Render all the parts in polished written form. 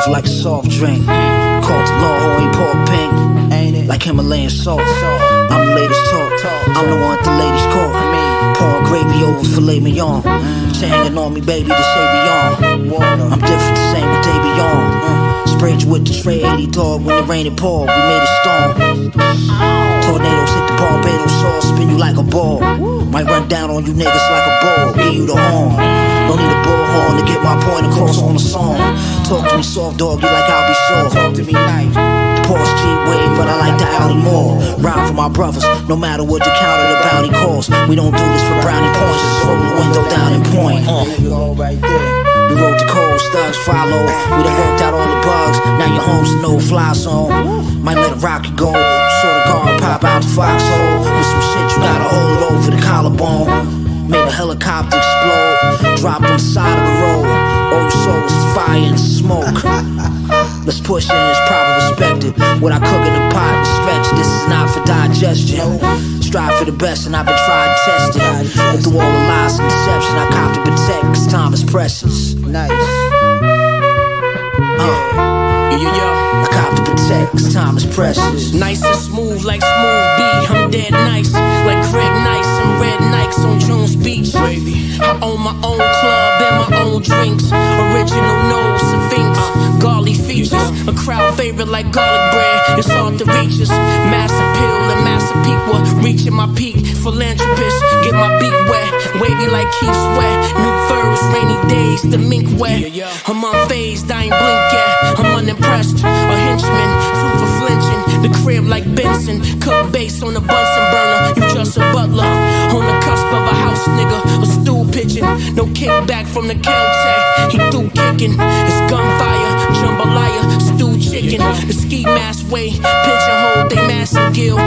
Like a soft drink, caught the law, ain't pork pink, ain't it? Like Himalayan salt. I'm the latest talk. I'm the one the ladies call. Pour gravy over filet mignon. She hanging on me, baby, to save me on. I'm different, the same with they be on. Sprayed you with the Trey 80 dog when it rained and poured. We made it storm. Tornadoes hit the Barbados sauce, spin you like a ball. Might run down on you niggas like a ball, give you the horn. Don't need a bullhorn to get my point across on the song. Talk to me soft, dog, you like I'll be sure. Talk to me nice. The Porsche G-Way, but I like the Audi more. Ride for my brothers, no matter what the count of the bounty costs. We don't do this for brownie points, just roll the window down and point. We wrote the code, thugs follow. We done worked out all the bugs, now your home's a no-fly zone. Might let a rocket go, saw the guard pop out the foxhole. With some shit you gotta hold over the collarbone. Made a helicopter explode, dropped on the side of the road. All we saw was fire and smoke. Let's push it and it's probably respected. What I cook in the pot and stretch, this is not for digestion. Strive for the best and I've been tried and tested. And through all the lies and deception, I cop to protect, cause time is precious. Nice. I cop to protect, cause time is precious. Nice and smooth like Smooth B. I'm dead nice, like Craig Nice and Red Nikes on Jones Beach. I own my own club and my own drinks. Original nose, Sphinx, garlic features. A crowd favorite like garlic bread. It's hard to reach us. Mass appeal and mass people reaching my peak. Philanthropist, get my beak wet. Wavy like Keith Sweat. New furs, rainy days, the mink wet. I'm unfazed, I ain't blink yet. I'm unimpressed. A henchman, two for flinching. The crib like Benson. Cook base on the Bunsen burner. You just a butler. On the cusp of a house nigga. A stool pitching. No kickback from the counter. He through kicking. It's gunfire, jambalaya, stew chicken. The ski mask way, pigeonhole, they massive gill.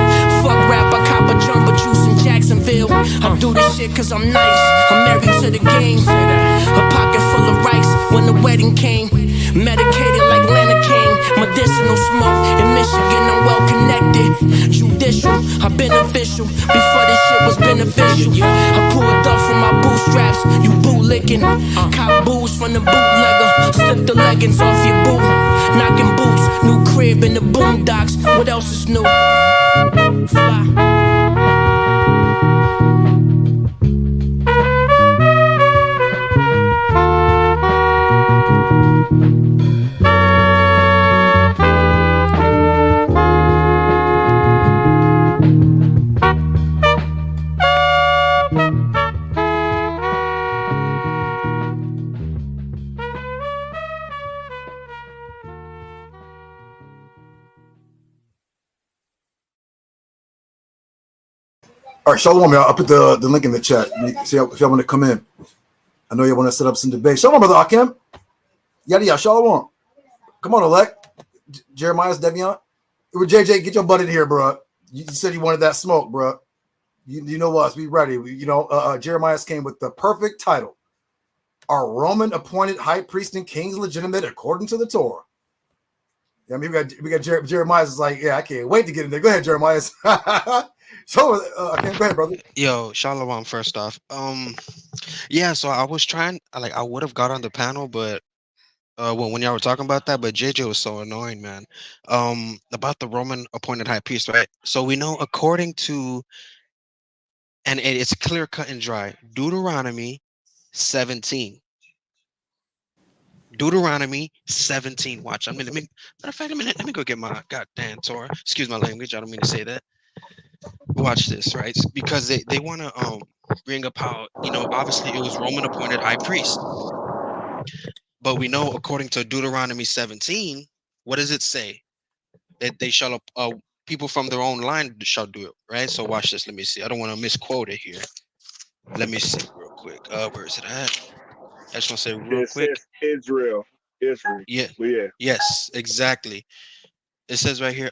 Fuck rap, I cop a jumbo juice in Jacksonville. I do this shit cause I'm nice. I'm married to the game. A pocket full of rice when the wedding came. Medicated like Lanacane. Medicinal smoke in Michigan, I'm well connected. Judicial, I'm beneficial. Before this shit was beneficial. I pulled up from my bootstraps, you bootlicking. Cop booze from the bootlegger. Slip the leggings off your boot. Knocking boots, new crib in the boondocks. What else is new? Fly. All right, Shalom, y'all. I'll put the link in the chat. See if y'all want to come in. I know y'all want to set up some debate. Shalom, brother Akim. Yada, Shalom. Come on, Elect. Jeremiah's Deviant. JJ, get your butt in here, bro. You said you wanted that smoke, bro. You know us. We ready. Jeremiah's came with the perfect title. Are Roman appointed high priest and kings legitimate according to the Torah? Yeah, I mean, we got Jeremiah's is like, yeah, I can't wait to get in there. Go ahead, Jeremiah. So, go ahead, brother. Yo, Shalom. First off, yeah. So I was trying, I would have got on the panel, but when y'all were talking about that, but JJ was so annoying, man. About the Roman appointed high priest, right? So we know according to, and it's clear cut and dry, Deuteronomy 17. Deuteronomy 17. Watch. Matter of fact, let me go get my goddamn Torah. Excuse my language. I don't mean to say that. Watch this, right? Because they want to bring up how, obviously it was Roman appointed high priest. But we know according to Deuteronomy 17, what does it say? That they shall people from their own line shall do it, right? So watch this. Let me see. I don't want to misquote it here. Let me see real quick. Where is it at? I just want to say real quick. Israel. Yeah. Well, yeah. Yes, exactly. It says right here,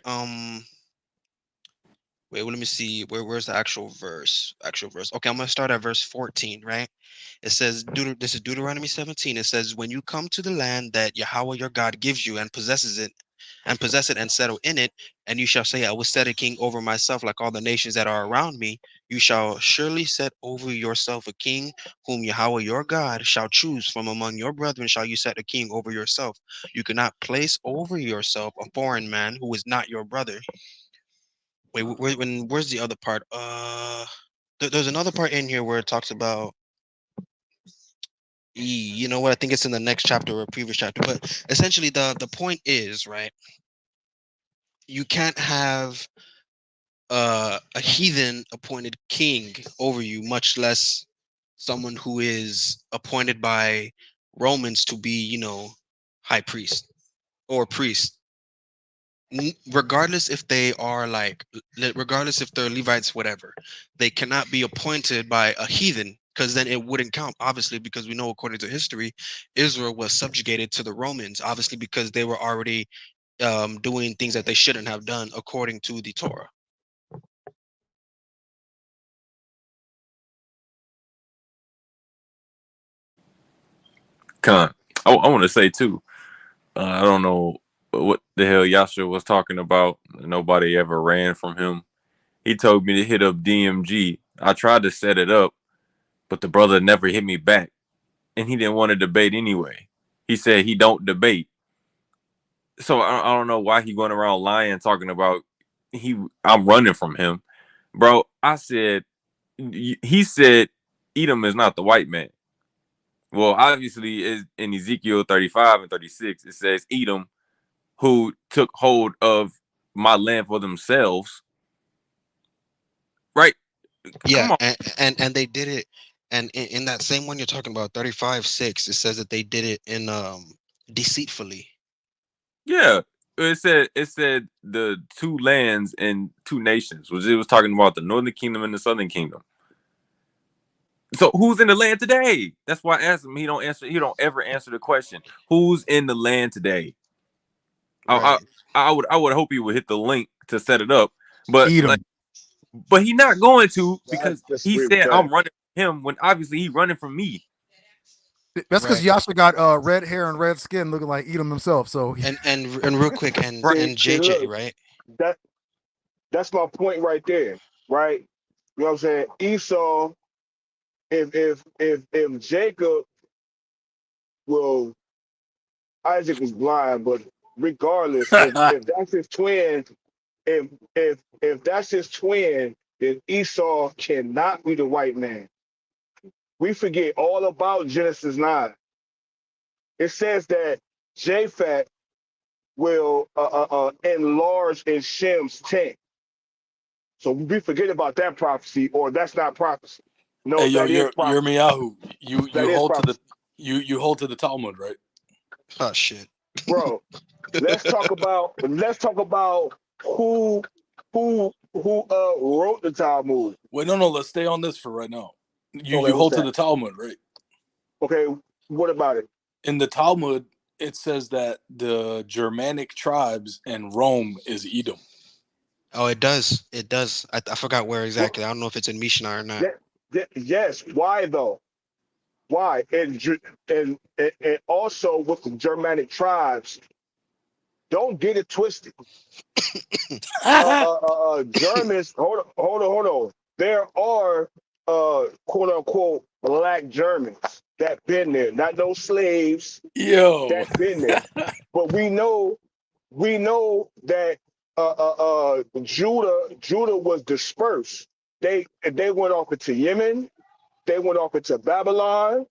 Wait, well, let me see. Where's the actual verse? Actual verse. Okay, I'm gonna start at verse 14, right? It says, this is Deuteronomy 17. It says, when you come to the land that Yahweh your God gives you and possess it and settle in it, and you shall say, I will set a king over myself like all the nations that are around me. You shall surely set over yourself a king whom Yahweh your God shall choose from among your brethren. Shall you set a king over yourself? You cannot place over yourself a foreign man who is not your brother. Wait, where's the other part? There's another part in here where it talks about you know what? I think it's in the next chapter or previous chapter. But essentially, the point is, right? You can't have a heathen appointed king over you, much less someone who is appointed by Romans to be, high priest or priest. Regardless if they are regardless if they're Levites, whatever, they cannot be appointed by a heathen, because then it wouldn't count, obviously, because we know according to history, Israel was subjugated to the Romans, obviously, because they were already doing things that they shouldn't have done according to the Torah. Con, I want to say too. I don't know what the hell Yasha was talking about. Nobody ever ran from him. He told me to hit up DMG. I tried to set it up, but the brother never hit me back, and he didn't want to debate anyway. He said he don't debate. So I don't know why he going around lying, talking about I'm running from him, bro. I said he said Edom is not the white man. Well, obviously, is in Ezekiel 35 and 36, it says Edom, who took hold of my land for themselves. Right? Yeah, Come on. and they did it, and in that same one you're talking about, 35:6, it says that they did it in deceitfully. Yeah. It said the two lands and two nations. It was talking about the northern kingdom and the southern kingdom. So who's in the land today? That's why I asked him. He don't ever answer the question. Who's in the land today? Right. I would hope he would hit the link to set it up, but Edom. but he's not going to, I because he disagree with said that. I'm running from him when obviously he's running from me. That's because Right. Yasha got red hair and red skin, looking like Edom himself. So And real quick, and See, JJ, look, right? that's my point right there, right? You know what I'm saying? Esau, if Jacob, well, Isaac was blind, but regardless, if that's his twin, if that's his twin, then Esau cannot be the white man. We forget all about Genesis 9. It says that Japhet will enlarge in Shem's tent. So we forget about that prophecy, or that's not prophecy. No, Hey, yo, that is you're prophecy. Miyahu. That You is hold to the prophecy, you hold to the Talmud, right? Oh shit. bro. Let's talk about who wrote the Talmud. Wait, no, let's stay on this for right now. You Okay, you what's hold to that? the Talmud, right? Okay, what about it? In the Talmud, it says that the Germanic tribes and Rome is Edom. Oh, it does. It does. I forgot where What? exactly. I don't know if it's in Mishnah or not. Yes. Why though? Why? And also with the Germanic tribes, don't get it twisted. Germans, hold on. There are quote unquote black Germans that been there, not no slaves Yo. that been there. But we know that Judah was dispersed. They went off into Yemen, they went off into Babylon,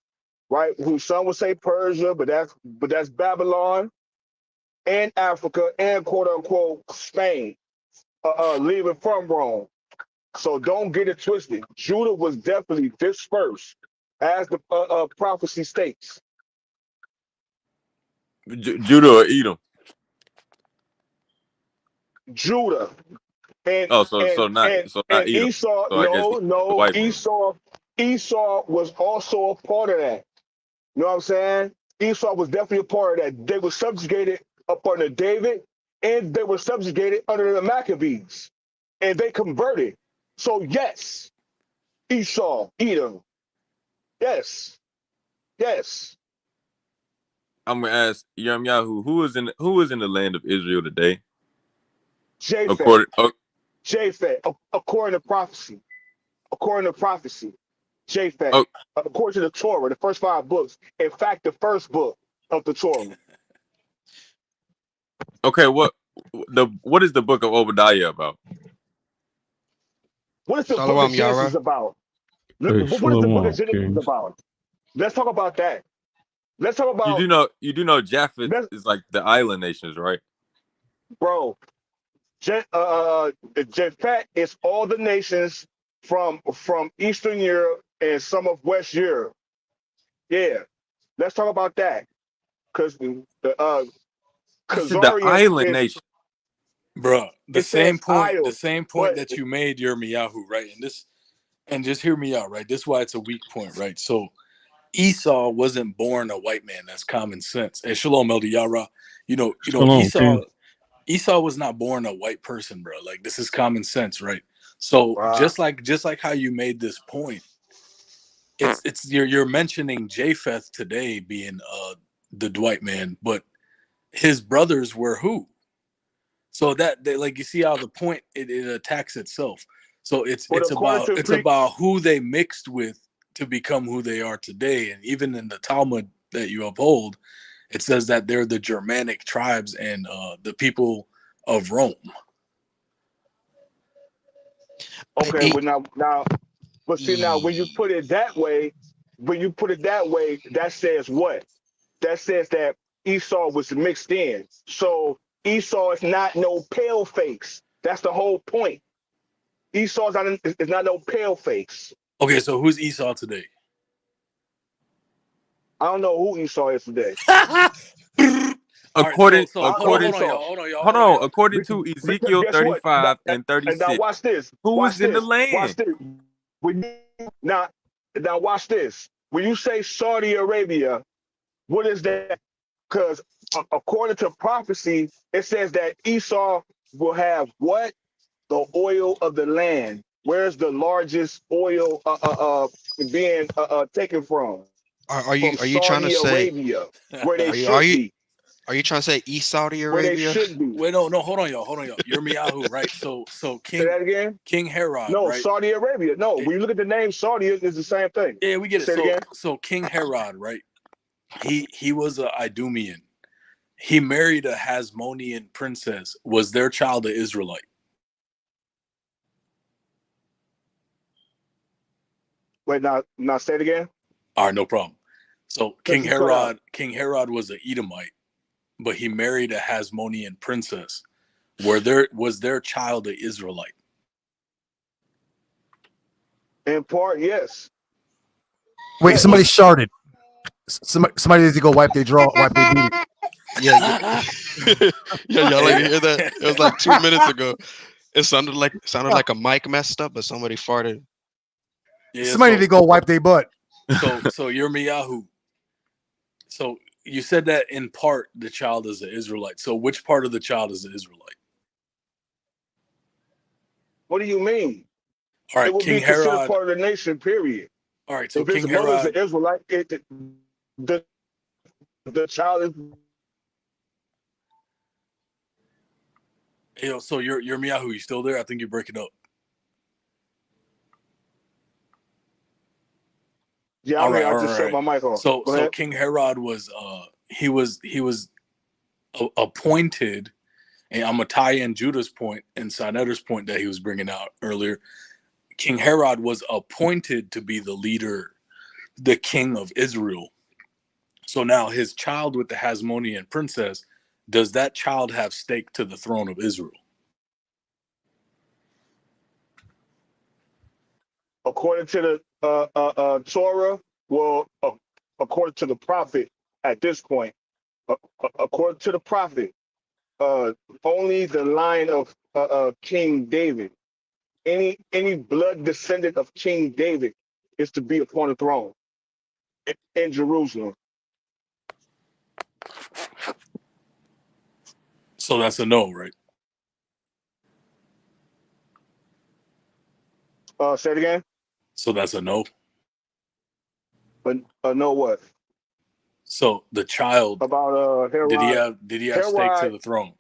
right? Who some would say Persia, but that's Babylon, and Africa, and quote unquote Spain. Leaving from Rome. So don't get it twisted. Judah was definitely dispersed, as the prophecy states. Judah or Edom? Judah and Oh, so not Edom. Esau. So I guess Edom, the No, white man. Esau was also a part of that. You know what I'm saying? Esau was definitely a part of that. They were subjugated up under David, and they were subjugated under the Maccabees. and they converted. So yes, Esau, Edom. Yes, yes. I'm gonna ask Yahoo, who is in the land of Israel today? Japhet, According Japhet, according to prophecy. According to prophecy, Japhet, oh, according to the Torah, the first 5 books. In fact, the first book of the Torah. okay, what is the book of Obadiah about? What is the book of Shalom, Genesis Yara. about? Hey, What is the book of Shalom, Genesis Kings. about? Let's talk about that. Let's talk You about, do know Japheth let's, is like the island nations, right? bro. Japhet is all the nations from Eastern Europe and some of West Europe. Yeah, let's talk about that. Because the I said the Khazarians island is, nation. Bro, it says the Isle, same point but that you made, Yirmiyahu, right? And just hear me out, right? This is why it's a weak point, right? So Esau wasn't born a white man. That's common sense. And Shalom, Elder Yara. Shalom, King. Esau was not born a white person, bro. Like, this is common sense, right? So wow. just like how you made this point, you're mentioning Japheth today being the white man, but his brothers were who? So that they, like, you see how the point it attacks itself. So But according to it's about who they mixed with to become who they are today. And even in the Talmud that you uphold, it says that they're the Germanic tribes and the people of Rome. okay, well now, but see now when you put it that way, that says what? That says that Esau was mixed in. So Esau is not no pale face. That's the whole point. Esau is not no pale face. Okay, so who's Esau today? I don't know who Esau is today. According Hold on, y'all. according to Because Ezekiel guess what? 35 and And now 36, watch this. who Watch was in the this. Watch land? this. When you, now watch this. When you say Saudi Arabia, what is that? Because according to prophecy, it says that Esau will have what? The oil of the land. Where's the largest oil being taken from? Are From you trying to Saudi say Arabia, where they are you should be. are you trying to say East Saudi Where they Arabia? should be. Wait, no, hold on, y'all. Yirmiyahu, right? So Say that again? King Herod, No, right? Saudi Arabia. No, when you look at the name Saudi, it's the same thing. Yeah, we get it. Say it again. So King Herod, right? He was an Idumean. He married a Hasmonean princess. Was their child an Israelite? Wait, now say it again. All right, no problem. So King You cut out. Herod was an Edomite, but he married a Hasmonean princess. Was their child an Israelite? In part, yes. Wait, Yes. somebody sharded. Somebody needs to go wipe their booty. Yeah. Y'all like to hear that? It was like 2 minutes ago. It sounded like a mic messed up, but somebody farted. Yeah, Somebody need to go wipe their butt. So Yirmiyahu. So you said that in part the child is an Israelite. So which part of the child is an Israelite? What do you mean? All right, It would King be considered Herod. part of the nation, period. All right, so If his King mother's Herod. an Israelite, the child is. Yo, so Yirmiyahu, you still there? I think you're breaking up. Yeah, I mean, I just shut my mic off. So King Herod was he was appointed, and I'm gonna tie in Judah's point and Sinetter's point that he was bringing out earlier. King Herod was appointed to be the leader, the king of Israel. So now his child with the Hasmonean princess, does that child have stake to the throne of Israel? According to the Torah, well, according to the prophet at this point, according to the prophet, only the line of King David, any blood descendant of King David is to be upon the throne in Jerusalem. So that's a no, right? Say it again. So that's a no. But no what? So the child About Herod. did he have stake to the throne?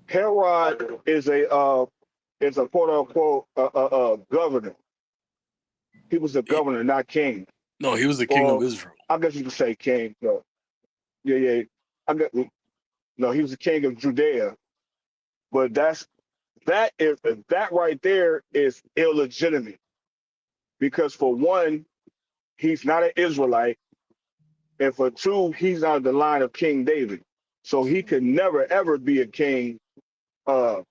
Herod is a quote unquote governor. He was a governor, not king. No, he was the king of Israel. I guess you could say king. No. Yeah. No, he was the king of Judea. But that right there is illegitimate. Because for one, he's not an Israelite. And for two, he's out of the line of King David. So he could never, ever be a king in All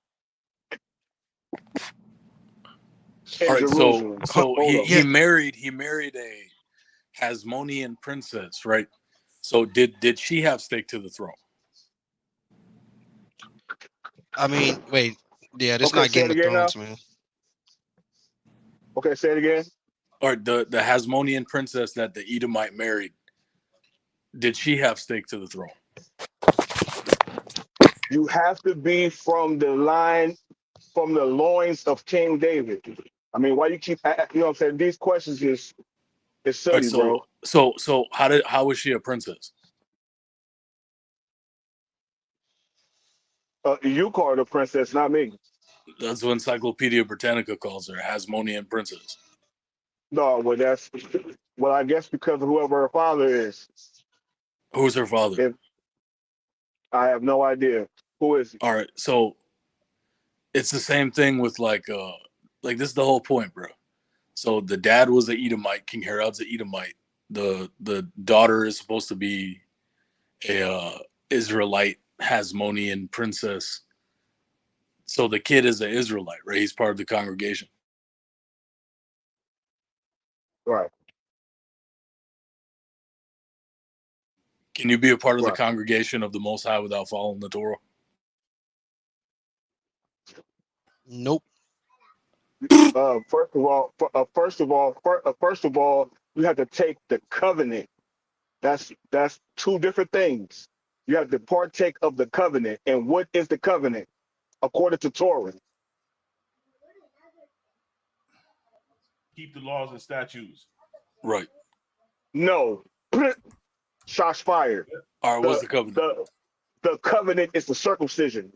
right, Jerusalem. so he married a Hasmonean princess, right? So did she have stake to the throne? I mean, wait. Yeah, this Okay, not say it Game of again Thrones, now. man. Okay, say it again. Or the Hasmonean princess that the Edomite married, did she have stake to the throne? You have to be from the loins of King David. I mean, why you keep, you know what I'm saying? These questions is silly, bro. So how was she a princess? You call her a princess, not me. That's what Encyclopedia Britannica calls her, a Hasmonean princess. No, well, I guess because of whoever her father is. Who's her father? I have no idea. Who is he? All right, so it's the same thing with like this is the whole point, bro. So the dad was an Edomite, King Herod's an Edomite. The daughter is supposed to be a Israelite Hasmonean princess. So the kid is an Israelite, right? He's part of the congregation. Right. Can you be a part of the congregation of the Most High without following the Torah? Nope. First of all, you have to take the covenant. That's two different things. You have to partake of the covenant. And what is the covenant according to Torah? Keep the laws and statutes. Right. No. Shots fired. All right, what's the covenant? The covenant is the circumcision.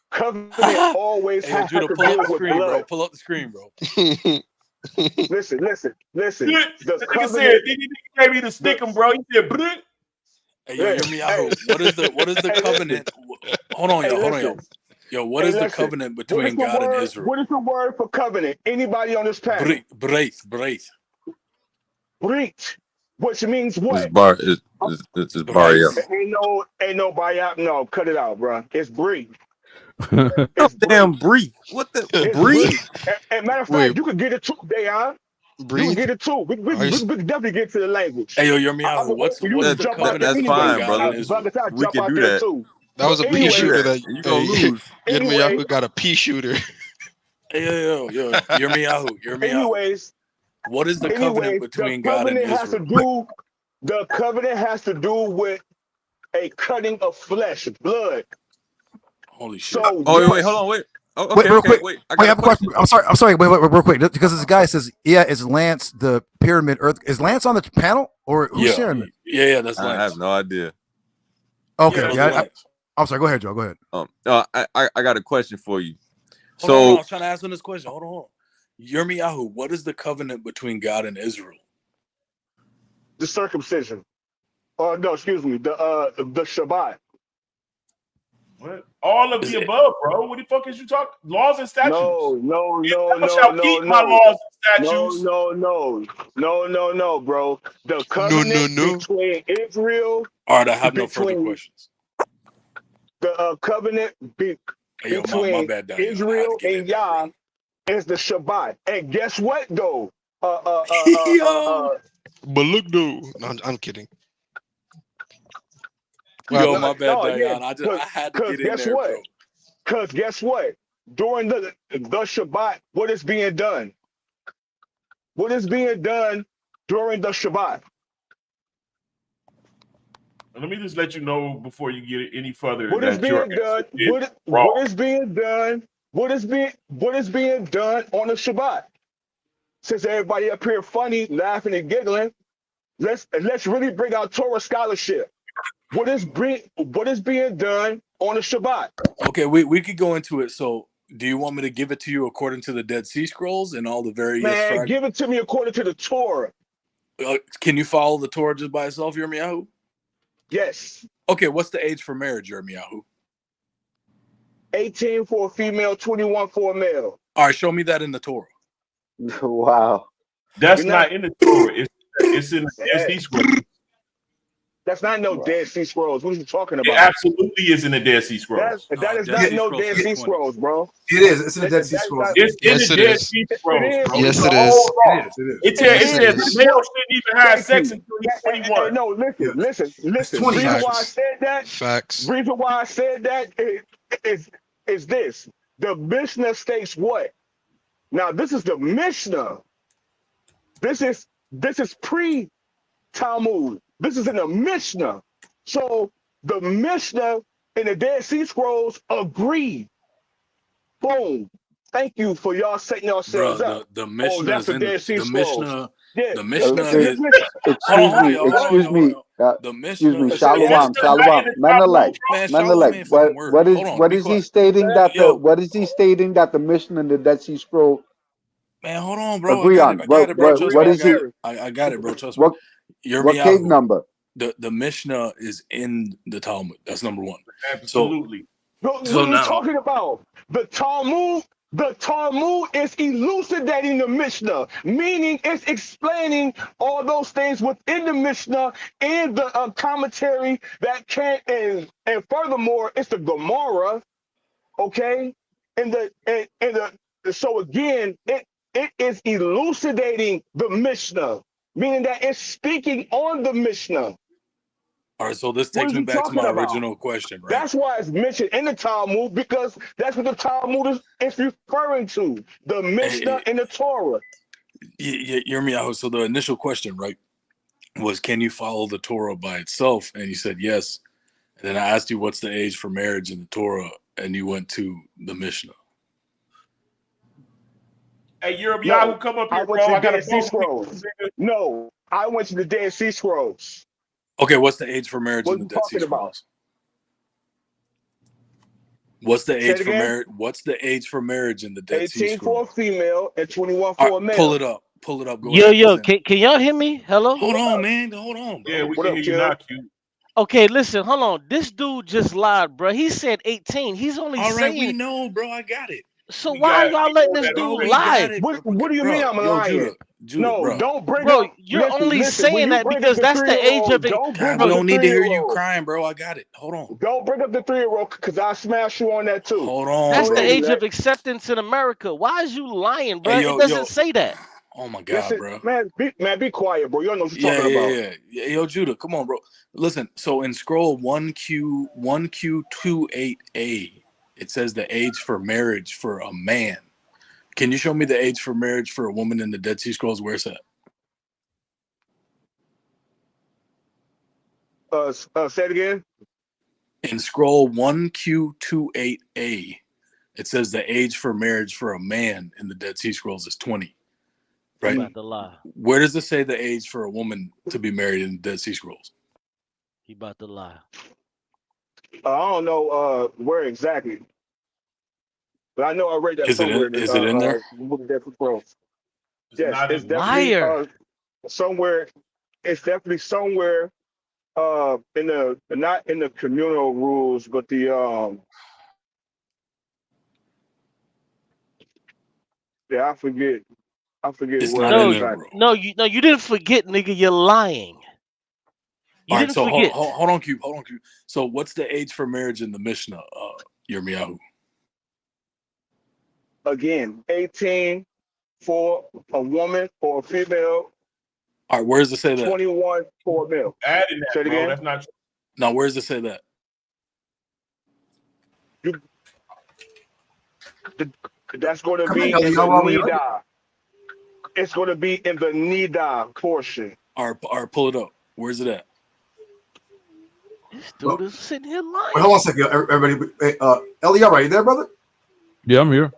Covenant always has to Judah, pull deal up the with screen, blood. bro. Pull up the screen, bro. Listen. The nigga said, "He gave me to stick him, bro." He said, "Bleh." Hey, yo, hear me out. What is the covenant? Hold on, y'all. Yo, what is the covenant between God and Israel? What is the word for covenant? Anybody on this panel? Breith. Breach. Which means what? It's bar. Ain't no bayap. No, cut it out, bro. It's breathe. Damn breathe. What the breathe? And matter of fact, you could get it too, Dayon. Breathe. You can get it too. We can definitely get to the language. Hey, yo, hear me out. What's the covenant? That's fine, brother. We can do that. That was a pea shooter that you gonna lose. Yirmiyahu got a pea shooter. Hey, yo, hear me out. Anyways, what is the covenant between God and Israel? The covenant has to do with a cutting of flesh, blood. Holy shit! So, wait, hold on, wait. Oh, okay, wait, real quick. Wait, I have a question. I'm sorry. Wait, real quick. Because this guy says, "Yeah, is Lance the pyramid Earth? Is Lance on the panel or who's sharing it?" Yeah, that's Lance. I have no idea. Okay, I'm sorry. Go ahead, Joe. Go ahead. I got a question for you. Hold on, I was trying to ask him this question. Hold on. Yirmiyahu, what is the covenant between God and Israel? The circumcision. No, excuse me. The Shabbat. What? All of the above, bro. What the fuck is you talking? Laws and statutes. No. Keep my laws and statutes. No, bro. The covenant between Israel. All right, I have no further questions. The covenant between my bad, Israel and Yah is the Shabbat. And guess what, though? But look, though. No, I'm kidding. Yo, my bad, Dayan. I had to get in there, bro. Because guess what? During the Shabbat, what is being done? What is being done during the Shabbat? Let me just let you know before you get any further. What is being done? What is being done? What is being done on the Shabbat? since everybody up here funny, laughing and giggling, let's really bring out Torah scholarship. What is being done on the Shabbat? Okay, we could go into it. So, do you want me to give it to you according to the Dead Sea Scrolls and all the various Man, give it to me according to the Torah. Can you follow the Torah just by itself, Yirmiyahu? Yes. Okay, what's the age for marriage, Yirmiyahu? 18 for a female, 21 for a male. All right, show me that in the Torah. Wow. That's not in the Torah. It's in the Dead Sea Scrolls. That's not no Dead Sea Scrolls. What are you talking about? It absolutely is in the Dead Sea Scrolls. That is not no Dead Sea Scrolls, bro. It is. It's in the Dead Sea Scrolls. It's in the Dead Sea Scrolls, bro. Yes, it is. It says the male shouldn't even have sex until he's 21. No, listen. The reason why I said that. Facts. Reason why I said that is this. The Mishnah states what? Now this is the Mishnah. This is pre-Talmud. This is in the Mishnah. So the Mishnah and the Dead Sea Scrolls agree. Boom. Thank you for y'all setting yourselves up. The Mishnah that's the Dead Sea Scrolls. The Mishnah is. Excuse me. Shalom. Menelek. What is he stating that the Mishnah and the Dead Sea Scroll? Man, hold on, bro. Agree on. What is he? I got it, bro. Trust me. What cave number? The Mishnah is in the Talmud. That's number one. Absolutely. What are you talking about? The Talmud is elucidating the Mishnah, meaning it's explaining all those things within the Mishnah and the commentary that can, and furthermore, it's the Gemara, okay? So again, it is elucidating the Mishnah, meaning that it's speaking on the Mishnah. All right, so this takes me back to my original question, right? That's why it's mentioned in the Talmud, because that's what the Talmud is referring to, the Mishnah and the Torah. Hear me out. So the initial question, right, was can you follow the Torah by itself? And you said yes. And then I asked you what's the age for marriage in the Torah, and you went to the Mishnah. Hey, Yahoo, come up here, bro. I got a Sea Scrolls. No, I went to the Dead Sea Scrolls. Okay, what's the age for marriage in the Dead Sea Scrolls? What's the age for marriage? What's the age for marriage in the Dead Sea Scrolls? 18 for a female and 21 for a male. Pull it up. Pull it up. Go yo, can y'all hear me? Hello? Hold on, man. Hold on, bro. Yeah, we can hear you now, Q. Okay, listen, hold on. This dude just lied, bro. He said 18. He's only saying. All right, we know, bro. I got it. So why are y'all letting this dude lie? What do you mean I'm lying? No, bro. Don't bring bro, up. You're only saying that because that's the age of it. I don't need to hear you crying, bro. I got it. Hold on. Don't bring up the 3-year-old because I'll smash you on that too. Hold on. That's the age of acceptance in America. Why is you lying, bro? It doesn't say that. Oh my God, bro. Man, be quiet, bro. You don't know what you're talking about. Yeah. Yo, Judah, come on, bro. Listen, so in scroll 1Q28A, it says the age for marriage for a man. Can you show me the age for marriage for a woman in the Dead Sea Scrolls? Where's that? Say it again. In scroll 1Q28A, it says the age for marriage for a man in the Dead Sea Scrolls is 20. Right? He about to lie. Where does it say the age for a woman to be married in the Dead Sea Scrolls? He about to lie. I don't know where exactly. But I know I read that somewhere. Is it in there? Yes, it's definitely somewhere. It's definitely somewhere in the not in the communal rules, but the I forget it's where. No, you didn't forget, nigga. You're lying. You didn't forget. Hold on, Cube. So what's the age for marriage in the Mishnah, Yirmiyahu? Again, 18 for a woman or a female. All right, where does it say that? 21 for a male. Adding that, bro. That's not true. Now, where does it say that? That's going to be in the Niddah. It's going to be in the Niddah portion. All right, pull it up. Where's it at? This dude is sitting here lying. Wait, hold on a second, everybody. Eliyahu, are you there, brother? Yeah, I'm here.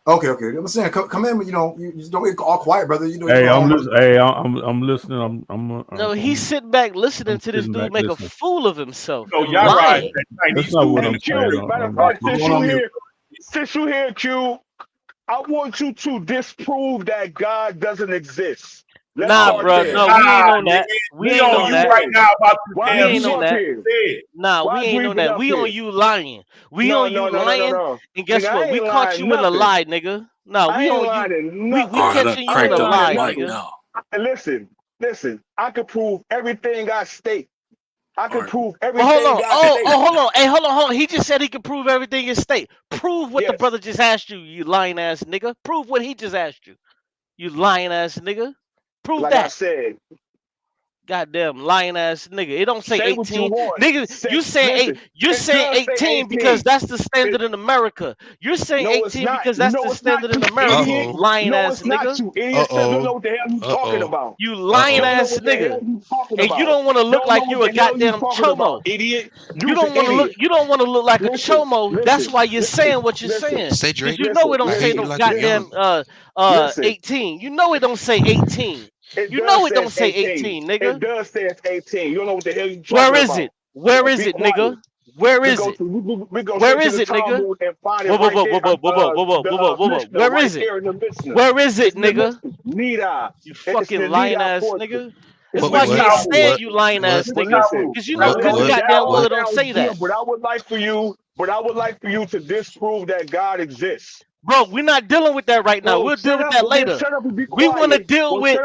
Okay. I'm saying, come in. You know, you just don't get all quiet, brother. You know. Hey, I'm listening. Hey, I'm listening. No, he's sitting back listening to this dude make a fool of himself and YARAH lying. That's not what I'm saying. Matter of fact, since you here, Q, I want you to disprove that God doesn't exist. Nah, bro. No, we ain't on that. We ain't on that. Right now about we ain't on that. Nah, we ain't on that. We on you lying. We on you lying. And guess what? We caught you in a lie, nigga. Nah, we on you. We catching you in a lie, nigga. Listen. I could prove everything I state. I could prove everything. Hold on. Hold on. Hey, hold on. He just said he could prove everything in state. Prove what the brother just asked you, you lying ass nigga. Prove what he just asked you, you lying ass nigga. Prove like that. I said. Goddamn lying ass nigga. It don't say 18. Nigga, you saying 18 because that's the standard in America. You're saying 18 because that's the standard in America. Lying ass nigga. You idiot. You don't know what the hell you talking about. You lying ass nigga. And you don't want to look like you a goddamn chomo. Idiot. You don't want to look like a chomo. That's why you're saying what you're saying. Because you know it don't say no goddamn 18. You know it don't say 18. You know it don't say 18, nigga. It does say it's 18. You don't know what the hell you talking about. Where is it? Where is it, nigga? Where is it? Where is it, nigga? Where is it? Where is it, nigga? Niddah. You fucking lying ass nigga. That's why I can't stand you lying ass nigga. Because you know good goddamn well it don't say that. But I would like for you to disprove that God exists. Bro, we're not dealing with that right now. We'll deal with that later. We want to deal with.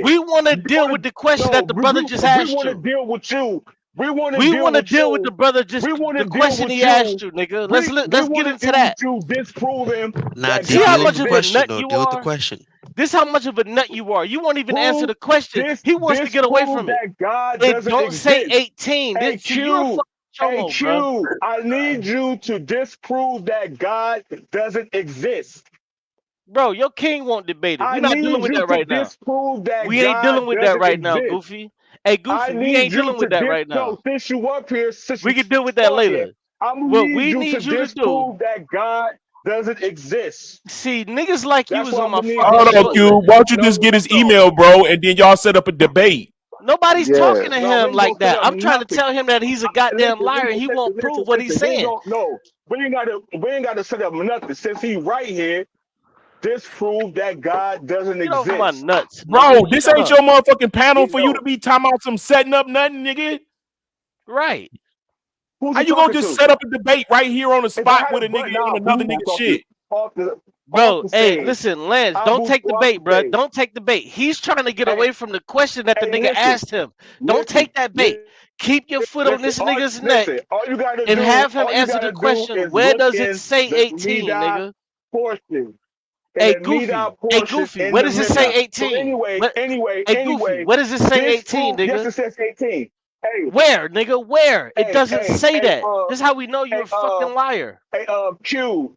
We want to deal with the question that the brother just asked you. We want to deal with you. We want to deal with the brother just the question he asked you, nigga. Let's get into that. See how much of a nut you are. This how much of a nut you are. You won't even answer the question. He wants to get away from it. It don't say 18. Hey, Q, I need you to disprove that God doesn't exist. Bro, your king won't debate it. We're not dealing with that right now. We ain't dealing with that right now, Goofy. Hey, Goofy, we ain't dealing with that right now. Since you up here, we can deal with that later. What we need you to disprove that God doesn't exist. See, niggas like you is on my fucking Hold on, Q. Why don't you just get his email, bro, and then y'all set up a debate? Nobody's talking to him like that. I'm trying to tell him that he's a goddamn liar and he won't prove what he's saying. No, we ain't gotta set up nothing. Since he right here, disprove that God doesn't exist. Get off my nuts, bro. This ain't your motherfucking panel for you to be talking about some setting up nothing, nigga. Right. How you gonna just set up a debate right here on the spot with a nigga on another nigga shit? Bro, hey, listen, Lance, don't take the bait, bro. Don't take the bait. He's trying to get away from the question that the nigga asked him. Don't take that bait. Keep your foot on this nigga's neck and have him answer the question, where does it say 18, nigga? Hey, Goofy, where does it say 18? Hey, Goofy, where does it say 18, nigga? Yes, it says 18. Hey, where, nigga? Where? It doesn't say that. This is how we know you're a fucking liar. Hey, Q.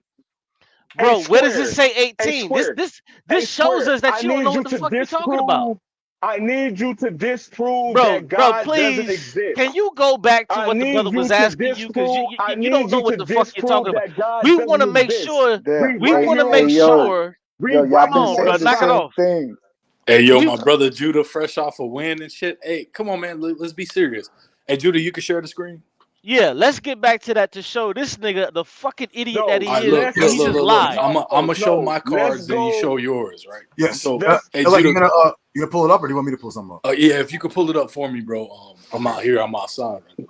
Bro, where does it say 18? This shows us that you don't know what the fuck you're talking about. I need you to disprove that God doesn't exist. Can you go back to what the brother was asking you? Because you don't know what the fuck you're talking about. We want to make sure. We want to make sure. Come on, bro, knock it off. Hey, yo, my brother Judah, fresh off a win and shit. Hey, come on, man. Let's be serious. Hey, Judah, you can share the screen. Yeah, let's get back to that to show this nigga the fucking idiot that he is. He just lied. I'm gonna show my cards, then you show yours, right? Yes. So, hey, Judah, you gonna pull it up, or do you want me to pull something up? Yeah, if you could pull it up for me, bro. I'm out here. I'm outside right now.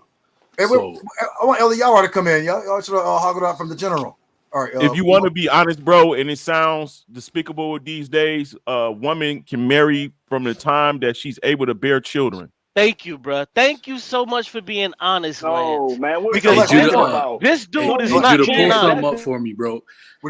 Hey, I want YARAH to come in. Y'all should hog it out from the general. All right. If you want to be honest, bro, and it sounds despicable these days, a woman can marry from the time that she's able to bear children. Thank you, bro. Thank you so much for being honest, Lance. Man, because this dude is not being honest. Pull something up for me, bro.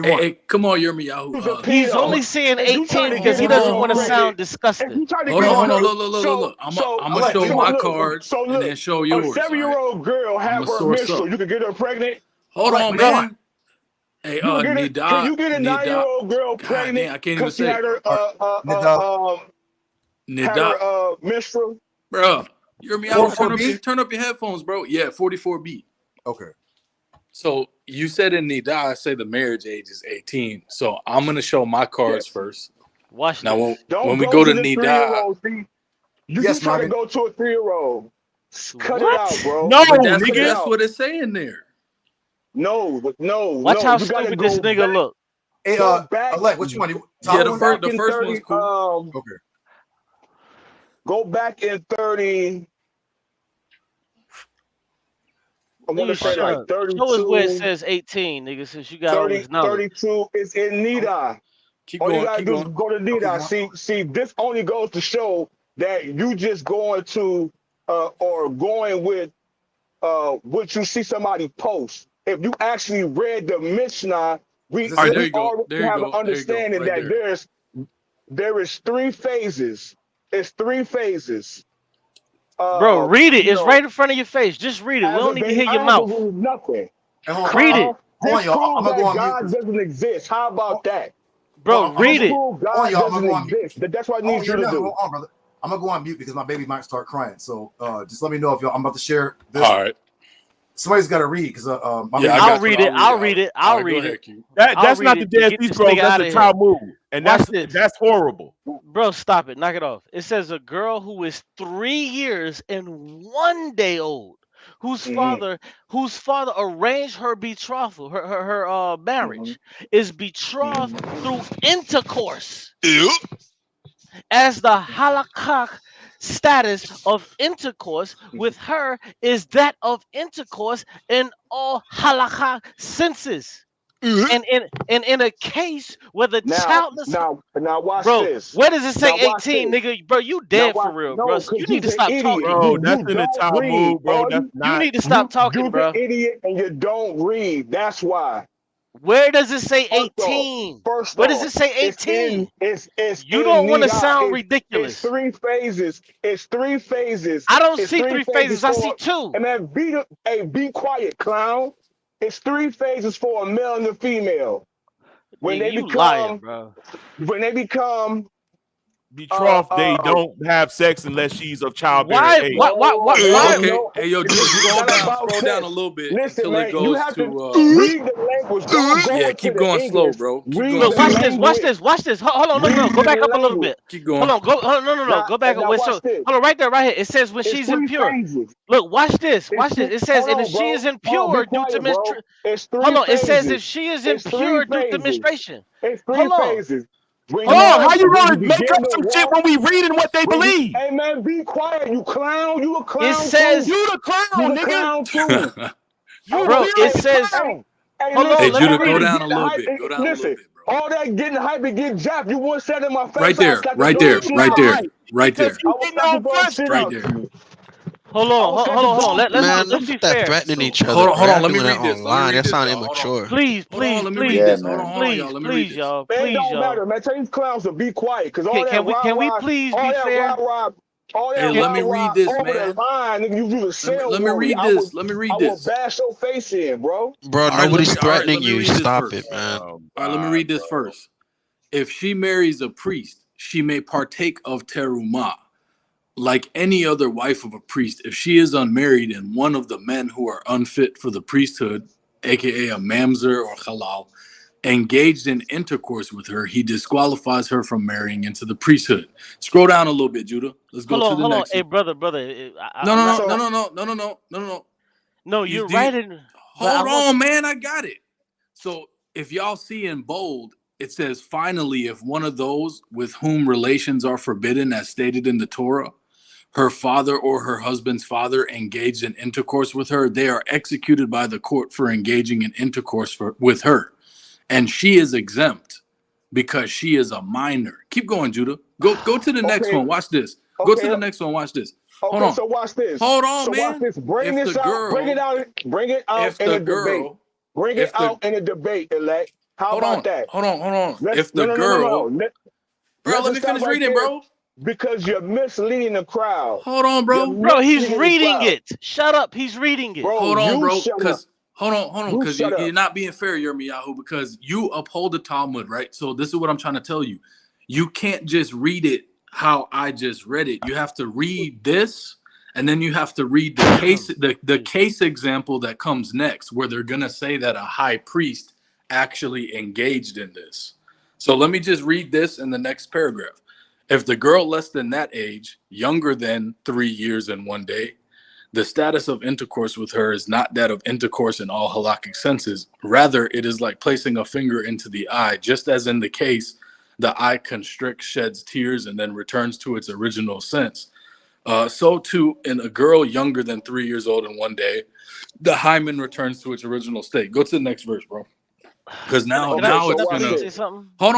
Hey, come on, Yirmiyahu. He's only saying 18 because he doesn't want to sound disgusting. Hold on, look. I'm gonna show my cards and then show yours. A 7-year-old girl have her menstrual. You can get her pregnant. Hold on, man. Hey, Niddah. Can you get a 9-year-old girl pregnant? I can't even say. Had her menstrual. Bro, Yirmiyahu, turn up your headphones, bro. Yeah, 44B. Okay. So you said in Niddah, I say the marriage age is 18. So I'm gonna show my cards first. Watch now this. when we go to the Niddah, 3-year-old. See, you just trying to go to a 3-year-old. Cut it out, bro. No, but nigga. that's what it's saying there. No. Watch how stupid this nigga look. Hey, Alec, which one? Yeah, the first one's cool. Okay. Go back in 30. I want to say like 32. Show us where it says 18, nigga, since you got 30, all this knowledge. 32 is in Niddah. All you gotta do is go to Niddah. See, this only goes to show that you just going to or going with what you see somebody post. If you actually read the Mishnah, we already have an understanding that there is 3 phases. It's 3 phases. Bro, read it. It's right in front of your face. Just read it. We don't need to hear your mouth. Nothing. Read it. This proves that God doesn't exist. How about that? Bro, read it. God doesn't exist. That's what I need you to do. Hold on, brother. I'm gonna go on mute because my baby might start crying. So just let me know if I'm about to share this. All right. Somebody's got to read because I'll read it. I'll read it. That's not the Dead Sea Scrolls. That's the Talmud, and that's horrible. Bro, stop it. Knock it off. It says a girl who is 3 years and 1 day old, whose father arranged her betrothal, her marriage, is betrothed through intercourse. As the halakha status of intercourse with her is that of intercourse in all halakha senses. And in a case where the childless now watch bro, this. where does it say Now 18, nigga? Bro, you dead for real, bro. You need to stop talking. Bro, that's in the Talmud, bro. That's not. You need to stop talking, bro. You're an idiot and you don't read. That's why. Where does it say 18? Where does it say 18? You don't want to sound ridiculous. It's 3 phases. It's 3 phases. I don't see 3 phases. I see 2. And man, be quiet, clown. It's 3 phases for a male and a female. When they become, lying, bro. When they become betrothed, they don't have sex unless she's of childbearing age. Why? Okay. Hey, yo, dude, scroll down a little bit until it goes to. Read the language. Yeah, keep going slow, bro. Look, watch this. Hold on, no. Go back up a little bit. Keep going. Hold on, no. Go back up. Hold on, right there, right here. It says when she's impure. Look, watch this. It says, and if she is impure due to menstruation. Hold on, it says if she is impure due to menstruation. It's 3 phases. How you gonna make up some shit when we reading what they believe? Hey man, be quiet, you clown. You a clown. It says you the clown, nigga. Bro, it says. Hold on, hey, Judah, go down a little bit. Go down a little bit, bro. All that getting hype and getting jacked, you wouldn't say in my face. Right there. Right there. Hold on. Let's be fair. Threatening each other. Hold on. Let me read this. Online. That sounds immature. Please, y'all. please, y'all. It don't matter, man. Tell these clowns to be quiet, because all can we please be fair? Hey, let me read this, man. Let me read this. I will bash your face in, bro. Bro, nobody's threatening you. Stop it, man. All right, let me read this first. If she marries a priest, she may partake of terumah. Like any other wife of a priest, if she is unmarried and one of the men who are unfit for the priesthood, aka a mamzer or halal, engaged in intercourse with her, he disqualifies her from marrying into the priesthood. Scroll down a little bit, Judah. Let's go to the next. Hey, brother. No. No, you're right. Hold on, man. I got it. So if y'all see in bold, it says, finally, if one of those with whom relations are forbidden, as stated in the Torah, her father or her husband's father engaged in intercourse with her, they are executed by the court for engaging in intercourse with her. And she is exempt because she is a minor. Keep going, Judah. Go to the next one. Watch this. Go to the next one. Watch this. Hold on. So watch this. Hold on, man. Watch this. Bring it out in a debate. Bring it out in a debate, elect. How about that? Hold on. If the girl... Bro, let me finish reading, bro. Because you're misleading the crowd. Hold on, bro. Bro, he's reading it. Shut up. He's reading it. Bro, hold on, bro. Because hold on, because you're not being fair, Yirmiyahu, because you uphold the Talmud, right? So this is what I'm trying to tell you. You can't just read it how I just read it. You have to read this And then you have to read the case, the case example that comes next, where they're gonna say that a high priest actually engaged in this. So let me just read this in the next paragraph. If the girl less than that age, younger than 3 years and 1 day, the status of intercourse with her is not that of intercourse in all halakhic senses. Rather, it is like placing a finger into the eye, just as in the case the eye constricts, sheds tears, and then returns to its original sense. So too, in a girl younger than 3 years old and 1 day, the hymen returns to its original state. Go to the next verse, bro. Because now it's gonna hold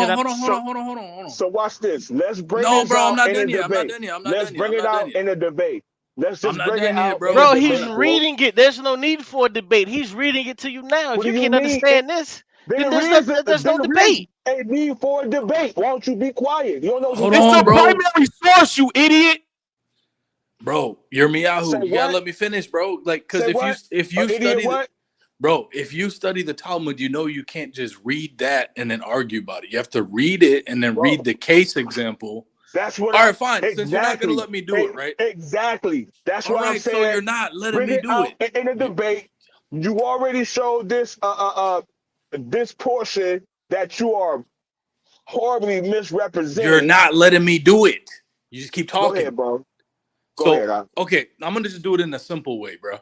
on. So watch this. Let's bring this out in a debate. Let's bring it out in a debate. Let's just bring it out, bro. He's reading it. There's no need for a debate. He's reading it to you now. If you can't understand this, then there's no debate. A need for a debate. Why don't you be quiet? You don't know. It's a primary source, you idiot. Bro, you're Miyahu. You gotta let me finish, bro. Like, because if you study bro, if you study the Talmud, you know you can't just read that and then argue about it. You have to read it and then read the case example. That's what. All right, fine. Exactly. Since you're not gonna let me do it, right? Exactly. That's what I'm saying. So you're not letting me do it in a debate. You already showed this this portion that you are horribly misrepresenting. You're not letting me do it. You just keep talking. Go ahead, bro. Go ahead. Okay, I'm gonna just do it in a simple way, bro,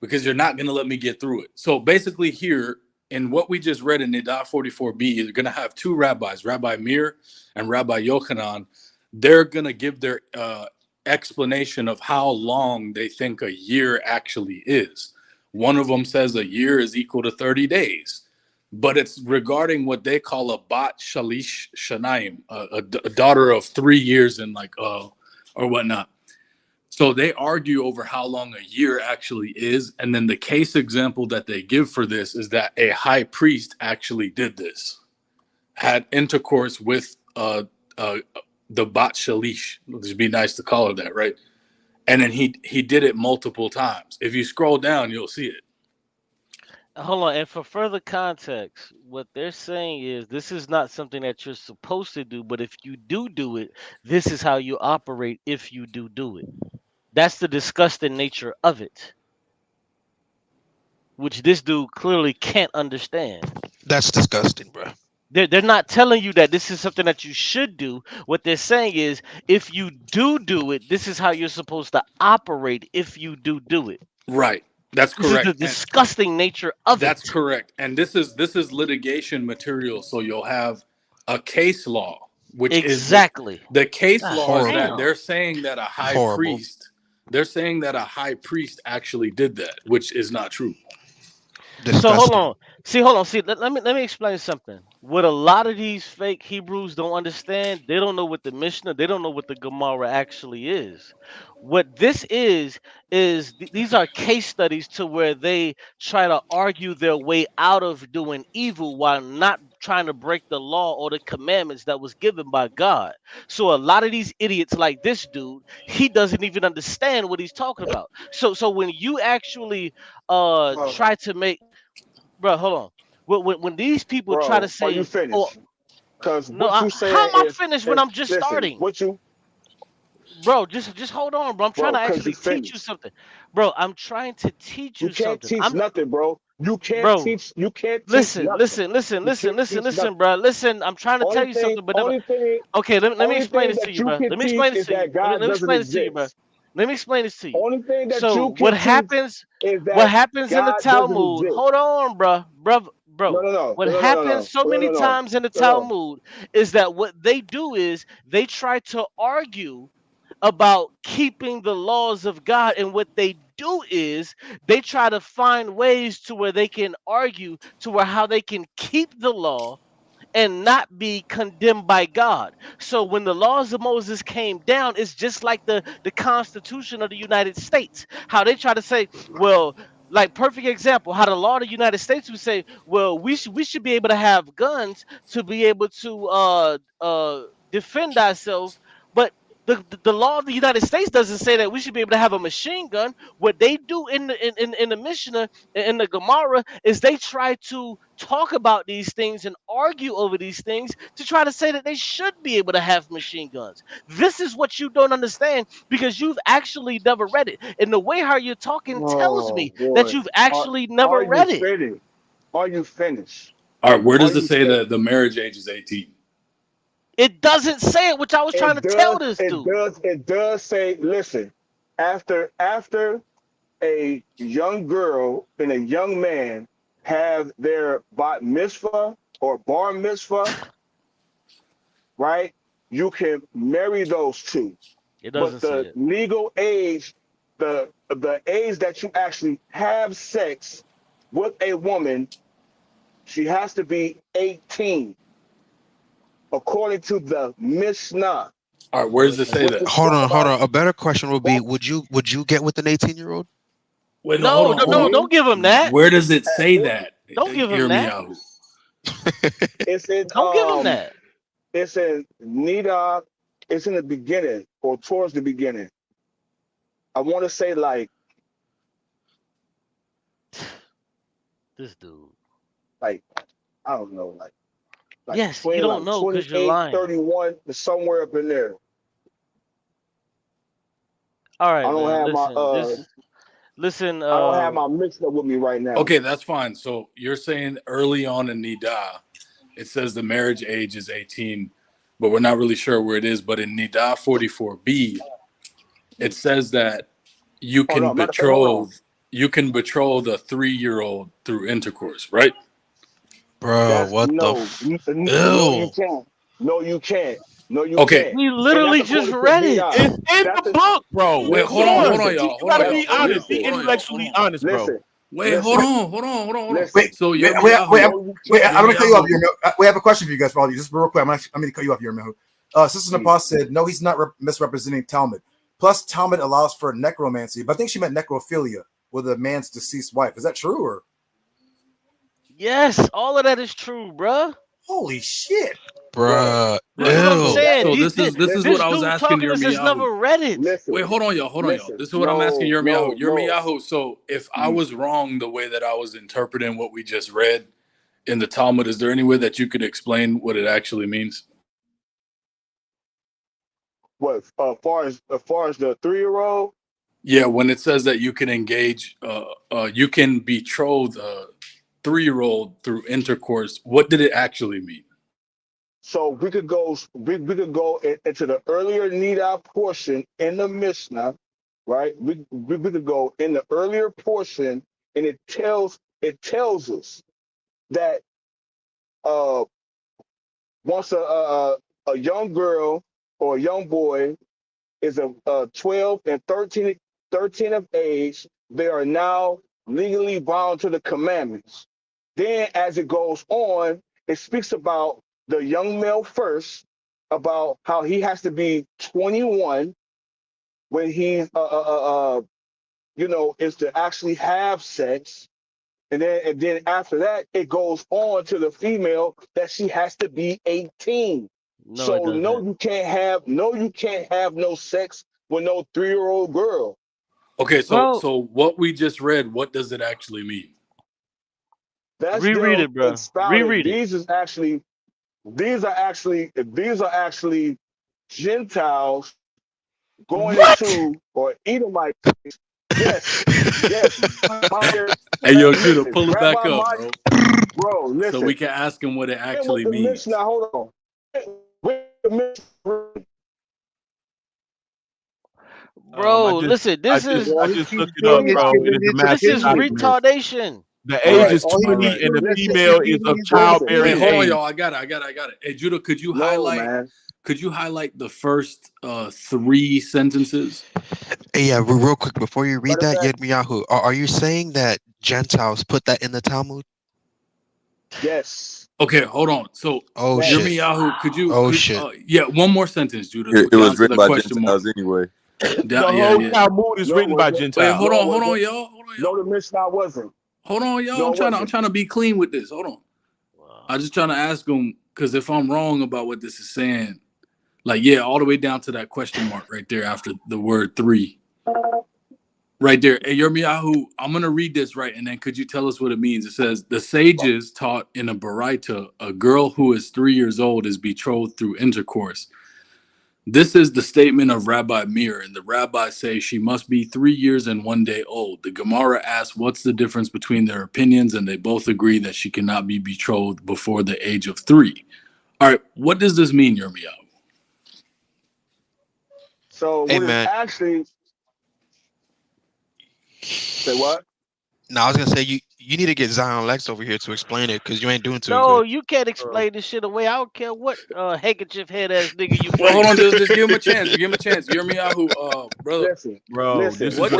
because you're not gonna let me get through it. So basically, here in what we just read in Niddah 44b, you're gonna have two rabbis, Rabbi Meir and Rabbi Yochanan. They're gonna give their explanation of how long they think a year actually is. One of them says a year is equal to 30 days. But it's regarding what they call a bat shalish shanayim, a daughter of 3 years and or whatnot. So they argue over how long a year actually is. And then the case example that they give for this is that a high priest actually did this, had intercourse with the bat shalish. It'll just be nice to call her that, right? And then he did it multiple times. If you scroll down, you'll see it. Hold on, and for further context, what they're saying is this is not something that you're supposed to do, but if you do it, this is how you operate if you do it. That's the disgusting nature of it, which this dude clearly can't understand. That's disgusting, bro. They're not telling you that this is something that you should do. What they're saying is if you do it, this is how you're supposed to operate if you do it. Right. That's correct. This is the disgusting nature of it. That's correct. And this is litigation material. So you'll have a case law, which is the case law is that they're saying that a high priest, they're saying that a high priest actually did that, which is not true. Disgusting. So hold on. See, let me explain something. What a lot of these fake Hebrews don't understand, they don't know what the Mishnah, they don't know what the Gemara actually is. What this is these are case studies to where they try to argue their way out of doing evil while not trying to break the law or the commandments that was given by God. So a lot of these idiots like this dude, he doesn't even understand what he's talking about. So when you actually try to make, bro, hold on. When these people try to say, you finished? Because no, you say, how am I finished when I'm just starting? Bro, just hold on, bro. I'm trying to actually teach you something. Bro, I'm trying to teach you something. You can't teach nothing, bro. You can't teach. You can't listen, bro. Listen, I'm trying to tell you something, but okay, let me explain this to you, bro. Let me explain this to you. Let me explain this to you, bro. Let me explain this to you. Only thing that so you can what happens in the Talmud? Hold on, bro. What happens so many times in the Talmud is that what they do is they try to argue about keeping the laws of God, and what they do is they try to find ways to where they can argue to where how they can keep the law and not be condemned by God. So when the laws of Moses came down, it's just like the Constitution of the United States. How they try to say, well, like perfect example, how the law of the United States would say, well, we should be able to have guns to be able to defend ourselves, but The law of the United States doesn't say that we should be able to have a machine gun. What they do in the Mishnah, in the Gemara, is they try to talk about these things and argue over these things to try to say that they should be able to have machine guns. This is what you don't understand because you've actually never read it. And the way how you're talking tells Oh me that boy. you've actually never Are you read it. finished? Are you finished? All right, where Are does it you say finished? that the marriage age is 18? It doesn't say it, which I was trying to tell this dude. It does say, listen, after a young girl and a young man have their bat mitzvah or bar mitzvah, right? You can marry those two. It doesn't But say the it. legal age, the age that you actually have sex with a woman, she has to be 18, according to the Mishnah. All right, where does it say that? Hold on. A better question would be: Would you get with an 18-year-old? Wait, No, don't give him that. Where does it say that? Don't give him that. It's in Don't give him that. It's in Niddah. It's in the beginning or towards the beginning. I want to say like this dude. Like I don't know, like yes, you don't know because you're lying. 31, somewhere up in there. All right, I don't man, have listen. I don't have my mixed up with me right now. Okay, that's fine. So you're saying early on in Niddah, it says the marriage age is 18, but we're not really sure where it is. But in Niddah 44b, it says that you can betroth a 3-year-old through intercourse, right? Bro, what no, the no, you can't. No, you can't. No, you Okay. can't. We literally just read it. It's in the book, bro. Wait, hold on, y'all. You gotta be honest. Be intellectually honest, bro. Wait, hold on. Wait, so wait, I'm gonna cut you off here. We have a question for you guys, for all of you. Just real quick, I'm gonna cut you off here, Mehu. Sister Napaz said, no, he's not misrepresenting Talmud. Plus, Talmud allows for necromancy, but I think she meant necrophilia with a man's deceased wife. Is that true, or? Yes, all of that is true, bruh. Holy shit, bruh. That's what I'm saying. So this is what I was asking Yirmiyahu. Never read it. Wait, hold on, y'all. This is what I'm asking Yirmiyahu. Yirmiyahu, so if I was wrong the way that I was interpreting what we just read in the Talmud, is there any way that you could explain what it actually means? What, as far as the 3-year-old? Yeah, when it says that you can engage, you can betroth a 3-year-old through intercourse, what did it actually mean? So we could go into the earlier Niddah portion in the Mishnah, right? We could go in the earlier portion, and it tells us that once a young girl or a young boy is a 12 and 13 of age, they are now legally bound to the commandments. Then as it goes on, it speaks about the young male first, about how he has to be 21 when he is to actually have sex. And then after that, it goes on to the female that she has to be 18. No, you can't have no sex with no 3-year-old girl. Okay, so what we just read, what does it actually mean? That's reread it, bro. Reread it. These are actually Gentiles going into or Edomites. Yes. Hey, yo, Judah, pull it back up, bro. Listen. So we can ask him what it actually means. Now, hold on. Bro, listen, this is retardation. The age is 20 and the female is of childbearing age. Hold on, y'all. I got it. Hey, Judah, could you highlight the first 3 sentences? Hey, yeah, real quick before you read that, Yirmiyahu, are you saying that Gentiles put that in the Talmud? Yes. Okay, hold on. So, Yirmiyahu, could you? Shit. Yeah, one more sentence, Judah. It was written by Gentiles anyway. The whole Talmud is written by Gentiles. Wait, hold on, y'all. No, the Mishnah wasn't. Hold on, y'all. I'm trying to be clean with this. Hold on. I'm just trying to ask them, because if I'm wrong about what this is saying, Like, yeah, all the way down to that question mark right there after the word 3. Right there. Hey, Yirmiyahu, I'm going to read this right, and then could you tell us what it means? It says, the sages taught in a Baraita, a girl who is 3 years old is betrothed through intercourse. This is the statement of Rabbi Meir, and the rabbis say she must be 3 years and 1 day old. The Gemara asks, what's the difference between their opinions? And they both agree that she cannot be betrothed before the age of 3. All right, what does this mean, Yirmiyahu? So Hey, what is man. actually say what? No, I was gonna say you need to get Zion Lex over here to explain it because you ain't doing too No, good. you can't explain this shit away. I don't care what handkerchief head ass nigga you Well, bring. hold on, just give him a chance. Give him a chance. Yirmiyahu, brother. Listen, Bro, this is What a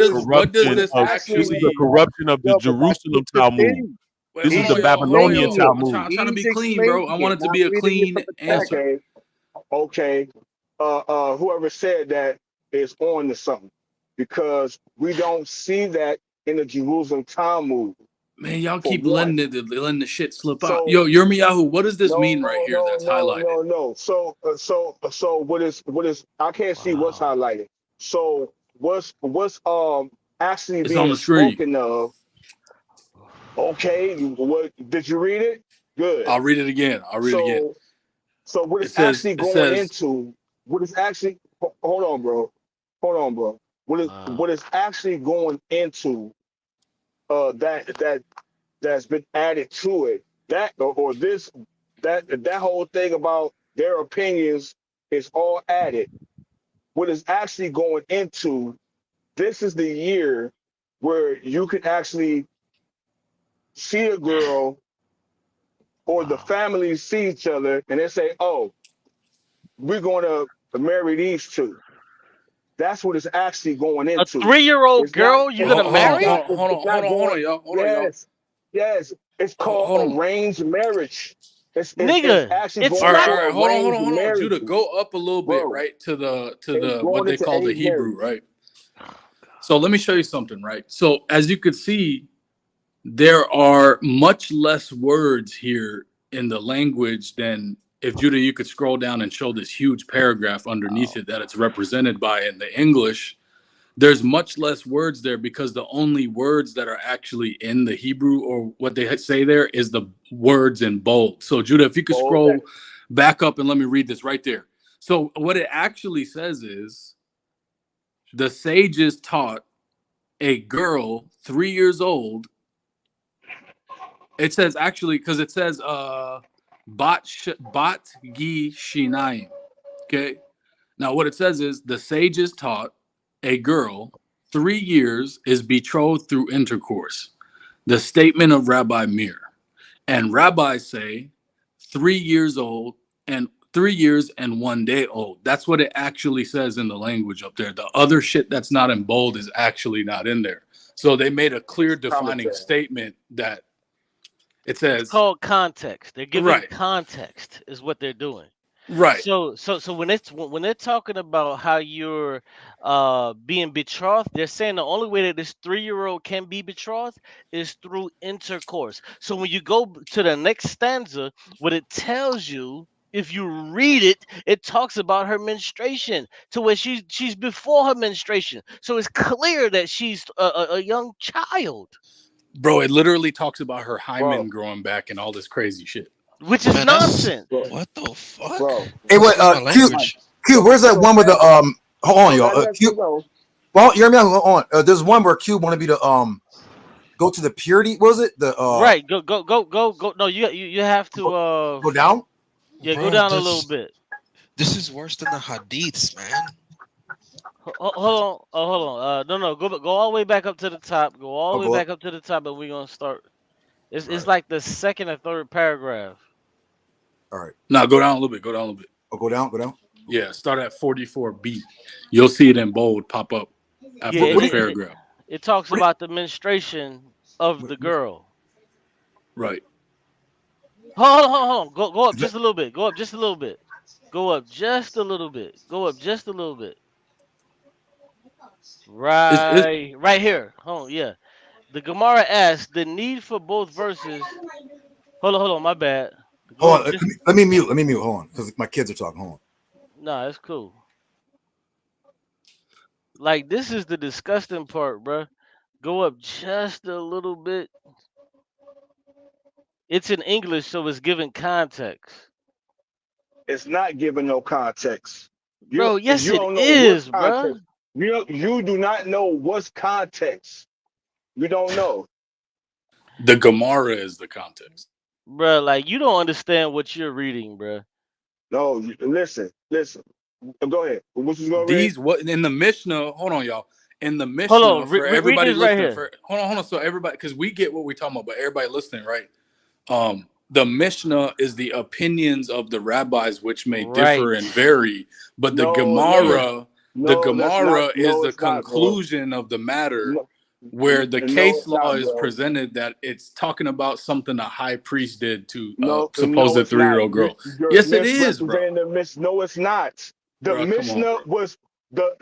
does this actually this is a actually? corruption of the Yo, but that's Jerusalem just the Talmud. thing. Wait, This hold is He's the on, y'all. Hold on, Babylonian y'all. explaining it. I'm Talmud. trying to He's be clean, bro. I explaining want it, it to not be a reading it clean from the text. answer. Okay. Whoever said that is on to something because we don't see that in the Jerusalem Talmud Man, y'all for keep one. letting the shit slip out. So Yo, Yirmiyahu, what does this mean right no, here no, that's no, highlighted? no, no. So what is I can't see what's Wow. highlighted. So what's actually It's on being the screen. spoken of? Okay, what did you read it? Good. I'll read it again. So what It is says, actually going into what is actually hold on, bro. Hold on, bro. What is actually going into that's been added to it? That or this that whole thing about their opinions is all added. What is actually going into this is the year where you can actually see a girl or the families see each other and they say, oh, we're going to marry these two. That's what it's actually going A into. 3-year-old It's not. girl you gonna marry? It's not going. Yes, yes. It's called Hold on. arranged marriage. It's Nigga, actually it's All going right, not. into all right. Hold arranged on. Judah, marriages, go up a little bit, bro. right? To It's the what going they into call the arranged Hebrew, marriage. right? So let me show you something, right? So as you could see, there are much less words here in the language than if Judah, you could scroll down and show this huge paragraph underneath it that it's represented by in the English. There's much less words there because the only words that are actually in the Hebrew or what they say there is the words in bold. So Judah, if you could scroll back up and let me read this right there. So what it actually says is the sages taught a girl 3 years old. It says actually because it says bat gi shinayim. Okay. Now what it says is the sages taught a girl 3 years is betrothed through intercourse. The statement of Rabbi Meir. And rabbis say 3 years old and 3 years and 1 day old. That's what it actually says in the language up there. The other shit that's not in bold is actually not in there. So they made a clear defining statement that it says It's called context. They're giving right. context is what they're doing. Right. So when they're talking about how you're being betrothed, they're saying the only way that this 3-year-old can be betrothed is through intercourse. So when you go to the next stanza, what it tells you, if you read it, it talks about her menstruation to where she's before her menstruation. So it's clear that she's a young child. Bro, it literally talks about her hymen growing back and all this crazy shit. Which is nonsense. What the fuck? Hey, wait, Q, where's that one with the hold on, y'all. Q, well, you hear me? Hold on. There's one where Q want to be the go to the purity. Was it the right? Go. No, you have to go down. Yeah, Bro, go down a little bit. This is worse than the hadiths, man. Hold on. Oh, hold on. No. Go all the way back up to the top. Go all the way back up to the top, and we're gonna start. It's like the second or third paragraph. All right. Now go down a little bit. Go down a little bit. Oh, go down. Yeah, start at 44b. You'll see it in bold pop up after this paragraph. It talks about the menstruation of the girl. Right. Hold on. Go up just a little bit. Go up just a little bit. Go up just a little bit. Go up just a little bit. Right here. Hold on, yeah. The Gemara asks the need for both verses. Hold on, my bad. Hold on, let me mute. Hold on, because my kids are talking. Hold on. Nah, it's cool. Like this is the disgusting part, bruh. Go up just a little bit. It's in English, so it's giving context. It's not giving no context. Bro, yes You it don't know what's is, bruh. context. You do not know what's context. You don't know. The Gemara is the context. Bruh, like you don't understand what you're reading, bruh. No, listen. Go ahead. What you gonna read? These what in the Mishnah? Hold on, y'all. In the Mishnah, Hold on, for read everybody this right listening, here. hold on. So everybody, because we get what we're talking about, but everybody listening, right? The Mishnah is the opinions of the rabbis, which may differ and vary. But the Gemara, is the conclusion of the matter, where the case law is presented that it's talking about something a high priest did to supposed 3-year-old girl. Yes, it is, bro. No, it's not. The Mishnah was the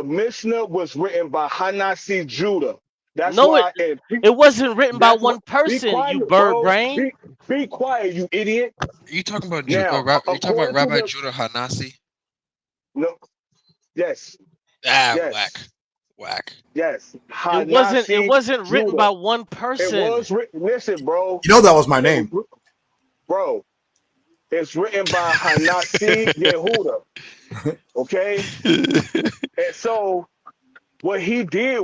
Mishnah was written by Hanasi Judah. That's why it wasn't written by one person. Quiet, you bird brain. Be quiet, you idiot. Are you talking about Rabbi Judah Hanasi? No. Yes. Yes. Whack. Yes. It wasn't written by one person. It was written. Listen, bro. You know that was my name, bro. It's written by Hanasi Yehuda. Okay. And so what he did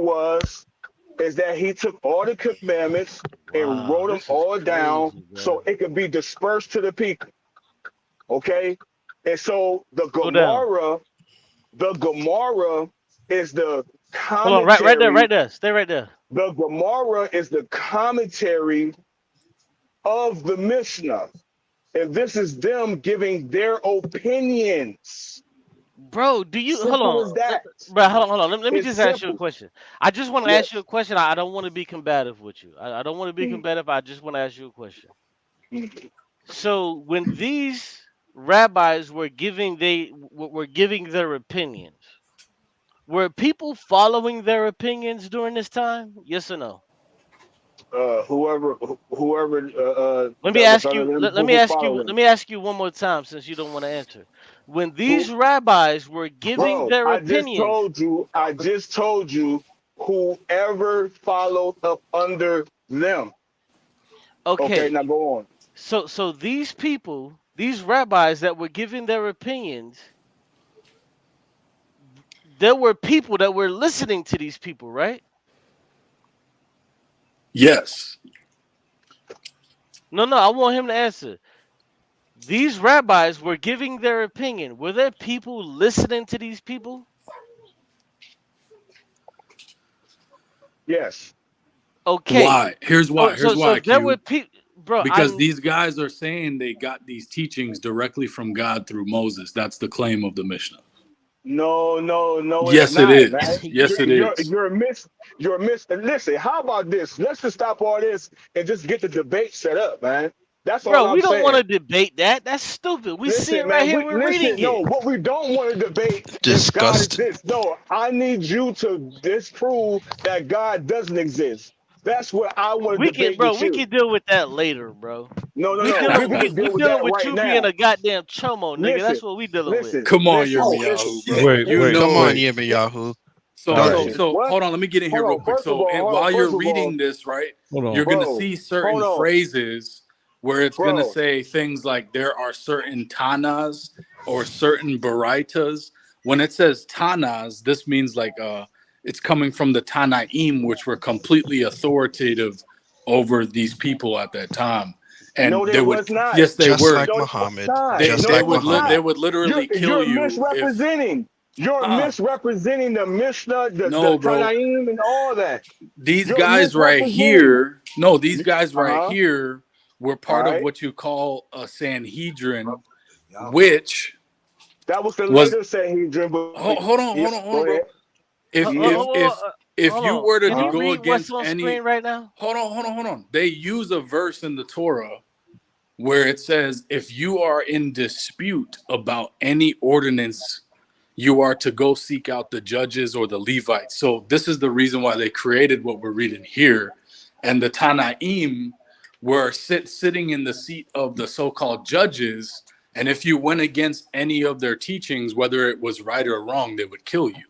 is that he took all the commandments and wrote them all down so it could be dispersed to the people. Okay? And so the Gemara is the commentary. Hold on, right there. Stay right there. The Gemara is the commentary of the Mishnah. And this is them giving their opinions. Bro, do you hold on? Bro, hold on. Let me just ask you a question. I just want to ask you a question. I don't want to be combative with you. I don't want to be combative. I just want to ask you a question. So when these rabbis were giving their opinions, were people following their opinions during this time? Yes or no? Whoever. Let me ask you one more time, since you don't want to answer. When these rabbis were giving their opinions, I just told you, whoever followed up under them. Okay, now go on. So these people, these rabbis that were giving their opinions, there were people that were listening to these people, right? Yes. No, I want him to answer. These rabbis were giving their opinion. Were there people listening to these people? Yes. Okay. Why? Here's why. There were people, bro. Because these guys are saying they got these teachings directly from God through Moses. That's the claim of the Mishnah. No. Yes, it is. Man. Yes, it is. You're a miss. Listen, how about this? Let's just stop all this and just get the debate set up, man. That's all I'm saying. Bro, we don't want to debate that. That's stupid. We see it right here. We're reading it. No, what we don't want to debate is God exists. No, I need you to disprove that God doesn't exist. That's what I want to debate with you. We can deal with that later, bro. No. We dealing with you being a goddamn chomo, nigga. That's what we dealing with. Come on, Yirmiyahu, bro. Wait. Come on, Yirmiyahu. So hold on, let me get in here real quick. While you're reading this, right, you're gonna see certain phrases where it's gonna say things like there are certain tanas or certain baraitas. When it says tanas, this means like it's coming from the Tanaim, which were completely authoritative over these people at that time. And no, they was not. Yes, they just were. Like Muhammad. They would literally kill you. You're misrepresenting. You're misrepresenting the Mishnah, the Tanaim, and all that. These guys right here, here were part of what you call a Sanhedrin, which that was the later Sanhedrin. Hold on, bro. If you were to go against any right now, hold on. They use a verse in the Torah where it says, if you are in dispute about any ordinance, you are to go seek out the judges or the Levites. So this is the reason why they created what we're reading here. And the Tanaim were sitting in the seat of the so-called judges, And if you went against any of their teachings, whether it was right or wrong, they would kill you.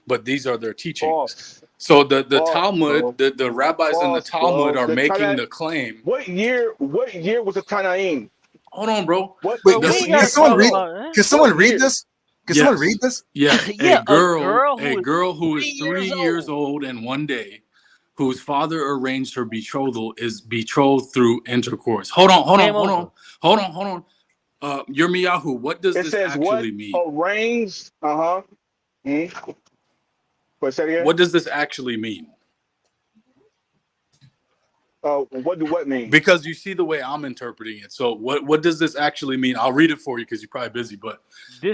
But these are their teachings. False. So the False, Talmud, bro. the rabbis in the False, Talmud bro. are The making Tana- the claim. What year was the Tanaim? Hold on, bro. What? Wait, Bro, we ain't can gotta someone talk read? about that. Can someone What read year? this? Can Yes. someone read this? Yes, Yeah, a girl who is who is 3 years old and 1 day, whose father arranged her betrothal, is betrothed through intercourse. Hold on. Yirmiyahu, what does It this says what? actually mean? Arranged. What's that again? What does this actually mean? What do what mean? Because you see the way I'm interpreting it. So what does this actually mean? I'll read it for you because you're probably busy. But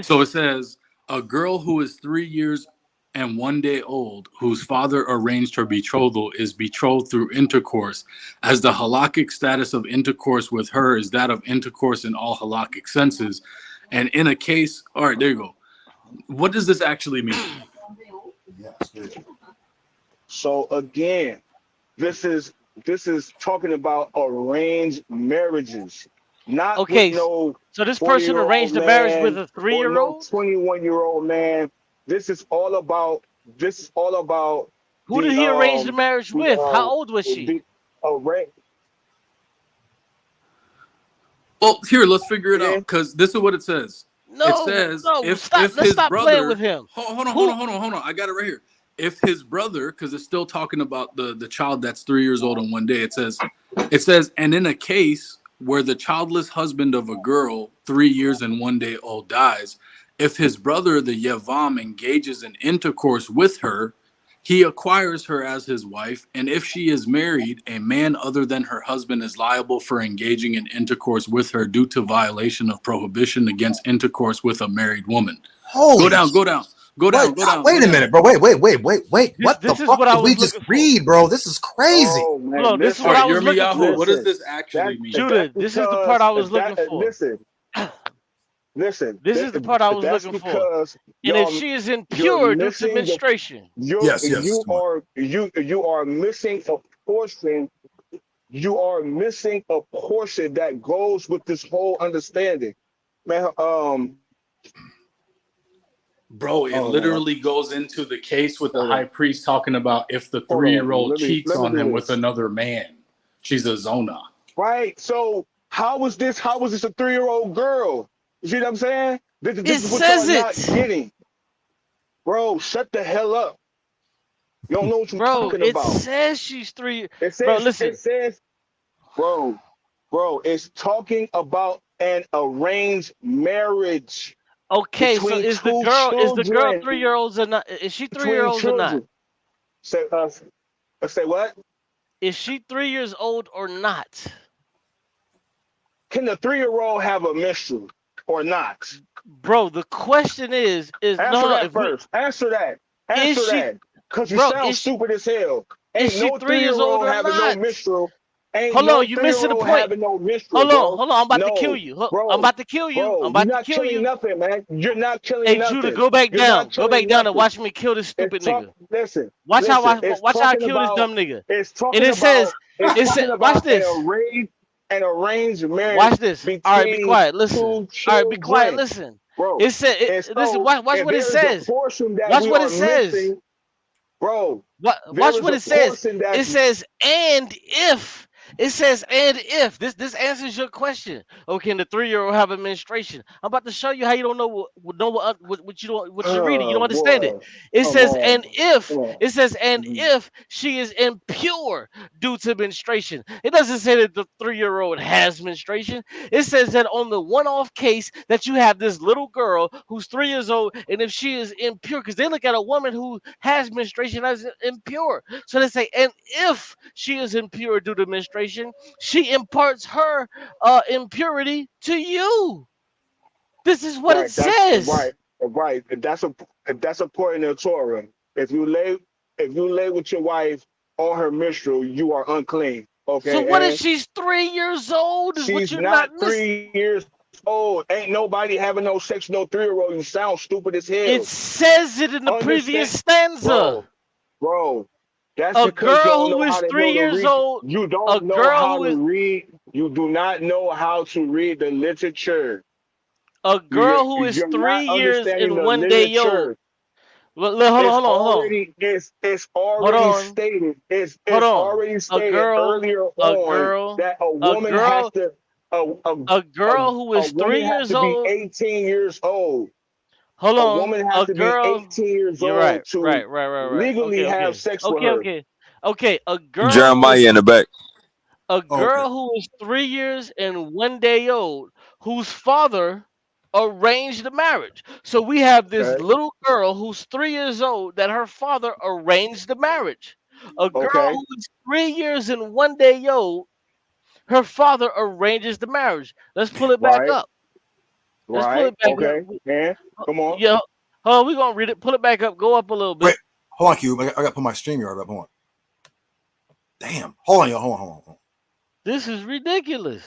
so it says, a girl who is 3 years and 1 day old, whose father arranged her betrothal, is betrothed through intercourse, as the halakhic status of intercourse with her is that of intercourse in all halakhic senses. And in a case, all right, there you go. What does this actually mean? So again, this is talking about arranged marriages, not okay. With no so this person arranged the marriage with a 3-year-old, 21-year-old man. This is all about. Who did he arrange the marriage with? How old was she? Well, here, let's figure it out, because this is what it says. No, it says let's stop playing with him. Hold on. I got it right here. If his brother, because it's still talking about the child that's 3 years old and 1 day, it says, and in a case where the childless husband of a girl 3 years and 1 day old dies, if his brother, the Yavam, engages in intercourse with her, he acquires her as his wife, and if she is married, a man other than her husband is liable for engaging in intercourse with her due to violation of prohibition against intercourse with a married woman. Go down. Wait a minute, bro. Wait. What the fuck did we just read, bro? This is crazy. Oh, man. Look, this is what I was looking for. What does this actually mean? Judah, this is the part I was looking for. Listen. This is the part I was looking for. And if she is impure due to menstruation, you are missing a portion. You are missing a portion that goes with this whole understanding, man. Bro, it literally goes into the case with the high priest talking about if the 3-year-old cheats on him with another man, she's a zona. Right. So how was this a 3-year-old girl? You see what I'm saying? This is what y'all not getting. Bro, shut the hell up. You don't know what you're talking about. It says she's 3. It says, bro, listen. It says, bro, it's talking about an arranged marriage. Okay, so is the girl 3-year-olds or not? Is she 3-year-olds or not? Say what? Is she 3 years old or not? Can the 3-year-old have a menstrual or not? Bro, the question is answer that first. Answer that. Because you sound stupid as hell. Ain't Is no she 3 years old having no menstrual? Hold on, you missing the point. No hold on, I'm about to kill you. I'm about to kill you. Bro, I'm about to kill you. Nothing, man. You're not killing nothing. Hey, Judah, go back down. Go back down and watch me kill this stupid nigga. Listen. Watch how I kill this dumb nigga. Watch this. An arranged marriage. Watch this. All right, be quiet. Listen. All right, be quiet. Listen. Bro, listen. Watch what it says. Watch what it says. Bro, watch what it says. It says, and if. It says, and if this answers your question. Okay, can the 3-year-old have a menstruation? I'm about to show you how you don't know what you're reading. You don't understand it. It says, and if she is impure due to menstruation. It doesn't say that the 3-year-old has menstruation. It says that on the one-off case that you have this little girl who's 3 years old, and if she is impure, because they look at a woman who has menstruation as impure. So they say, and if she is impure due to menstruation, she imparts her impurity to you. This is what it says. Right. That's a part in the Torah. If you lay with your wife on her menstrual, you are unclean. Okay. So what if she's 3 years old? She's not 3 years old. Ain't nobody having no sex with no 3-year-old. You sound stupid as hell. It says it in the previous stanza. Bro. That's a girl who is 3 years old. You don't know how to read. You do not know how to read the literature. A girl who is You're 3 not years understanding and the 1 day old. literature. Hold on, hold on, hold on. It's Hold already on. stated. It's Hold on. already A stated girl, earlier a on girl, that a a woman has girl, to a girl who a is woman 3 has years to be old. 18 years old. Hold A on. woman has A to be girl. 18 years You're right. old to Right. legally have sex with her. Okay. A girl who Jeremiah is in the back. a Oh, okay. girl who is 3 years and 1 day old, whose father arranged the marriage. So we have this Okay. little girl who's 3 years old that her father arranged the marriage. A girl Okay. who is 3 years and 1 day old, her father arranges the marriage. Let's pull it back Right. up. Let's pull Right. it back up. Okay. And come on. Yeah. Oh, we're gonna read it. Pull it back up. Go up a little bit. Wait, hold on, Cube. I got to put my StreamYard up. Hold on. Damn. Hold on, y'all. Hold on. This is ridiculous.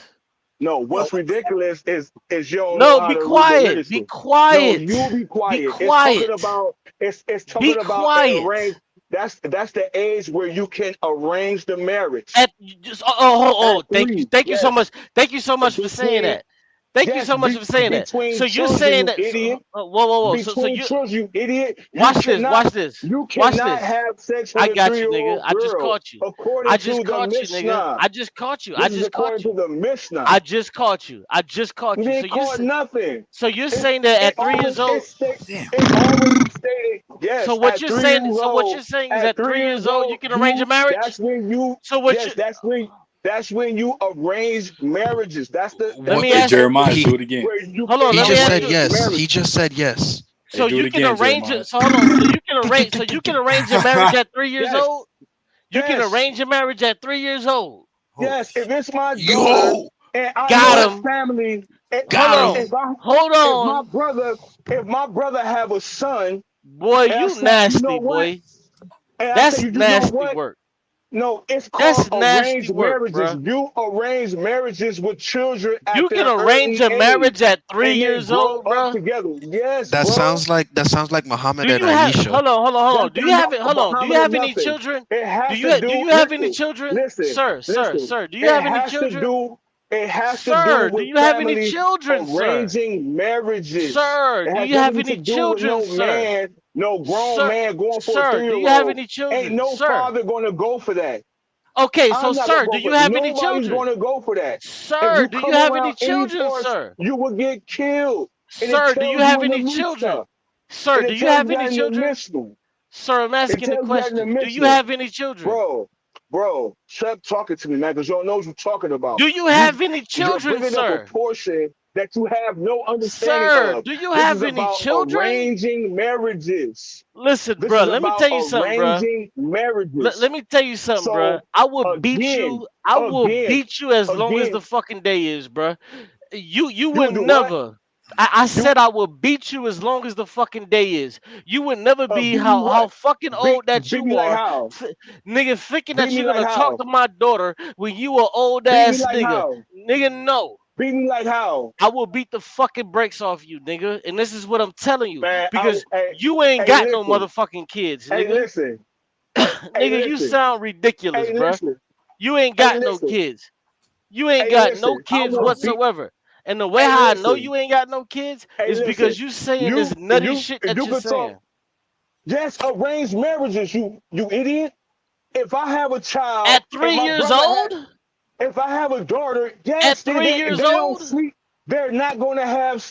No, what's ridiculous is you don't know No, how be to read the quiet. literature. Be quiet. No, you be quiet. Be It's talking quiet. about it's talking Be about quiet. arrange. That's the age where you can arrange the marriage. At just thank you Yes. so much. Thank you so much for saying that. Thank you so much for saying that. Between So you're children, saying you that idiot. whoa. So Between you children, you idiot. watch this. You Watch cannot this. have sex I with a got you, nigga. 3-year-old I just girl, caught you. according to the Mishnah. I just caught you. This is according to the Mishnah. I just caught you. You didn't call nothing. So you're saying that at 3 years old. It already stated, yes, So what at you're 3 saying? years So what old. you're saying is At at 3 3 years years old you old, can arrange a marriage. that's when you. So what? Yes, that's when you arrange marriages. That's the. Let me Hey, ask you. Jeremiah, do it again. Hold on. He Let me just ask said you. yes. marriage. He just said yes. So Hey, do you it can again, arrange Jeremiah. it. So hold on. So you can arrange. So you can arrange a marriage at 3 years Yes. old. You can Yes. arrange a marriage at 3 years old. Yes, if it's my daughter and I Got know him. a family, Hold on. Hold on. if my brother have a son, Boy, and I you say, you nasty, know what? boy. And I That's say, you know nasty what? work. No, it's called That's nasty arranged work, marriages. bruh. You arrange marriages with children at You can their arrange early a marriage age, at 3 and they years grow old, up bruh. together. Yes, That bro. sounds like Muhammad Do and you have? Aisha. Hold on. Do you have it? Hold on. Do you Muhammad or have any nothing. children? It has Do to do. you have any children, Listen. sir? Do you It have any has to children, do. It has to do sir? Do with you have any families children, sir? arranging marriages. Sir, It do has you have nothing to any do with children, no sir? man, no grown Sir, man going for a sir, do you have 3-year-old. any Ain't children, no sir? father going to go for that. Okay, so I'm not gonna sir, do go you for it. have any Nobody's children? gonna go for that. If Sir, you do you come have any around any children, force, sir? you will get killed. And it Sir, do you tells you have in the any children? Mishnah. Sir, And do it you tells have you that any in the children? Mishnah. Sir, I'm It asking a tells you that in the question. Do you Mishnah. have any children? Bro, stop talking to me, man, because you don't know what you're talking about. Do you have any You're children, bringing up a sir? portion that you have no understanding Sir, of. do you This is have any about children? arranging marriages. Listen, This bro, is let me about tell you something, bro. arranging marriages. Let me tell you something, bro. So I will beat again, you. I will beat you as long as the fucking day is, bro. You you would will do what? never. I said I will beat you as long as the fucking day is. You would never be Beat me how what? fucking old that Beat you me like are, how? nigga. Thinking Beat that me you're like gonna talk how? to my daughter when you a old Beat me ass like nigga, how? nigga. No. Beat me like how? I will beat the fucking brakes off you, nigga. And this is what I'm telling you. Man, Because hey, you ain't hey, got no listen. motherfucking kids, Hey, nigga. listen. Hey, Nigga, you listen. sound ridiculous, Hey, bruh. listen. You ain't Hey, got no listen. kids. You ain't Hey, got no listen. I kids will beat. whatsoever. And the way Hey, how I know listen. you ain't got no kids Hey, is listen. because you saying this You nutty shit that you're could talk. saying. Yes, arranged marriages. You idiot. If I have a child, At 3 years if I have a daughter, at yes, 3 they years don't old, sleep. They're not going to have.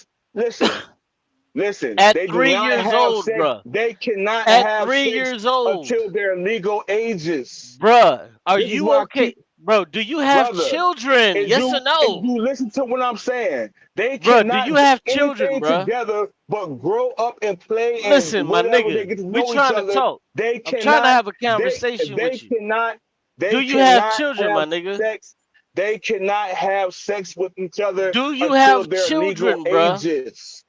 Listen. at They do 3 not years have old, sex. bruh. They cannot At have 3 sex years old, until their legal ages. bruh. Are This is you why I okay, keep, bro? Do you have brother. children? If Yes or you if no, you listen to what I'm saying, they bruh? Do cannot you do have children, anything bruh? together but grow up and play and Listen, my whatever. They nigga, get to we know each trying to other. talk. They I'm trying to cannot. have a conversation They with you. cannot. Do They you have cannot children, my have nigga? sex. They cannot have sex with each other Do you until have their legal children, bruh? ages.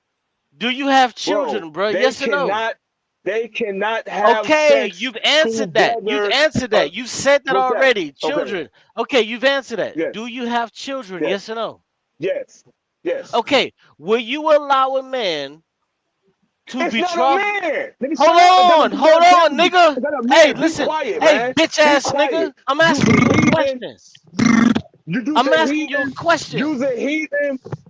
Do you have Bro, children, bruh? they Yes or no? cannot. They cannot have Okay, sex you've answered that. You've together. answered that. You said that What's that? already. Okay. Children. Okay, you've answered that. Yes. Do you have children? Yes. Yes or no? Yes. Yes. Okay, will you allow a man to It's not a betroth? man. Nigga, Hold shut up. hold on, nigga. Is that a Hey, man? Be listen. quiet, Hey, man. bitch Be ass nigga. quiet. I'm You's asking a you a heathen. question. You do I'm the asking you a heathen. question. You's a heathen.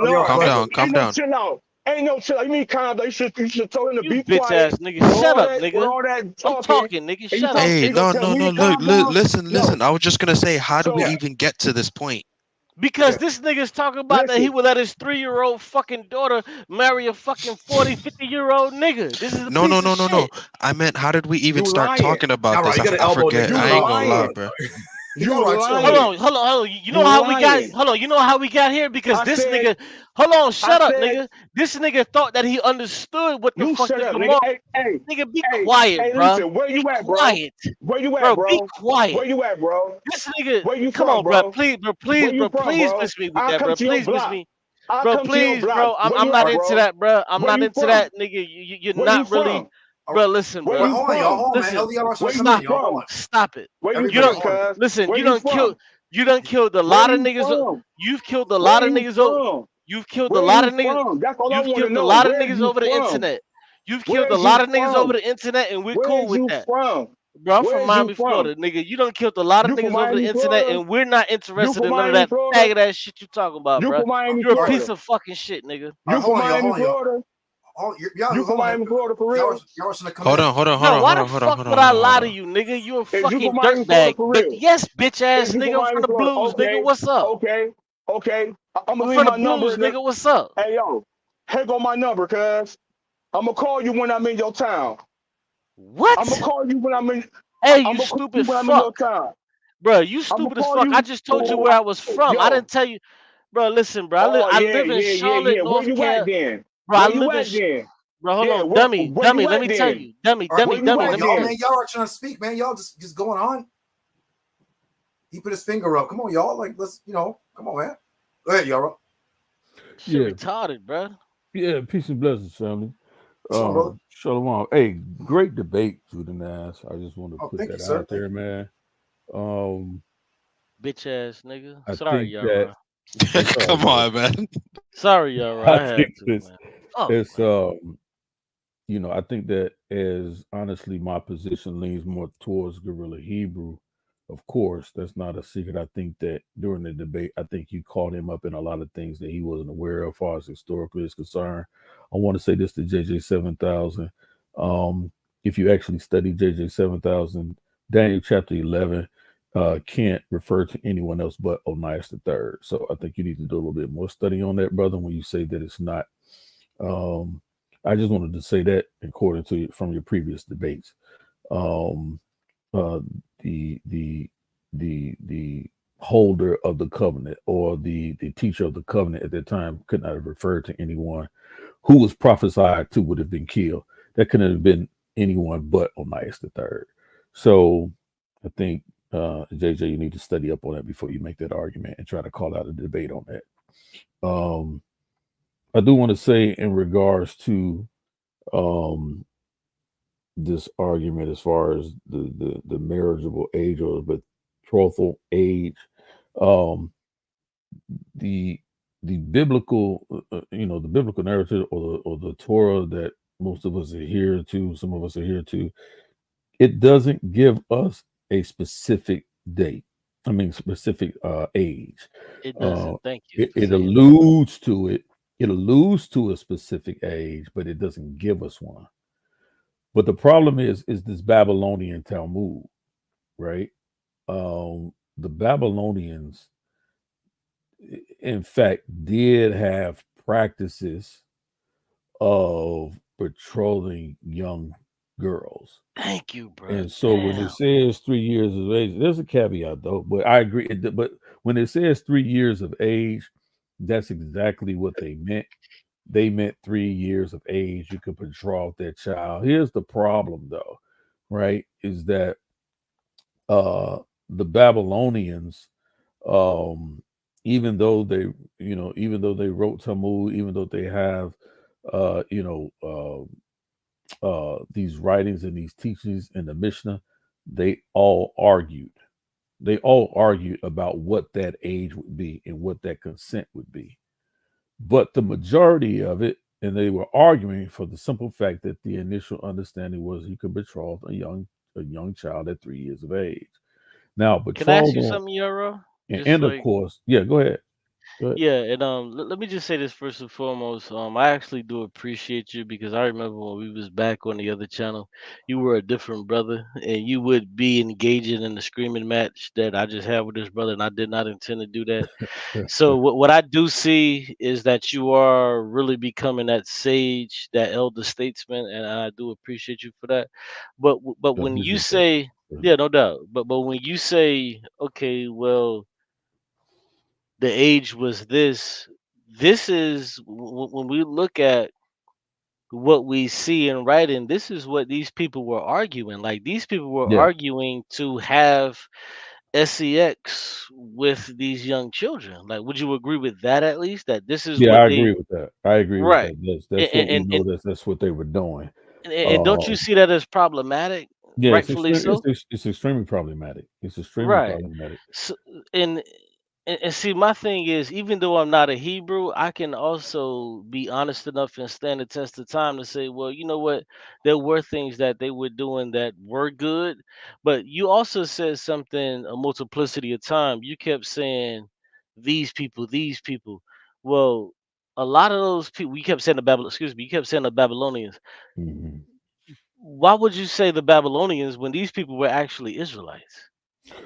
bro. Oh, yo, No, Calm go ahead. down. Calm ain't no down. chill out. Ain't no chill out. You mean calm down? You should tell him to You be bitch quiet. ass nigga. Shut up, With nigga. all that I'm talking, talking, nigga. and you Shut up, Hey, gonna nigga. tell no. me to Look, calm down? listen. No. I was just gonna say, how do we So even get to this point? Because Yeah. this nigga's talking about that he listen, would let his 3-year-old fucking daughter marry a fucking 40, 50-year-old nigga. This is a No. piece of shit. I meant, how did we even you start lying. talking about All right, this? you got an I elbow, forget. nigga. You I ain't gonna lie, lying. bro. You You all right, chill. lying. Hold on. You know You how we got lying. hold on, you know how we got here? Because I this said, nigga hold on, I shut up, said, nigga. This nigga thought that he understood what the you fuck shut the up, nigga. Gemara. Hey, Nigga, be quiet, hey, bruh. listen, where Be you at, bro? quiet. Where you at, Bro, be bro? quiet. Where you at, bro? This nigga, Where you come from, on, bro. bro? Please, bro, Where please, you bro, from, please bro? miss me with I'll that, come bro. to your Please miss block. me. I'll Bro, come to your please, block. bro. Where I'm you not at, into bro? that, bro. I'm Where not you into that, from? nigga. You're Where you not really, from? bro. Listen, Where Wait, bro. you hold on, y'all. from? Hold on, man. Listen, LDR, start coming in, stop Where it. you y'all. Hold on. Stop it. Where you You Everybody, from, don't hold on. cuz? listen. Where You you don't kill. from? You done killed a Where lot of you niggas. from? You've killed a Where lot of you niggas. from? You've killed a Where lot you of niggas. from? That's all I You've want to killed a know. lot of Where niggas you over the from? internet. You've killed a Where's you lot of niggas over from? the internet, and we're cool Where's with you that. from? Bro, I'm from Where's you Miami, from? Florida, nigga. You done killed a lot of You from niggas over the Miami, internet, Florida? and we're not You interested from in none of Miami, that Florida? faggot ass shit you talking about, You bro. from Miami, You're a Florida? piece of fucking shit, nigga. You hold from on, y'all. Miami, Hold on, y'all. Florida? Y'all, You from hold on. Miami, Florida for Y'all, real? y'all should come Hold in. on, hold on, hold Bro, on, why hold the on, hold on, fuck hold would on, I hold on, lie hold to on. you, nigga? You a Is you from fucking Miami, Florida dirtbag. for But real? yes, bitch ass Is you from nigga, I'm from Miami, the Florida? blues, nigga. Okay, What's up? okay, okay. I'm I'm gonna leave from the my number blues, in the. nigga. What's up? Hey yo, here go my number, cuz. I'm gonna call you when I'm in your town. I'm gonna What? call you when I'm in. Hey, I'm you gonna call you stupid when I'm in your fuck. town. Bro, you I'm gonna stupid as call fuck. I you. just told you where I was from. I Yo. didn't tell you. Bro, listen, bro. Oh I yeah, live in yeah, yeah, Charlotte, yeah. Where North you at Carolina. then? Bro, I Where you live in. at then? Bro, hold Yeah, on, dummy, where dummy. you Let at me tell then? you, dummy, All right, dummy, Where you dummy. come at on, Let me y'all, tell then? man. you. Y'all are trying to speak, man. Y'all just going on. He put his finger up. Come on, y'all. Like, let's, come on, man. Go ahead, Yara. Shit Yeah, retarded, bro. yeah. Peace and blessings, family. Shalom, brother. Shalom. Hey, great debate, JUDAHNAZ. I just want to Oh, put thank you, that sir. out there, man. Um, Bitch ass nigga. I Sorry, think that Yara. it's all Come good. on, man. Sorry, Yara. I I think had to, this man. Fuck, it's man. I think that as honestly my position leans more towards Guerrilla Hebrew. Of course, that's not a secret. I think that during the debate, I think you caught him up in a lot of things that he wasn't aware of as far as historically is concerned. I want to say this to JJ 7000. If you actually study JJ 7000, Daniel chapter 11 can't refer to anyone else but Onias the third. So I think you need to do a little bit more study on that, brother, when you say that it's not. I just wanted to say that according to from your previous debates. Um, uh, the holder of the covenant or the teacher of the covenant at that time could not have referred to anyone who was prophesied to would have been killed. That couldn't have been anyone but Onias the third. So I think JJ, you need to study up on that before you make that argument and try to call out a debate on that. I do want to say in regards to this argument as far as the marriageable age or the betrothal age, um, the biblical the biblical narrative or the Torah that most of us adhere to, some of us adhere to, it doesn't give us a specific date. I mean, specific age. It doesn't. Thank you for It saying that. alludes to it. It alludes to a specific age, but it doesn't give us one. But the problem is this Babylonian Talmud, right? The Babylonians, in fact, did have practices of betrothing young girls. Thank you, bro. And so when it Damn. says 3 years of age, there's a caveat though, but I agree. But when it says 3 years of age, that's exactly what they meant. They meant 3 years of age. You could betroth that child. Here's the problem though, right? Is that the Babylonians, um, even though they, even though they wrote Talmud, even though they have, these writings and these teachings in the Mishnah, they all argued. They all argued about what that age would be and what that consent would be. But the majority of it, and they were arguing for the simple fact that the initial understanding was you could betroth a young child at 3 years of age. Now, Can I ask you betrothal something, Yara? and Just like, intercourse, yeah, go ahead. Go ahead. yeah, and let me just say this first and foremost. I actually do appreciate you because I remember when we was back on the other channel, you were a different brother, and you would be engaging in the screaming match that I just had with this brother, and I did not intend to do that. So what I do see is that you are really becoming that sage, that elder statesman, and I do appreciate you for that. But I when you appreciate that. say, yeah, no doubt. But when you say, okay, well, the age was this, this is when we look at what we see in writing, this is what these people were arguing. Like these people were Yeah, arguing to have sex with these young children. Like, would you agree with that at least? That this is yeah, what I they agree with that. I agree with right. that. That's And what we and and, know. That's what they were doing. and don't you see that as problematic? Yeah, rightfully so. it's extremely problematic. It's extremely Right. problematic. So, and and see, my thing is, even though I'm not a Hebrew, I can also be honest enough and stand the test of time to say, well, you know what? There were things that they were doing that were good, but you also said something a multiplicity of time. You kept saying these people, these people. Well, a lot of those people, you kept saying the Babylon. Excuse me, you kept saying the Babylonians. Hmm. Why would you say the Babylonians when these people were actually Israelites?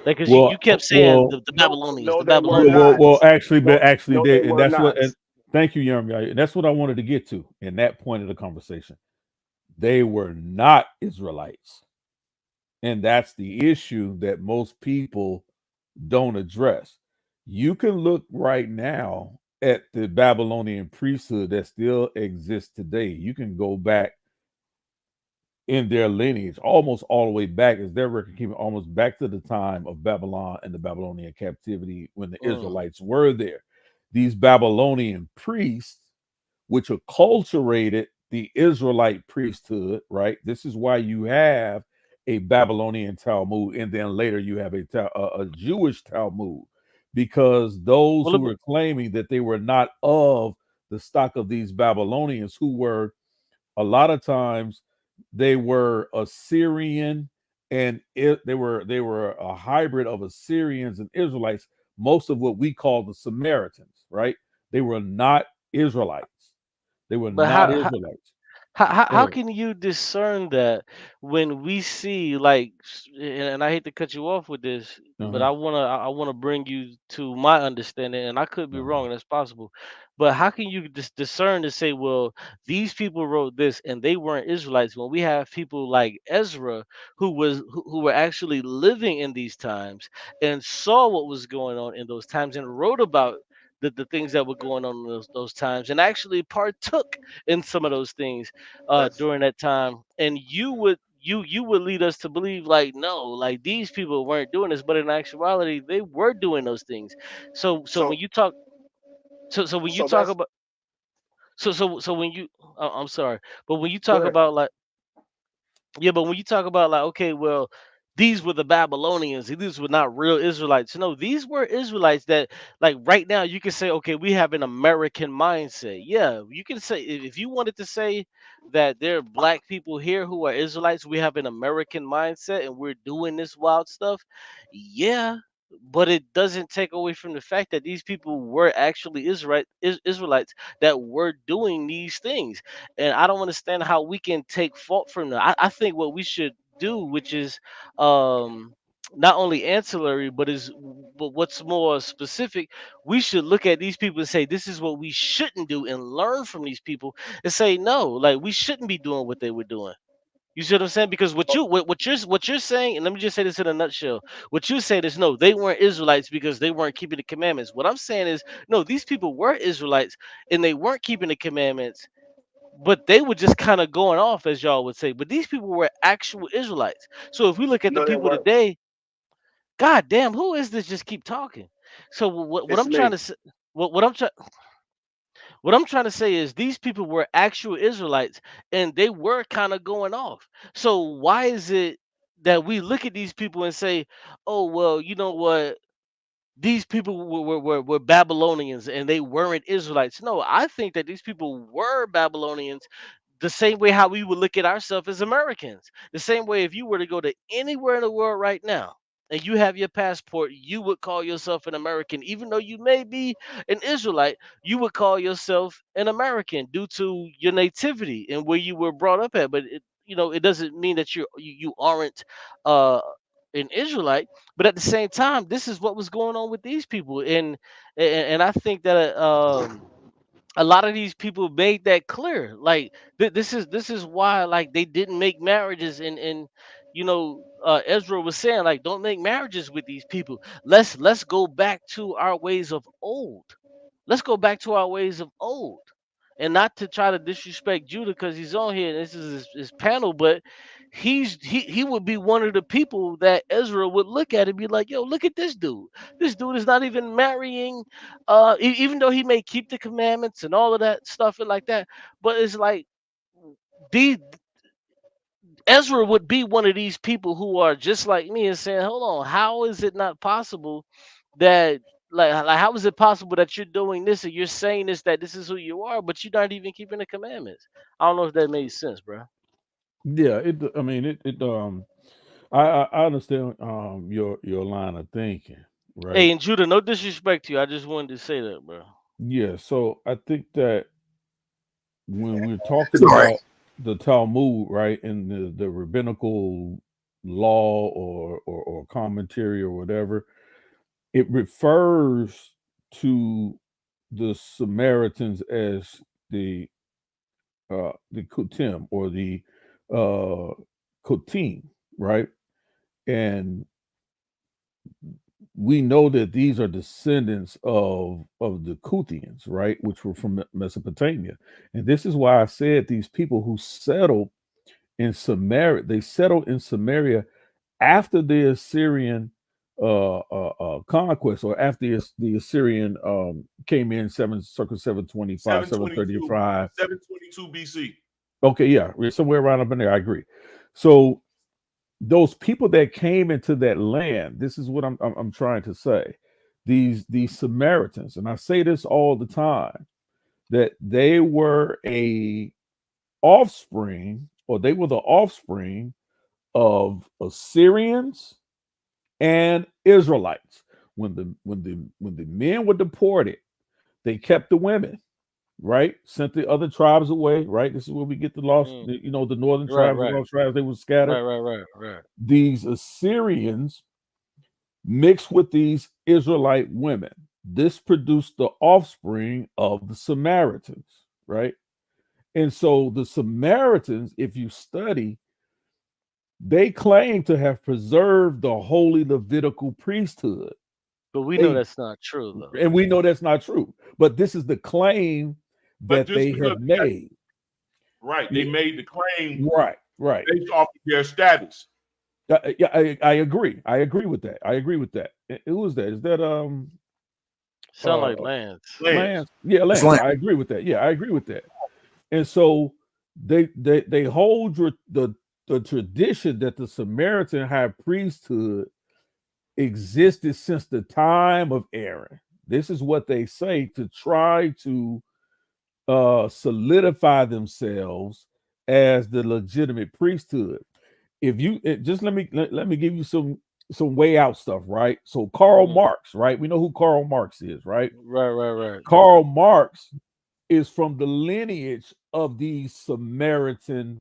Like, cause you Well, kept saying well, the No, Babylonians, no, the they were Babylonians. not. actually, but No, actually, no, they and were that's what. not. And thank you, Jeremy. And that's what I wanted to get to in that point of the conversation. They were not Israelites, and that's the issue that most people don't address. You can look right now at the Babylonian priesthood that still exists today. You can go back in their lineage, almost all the way back, as their record keeping almost back to the time of Babylon and the Babylonian captivity when the Mm. Israelites were there. These Babylonian priests, which acculturated the Israelite priesthood, right? This is why you have a Babylonian Talmud, and then later you have a Jewish Talmud, because those Well, who were claiming that they were not of the stock of these Babylonians, who were a lot of times they were Assyrian, and they were a hybrid of Assyrians and Israelites. Most of what we call the Samaritans, right? They were not Israelites. They were but not Israelites. Go how ahead. can you discern that when we see like and I hate to cut you off with this, but Uh-huh. I wanna bring you to my understanding, and I could be wrong, Uh-huh. and that's possible. But how can you discern to say, well, these people wrote this and they weren't Israelites when we have people like Ezra who were actually living in these times and saw what was going on in those times and wrote about the things that were going on in those times and actually partook in some of those things during that time, and you would lead us to believe like no, like these people weren't doing this, but in actuality they were doing those things. So when So, you talk, so when you so talk that's about, so when you, I'm sorry, but when you go talk ahead. about like, yeah, but when you talk about like, okay, well, these were the Babylonians, these were not real Israelites. No, these were Israelites that, like, right now, you can say, okay, we have an American mindset. Yeah, you can say, if you wanted to say that there are black people here who are Israelites, we have an American mindset and we're doing this wild stuff. Yeah, but it doesn't take away from the fact that these people were actually Israelites that were doing these things, and I don't understand how we can take fault from that. I think what we should do, which is um, not only ancillary, but what's more specific, we should look at these people and say this is what we shouldn't do, and learn from these people and say no, like we shouldn't be doing what they were doing. You see what I'm saying? Because Oh, what you're saying, and let me just say this in a nutshell. What you said is no, they weren't Israelites because they weren't keeping the commandments. What I'm saying is no, these people were Israelites and they weren't keeping the commandments, but they were just kind of going off, as y'all would say. But these people were actual Israelites. So if we look at the no, they people weren't. today, god damn, who is this? Just keep talking. So what It's I'm trying me. to say, what I'm trying to say is these people were actual Israelites and they were kind of going off. So why is it that we look at these people and say, oh well, you know what? These people were Babylonians and they weren't Israelites. No, I think that these people were Babylonians the same way how we would look at ourselves as Americans. The same way if you were to go to anywhere in the world right now and you have your passport, you would call yourself an American. Even though you may be an Israelite, you would call yourself an American due to your nativity and where you were brought up at. But it doesn't mean that you aren't uh an Israelite. But at the same time, this is what was going on with these people. And I think that a lot of these people made that clear. Like this is why like they didn't make marriages, and Ezra was saying like don't make marriages with these people. Let's go back to our ways of old. Let's go back to our ways of old. And not to try to disrespect Judah because he's on here and this is his panel, but he would be one of the people that Ezra would look at and be like, yo, look at this dude. This dude is not even marrying, even though he may keep the commandments and all of that stuff and like that. But it's like these Ezra would be one of these people who are just like me and saying, hold on, how is it not possible that like how is it possible that you're doing this and you're saying this, that this is who you are, but you're not even keeping the commandments? I don't know if that made sense, bro. Yeah, I mean, I understand your line of thinking, right? Hey, and Judah, no disrespect to you. I just wanted to say that, bro. Yeah, so I think that when we're talking It's all right. about the Talmud, right, and the rabbinical law or commentary or whatever, it refers to the Samaritans as the Kutim or the Kotim, right? And we know that these are descendants of the Kuthians, right, which were from Mesopotamia. And this is why I said these people who settled in Samaria, they settled in Samaria after the Assyrian conquest, or after the Assyrian came in circa 725, 735. 722 BC. Okay, yeah, we're somewhere around up in there. I agree. So those people that came into that land, this is what I'm trying to say. These Samaritans, and I say this all the time, that they were a offspring, or they were the offspring of Assyrians and Israelites. When the men were deported, they kept the women, right? Sent the other tribes away, right? This is where we get the lost, the northern Right, tribes, the right. lost tribes, they were scattered. Right. These Assyrians mixed with these Israelite women. This produced the offspring of the Samaritans, right? And so the Samaritans, if you study, they claim to have preserved the holy Levitical priesthood. But we know that's not true, though. And we know that's not true. But this is the claim that they have made. Right. They made the claim Right. based off of their status. Yeah, I agree. I agree with that. Who is that? Is that Sound like Lance. Lance? Yeah, Lance. I agree with that. Yeah, I agree with that. And so they hold the tradition that the Samaritan high priesthood existed since the time of Aaron. This is what they say to try to solidify themselves as the legitimate priesthood. If you just let me give you some way out stuff, right? So Karl Marx, right? We know who Karl Marx is, right? Right. Karl Marx is from the lineage of these Samaritan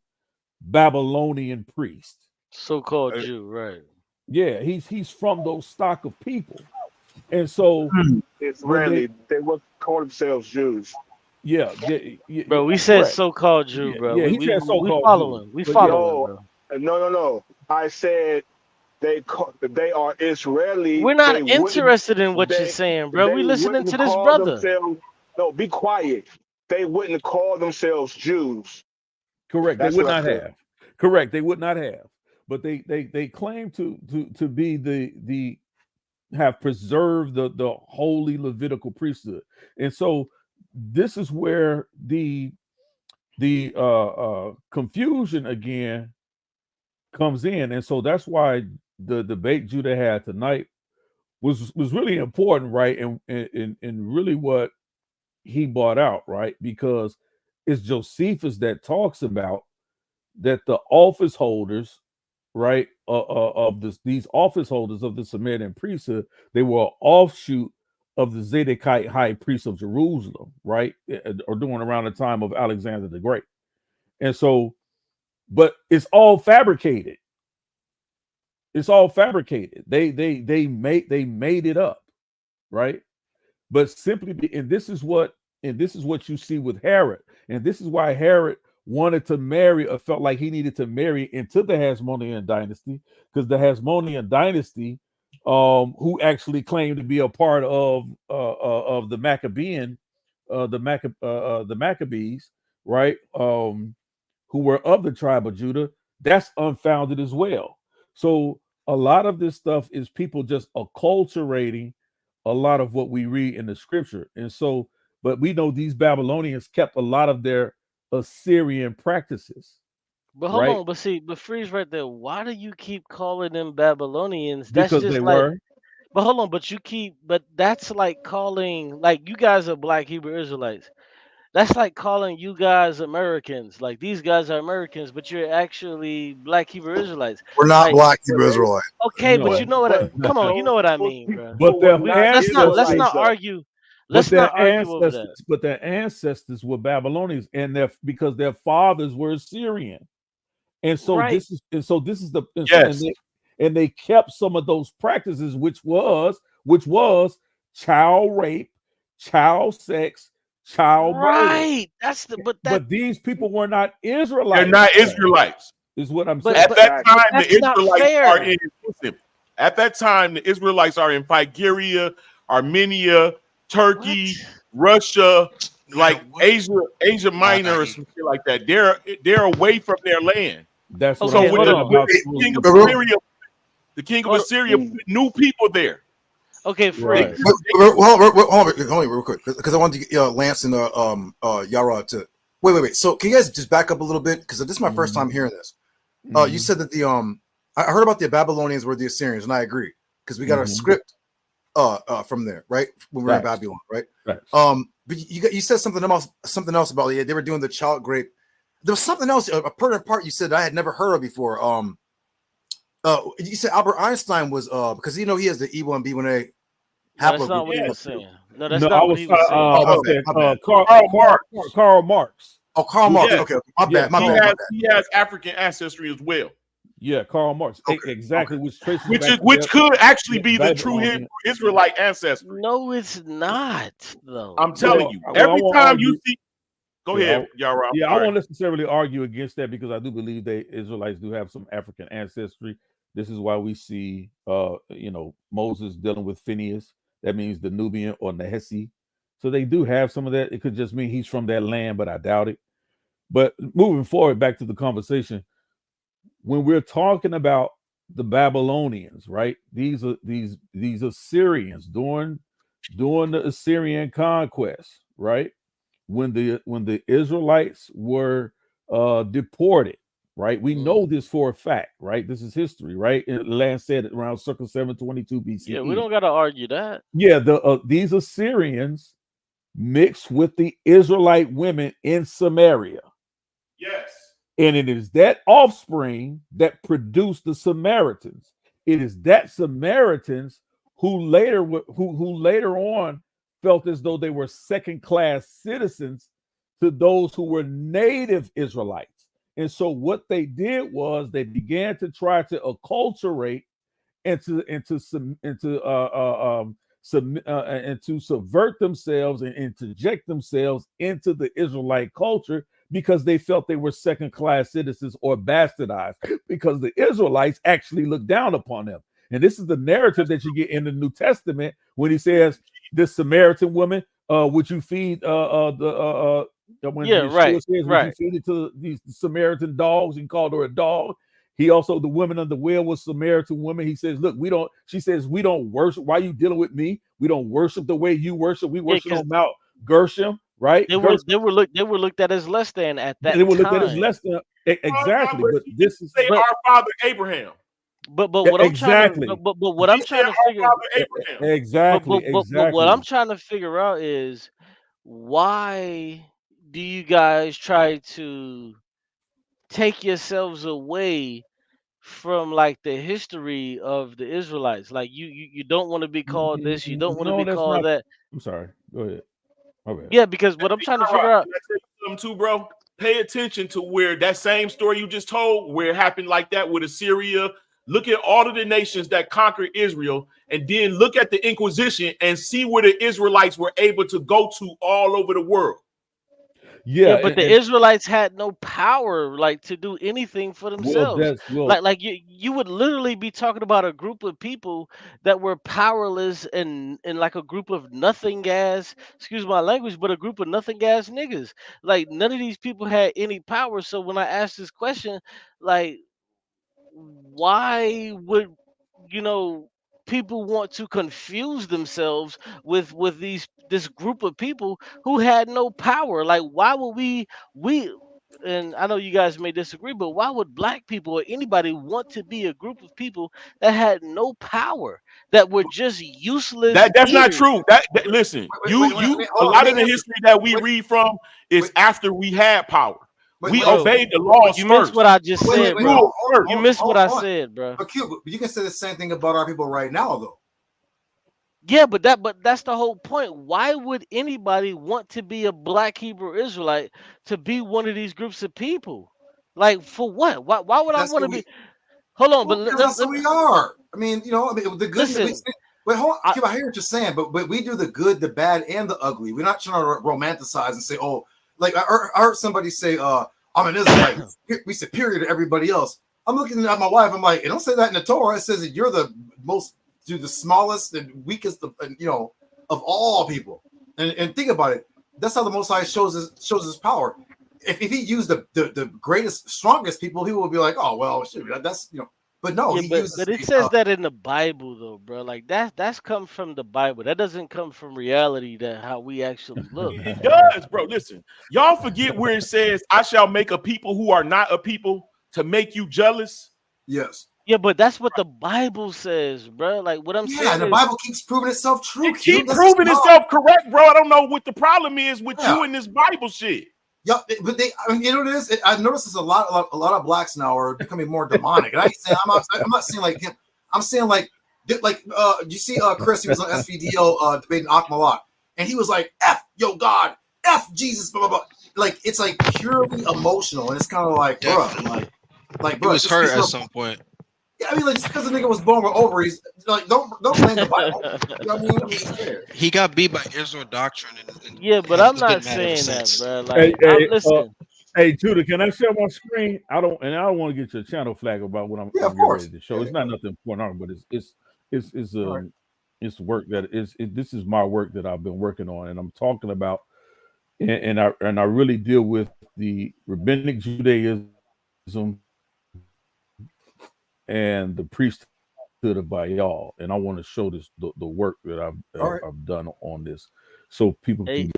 Babylonian priests. So-called Jew, right? Yeah, he's from those stock of people. And so Israeli, they would call themselves Jews. Yeah, bro. We said so-called Jew, bro. Yeah, we follow him. We follow him, bro. No. I said they are Israeli. We're not interested in what you're saying, bro. We listening to this brother. No, be quiet. They wouldn't call themselves Jews. Correct. They would not have. Correct. They would not have. But they claim to be the have preserved the holy Levitical priesthood. And so this is where the confusion again comes in. And so that's why the debate Judah had tonight was really important, right? And really what he brought out, right? Because it's Josephus that talks about that the office holders, right, of these office holders of the Samaritan priesthood, they were an offshoot of the Zadokite high priest of Jerusalem, right, or during around the time of Alexander the Great. And so, but it's all fabricated. It's all fabricated. They made it up, right? But simply, and this is what you see with Herod, and this is why Herod wanted to marry, or felt like he needed to marry into the Hasmonean dynasty, because the Hasmonean dynasty, who actually claimed to be a part of the Maccabean, the Maccabees, right, who were of the tribe of Judah, that's unfounded as well. So a lot of this stuff is people just acculturating a lot of what we read in the scripture. And so, but we know these Babylonians kept a lot of their Assyrian practices. But hold right? on, but see, but freeze right there. Why do you keep calling them Babylonians? That's Because they just like, were. but hold on, but you keep, but that's like calling, like you guys are Black Hebrew Israelites. That's like calling you guys Americans. Like these guys are Americans, but you're actually Black Hebrew Israelites. We're not Like, black But Hebrew Israelite. okay, but No, you but know what? but Come on, you know what I those mean, bro. people but were their not Let's ancestors, Israelites not though. argue. but Let's not argue over that. their ancestors were Babylonians, and their because their fathers were Assyrian, and so Right, this is the Yes. and they kept some of those practices, which was child rape, child sex, child murder. right. That's the but that But these people were not They're Israelites, not Israelites. is what I'm but saying. At but that Exactly. time, but the that's not Israelites are fair. in listen, at that time, the Israelites are in Phrygia, Armenia, What? Turkey, Russia, Man, like what? Asia Minor or some shit like that. They're away from their land. That's what Okay, I'm So when hold saying on. about King of But, Jerusalem. Assyria, the king of Hold Assyria Mm. put new people there. okay, They, Right. freeze. hold on real quick, because I wanted to get Lance and Yara to wait. So can you guys just back up a little bit? Because this is my first time Mhm, hearing this. You mhm, said that I heard about the Babylonians were the Assyrians, and I agree because we got our mhm. script from there, right? When we were in Facts. Babylon, right? Facts. But you said something else about they were doing the child grape. There was something else, a pertinent part you said I had never heard of before. You said Albert Einstein was because he has the E1 B1A No, that's not haplogroup. what he yeah, was saying. No, No, that's not what he was saying. Oh, I my bad, said my bad. Karl, Karl Marx. Karl Marx. Oh, Karl Which Marx. is Yes, Okay, my yeah, bad, my he bad, my Karl. has bad. he has African ancestry as well, Yeah, Karl Marx. Okay, Exactly, which traces which back is to which could actually their be the true Hebrew Babylonian. Israelite ancestry. No, it's not though. I'm telling you, Well, I every won't time you argue. see, go Yeah, ahead, Yara. I'm yeah, I sorry. won't necessarily argue against that because I do believe they Israelites do have some African ancestry. This is why we see, Moses dealing with Phineas. That means the Nubian or Nehesi. So they do have some of that. It could just mean he's from that land, but I doubt it. But moving forward, back to the conversation, when we're talking about the Babylonians, right? These Assyrians during the Assyrian conquest, right? When the Israelites were deported, right? We Mm. know this for a fact, right? This is history, right? And Lance said it around circa 722 Yeah, we BCE. don't gotta argue that. Yeah, these Assyrians mixed with the Israelite women in Samaria. Yes. And it is that offspring that produced the Samaritans. It is that Samaritans who later on felt as though they were second class citizens to those who were native Israelites. And so what they did was they began to try to acculturate and to subvert themselves and interject themselves into the Israelite culture because they felt they were second class citizens or bastardized because the Israelites actually looked down upon them. And this is the narrative that you get in the New Testament when he says, "This Samaritan woman, would you feed when Yeah, Yeshua right, says, would you right. feed it to these Samaritan dogs?" And called her a dog. He also, the woman of the well was Samaritan woman. He says, "Look, she says, we don't worship. Why are you dealing with me? We don't worship the way you worship. We Yeah, worship because on Mount Gershom, right? Gershom." they were looked at as less than at They that were looked at as time. less than Uh-huh, exactly. but But she didn't this is say But our father Abraham. what I'm trying to exactly, but what I'm She said trying to our figure father Abraham. but what I'm exactly. trying to figure out is why do you guys try to take yourselves away from like the history of the Israelites? Like you don't want to be called this, you don't want to No, be that's called not. that. I'm sorry. Go ahead. My bad. Yeah, because what I'm Hey, trying to Yara, figure out. can I tell you something too, bro? Pay attention to where that same story you just told, where it happened like that with Assyria. Look at all of the nations that conquered Israel, and then look at the Inquisition and see where the Israelites were able to go to all over the world. Yeah, Yeah, but the and Israelites had no power like to do anything for well, themselves. that's well, Like you would literally be talking about a group of people that were powerless and like a group of nothing gas, excuse my language, but a group of nothing gas niggas. Like none of these people had any power. So when I asked this question, like why would you know people want to confuse themselves with this group of people who had no power? Like why would we and I know you guys may disagree, but why would black people or anybody want to be a group of people that had no power, that were just useless That's not eaters? true. Listen, a Hold on, lot of the history that we read from is after we had power. We Bro, obeyed the laws you missed first. what I just wait, said, wait, bro. hold You on, missed what I hold on. said, bro. But Q, but you can say the same thing about our people right now, though. Yeah, but that's the whole point. Why would anybody want to be a black Hebrew Israelite, to be one of these groups of people? Like, for what? Why would I That's want to what be? we. Hold on, but Well, because that's what we are. I mean, the good. listen. Wait, hold on. I, Q, I hear what you're saying, but we do the good, the bad, and the ugly. We're not trying to romanticize and say, oh, like I heard somebody say, I'm an Israelite. We superior to everybody else. I'm looking at my wife. I'm like, it don't say that in the Torah. It says that you're the the smallest and weakest of all people. And think about it. That's how the Most High shows his power. If he used the greatest, strongest people, he would be like, oh well, shoot, that's But no, yeah, he but uses it says that in the Bible, though, bro. Like that's come from the Bible. That doesn't come from reality. That how we actually look. It does, bro. Listen, y'all forget where it says, "I shall make a people who are not a people to make you jealous." Yes. Yeah, but that's what the Bible says, bro. Like what I'm saying And the is, Bible keeps proving itself true. It keep proving itself correct, bro. I don't know what the problem is with Yeah. you and this Bible shit. Yeah, but I mean, you know what it is? I've noticed there's a lot of blacks now are becoming more demonic. And I say I'm not saying like him. I'm saying like you see Chris, he was on SVDO debating Akmalat, and he was like, F yo God, F Jesus, blah blah blah. Like it's like purely emotional, and it's kind of like, bro, like bro, He was hurt at some point. Yeah, I mean, like just because the nigga was born with ovaries, like don't blame the Bible. You know what I mean? I mean, it's fair. He got beat by Israel doctrine, and yeah, but I'm not saying that, bro. Like, listen. Hey, Judah, can I share my screen? I don't want to get your channel flag about what I'm getting ready to show. It's not nothing important, but it's work that this is my work that I've been working on, and I'm talking about, and I really deal with the rabbinic Judaism and the priesthood of Baal, and I want to show the work that I've done on this, so people can get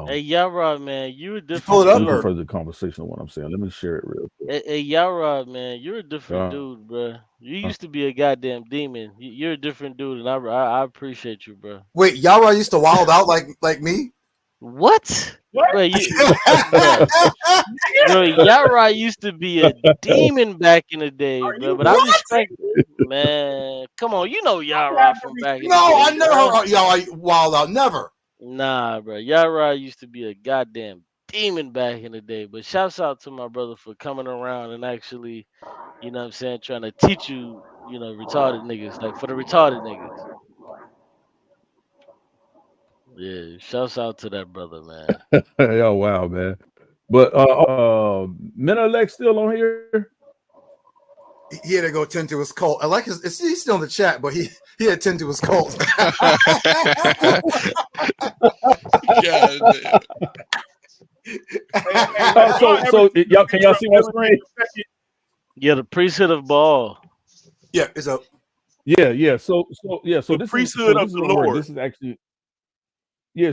hey YARAH, man, you're a different dude. Further conversation of what I'm saying. Let me share it real quick. Hey YARAH, man, you're a different dude, bro. You used to be a goddamn demon. You're a different dude, and I appreciate you, bro. Wait, YARAH used to wild out like me? What? Bro, YARAH used to be a demon back in the day, bro. But I respect it, man. Come on, you know YARAH from back in the day. No, I never heard YARAH wild out. Never. Nah, bro. YARAH used to be a goddamn demon back in the day. But shouts out to my brother for coming around and actually, you know what I'm saying, trying to teach you, retarded niggas. Like for the retarded niggas. Yeah, shouts out to that brother, man. Oh wow, man. But Menelec still on here? He had to go tend to his cult. I like he's still in the chat, but he had to tend to his cult. So y'all can y'all see my screen? Yeah, the priesthood of Baal. Yeah, it's up. Yeah. So the priesthood of the Lord. This is actually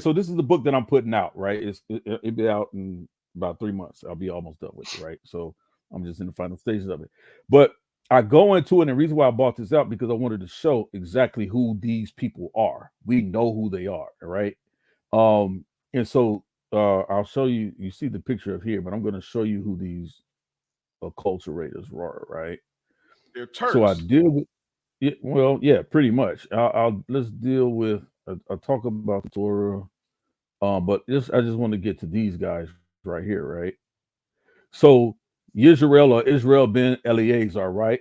so this is the book that I'm putting out, right? It'll be out in about 3 months. I'll be almost done with it, right? So I'm just in the final stages of it. But I go into it, and the reason why I bought this out because I wanted to show exactly who these people are. We know who they are, right? And so I'll show you. You see the picture of here, but I'm going to show you who these acculturators were, right? They're Turks. So I deal with it. Well, yeah, pretty much. Let's deal with. I'll talk about the Torah, but I just want to get to these guys right here, right? So Yisrael or Israel ben Eleazar, right?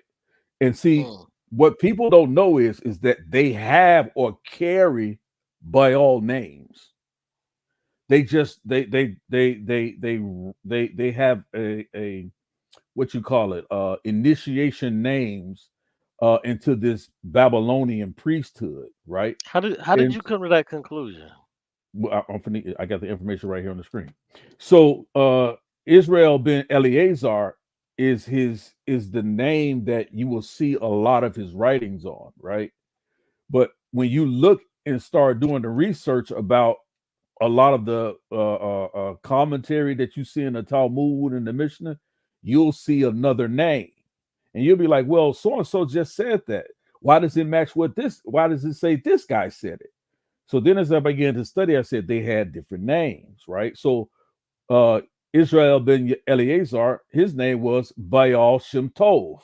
And see, what people don't know is that they have or carry Baal names. They just they have a what you call it initiation names into this Babylonian priesthood, right? How did you come to that conclusion? Well, I got the information right here on the screen. So Israel ben Eleazar is the name that you will see a lot of his writings on, right? But when you look and start doing the research about a lot of the commentary that you see in the Talmud and the Mishnah, you'll see another name, and you'll be like, "Well, so and so just said that. Why does it match what this? Why does it say this guy said it?" So then, as I began to study, I said they had different names, right? So Israel ben Eleazar, his name was Baal Shem Tov,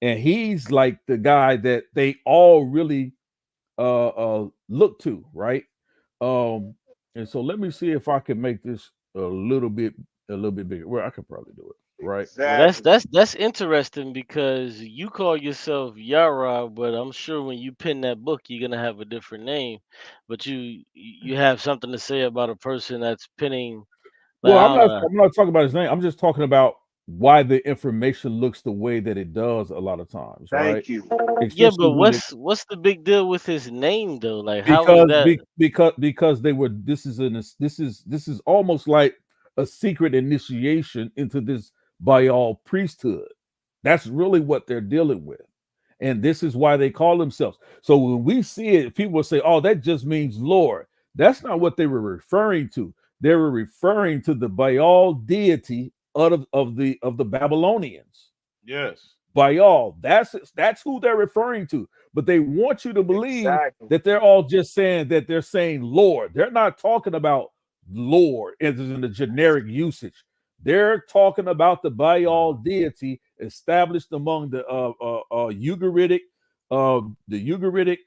and he's like the guy that they all really look to, right? And so let me see if I can make this a little bit bigger. Well, I could probably do it, right? Well, that's interesting because you call yourself Yara, but I'm sure when you pen that book, you're gonna have a different name. But you have something to say about a person that's penning. Like Well, I don't know. I'm not talking about his name. I'm just talking about why the information looks the way that it does a lot of times, right? Thank you. Yeah, Especially but when it what's the big deal with his name though? Like how is that? because they were this is almost like a secret initiation into this Baal priesthood. That's really what they're dealing with. And this is why they call themselves. So when we see it, people will say, "Oh, that just means Lord." That's not what they were referring to. They were referring to the Baal deity of the Babylonians. Yes. Baal. That's who they're referring to. But they want you to believe Exactly. that they're all just saying that they're saying Lord. They're not talking about Lord as in the generic usage. They're talking about the Baal deity established among the Ugaritic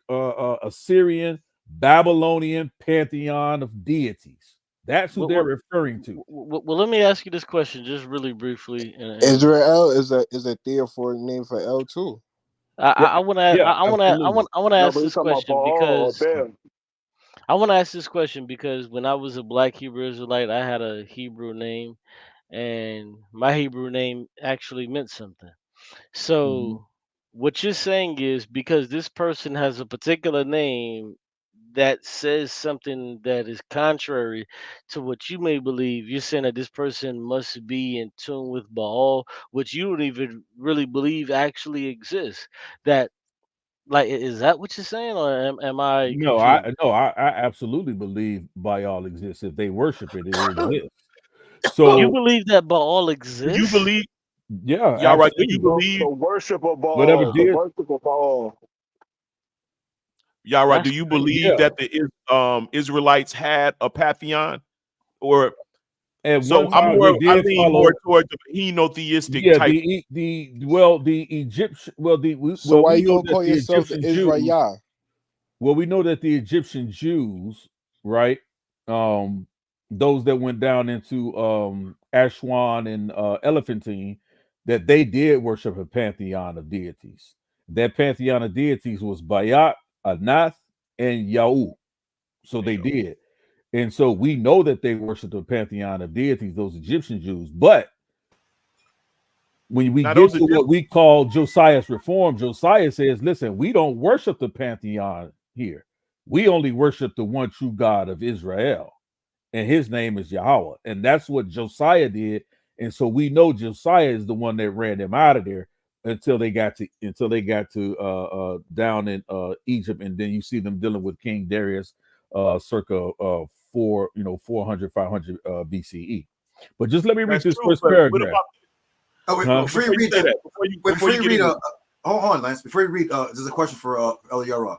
Assyrian Babylonian pantheon of deities. That's who they're referring to. Well, let me ask you this question just really briefly. Israel is a theophoric name for L too. I want to Yeah, I want to absolutely. I want to No, ask but he's this talking about question Baal or because Bel. I want to ask this question because when I was a Black Hebrew Israelite, I had a Hebrew name, and my Hebrew name actually meant something. Mhm. So what you're saying is because this person has a particular name that says something that is contrary to what you may believe, you're saying that this person must be in tune with Baal, which you don't even really believe actually exists. That like is that what you're saying, or am I No, confused? I absolutely believe Baal exists. If they worship it, it exists. You So believe that Baal Do you exists? believe, yeah, Yara? Do you absolutely. believe, The worship of Whatever Baal. The did, worship of Baal. Yara? Do That's you crazy. believe yeah. that the Israelites had a pantheon, or At so? one time they I did lean more follow. towards the henotheistic Yeah, type. the Egyptian. So why We you know don't that call the yourself the Egyptian Jews. Israel? Well, we know that the Egyptian Jews, right? Um, those that went down into Ashwan and Elephantine, that they did worship a pantheon of deities. That pantheon of deities was Bayat, Anath, and Yahoo. So they did. And so we know that they worshiped a pantheon of deities, those Egyptian Jews. But when we Now get those to Egyptians, what we call Josiah's reform, Josiah says, listen, we don't worship the pantheon here. We only worship the one true God of Israel, and his name is Yahweh. And that's what Josiah did. And so we know Josiah is the one that ran them out of there until they got to down in Egypt, and then you see them dealing with King Darius circa 400 500 BCE. But just let me read that's this true. first But what paragraph. about Oh, wait, Huh? before you before you read say that, that? before Before you you get read, into hold on, Lance. Before you read, there's a question for El Yara.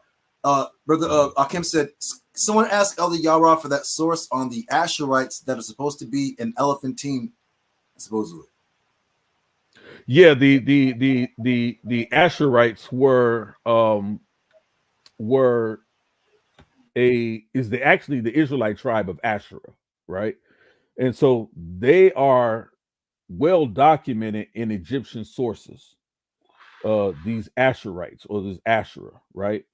Brother Akim said, someone asked El Yara for that source on the Asherites that are supposed to be an elephantine, supposedly. Yeah, the Asherites were actually the Israelite tribe of Asherah, right? And so they are well documented in Egyptian sources. These Asherites or this Asherah, right?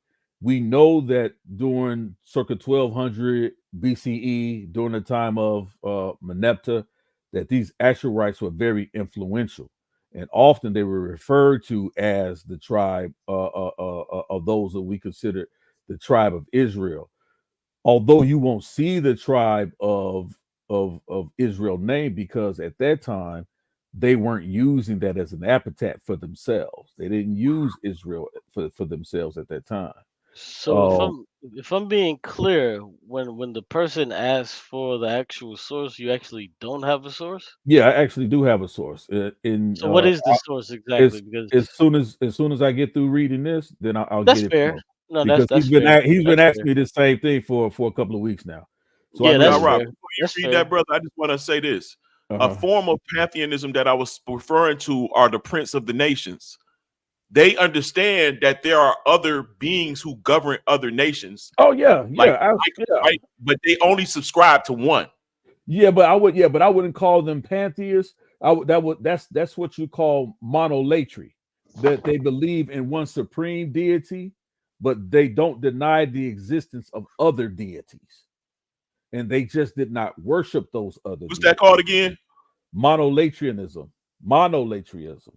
We know that during circa 1200 BCE, during the time of Meneptah, that these Asherites were very influential, and often they were referred to as the tribe of those that we consider the tribe of Israel. Although you won't see the tribe of Israel name because at that time they weren't using that as an epithet for themselves. They didn't use Israel for themselves at that time. So If I'm being clear, when the person asks for the actual source, you actually don't have a source. Yeah, I actually do have a source. So what is the source exactly? as Because as soon as I get through reading this, then I'll that's get it fair. from him. No, Because that's fair. he's been That's asking fair. me the same thing for a couple of weeks now. So I Yeah, that's really Yara, fair. before you That's read fair. that, brother, I just want to say this. A uh-huh. form of pantheism that I was referring to are the prince of the nations. They understand that there are other beings who govern other nations. Oh yeah, Like yeah, Michael, right? But they only subscribe to one. yeah. But I wouldn't call them pantheists. That's what you call monolatry. That they believe in one supreme deity, but they don't deny the existence of other deities, and they just did not worship those other What's deities. that called again? Monolatrianism. Monolatryism.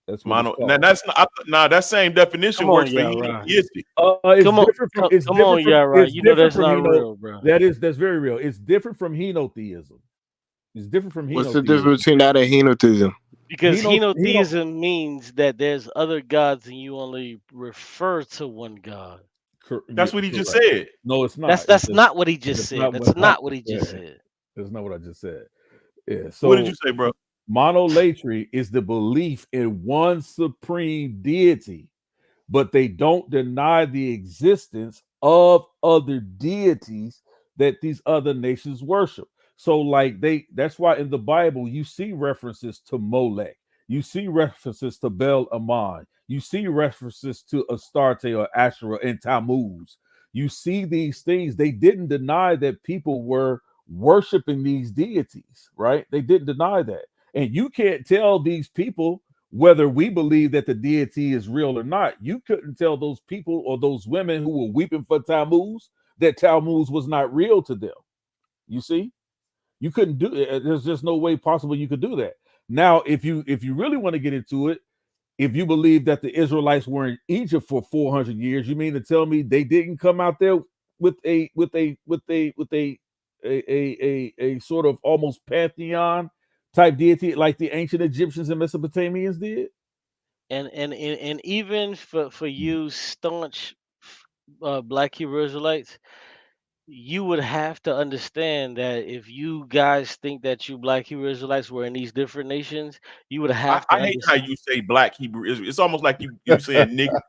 That's what it's Mono. Now called. that's not that same definition Come on, works for Yara. henotheistic. It's Come on, different from come on, Yara. You know that's not real, bro. that's very real. It's different from henotheism. It's different from What's the henotheism. difference between that and henotheism? Because henotheism means that there's other gods and you only refer to one God. That's what he just said. No, it's not. That's not what he just said. That's not what he just said. That's not what I just said. Yeah. So what did you say, bro? Monolatry is the belief in one supreme deity, but they don't deny the existence of other deities that these other nations worship. So, like that's why in the Bible you see references to Molech, you see references to Bel Ammon, you see references to Astarte or Asherah and Tammuz. You see these things. They didn't deny that people were worshiping these deities, right? They didn't deny that. And you can't tell these people whether we believe that the deity is real or not. You couldn't tell those people or those women who were weeping for Tammuz that Tammuz was not real to them. You see, you couldn't do it. There's just no way possible you could do that. Now, if you really want to get into it, if you believe that the Israelites were in Egypt for 400 years, you mean to tell me they didn't come out there with a sort of almost pantheon type deity like the ancient Egyptians and Mesopotamians did? And even for you staunch Black Hebrew Israelites, you would have to understand that if you guys think that you Black Hebrew Israelites were in these different nations, you would have to I hate how you say Black Hebrew Israel. It's almost like you saying nigger.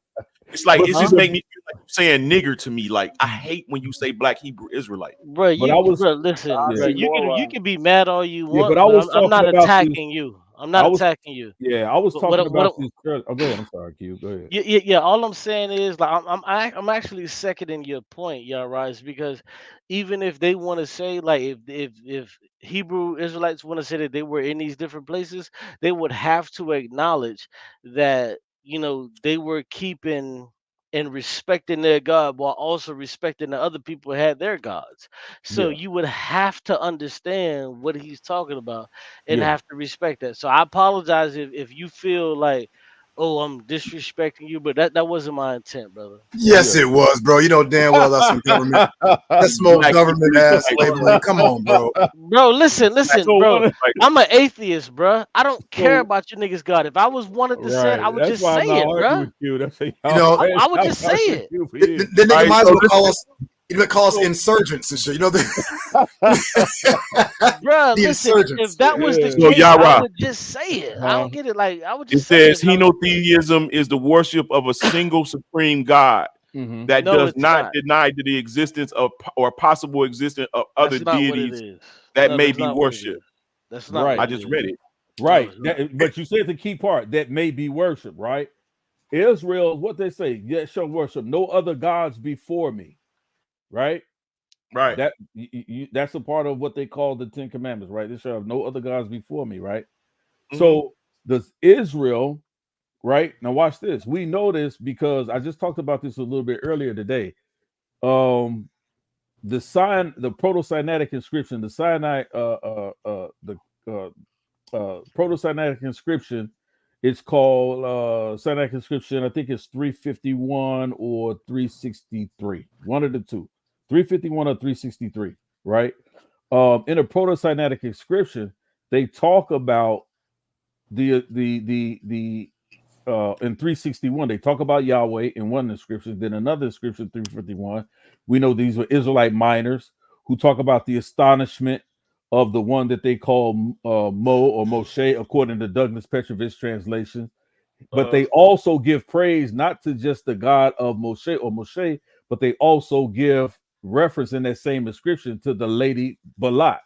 It's like it's just make me feel like you saying nigger to me. Like I hate when you say Black Hebrew Israelite. Bro, listen, bro, you can be mad all you want, but I was I'm not talking about attacking you. I'm not attacking you. Yeah, I was But talking about this. Oh, go ahead. I'm sorry, Q. Go ahead. Yeah. All I'm saying is, like, I'm actually seconding your point, Yara, because even if they want to say, like, if Hebrew Israelites want to say that they were in these different places, they would have to acknowledge that they were keeping and respecting their God while also respecting the other people who had their gods. So Yeah. you would have to understand what he's talking about and Yeah. have to respect that. So I apologize if you feel like, oh, I'm disrespecting you, but that wasn't my intent, brother. Yes, it was, bro. You know damn well that's some government. That's some old government ass labeling. Come on, bro. Bro, listen, bro. So I'm an atheist, bro. I don't care about you niggas God. If I was wanted to say it, I would That's just why I'm say not it, arguing bro. with you. That's You know, I would just say it. The nigga might as well call us. You might call us insurgents and shit. You know Bro, the listen. insurgents. If that was the So, case, I Yara, would just say it. I don't get it. Like I would it just say says it. henotheism is the worship of a single supreme God that No, does it's not not. deny the existence of or possible existence of other That's not what it deities is. that No, may that's be not what it worshipped. is. That's not what Right. I it just is. read it. Right. No, it's not. But you said the key part that may be worship, right? Israel, what they say, yet shall worship no other gods before me. Right? Right. That's a part of what they call the 10 Commandments, right? They shall have no other gods before me, right? So does Israel, right? Now watch this. We know this because I just talked about this a little bit earlier today. The proto-Sinaitic inscription, the Sinai, proto-Sinaitic inscription, it's called Sinaitic inscription. I think it's 351 or 363, one of the two, 351 or 363, right? In a proto-Sinaitic inscription, they talk about the in 361, they talk about Yahweh in one inscription. Then another inscription, 351. We know these were Israelite miners who talk about the astonishment of the one that they call Mo or Moshe, according to Douglas Petrovich translation. But they also give praise not to just the God of Moshe, but they also give reference in that same inscription to the lady Balat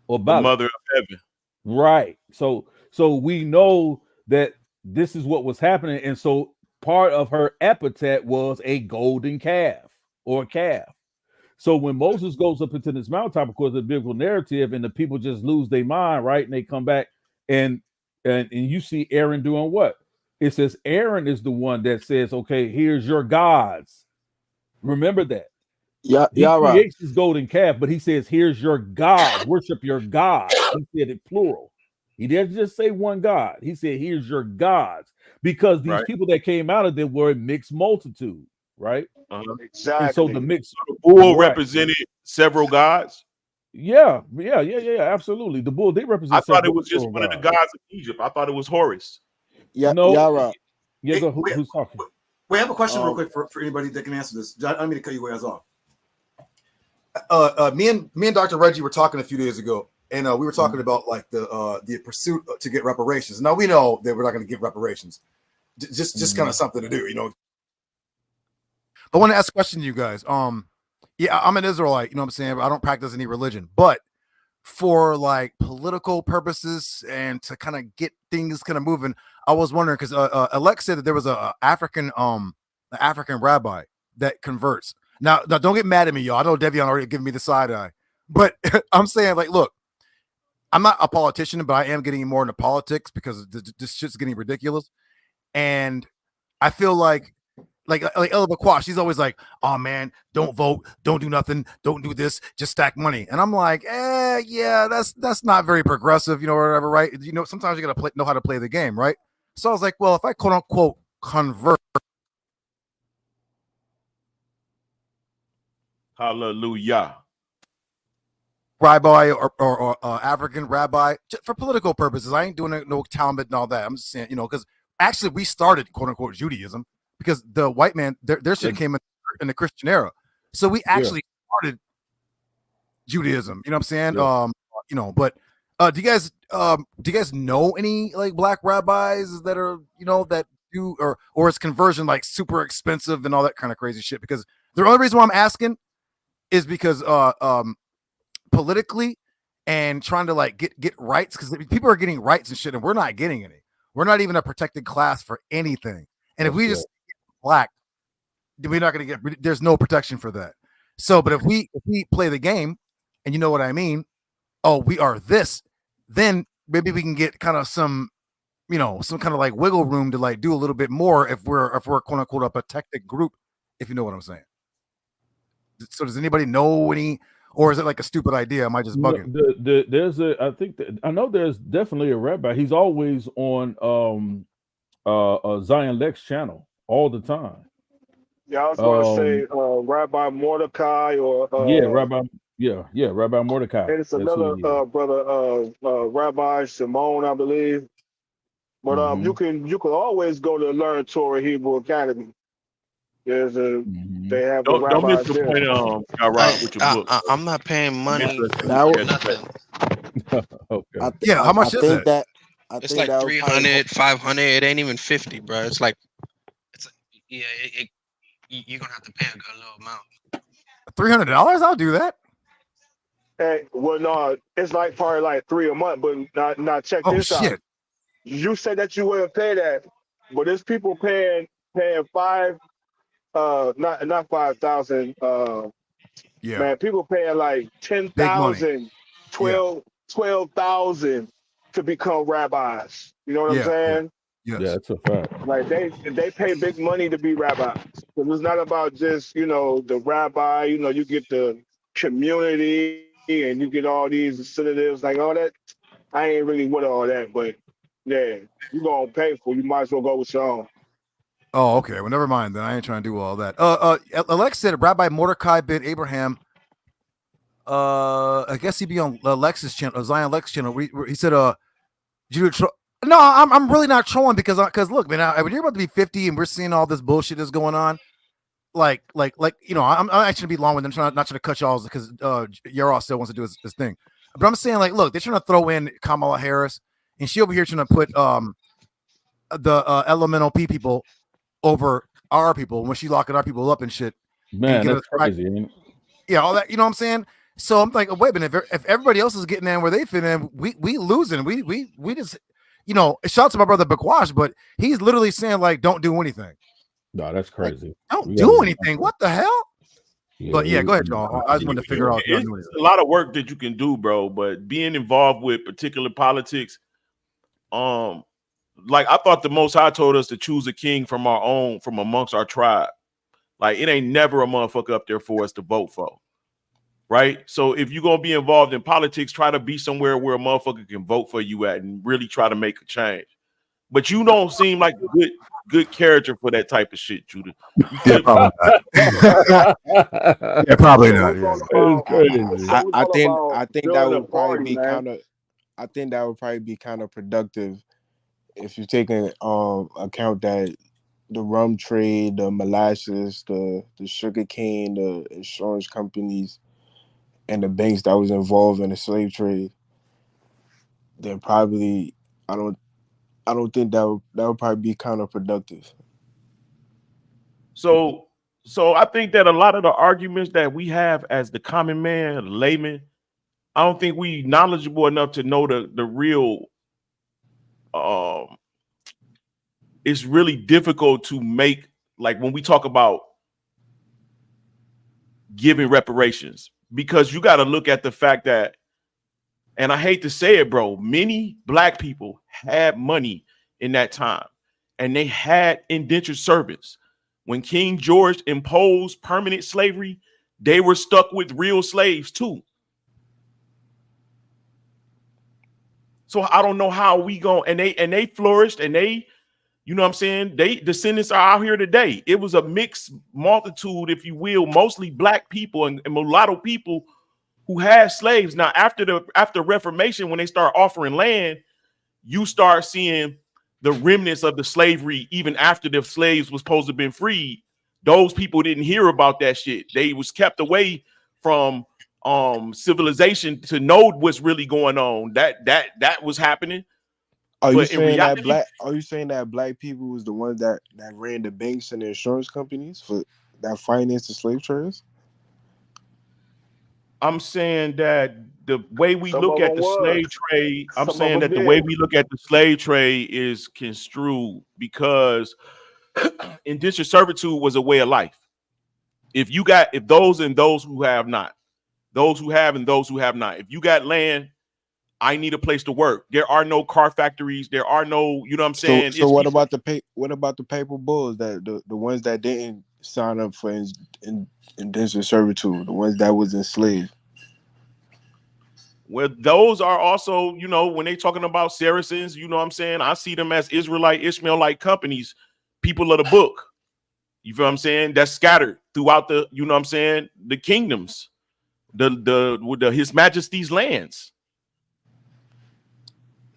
or the Balat. mother of heaven. Right. So we know that this is what was happening. And so part of her epithet was a golden calf or a calf. So when Moses goes up into this mountaintop, of course, the biblical narrative, and the people just lose their mind, right? And they come back and you see Aaron doing what? It says Aaron is the one that says, okay, here's your gods. Remember that. Yeah, He Yara. creates his golden calf, but he says, here's your God. Worship your God. He said it plural. He didn't just say one God. He said, here's your gods. Because these people that came out of them were a mixed multitude, right? Exactly. And so the mixed bull represented several gods. Yeah, absolutely. The bull did represent. I thought it was just one of the gods of Egypt. I thought it was Horus. Yeah, no. Yara. Yeah, hey, who's talking? We have a question real quick for anybody that can answer this. I don't mean to cut you guys off. Me and Dr. Reggie were talking a few days ago, and we were talking about like the pursuit to get reparations. Now we know that we're not going to get reparations, just kind of something to do, you know. But I want to ask a question to you guys. Yeah, I'm an Israelite, you know what I'm saying? I don't practice any religion, but for like political purposes and to kind of get things kind of moving, I was wondering because Alex said that there was a African rabbi that converts. Now, don't get mad at me, y'all. I know Devion already giving me the side eye, but I'm saying, like, look, I'm not a politician, but I am getting more into politics because this shit's getting ridiculous. And I feel like Ella Bakwa, she's always like, oh man, don't vote, don't do nothing, don't do this, just stack money. And I'm like, yeah, that's not very progressive, you know, or whatever, right? You know, sometimes you gotta know how to play the game, right? So I was like, well, if I quote unquote convert. Hallelujah. Rabbi or African rabbi for political purposes. I ain't doing no Talmud and all that. I'm just saying, you know, because actually we started quote unquote Judaism because the white man their shit came in the Christian era. So we actually started Judaism. You know what I'm saying? Yeah. You know, but do you guys know any like black rabbis that are, you know, that do or is conversion like super expensive and all that kind of crazy shit? Because the only reason why I'm asking is because politically and trying to like get rights, because people are getting rights and shit and we're not getting any. We're not even a protected class for anything. And if we just get black, we're not going to get, there's no protection for that. So, but if we play the game, and you know what I mean, oh, we are this, then maybe we can get kind of some, you know, some kind of like wiggle room to like do a little bit more if we're quote unquote a protected group, if you know what I'm saying. So does anybody know any, or is it like a stupid idea? Am I just bugging? I know there's definitely a rabbi. He's always on Zion Lex channel all the time. Yeah, I was going to say Rabbi Mordecai or Rabbi Mordecai. And it's another brother, Rabbi Shimon, I believe. But you can always go to Learn Torah Hebrew Academy. There's they have the don't miss the there. point with your book. I'm not paying money for nothing. Okay. How much is it? It's like 300, 500. It ain't even 50, bro. It's like, you're gonna have to pay a good little amount. $300? I'll do that. Hey, well, no, it's like probably like $3 a month, but not check this out. You said that you wouldn't pay that, but there's people paying not 5,000. Man, people paying like 10,000, 12,000 to become rabbis. You know what I'm saying? Yeah, that's a fact. Like they pay big money to be rabbis. So it's not about just, you know, the rabbi, you know, you get the community and you get all these synonyms like all that. I ain't really with all that, but yeah, you're gonna pay for it. You might as well go with your own. Oh, okay. Well, never mind then. I ain't trying to do all that. Alex said Rabbi Mordecai ben Abraham. I guess he'd be on Lex's channel, Zion Lex channel. He said, No, I'm really not trolling because look, man, when you're about to be 50 and we're seeing all this bullshit that's going on, like you know, I'm actually gonna be long with them, not trying to cut y'all because YARAH still wants to do his thing, but I'm saying like, look, they're trying to throw in Kamala Harris, and she over here trying to put the elemental P people over our people when she locking our people up and shit, Man, and get that's us crazy. Ain't it? yeah, all that, you know what I'm saying? So I'm like, wait a minute, if everybody else is getting in where they fit in, we losing. We just, you know, shout out to my brother Bakwash, but he's literally saying like, don't do anything. No, that's Like, crazy. don't do anything. What the hell? Yeah, But yeah, go ahead, y'all. I just wanted to figure out if y'all It's knew anything. a lot of work that you can do, bro. But being involved with particular politics, like I thought the Most High told us to choose a king from amongst our tribe. Like it ain't never a motherfucker up there for us to vote for, right? So if you're gonna be involved in politics, try to be somewhere where a motherfucker can vote for you at and really try to make a change. But you don't seem like a good character for that type of shit, Judah. You Yeah, probably not. Yeah, probably not. Yeah. It's crazy. I think that during a would probably party, be man. I think that would probably be counterproductive if you take in account that the rum trade, the molasses, the sugar cane, the insurance companies, and the banks that was involved in the slave trade, then probably I don't think that would probably be counterproductive. So I think that a lot of the arguments that we have as the common man, layman, I don't think we knowledgeable enough to know the real. It's really difficult to make, like when we talk about giving reparations, because you got to look at the fact that, and I hate to say it, bro, many black people had money in that time, and they had indentured servants. When King George imposed permanent slavery, they were stuck with real slaves too. So I don't know how we go, and they flourished, and they, you know what I'm saying, they descendants are out here today. It was a mixed multitude, if you will, mostly black people and mulatto people who had slaves. Now after Reformation, when they start offering land, you start seeing the remnants of the slavery. Even after the slaves was supposed to have been freed, those people didn't hear about that shit. They was kept away from civilization to know what's really going on. That was happening. Are you But in saying reality, that black people was the ones that ran the banks and the insurance companies for that financed the slave traders? I'm saying that the way we Some look of at them the was. slave trade, I'm Some of saying them that the way did. we look at the slave trade is construed, because indentured servitude was a way of life. If those and those who have not, those who have and those who have not, if you got land, I need a place to work. There are no car factories. There are no, you know what I'm So saying? It's what people. about the paper bulls, that the ones that didn't sign up for indentured servitude, the ones that was enslaved? Well, those are also, you know, when they talking about Saracens, you know what I'm saying? I see them as Israelite, Ishmaelite companies, people of the book. You feel what I'm saying? That's scattered throughout the, you know what I'm saying, the kingdoms, the His Majesty's lands.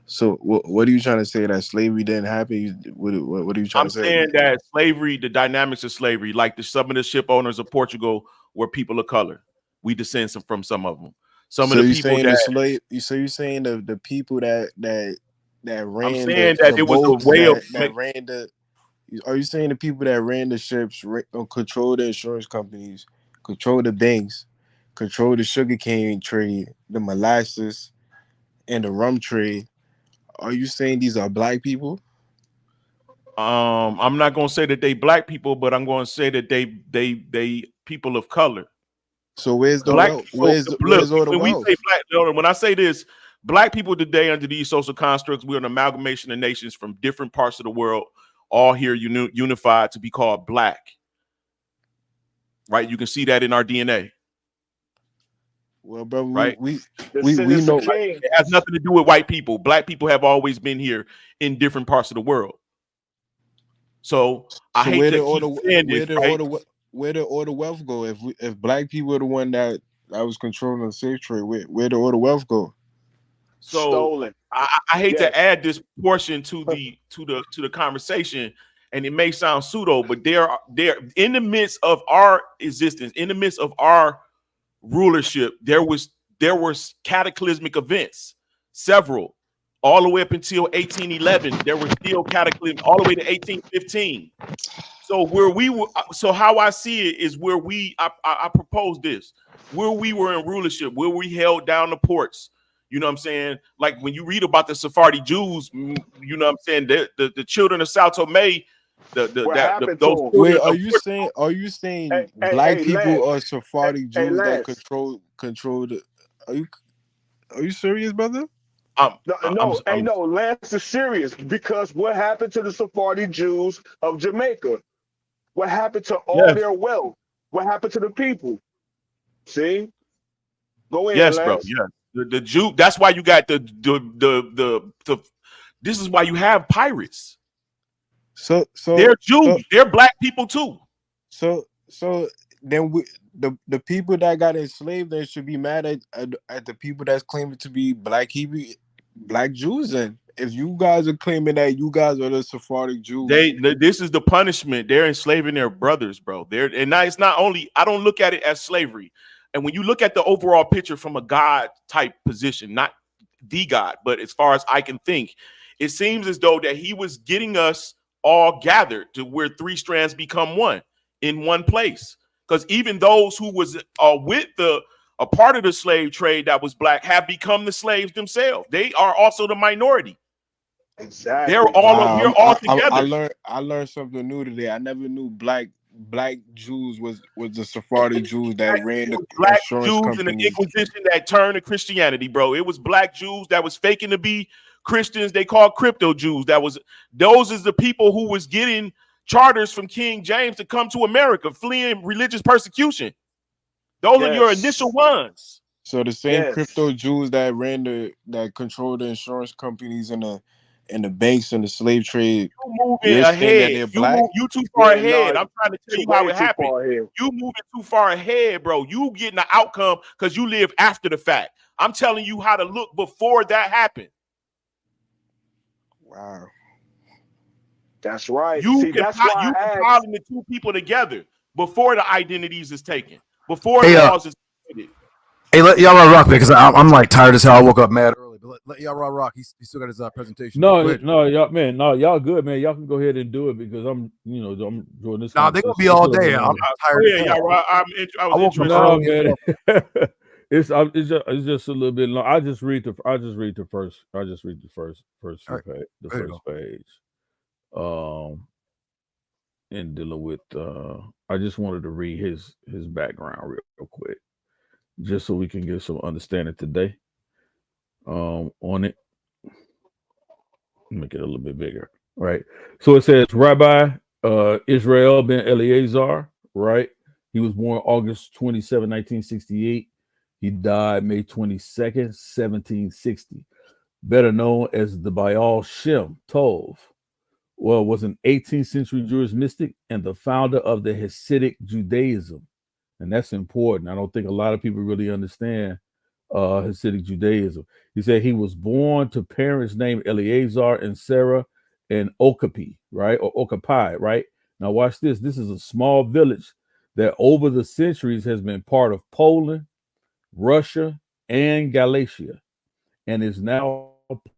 So what are you trying to say, that slavery didn't happen? What are you trying I'm to say? saying that slavery, the dynamics of slavery, like some of the ship owners of Portugal were people of color. We descend from some of them. Some of So the you're people saying that, you're saying the people that I'm ran saying that the it was a boats, way of that ran the, are you saying the people that ran the ships, control the insurance companies, control the banks, control the sugarcane trade, the molasses, and the rum trade, are you saying these are black people? I'm not gonna say that they black people, but I'm gonna say that they people of color. So where's the Black wealth? people, look, Where's all the when we wealth? say black, no, when I say this, black people today under these social constructs, we're an amalgamation of nations from different parts of the world, all here unified to be called black. Right? You can see that in our DNA. Well, brother, Right? we Descendants of know. King. It has nothing to do with white people. Black people have always been here in different parts of the world. So I So hate to keep saying this, right? where did all the wealth go? If black people are the one that was controlling the slave trade, where did all the wealth go? So Stolen. I hate to Yes. add this portion to the conversation, and it may sound pseudo, but they're in the midst of our existence, in the midst of our rulership, there was cataclysmic events, several, all the way up until 1811. There were still cataclysms all the way to 1815. So where we were, so how I see it is where I propose this, where we were in rulership, where we held down the ports. You know what I'm saying? Like when you read about the Sephardi Jews, you know what I'm saying? The children of Sao Tome, What happened those to them? Wait, children of are you saying black Hey, people Lance. are Sephardic Jews that Lance. control the? Are you serious, brother? No, Lance is serious because what happened to the Sephardi Jews of Jamaica? What happened to all their wealth? What happened to the people? See? Go in, Yes, bro. Lance. Yes. The Jew, that's why you got the this is why you have pirates. So They're Jews, they're black people too. So then the people that got enslaved, they should be mad at the people that's claiming to be black Jews. And if you guys are claiming that you guys are the Sephardic Jews, This is the punishment. They're enslaving their brothers, bro. It's not only, I don't look at it as slavery. And when you look at the overall picture from a God type position, not the God, but as far as I can think, it seems as though that he was getting us all gathered to where three strands become one in one place. Because even those who was with a part of the slave trade that was black have become the slaves themselves. They are also the minority. Exactly. They're all we're all together. I learned something new today. I never knew black Jews was the Sephardi Jews that ran the black insurance Jews in the companies. Inquisition that turned to Christianity, bro. It was black Jews that was faking to be Christians. They called crypto Jews. Those is the people who was getting charters from King James to come to America, fleeing religious persecution. Those are your initial ones. So the same crypto Jews that control the insurance companies and the banks and the slave trade. Moving ahead. You too far ahead. No, I'm trying to tell you how it happened. You moving too far ahead, bro. You getting the outcome because you live after the fact. I'm telling you how to look before that happened. Wow. That's right. You can pile the two people together before the identities is taken. Before the laws is created. Hey, let YARAH rock, because I'm like tired as hell. I woke up mad early, but let YARAH rock. He still got his presentation. No, y'all good, man. Y'all can go ahead and do it because I'm doing this. Nah, they're gonna be all day. I'm tired. Yeah, I was interested. Man. It's just a little bit long. I just read the first page. In dealing with I just wanted to read his background real quick, just so we can get some understanding today on it. Make it a little bit bigger, right? So it says Rabbi Israel ben Eleazar, right? He was born August 27, 1968. He died May 22nd, 1760. Better known as the Baal Shem Tov. Well, was an 18th century Jewish mystic and the founder of the Hasidic Judaism. And that's important. I don't think a lot of people really understand Hasidic Judaism. He said he was born to parents named Eleazar and Sarah and Okapi, right? Or Okapi, right? Now watch this. This is a small village that over the centuries has been part of Poland, Russia, and Galatia, and is now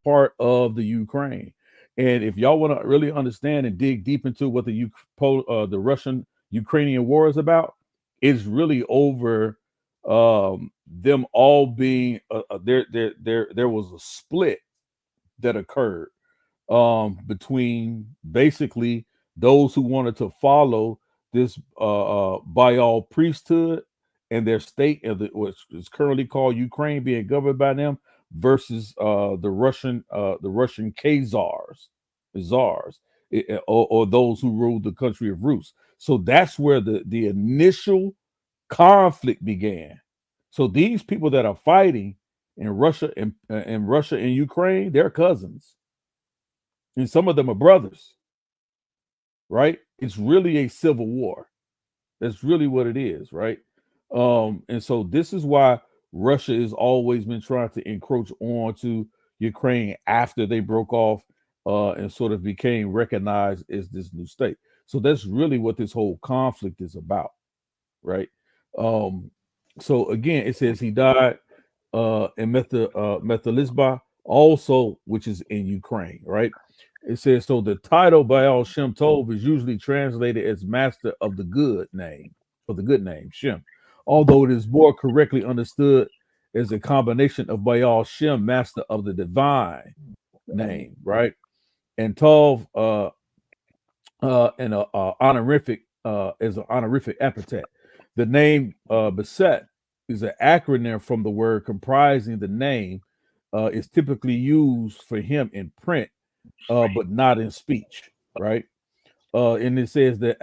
part of the Ukraine. And if y'all want to really understand and dig deep into what the Russian-Ukrainian war is about, it's really over them all being there was a split that occurred between basically those who wanted to follow this Baal priesthood and their state, which is currently called Ukraine, being governed by them, versus the Russian Khazars, or those who ruled the country of Rus. So that's where the initial conflict began. So these people that are fighting in Russia and Ukraine, they're cousins, and some of them are brothers. Right? It's really a civil war. That's really what it is, right? And so this is why Russia has always been trying to encroach on to Ukraine after they broke off and sort of became recognized as this new state. So that's really what this whole conflict is about, right? So again, it says he died in Metholisba, also, which is in Ukraine, right? It says, so the title Baal Shem Tov is usually translated as master of the good name, Shem, although it is more correctly understood as a combination of Baal Shem, master of the divine name, right? And Tov and honorific as an honorific epithet. The name Beset is an acronym from the word comprising the name. Is typically used for him in print, but not in speech, right? And it says the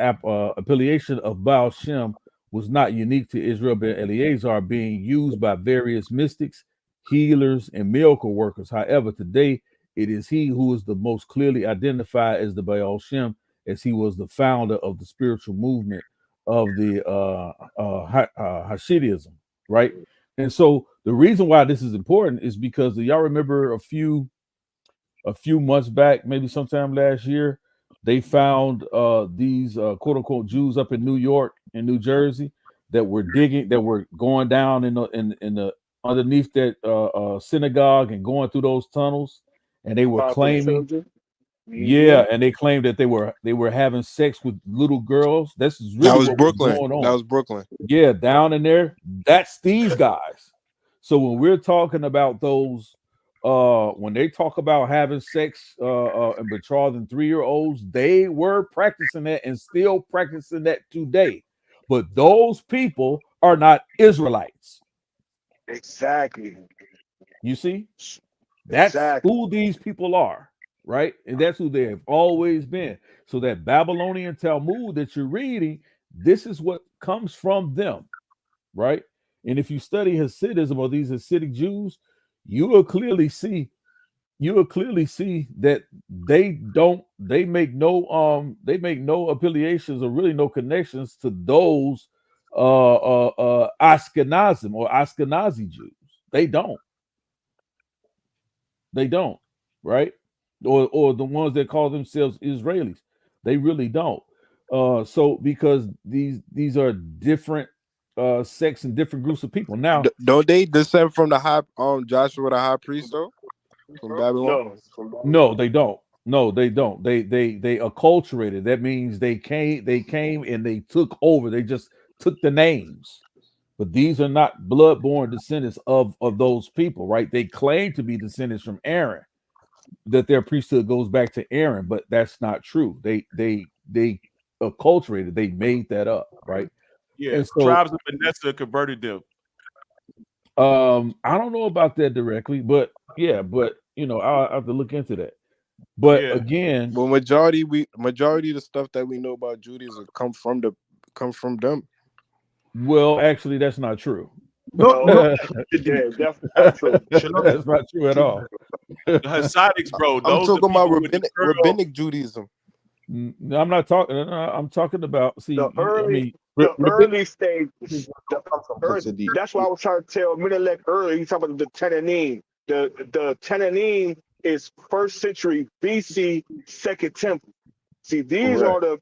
affiliation of Baal Shem was not unique to Israel ben Eleazar, being used by various mystics, healers, and miracle workers. However, today it is he who is the most clearly identified as the Baal Shem, as he was the founder of the spiritual movement of the Hasidism, right? And so the reason why this is important is because y'all remember a few months back, maybe sometime last year, they found these quote unquote Jews up in New York and New Jersey that were going down in the underneath that synagogue and going through those tunnels, and they were claiming, yeah, and they claimed that they were having sex with little girls. This is really That was what Brooklyn. was going on. That was Brooklyn. Yeah, down in there, that's these guys. So when we're talking about those, when they talk about having sex and betrothing 3-year-olds, they were practicing that and still practicing that today. But those people are not Israelites. Exactly. You see, that's who these people are, right? And that's who they have always been. So that Babylonian Talmud that you're reading, this is what comes from them, right? And if you study Hasidism or these Hasidic Jews, you will clearly see that they make no affiliations or really no connections to those Ashkenazim or Ashkenazi Jews. They don't, right? Or the ones that call themselves Israelis. They really don't. So because these are different sects and different groups of people. Now, Don't they descend from the high Joshua the high priest though? From Babylon? No, they don't. No, they don't. They acculturated. That means they came and they took over. They just took the names. But these are not bloodborne descendants of those people, right? They claim to be descendants from Aaron, that their priesthood goes back to Aaron, but that's not true. They acculturated. They made that up, right? Yeah, and so, tribes of Manasseh converted them. I don't know about that directly, but yeah, but I'll have to look into that. But again, well, majority of the stuff that we know about Judaism come from them. Well, actually, that's not true. No, yeah, that's not true. That's not true at all. The Hasidics, bro. I'm talking about rabbinic Judaism. No, I'm not talking. I'm talking about the early stages. That's why I was trying to tell Menelek earlier. He's talking about the Tananim. The Tananim is 1st century BC, Second Temple. See, these are the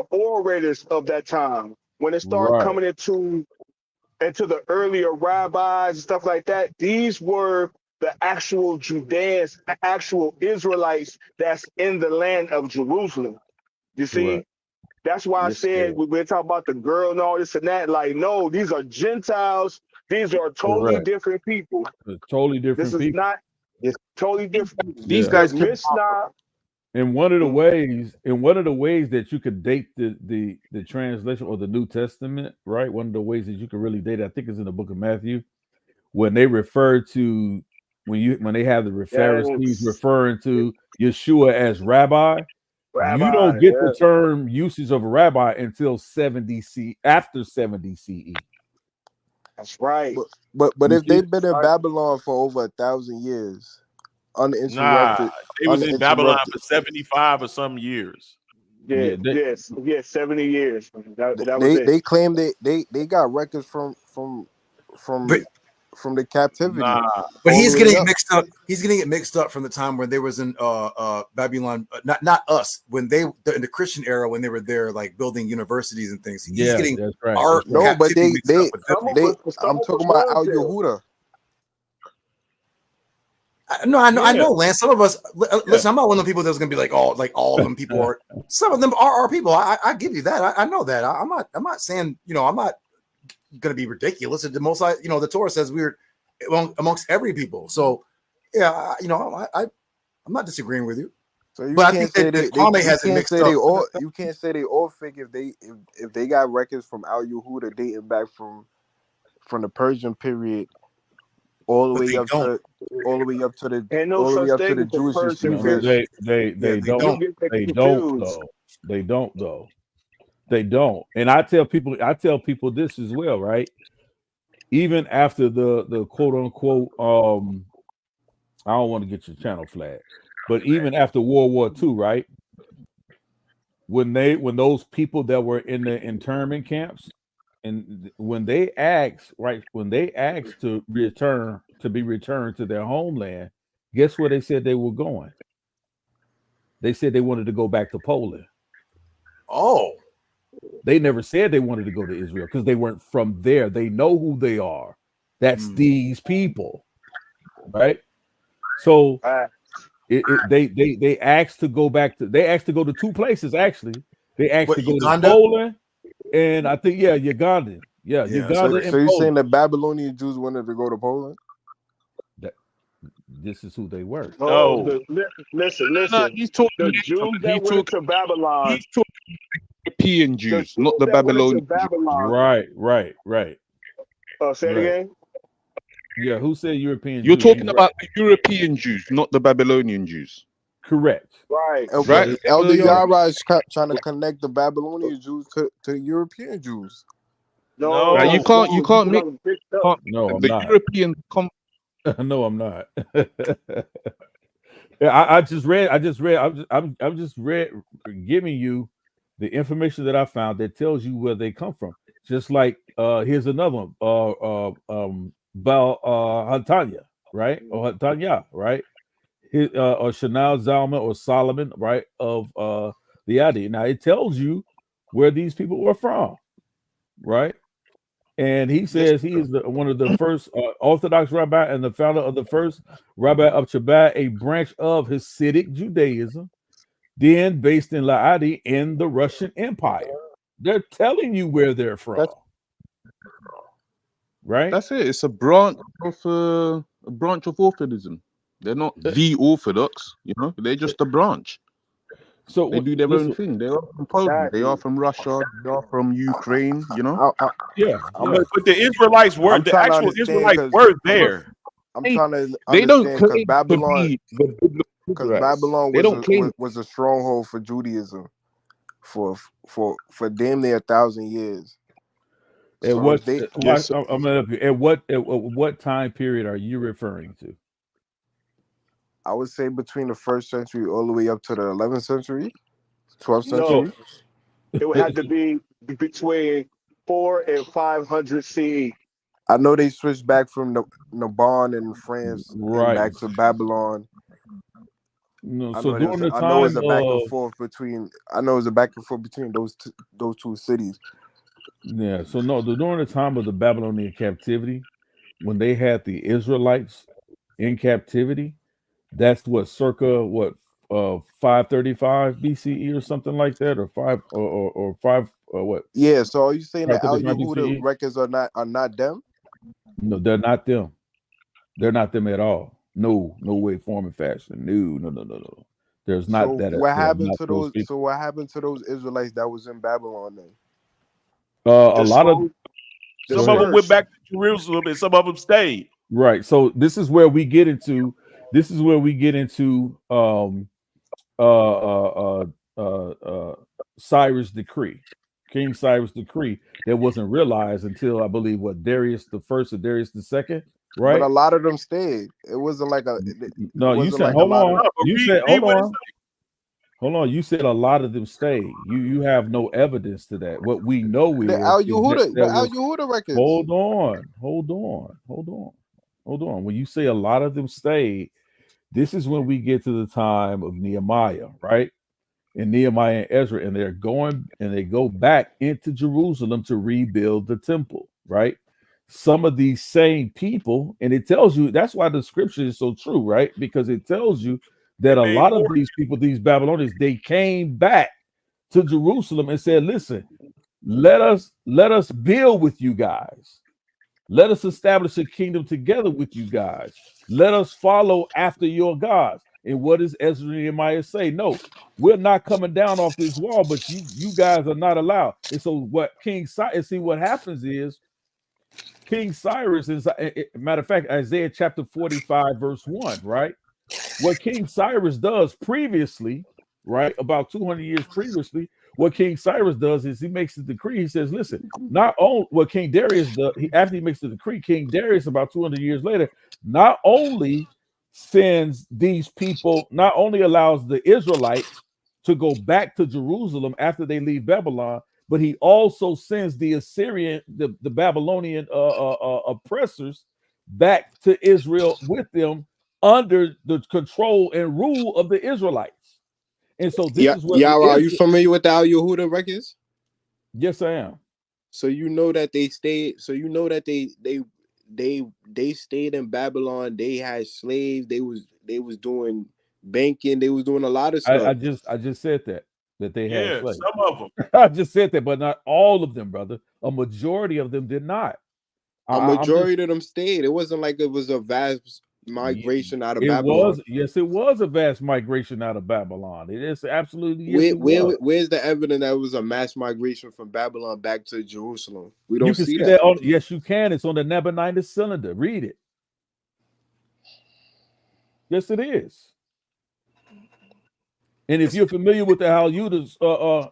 orators of that time. When it started coming into the earlier rabbis and stuff like that, these were the actual Judeans, actual Israelites that's in the land of Jerusalem. You see? That's why I said we're talking about the girl and all this and that. Like, no, these are Gentiles. These are totally different people. Totally different people. This is not totally different. These guys can in one of the ways that you could date the translation or the New Testament, right? One of the ways that you could really date it, I think is in the book of Matthew, when they refer to when they have the Pharisees referring to Yeshua as rabbi, you don't get the term usage of a rabbi until after 70 CE. That's right. But if they've been in Babylon for over 1,000 years, uninterrupted. They was in Babylon for 75 or some years. Yeah, 70 years. That was they claim they got records from from the captivity. Nah. But all he's the way getting it up. mixed up. He's getting it mixed up from the time when they was in Babylon, not us, when they in the Christian era, when they were there like building universities and things. He's Yeah, getting that's right. our That's right. No, but captivity mixed up with them. I'm talking about Al Yehuda. I know, Lance. Some of us, listen, I'm not one of the people that's gonna be like, oh, like all of them people are. Some of them are our people. I give you that. I know that. I'm not saying, I'm not gonna be ridiculous. At the most, the Torah says we're amongst every people. So, yeah, I'm not disagreeing with you. So you but can't I think that KWAME has it mixed up. You can't say they all fake if they got records from Al Yehuda dating back from the Persian period all the way up to the Jewish history. They don't. And I tell people this as well, right? Even after the quote unquote, I don't want to get your channel flagged, but even after World War II, right? When those people that were in the internment camps, and when they asked to be returned to their homeland, guess where they said they were going? They said they wanted to go back to Poland. Oh, they never said they wanted to go to Israel because they weren't from there. They know who they are. That's these people, right? So they asked to go back to. They asked to go to two places actually. They asked to go Uganda? to Poland, and I think Uganda. Yeah, Uganda. So you're saying the Babylonian Jews wanted to go to Poland? This is who they were. No, listen. No, he's talking. The Jews that went to Babylon. He's talking European Jews, not the Babylonian Jews. Right. Say it again. Yeah, who said European You're Jews? talking about the European Jews, not the Babylonian Jews. Correct. Right. Elder Yarah is trying to connect the Babylonian Jews to the European Jews. No, you can't make I'm the not. European No, I'm not. I just read. I'm just giving you the information that I found that tells you where they come from. Just like here's another one. Hatanya, right? Or Hatanya, right? Or Chanel Zalman or Solomon, right? Of the Adi. Now it tells you where these people were from, right? And he says he is one of the first Orthodox rabbi and the founder of the first rabbi of Chabad, a branch of Hasidic Judaism, then based in La'adi in the Russian Empire. They're telling you where they're from. Right? That's it. It's a branch of Orthodoxism. They're not the Orthodox, they're just a branch. So they do their own thing. They are from Poland. They are from Russia. They are from Ukraine. Yeah. But the Israelites were the actual Israelites were there. I'm trying to understand. They don't claim Babylon, because Babylon was a stronghold for Judaism for damn near 1,000 years. At So what time period are you referring to? I would say between the 1st century all the way up to the 11th century, 12th century. It would have to be between 4 and 500 CE. I know they switched back from Nabon in France and back to Babylon. No, I so know during the time, I know it was a back and forth between those two cities. Yeah, so no, during the time of the Babylonian captivity, when they had the Israelites in captivity, that's circa 535 BCE or something like that, or 5 or 5 or what? Yeah, so are you saying that Al 535 Yehuda BCE? records are not them? No, they're not them. They're not them at all. No way, form, and fashion. No. There's not so that. What happened to those? So what happened to those Israelites that was in Babylon then? A lot of some of them went back to Jerusalem and some of them stayed. Right. So this is where we get into Cyrus' decree, King Cyrus' decree, that wasn't realized until I believe Darius the First or Darius the Second, right? But a lot of them stayed. It wasn't like a no. You said hold on. You said hold on. Hold on, you said a lot of them stayed. You have no evidence to that. What we know is the Al Yehuda records. Hold on. hold on. When you say a lot of them stayed, this is when we get to the time of Nehemiah, right? And Nehemiah and Ezra, and they're going and they go back into Jerusalem to rebuild the temple, right? Some of these same people, and it tells you that's why the scripture is so true, right? Because it tells you that a lot of these people, these Babylonians, they came back to Jerusalem and said, listen, let us build with you guys. Let us establish a kingdom together with you guys. Let us follow after your gods. And what does Ezra and Nehemiah say? No, we're not coming down off this wall, but you guys are not allowed. And so what King Cyrus, see what happens is King Cyrus is, matter of fact, Isaiah chapter 45, verse 1, right? What King Cyrus does previously, right, about 200 years previously, what King Cyrus does is he makes the decree. He says, listen, not only what King Darius does, after he makes the decree, King Darius, about 200 years later, not only sends these people, not only allows the Israelites to go back to Jerusalem after they leave Babylon, but he also sends the Assyrian, the Babylonian oppressors back to Israel with them under the control and rule of the Israelites. And so this is what Yara, are you familiar with the Al Yehuda records? Yes, I am. So you know that they stayed, so you know that they stayed in Babylon, they had slaves, they was doing banking, they was doing a lot of stuff. I just said that they had slaves. Some of them. I just said that, but not all of them, brother. A majority of them did not. A majority of them stayed. It wasn't like it was a vast migration out of Babylon. Yes, it was a vast migration out of Babylon. It is absolutely yes. Where's the evidence that it was a mass migration from Babylon back to Jerusalem? We don't see that. Yes, you can. It's on the Nabonidus cylinder. Read it. Yes, it is. And if you're familiar with the Al Yehuda's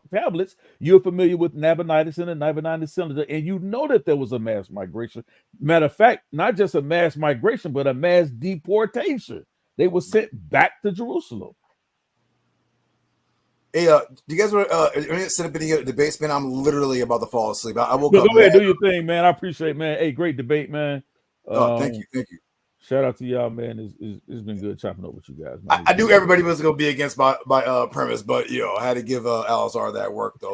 tablets, you're familiar with Nabonidus and the Nabonidus cylinder, and you know that there was a mass migration. Matter of fact, not just a mass migration, but a mass deportation. They were sent back to Jerusalem. Hey, do you guys want to set up any debates, man? I'm literally about to fall asleep. I woke up. Go ahead, do your thing, man. I appreciate it, man. Hey, great debate, man. Thank you. Shout out to y'all, man. It's been good chopping up with you guys, man. I knew everybody was going to be against my premise, but I had to give Al-Azhar that work though.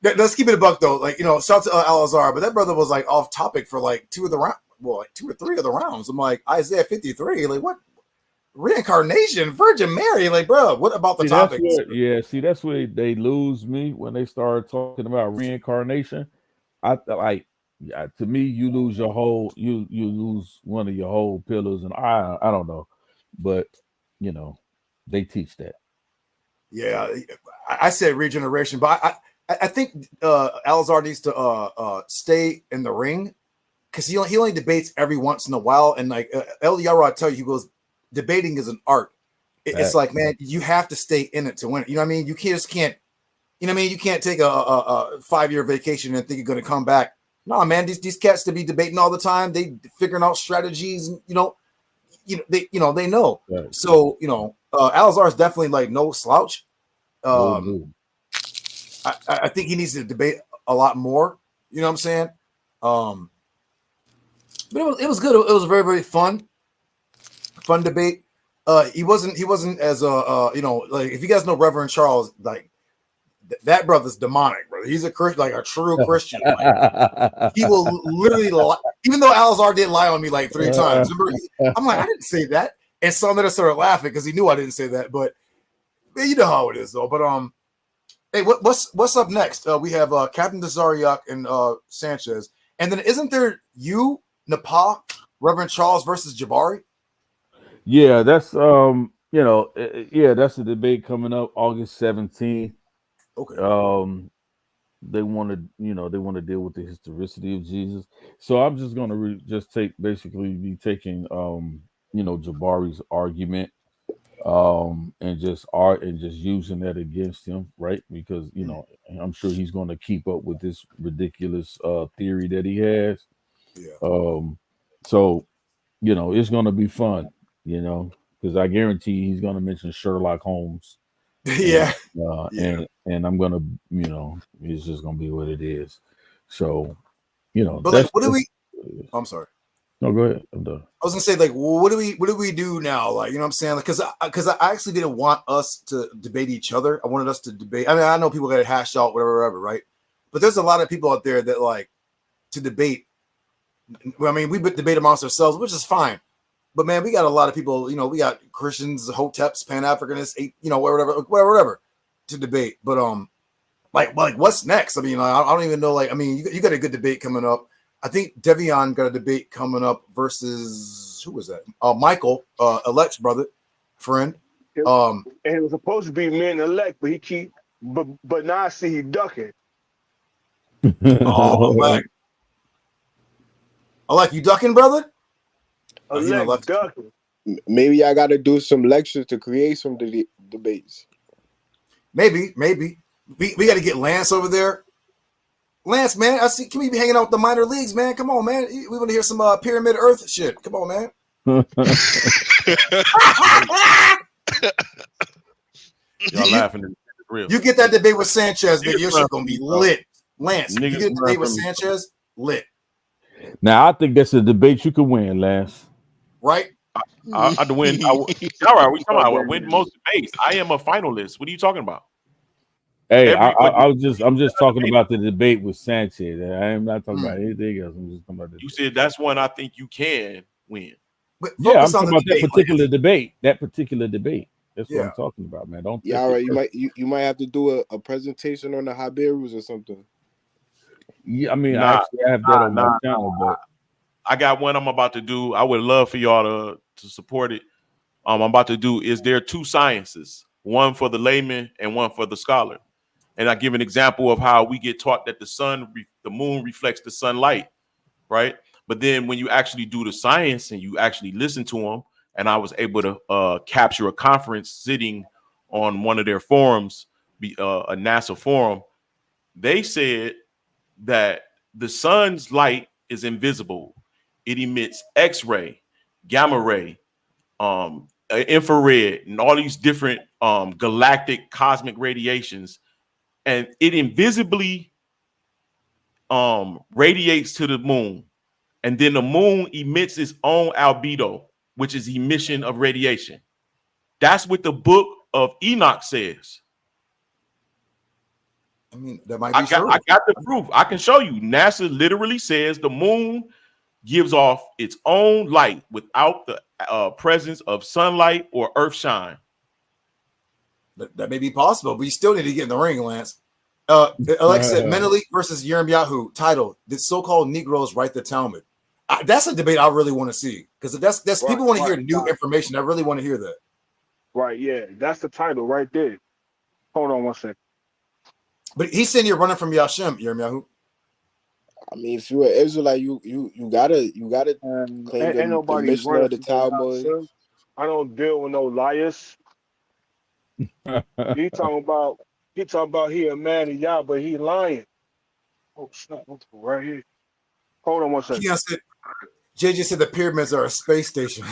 Let's keep it a buck though. Like shout out to Al-Azhar, but that brother was like off topic for like 2 or 3 of the rounds. I'm like Isaiah 53, like what? Reincarnation, Virgin Mary, like bro, what about the topic? That's where they lose me when they start talking about reincarnation. To me, you lose your whole, you lose one of your whole pillars, and I don't know, but they teach that. Yeah, I said regeneration, but I think Al-Azhar needs to stay in the ring because he only debates every once in a while, and like El Yarah tell you, he goes, debating is an art. It's like, man, you have to stay in it to win it. You know what I mean? You can't, you can't take a 5-year vacation and think you're going to come back. No, man, these cats to be debating all the time. They figuring out strategies, and they know. Right. So Al-Azhar is definitely like no slouch. I think he needs to debate a lot more. You know what I'm saying? But it was good. It was a very, very fun debate. He wasn't as like if you guys know Reverend Charles, like that brother's demonic, brother. He's a Christian, like a true Christian. Like, he will literally lie. Even though Al-Azhar did lie on me like 3 times. Remember, I'm like, I didn't say that. And some of us started laughing because he knew I didn't say that. But man, you know how it is though. But hey, what's up next? We have Captain Desariac and Sanchez. And then isn't there you, Nepal, Reverend Charles versus Jabari? Yeah, that's that's the debate coming up August 17th. Okay. They want to deal with the historicity of Jesus. So I'm just going to be taking Jabari's argument and just using that against him, right? Because I'm sure he's going to keep up with this ridiculous theory that he has. Yeah. So it's going to be fun, because I guarantee he's going to mention Sherlock Holmes. Yeah. And I'm gonna, it's just gonna be what it is. So, But like, what do we? I'm sorry. No, go ahead. I'm done. I was gonna say, like, well, what do we do now? Like, you know what I'm saying? Like, because I actually didn't want us to debate each other. I wanted us to debate. I mean, I know people got to hash out whatever, right? But there's a lot of people out there that like to debate. I mean, we debate amongst ourselves, which is fine. But man, we got a lot of people. You know, we got Christians, Hoteps, Pan Africanists, you know, whatever to debate. But like what's next? I mean, I don't even know. Like, I mean, you got a good debate coming up. I think Devion got a debate coming up versus who was that? Michael, Elect's brother, friend. And it was supposed to be me and Elect, but he keep, but now I see he ducking. Oh, Elect, you ducking, brother? Elect ducking. Maybe I got to do some lectures to create some debates. Maybe we got to get Lance over there. Lance, man, I see. Can we be hanging out with the minor leagues, man? Come on, man. We want to hear some Pyramid Earth shit. Come on, man. Y'all laughing. Real. You get that debate with Sanchez, nigga. Your shit gonna be lit. Lance, you get a debate with Sanchez, lit. Now I think that's a debate you can win, Lance. Right? I'd win. All right, we talking about I win most debates. I am a finalist. What are you talking about? Hey, I'm just talking about the debate with Sanchez. I am not talking about anything else. I'm just talking about You said that's one I think you can win. But yeah, I'm talking about that particular debate. That particular debate. That's what I'm talking about, man. Don't. Yeah, all right. You might have to do a presentation on the Haberus or something. Yeah, I mean, I have that on my channel, but I got one I'm about to do. I would love for y'all to support it. I'm about to do is there two sciences, one for the layman and one for the scholar. And I give an example of how we get taught that the moon reflects the sunlight, right? But then when you actually do the science and you actually listen to them, and I was able to capture a conference sitting on one of their forums, a NASA forum, they said that the sun's light is invisible. It emits X-ray, gamma ray, infrared, and all these different galactic cosmic radiations. And it invisibly radiates to the moon. And then the moon emits its own albedo, which is emission of radiation. That's what the book of Enoch says. I mean, that might be true. I got the proof. I can show you. NASA literally says the moon gives off its own light without the presence of sunlight or earth shine. That may be possible, but you still need to get in the ring, Lance. Alexa said, Menelik versus Yirmiyahu, title, Did so-called Negroes write the Talmud? That's a debate I really want to see, because that's right, people want to hear new information. I really want to hear that. Right, yeah. That's the title right there. Hold on one second. But he's saying you're running from Yashem, Yirmiyahu. I mean, if you're an Israelite, you gotta claim the mission of the Talmud. I don't deal with no liars. He talking about he a man of Yah, but he lying. Oh snap! Right here. Hold on one second. JJ said the pyramids are a space station.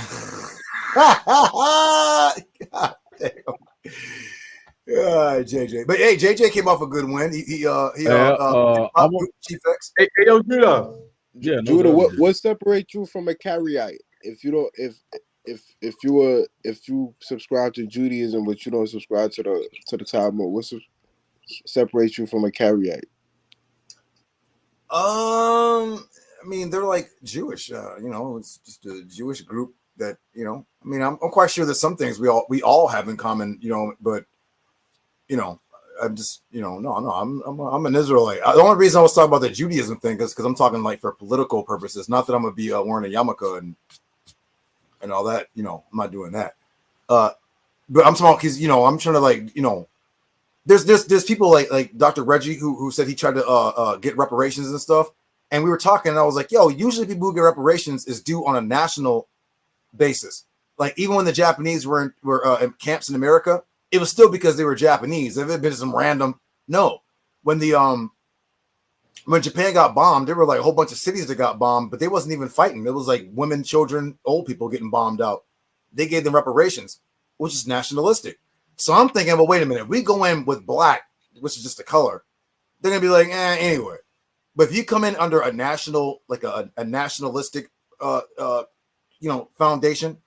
God damn. JJ. But hey, JJ came off a good win. Chief X. Hey, yo, Judah. Yeah, Judah, what separates you from a Karaite? If you subscribe to Judaism, but you don't subscribe to the Talmud, what separates you from a Karaite? I mean, they're like Jewish. It's just a Jewish group that I mean, I'm quite sure there's some things we all have in common, but I'm just I'm an Israelite. The only reason I was talking about the Judaism thing is because I'm talking like for political purposes, not that I'm gonna be wearing a yarmulke and all that. I'm not doing that. But I'm talking because I'm trying to there's people like Dr. Reggie who said he tried to get reparations and stuff, and we were talking, and I was like, yo, usually people who get reparations is due on a national basis. Like even when the Japanese were in camps in America, it was still because they were Japanese. If it had been some random, no. When Japan got bombed, there were like a whole bunch of cities that got bombed, but they wasn't even fighting. It was like women, children, old people getting bombed out. They gave them reparations, which is nationalistic. So I'm thinking, well, wait a minute. If we go in with black, which is just a color, they're gonna be like, anyway. But if you come in under a national, like a nationalistic foundation.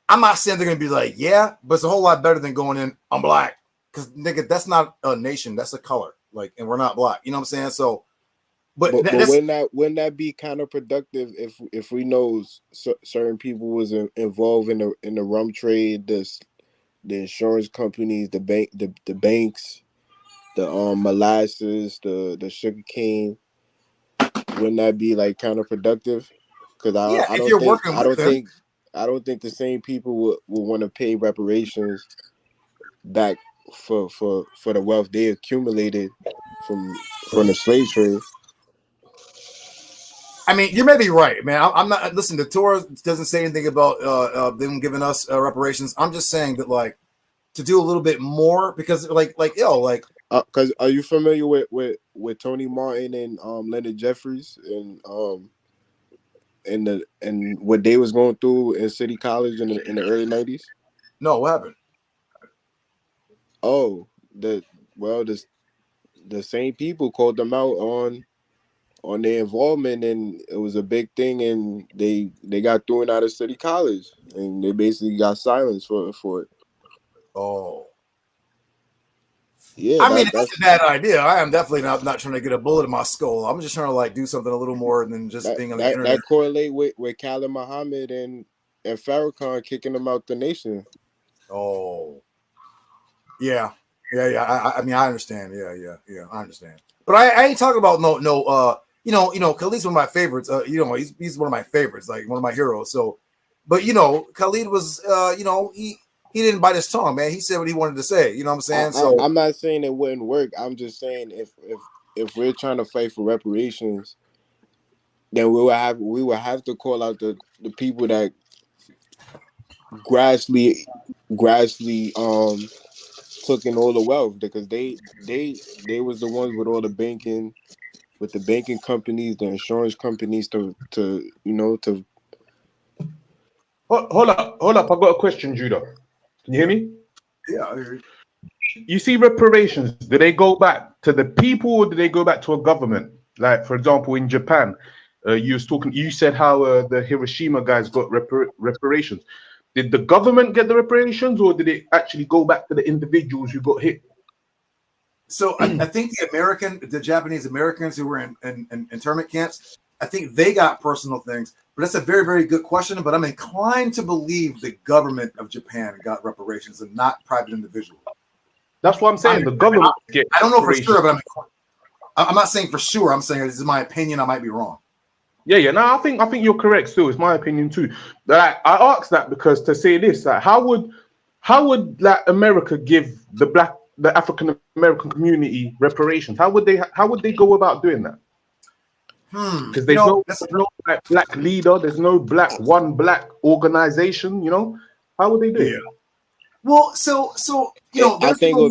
I'm not saying they're gonna be like, yeah, but it's a whole lot better than going in, I'm black. Because nigga, that's not a nation, that's a color. Like, and we're not black. You know what I'm saying? So but wouldn't that be counterproductive if we know certain people was involved in the rum trade, the insurance companies, the banks, the molasses, the sugar cane? Wouldn't that be like counterproductive? Because I don't think the same people would want to pay reparations back for the wealth they accumulated from the slave trade. I mean, you may be right, man. I'm not. Listen, the Torah doesn't say anything about them giving us reparations. I'm just saying that, like, to do a little bit more because, because are you familiar with Tony Martin and Leonard Jeffries and what they was going through in City College in the early 90s? No, what happened? Oh, the same people called them out on their involvement, and it was a big thing, and they got thrown out of City College, and they basically got silenced for it. Oh, yeah. I mean, that's a bad idea. I am definitely not trying to get a bullet in my skull. I'm just trying to like do something a little more than just being on the internet. That correlate with Khalid Muhammad and Farrakhan kicking them out the nation. Oh, yeah. I mean, I understand. Yeah. I understand. But I ain't talking about no. Khalid's one of my favorites. He's one of my favorites, like one of my heroes. So, but Khalid was, he didn't bite his tongue, man. He said what he wanted to say. You know what I'm saying? I'm not saying it wouldn't work. I'm just saying if we're trying to fight for reparations, then we will have to call out the people that gradually took in all the wealth, because they was the ones with all the banking, with the banking companies, the insurance companies to Hold up. I got a question, Judah. Can you hear me? Yeah, I hear you. You see reparations, do they go back to the people or do they go back to a government? Like, for example, in Japan, you said how the Hiroshima guys got reparations. Did the government get the reparations, or did it actually go back to the individuals who got hit? So I think the Japanese Americans who were in internment camps, I think they got personal things. But that's a very, very good question. But I'm inclined to believe the government of Japan got reparations and not private individuals. That's what I'm saying. The government. I don't know for sure, but I'm not saying for sure. I'm saying this is my opinion. I might be wrong. Yeah. No, I think you're correct. Still, it's my opinion too. Like, I asked that because to say this, like, how would like America give the African American community reparations? How would they go about doing that? Because there's no black leader, there's no black organization. How would they do it? Yeah. Well, so there's people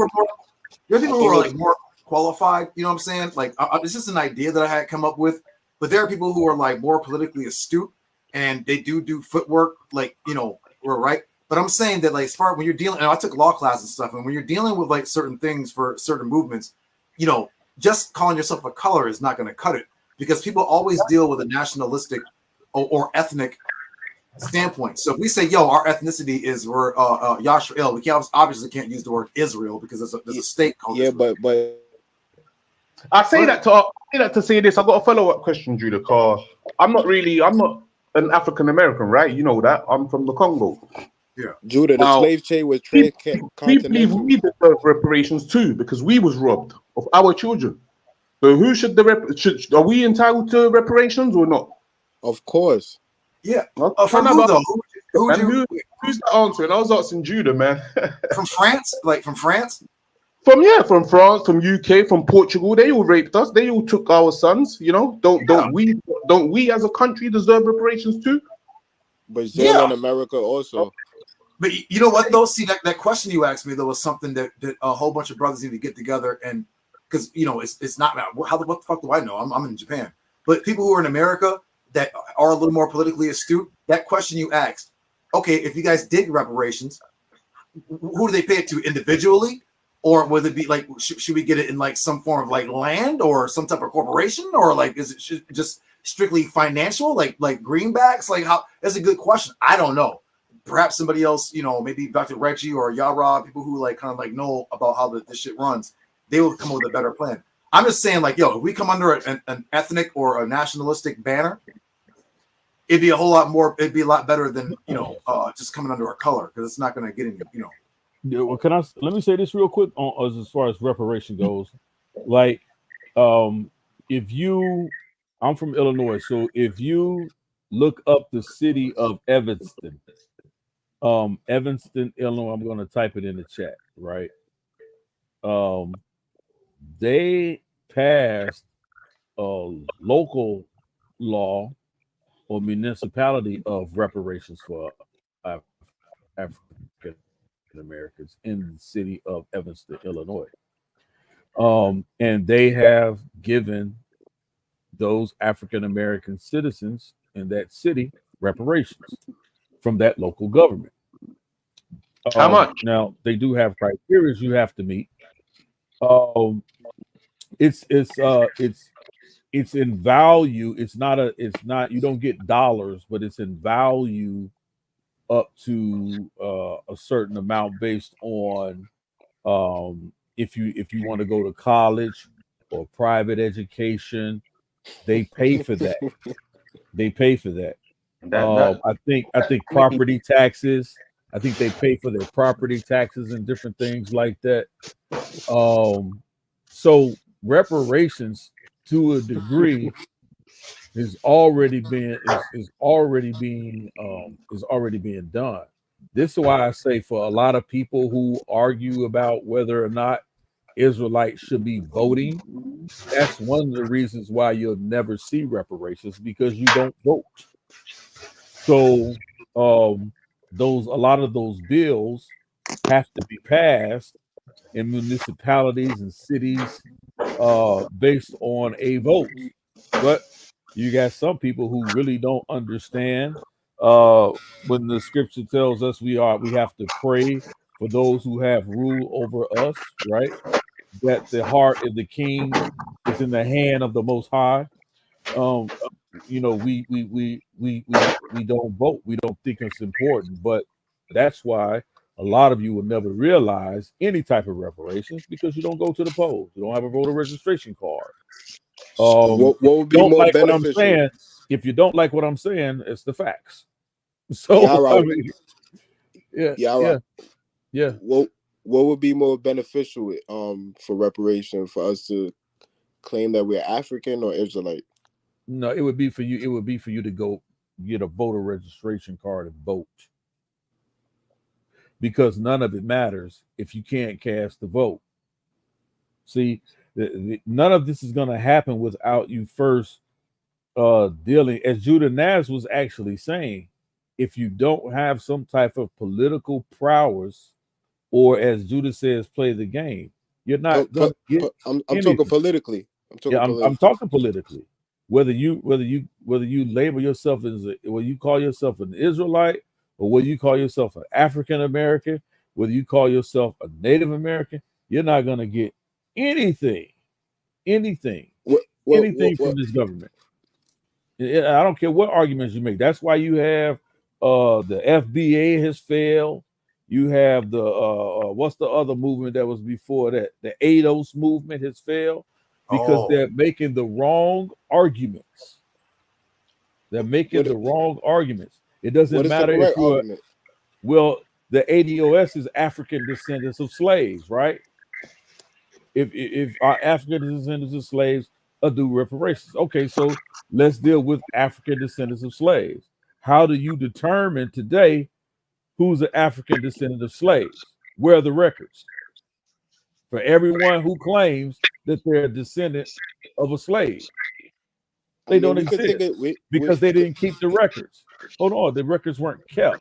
who are like more qualified. You know what I'm saying? Like, it's just an idea that I had come up with. But there are people who are like more politically astute, and they do footwork, like, we're right. But I'm saying that, like, as far when you're dealing, and I took law class and stuff, and when you're dealing with like certain things for certain movements, just calling yourself a color is not going to cut it, because people always deal with a nationalistic or ethnic standpoint. So if we say, our ethnicity is we're Yisrael, we obviously can't use the word Israel because there's a state called Israel. but I say that to say this. I've got a follow-up question, Judah, because I'm not an African American, right? You know that. I'm from the Congo. Yeah. Judah, the slave trade was transcontinental. We believe we deserve reparations too, because we was robbed of our children. So who should are we entitled to reparations or not? Of course. Yeah. From who though? Who's the answer? And I was asking Judah, man. From France? Like from France? From France, from UK, from Portugal. They all raped us. They all took our sons. Don't we as a country deserve reparations too? Brazil and America also. But you know what though? See, that question you asked me though was something that a whole bunch of brothers need to get together, and because it's not what the fuck do I know? I'm in Japan. But people who are in America that are a little more politically astute, that question you asked, okay, if you guys did reparations, who do they pay it to individually? Or would it be like, should we get it in like some form of like land or some type of corporation? Or like, is it just strictly financial, like greenbacks? Like, how? That's a good question. I don't know. Perhaps somebody else, you know, maybe Dr. Reggie or YARAH, people who like kind of like know about how this shit runs, they will come up with a better plan. I'm just saying, like, yo, if we come under an ethnic or a nationalistic banner, it'd be a whole lot more. It'd be a lot better than, you know, just coming under a color, because it's not going to get any, you know. Yeah, well, let me say this real quick on as far as reparation goes. Like, if you, I'm from Illinois, so if you look up the city of Evanston, Evanston, Illinois, I'm going to type it in the chat, right? They passed a local law or municipality of reparations for African Americans in the city of Evanston, Illinois. And they have given those African American citizens in that city reparations from that local government. How much? Now they do have criteria you have to meet. It's in value. It's not you don't get dollars, but it's in value up to a certain amount based on if you want to go to college or private education, they pay for that. They pay for that. I think property taxes. I think they pay for their property taxes and different things like that. So reparations, to a degree, is already being done. This is why I say, for a lot of people who argue about whether or not Israelites should be voting, that's one of the reasons why you'll never see reparations, because you don't vote. So a lot of those bills have to be passed in municipalities and cities based on a vote. But you got some people who really don't understand when the scripture tells us we have to pray for those who have rule over us, right? That the heart of the king is in the hand of the Most High. You know, we don't vote. We don't think it's important, but that's why a lot of you will never realize any type of reparations, because you don't go to the polls. You don't have a voter registration card. What would be more like beneficial? What I'm saying, if you don't like what I'm saying, it's the facts. So YARAH, I mean, yeah. What would be more beneficial for reparation, for us to claim that we're African or Israelite? No, it would be for you. It would be for you to go get a voter registration card and vote, because none of it matters if you can't cast the vote. See, none of this is going to happen without you first dealing, as JUDAHNAZ was actually saying, if you don't have some type of political prowess, or as Judah says, play the game, you're not going to get I'm talking politically. I'm talking politically. Whether you label yourself as whether you call yourself an Israelite, or whether you call yourself an African American, whether you call yourself a Native American, you're not going to get anything from this government. I don't care what arguments you make. That's why you have the FBA has failed. You have the what's the other movement that was before that? The ADOS movement has failed, because they're making the wrong arguments. They're making the wrong arguments. It doesn't matter if you're well, the ADOS is African descendants of slaves, right? If our African descendants of slaves do reparations. Okay, so let's deal with African descendants of slaves. How do you determine today who's an African descendant of slaves? Where are the records? For everyone who claims that they're a descendant of a slave, they don't exist because they didn't keep the records. Hold on, the records weren't kept,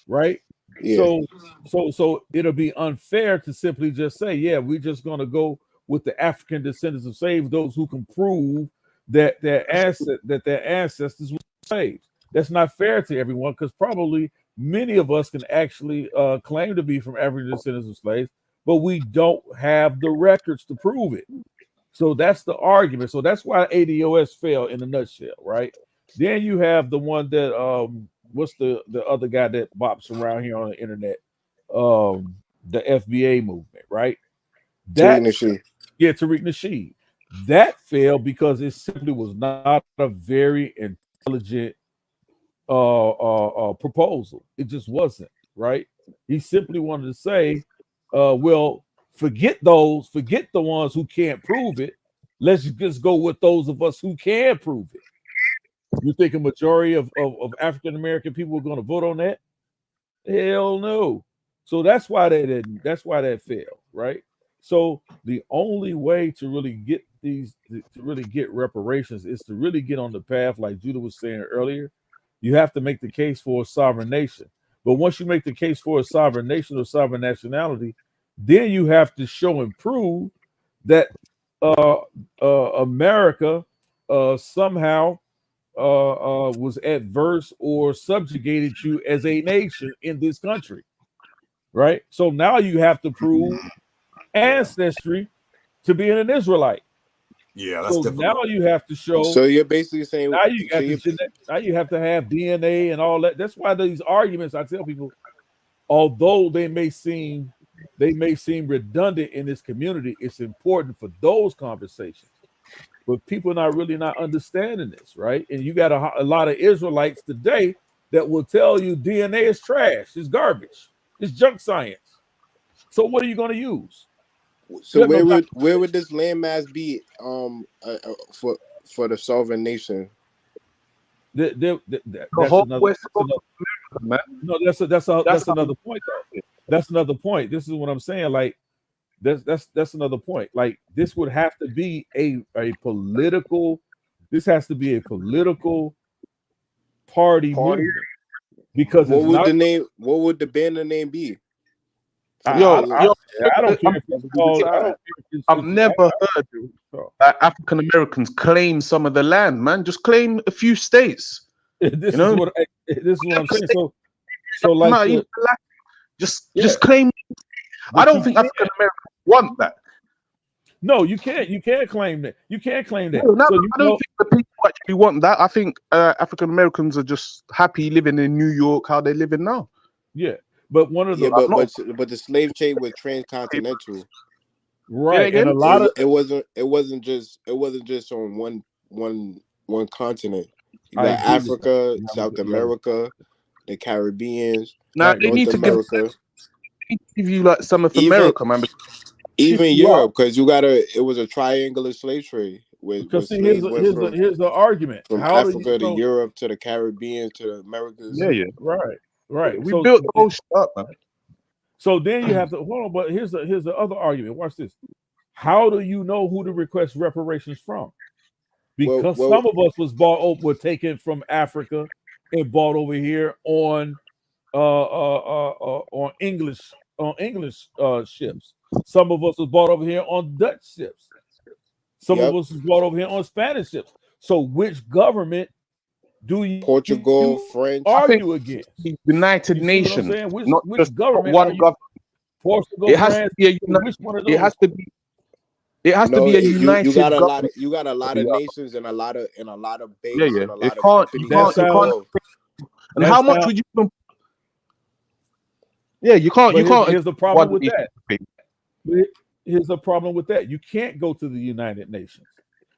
right? Yeah. So it'll be unfair to simply just say, yeah, we're just going to go with the African descendants of slaves, those who can prove that their ancestors were slaves. That's not fair to everyone, because probably many of us can actually claim to be from African descendants of slaves, but we don't have the records to prove it. So that's the argument. So that's why ADOS fell in a nutshell, right? Then you have the one that what's the other guy that bops around here on the internet? The FBA movement, right? Tariq That's Nasheed. yeah, Tariq Nasheed. That failed because it simply was not a very intelligent proposal. It just wasn't, right? He simply wanted to say, well, forget the ones who can't prove it. Let's just go with those of us who can prove it. You think a majority of African American people are going to vote on that? Hell no. So that's why that failed, right? So the only way to really get reparations is to really get on the path, like Judah was saying earlier. You have to make the case for a sovereign nation. But once you make the case for a sovereign nation or sovereign nationality, then you have to show and prove that America somehow was adverse or subjugated you as a nation in this country, right? So now you have to prove ancestry to being an Israelite. Yeah, that's so difficult. Now you have to show. So you're basically saying now you have to have DNA and all that. That's why these arguments, I tell people, although they may seem redundant in this community, it's important for those conversations. But people are not understanding this, right? And you got a lot of Israelites today that will tell you DNA is trash, it's garbage, it's junk science. So what are you going to use? So where would this landmass be for the sovereign nation? That's another point though. That's another point. This is what I'm saying. Like that's another point. Like this would have to be a political. This has to be a political party movement because what would the banner name be? I don't care if it's called. I've never heard that African Americans claim some of the land, man. Just claim a few states. This is what I'm saying. So like just claim. I don't think African Americans want that. No, you can't. You can't claim that. You can't claim that. No, I don't think the people actually want that. I think African Americans are just happy living in New York, how they're living now. Yeah. But one of the but the slave trade was transcontinental, right? And a lot of it wasn't just on one continent. You got Africa, South America, the Caribbeans, now they need to give you like some of America, man. Even Europe, because it was a triangular slave trade. Because here's the argument: from Africa to Europe to the Caribbean to the Americas. Yeah, right. We built the whole shit up, man. So then you have to hold on. But here's the other argument. Watch this. How do you know who to request reparations from? Because some of us were taken from Africa and bought over here on English ships. Some of us was bought over here on Dutch ships. Some of us was bought over here on Spanish ships. So which government do you French argue against? United Nations. Which government? One government. Portugal, it has France, to be a It has to be. It has to be a united. You got a lot of nations and a lot of bases. Yeah. And a lot you can't. And how much would you? Yeah, you can't. Here's the problem with that. Here's the problem with that. You can't go to the United Nations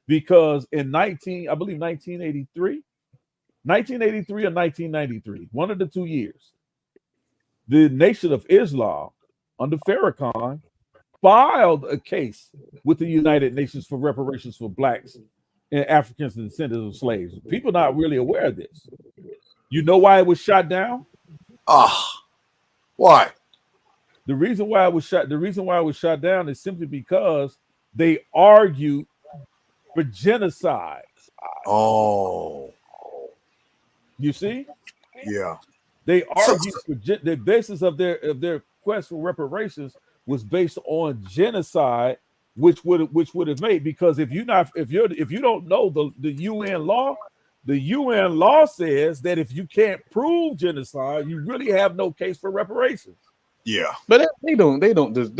because in 1983 or 1993, one of the 2 years, the Nation of Islam under Farrakhan filed a case with the United Nations for reparations for blacks and Africans and descendants of slaves. People are not really aware of this. You know why it was shot down? Why? The reason why it was shot down is simply because they argued for genocide. Oh. You see? Yeah. They argued for the basis of their quest for reparations was based on genocide, which would have made, because if you don't know the UN law, the UN law says that if you can't prove genocide, you really have no case for reparations. Yeah, but they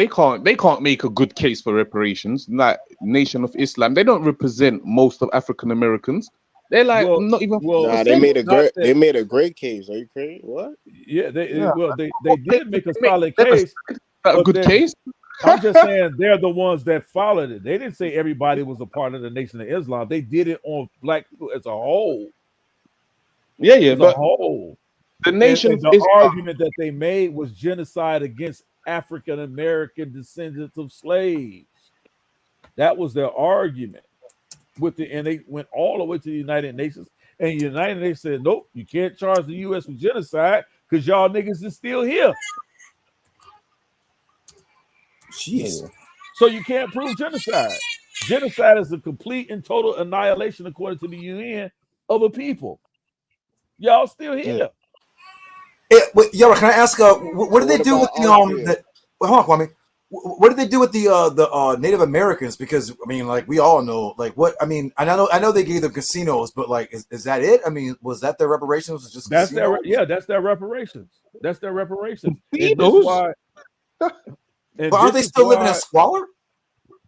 can't make a good case for reparations. Like Nation of Islam, they don't represent most of African Americans. They're like not even. Nah, they made a great case. Are you crazy? What? Yeah, Yeah. they did make a solid case. A good case. I'm just saying they're the ones that followed it. They didn't say everybody was a part of the Nation of Islam. They did it on black people as a whole. Yeah, as but a whole. The Nation and of the Islam. argument that they made was genocide against African American descendants of slaves. That was their argument. And they went all the way to the United Nations, and the United Nations said, nope, you can't charge the U.S. with genocide because y'all niggas is still here. Jeez. So you can't prove genocide. Genocide is a complete and total annihilation, according to the UN, of a people. Y'all still here. Yara, can I ask? What did they do with the hold on, Kwame. What did they do with the Native Americans? Because I mean, like we all know, like what I mean. I know they gave them casinos, but like, is that it? I mean, was that their reparations? Was just that's casinos? that's their reparations. That's their reparations. But aren't they still living in squalor?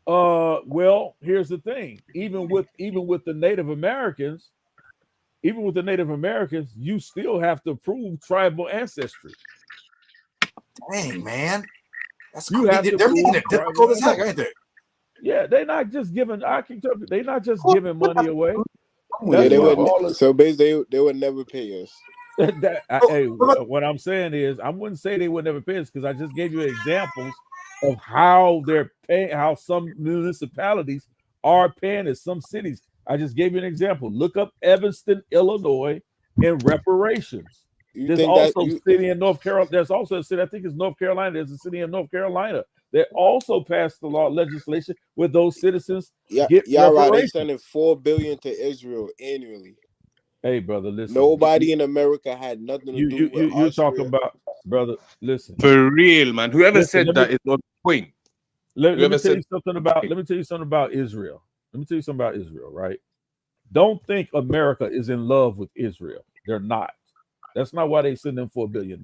Well, here's the thing. Even with the Native Americans, you still have to prove tribal ancestry. Dang, man. That's you have to they're making it difficult as heck, ain't they? Yeah, they're not just giving. They're not just giving money away. Yeah, they would. So basically, they would never pay us. What I'm saying is, I wouldn't say they would never pay us because I just gave you examples of how they're paying, how some municipalities are paying in some cities. I just gave you an example. Look up Evanston, Illinois, in reparations. There's also a city in North Carolina. There's also a city, I think it's North Carolina. There's a city in North Carolina that also passed the legislation where those citizens get reparations. They're sending $4 billion to Israel annually. Hey, brother, listen. Nobody in America had nothing to do with you're talking about, brother. Listen, for real, man. Whoever said that is on point. Let me tell you something about Israel. Let me tell you something about Israel, right? Don't think America is in love with Israel. They're not. That's not why they send them $4 billion.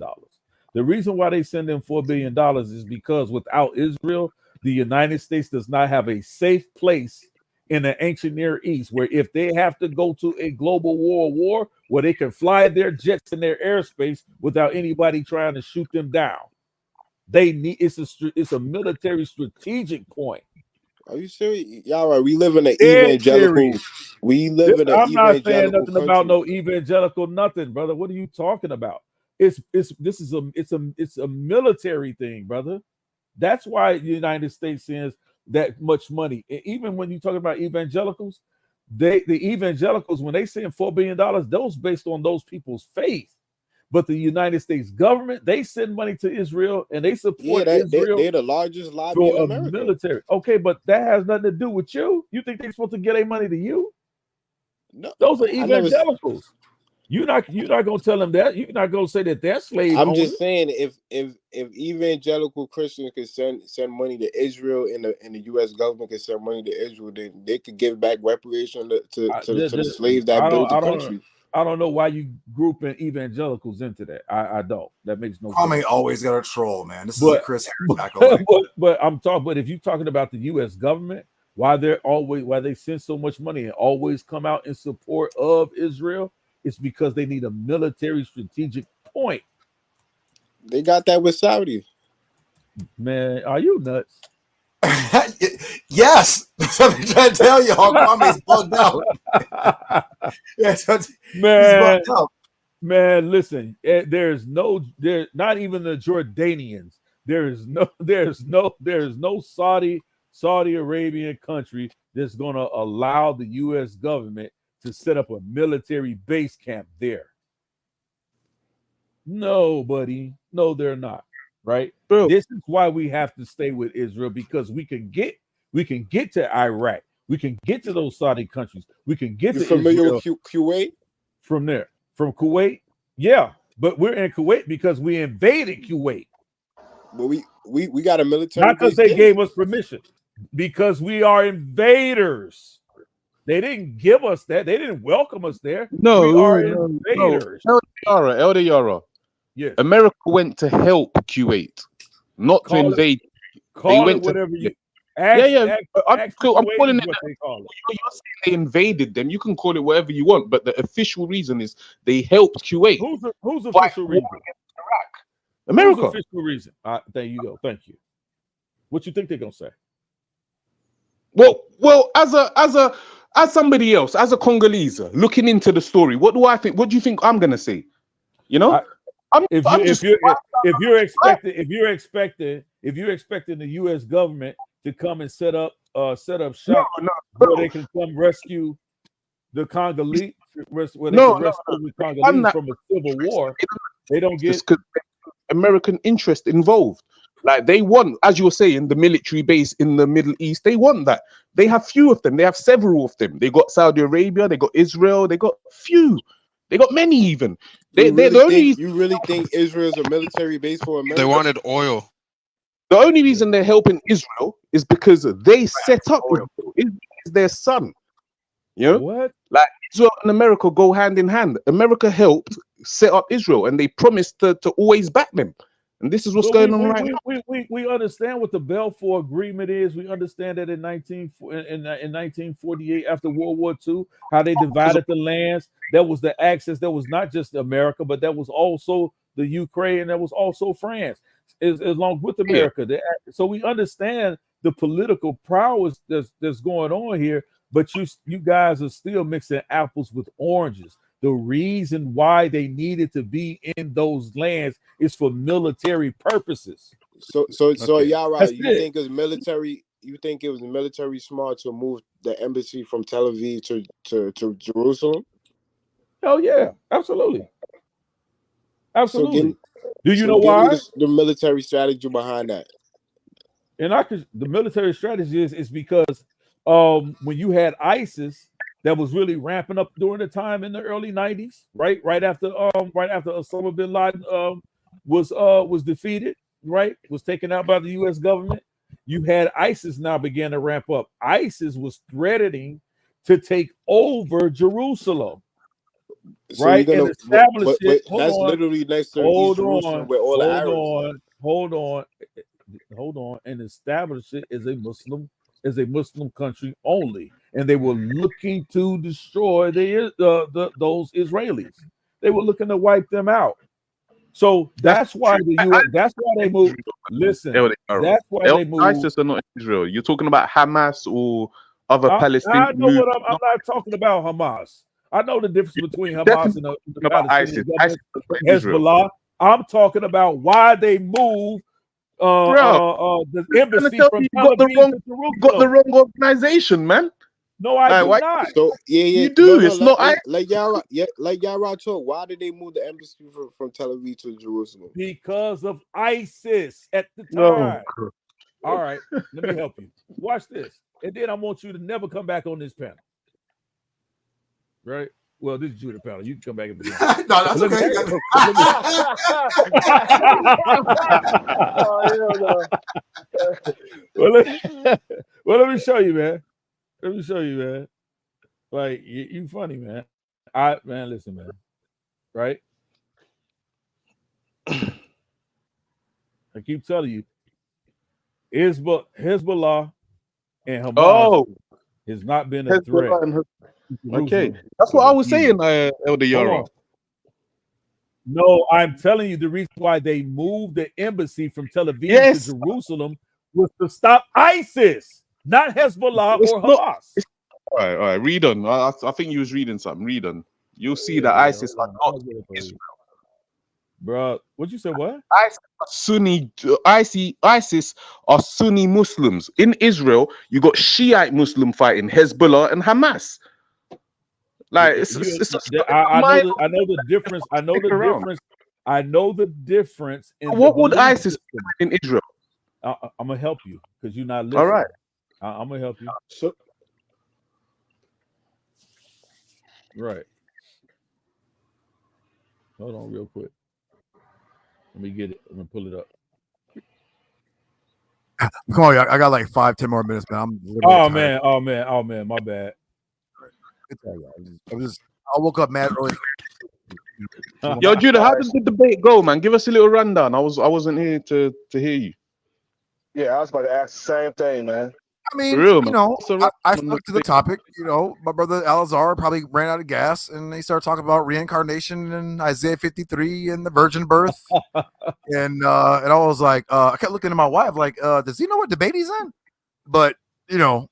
The reason why they send them $4 billion is because without Israel, the United States does not have a safe place in the ancient Near East where if they have to go to a global war where they can fly their jets in their airspace without anybody trying to shoot them down. They need it's a military strategic point. Are you serious? Y'all we live in an evangelical. I'm not saying nothing about no evangelical nothing, brother. What are you talking about? It's a military thing, brother. That's why the United States sends that much money. And even when you talk about evangelicals, the evangelicals, when they send $4 billion, those based on those people's faith. But the United States government, they send money to Israel and they support Israel. They're the largest lobby in America. Military. Okay, but that has nothing to do with you. You think they're supposed to get their money to you? No, those are evangelicals. You're not gonna tell them that. You're not gonna say that they're slave I'm owners. just saying if evangelical Christians could send money to Israel and the U.S. government could send money to Israel, then they could give back reparation to the slaves that built the country. I don't know why you grouping evangelicals into that. I don't. That makes no sense. Kwame always got a troll, man. This is a Chris Harris but if you're talking about the U.S. government, why they send so much money and always come out in support of Israel, it's because they need a military strategic point. They got that with Saudi. Man, are you nuts? Yes, I'm trying to tell you, Kwame's bugged out. Yes, man, he's bugged out. Man, listen, there's not even the Jordanians. There's no Saudi Arabian country that's going to allow the U.S. government to set up a military base camp there. Nobody. No, they're not. Right? Bro. This is why we have to stay with Israel, because we can get to Iraq. We can get to those Saudi countries. We can get to familiar with Kuwait? From there. From Kuwait? Yeah. But we're in Kuwait because we invaded Kuwait. But we got a military. Not because they gave us permission. Because we are invaders. They didn't give us that. They didn't welcome us there. No, we are invaders. Elder Yara. Yes. America went to help Kuwait. not to invade. They went to I'm calling it. What they call it. You're saying they invaded them. You can call it whatever you want, but the official reason is they helped Kuwait. Who's official reason? America. Who's official reason? There you go. Thank you. What you think they're gonna say? Well, as somebody else, as a Congolese, looking into the story, what do I think? What do you think I'm gonna say? You know, if you're expecting the U.S. government to come and set up shop where they can come rescue the Congolese, rescue the Congolese from a civil war, they don't get American interest involved. Like they want, as you were saying, the military base in the Middle East. They want that. They have few of them. They have several of them. They got Saudi Arabia. They got Israel. They got few. They got many even. You really think Israel's a military base for America? They wanted oil. The only reason they're helping Israel is because they set up Israel. Israel is their son. You know what? Like Israel and America go hand in hand. America helped set up Israel, and they promised to always back them. And this is what's going on right now. We understand what the Balfour Agreement is. We understand that in 1948, after World War II, how they divided the lands. That was the access. That was not just America, but that was also the Ukraine, and that was also France, along with America. So we understand the political prowess that's going on here. But you guys are still mixing apples with oranges. The reason why they needed to be in those lands is for military purposes. So Yara, you think it was military? You think it was military smart to move the embassy from Tel Aviv to Jerusalem? Oh yeah, absolutely. Do you know why? The military strategy behind that. And the military strategy is because when you had ISIS that was really ramping up during the time in the early 90s, right after Osama bin Laden was defeated, right, was taken out by the U.S. government. You had ISIS now began to ramp up. ISIS was threatening to take over Jerusalem, right, and establish it. That's literally next to East Jerusalem where all the Arabs. Hold on, and establish it as a Muslim country only. And they were looking to destroy those Israelis. They were looking to wipe them out. So that's why that's why they moved. Listen, that's why they moved. ISIS are not in Israel. You're talking about Hamas or other Palestinian. I know what I'm not talking about Hamas. I know the difference between Hamas and the Palestinian government, Hezbollah. I'm talking about why they moved the embassy from Tel Aviv to Jerusalem. You got the wrong organization, man. No, I do not. So you do. It's not like Yara talk. Why did they move the embassy from Tel Aviv to Jerusalem? Because of ISIS at the time. All right, let me help you. Watch this, and then I want you to never come back on this panel. Right? Well, this is Judah panel. You can come back and begin. No, that's okay. Let me show you, man. Let me show you, man. Like you funny, man. Listen, man. Right? I keep telling you, Hezbollah and Hamas has not been a threat. Okay, that's what I was saying, Elder Yara. No, I'm telling you the reason why they moved the embassy from Tel Aviv to Jerusalem was to stop ISIS, not Hezbollah or Hamas. All right. Read on. I think you was reading something. Read on. You'll see that ISIS are not Israel. Bro, what you said? What? ISIS are Sunni Muslims. In Israel, you got Shiite Muslim fighting Hezbollah and Hamas. Like I know the difference. I know the difference. What would ISIS in Israel? I'm gonna help you because you're not listening. All right, I'm gonna help you. Right. Hold on, real quick. Let me get it. I'm gonna pull it up. Come on, I got like 5-10 more minutes, man. Oh man, my bad. I woke up mad early. Yo, Judah, how did the debate go, man? Give us a little rundown. I wasn't here to hear you. Yeah, I was about to ask the same thing, man. I mean, Real, you man. know, What's the rest I of them stuck to the say? topic. You know, my brother Alazar probably ran out of gas, and they started talking about reincarnation and Isaiah 53 and the virgin birth, and I was like, I kept looking at my wife like, does he know what debate he's in? But you know,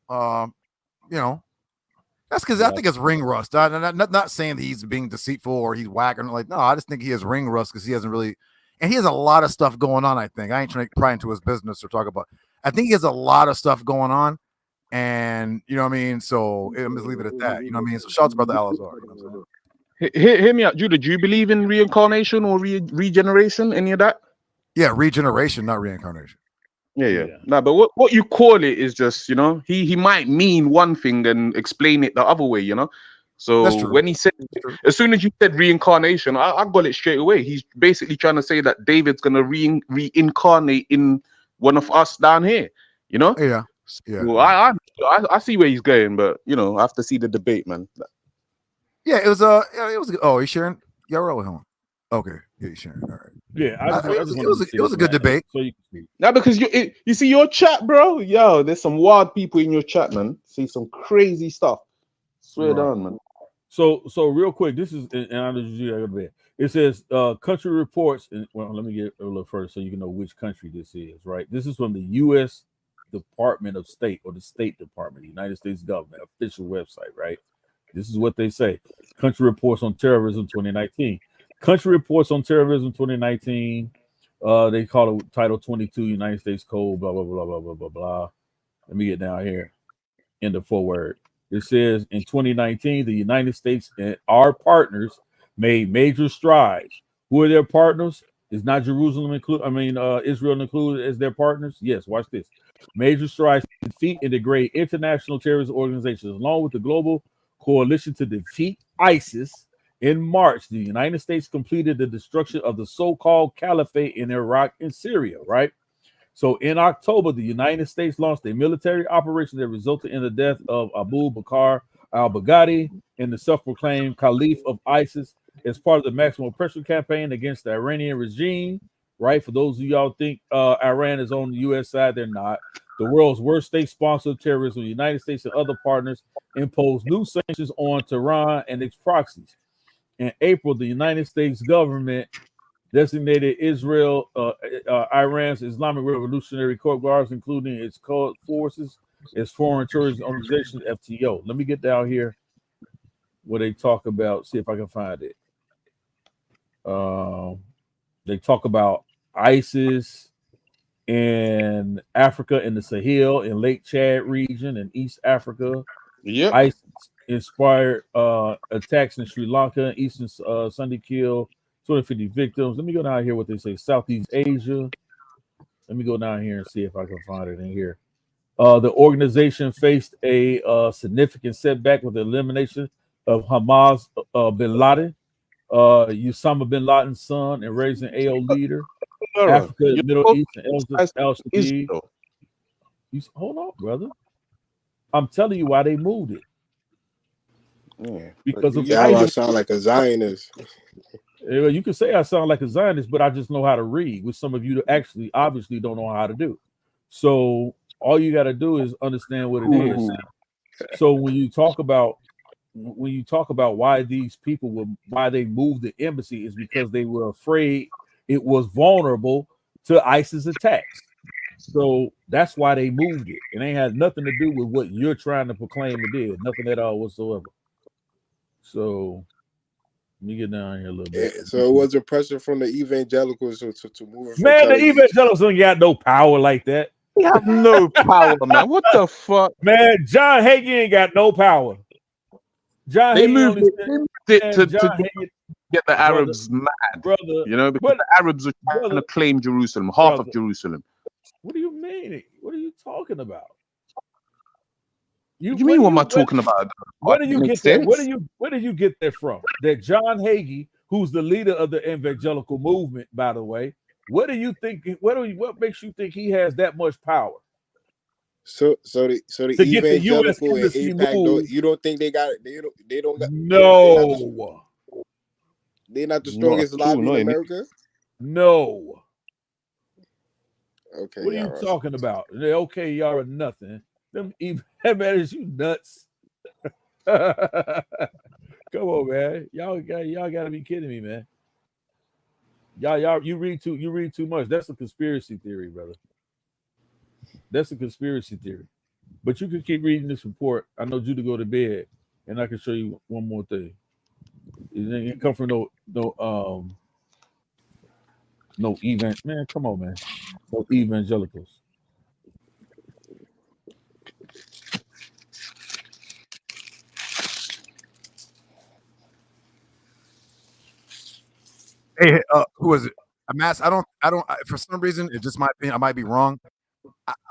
that's because I think it's ring rust. Not saying that he's being deceitful or he's whack or like. No, I just think he has ring rust because he hasn't really, and he has a lot of stuff going on. I think I ain't trying to pry into his business or talk about. I think he has a lot of stuff going on, and you know what I mean. So I'm just leave it at that. You know what I mean. So shout out to brother Alazar. You know what I'm saying? Hear me out, Judah. Do you believe in reincarnation or regeneration? Any of that? Yeah, regeneration, not reincarnation. Yeah. No, but what you call it is just, you know, he might mean one thing and explain it the other way, you know. So when he said, as soon as you said reincarnation, I got it straight away. He's basically trying to say that David's gonna reincarnate in one of us down here, you know. Yeah. Well, I see where he's going, but you know, I have to see the debate, man. Yeah, it was oh, he's sharing. Yeah, roll with him. Okay, yeah, he's sharing. All right. Yeah, it was a good debate. So you can see. Now, because you see your chat, bro. Yo, there's some wild people in your chat, man. See some crazy stuff. Swear down, man. So real quick, this is, and I'll just use it a bit. It says country reports, and well, let me get a little further so you can know which country this is, right? This is from the U.S. Department of State or the State Department, the United States government official website, right? This is what they say. Country reports on terrorism 2019. Country reports on terrorism 2019. They call it Title 22 United States Code, blah, blah, blah, blah, blah, blah, blah. Let me get down here in the foreword. It says in 2019, the United States and our partners made major strides. Who are their partners? Is not Jerusalem included? Israel included as their partners? Yes, watch this. Major strides to defeat and degrade international terrorist organizations, along with the global coalition to defeat ISIS. In March, the United States completed the destruction of the so-called caliphate in Iraq and Syria, right? So in October, the United States launched a military operation that resulted in the death of Abu Bakr al-Baghdadi and the self-proclaimed Caliph of ISIS as part of the maximum pressure campaign against the Iranian regime, right? For those of y'all think Iran is on the U.S. side, they're not. The world's worst state sponsor of terrorism, the United States and other partners imposed new sanctions on Tehran and its proxies. In April, the United States government designated Israel, Iran's Islamic Revolutionary Court Guards, including its code forces, as foreign terrorist organization, FTO. Let me get down here where they talk about, see if I can find it. They talk about ISIS in Africa, in the Sahel, in Lake Chad region, in East Africa. Yeah. ISIS inspired attacks in Sri Lanka, Eastern Sunday kill 250 victims. Let me go down here what they say. Southeast Asia. Let me go down here and see if I can find it in here. The organization faced a significant setback with the elimination of Hamas bin Laden, Osama bin Laden's son and raising AO leader. Africa, Middle East, and El-Shaddad. Hold on, brother. I'm telling you why they moved it. Yeah, because of I sound like a Zionist. You can say I sound like a Zionist, but I just know how to read, which some of you actually obviously don't know how to do. So all you got to do is understand what it is. So when you talk about why these people why they moved the embassy is because they were afraid it was vulnerable to ISIS attacks. So that's why they moved it. It ain't had nothing to do with what you're trying to proclaim it did. Nothing at all whatsoever. So let me get down here a little bit. So it wasn't pressure from the evangelicals to move it. Man, the evangelicals ain't got no power like that. We have no power, man. What the fuck? Man, John Hagee ain't got no power. John they Hagee moved it to get the Arabs mad, brother. You know, because the Arabs are trying to claim Jerusalem, half of Jerusalem. What do you mean? What are you talking about? What do you mean? What am I talking about? Where do you get that? Where do you get that from? That John Hagee, who's the leader of the evangelical movement, by the way, what do you think? What makes you think he has that much power? So the evangelical and AIPAC, you don't think they got it? They don't got. No, they're not the strongest lobby in America. No. Okay, What are you Yara. talking about? They're okay, Yara, nothing. Them even man, is you nuts. Come on, man. Y'all gotta be kidding me, man. Y'all, you read too much. That's a conspiracy theory, brother. That's a conspiracy theory. But you can keep reading this report. I know you to go to bed, and I can show you one more thing. It ain't come from no man. Come on, man. No evangelicals. Hey, who is it? Mass. I don't. For some reason, it's just my opinion. I might be wrong.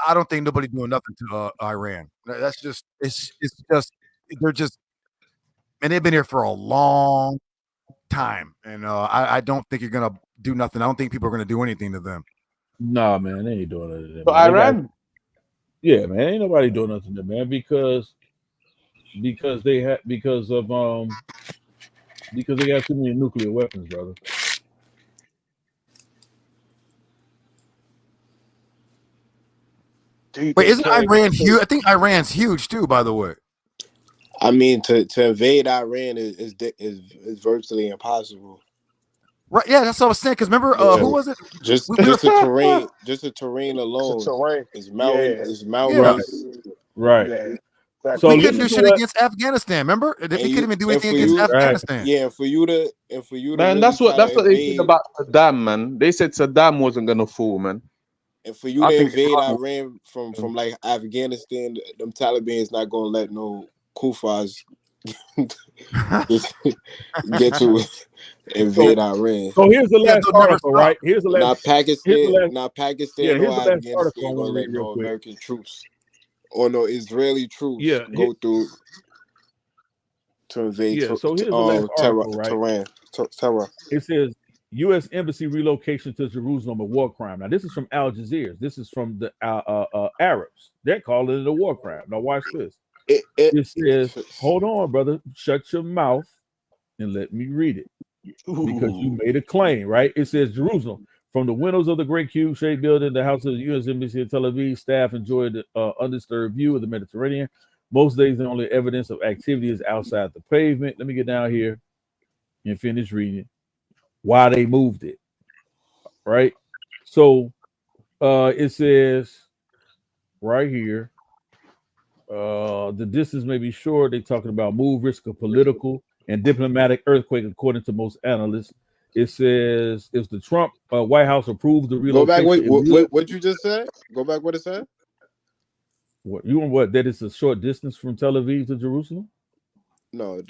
I don't think nobody doing nothing to Iran. That's just. It's just. They're just. And they've been here for a long time, and I don't think you're gonna do nothing. I don't think people are gonna do anything to them. Nah, man, they ain't doing nothing to them. So Iran. Yeah, man, ain't nobody doing nothing to them, man, because they had because they got too many nuclear weapons, brother. Wait, isn't Iran huge? I think Iran's huge too, by the way. I mean, to invade Iran is virtually impossible. Right? Yeah, that's what I was saying. Because remember, who was it? Just the terrain alone is mountainous. Right. Yeah. So we couldn't do shit against Afghanistan. Remember, we couldn't even do anything against Afghanistan. Yeah, and for you to man, that's what they said about Saddam, man. They said Saddam wasn't gonna fall, man. And for you to invade Iran from like Afghanistan, them Taliban's not gonna let no Kufas get to invade Iran. So here's the last article, right? Here's the last. Not Pakistan. Yeah, or Afghanistan gonna let no American troops or no Israeli troops go through to invade. So here's the last article, right? Terror. It says U.S. Embassy relocation to Jerusalem a war crime. Now this is from Al Jazeera. This is from the Arabs. They're calling it a war crime. Now watch this. It says, hold on, brother. Shut your mouth and let me read it. Because you made a claim, right? It says Jerusalem. From the windows of the great cube-shaped building, the house of the U.S. Embassy in Tel Aviv, staff enjoyed the undisturbed view of the Mediterranean. Most days, the only evidence of activity is outside the pavement. Let me get down here and finish reading why they moved it, right? So it says right here, the distance may be short. They're talking about move, risk of political and diplomatic earthquake, according to most analysts. It says if the Trump White House approves the relocation. Go back. What you just said? Go back. What it said? What you want? What that is a short distance from Tel Aviv to Jerusalem? No.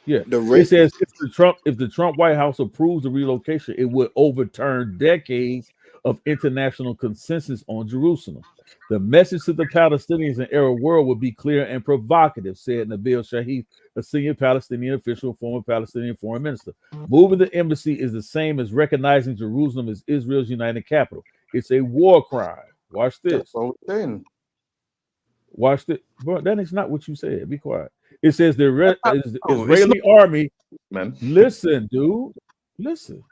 Yeah. It says if the Trump White House approves the relocation, it would overturn decades of international consensus on Jerusalem. The message to the Palestinians and Arab world would be clear and provocative, said Nabil Shahid, a senior Palestinian official, former Palestinian foreign minister. Moving the embassy is the same as recognizing Jerusalem as Israel's united capital. It's a war crime. Watch this. Watch this. Bro, that is not what you said. Be quiet. It says the Israeli army. Man, listen, dude. Listen.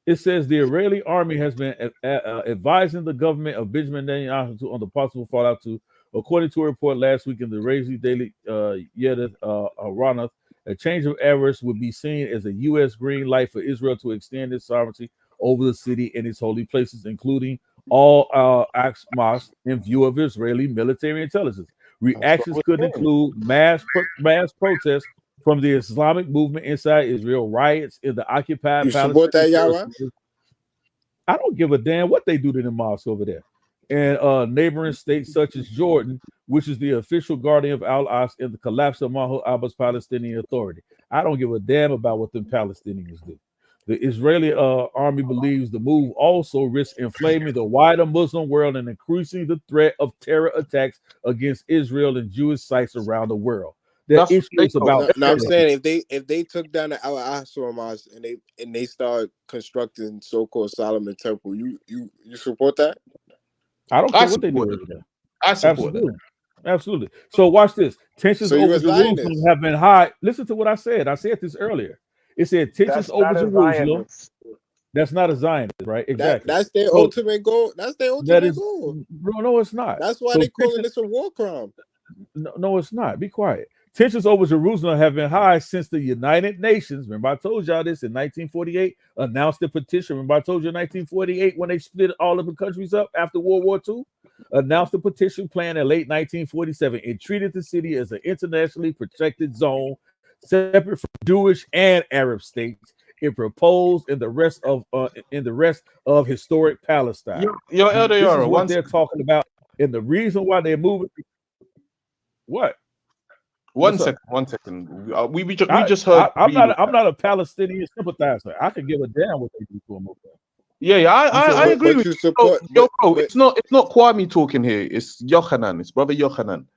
It says the Israeli army has been advising the government of Benjamin Netanyahu on the possible fallout to, according to a report last week in the Israeli Daily YARAH, a change of errors would be seen as a U.S. green light for Israel to extend its sovereignty over the city and its holy places, including all mosques, in view of Israeli military intelligence. Reactions could include mass protests from the Islamic movement inside Israel, riots in the occupied Palestinian. I don't give a damn what they do to the mosques over there. And neighboring states such as Jordan, which is the official guardian of Al-Aqsa in the collapse of Mahmoud Abbas' Palestinian Authority. I don't give a damn about what them Palestinians do. The Israeli army believes the move also risks inflaming the wider Muslim world and increasing the threat of terror attacks against Israel and Jewish sites around the world. That issue is about. Now I'm saying if they took down the Al-Aqsa Mosque and they start constructing so-called Solomon Temple, you support that? I don't care what they do. I support that. Absolutely. So watch this. Tensions over Jerusalem have been high. Listen to what I said. I said this earlier. It said tensions over Jerusalem. That's not a Zionist, right? Exactly. That's their So ultimate goal. That's their that ultimate is goal. no, it's not. That's why So they calling this a war crime. No, it's not. Be quiet. Tensions over Jerusalem have been high since the United Nations, remember I told y'all this in 1948, announced a petition. Remember I told you in 1948 when they split all of the countries up after World War II, announced a petition plan in late 1947. It treated the city as an internationally protected zone, separate from Jewish and Arab states. It proposed in the rest of historic Palestine. Your Elder This is Yara, what they're talking about, and the reason why they're moving. What? One second. We just heard. I'm not a Palestinian sympathizer. I could give a damn what they do to them. Yeah, I agree with you. Yo, bro, it's not Kwame talking here. It's Yochanan. It's brother Yochanan,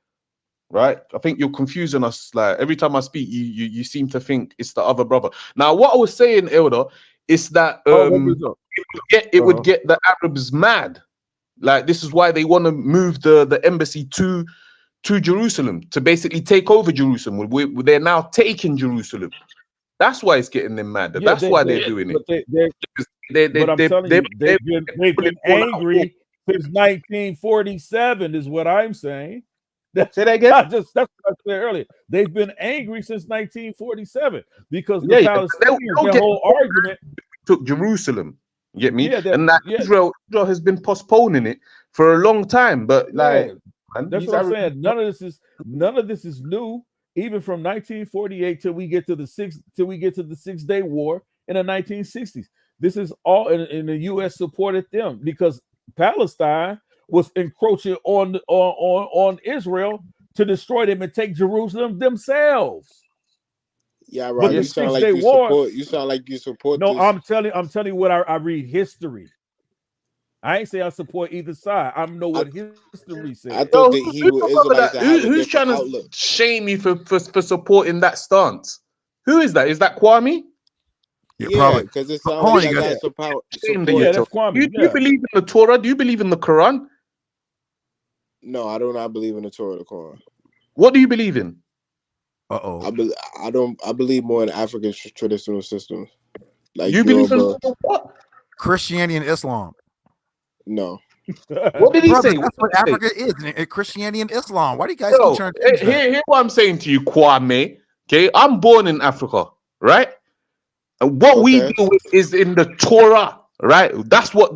right? I think you're confusing us. Like every time I speak, you seem to think it's the other brother. Now, what I was saying, Elder, is that it would get the Arabs mad. Like this is why they want to move the embassy to Jerusalem, to basically take over Jerusalem. They're now taking Jerusalem. That's why it's getting them mad. That's why they're doing it. But I'm telling you, they've been angry since 1947, is what I'm saying. Say that again. That's what I said earlier. They've been angry since 1947 because the Palestinians, their whole argument took Jerusalem. You get me? And that Israel has been postponing it for a long time. But like, that's what I'm saying. None of this is new. Even from 1948 till we get to the Six-Day War in the 1960s. This is all in the U.S. supported them because Palestine was encroaching on Israel to destroy them and take Jerusalem themselves. Yeah, right. You sound like you support. No, this. I'm telling you what I read history. I ain't say I support either side. I know what history says. I thought the Hebrew Israelites have who's trying to shame you for supporting that stance? Who is that? Is that Kwame? Yeah, because it sounds like I got support. Yeah, that's Kwame. Do you believe in the Torah? Do you believe in the Quran? No, I do not believe in the Torah or the Quran. What do you believe in? I believe more in African traditional systems. Like you believe in what? Christianity and Islam. No. What did he say? That's what Africa is, Christianity and Islam. Why do you guys keep trying to change that? Here's what I'm saying to you, Kwame. Okay, I'm born in Africa, right? And what we do is in the Torah, right? That's what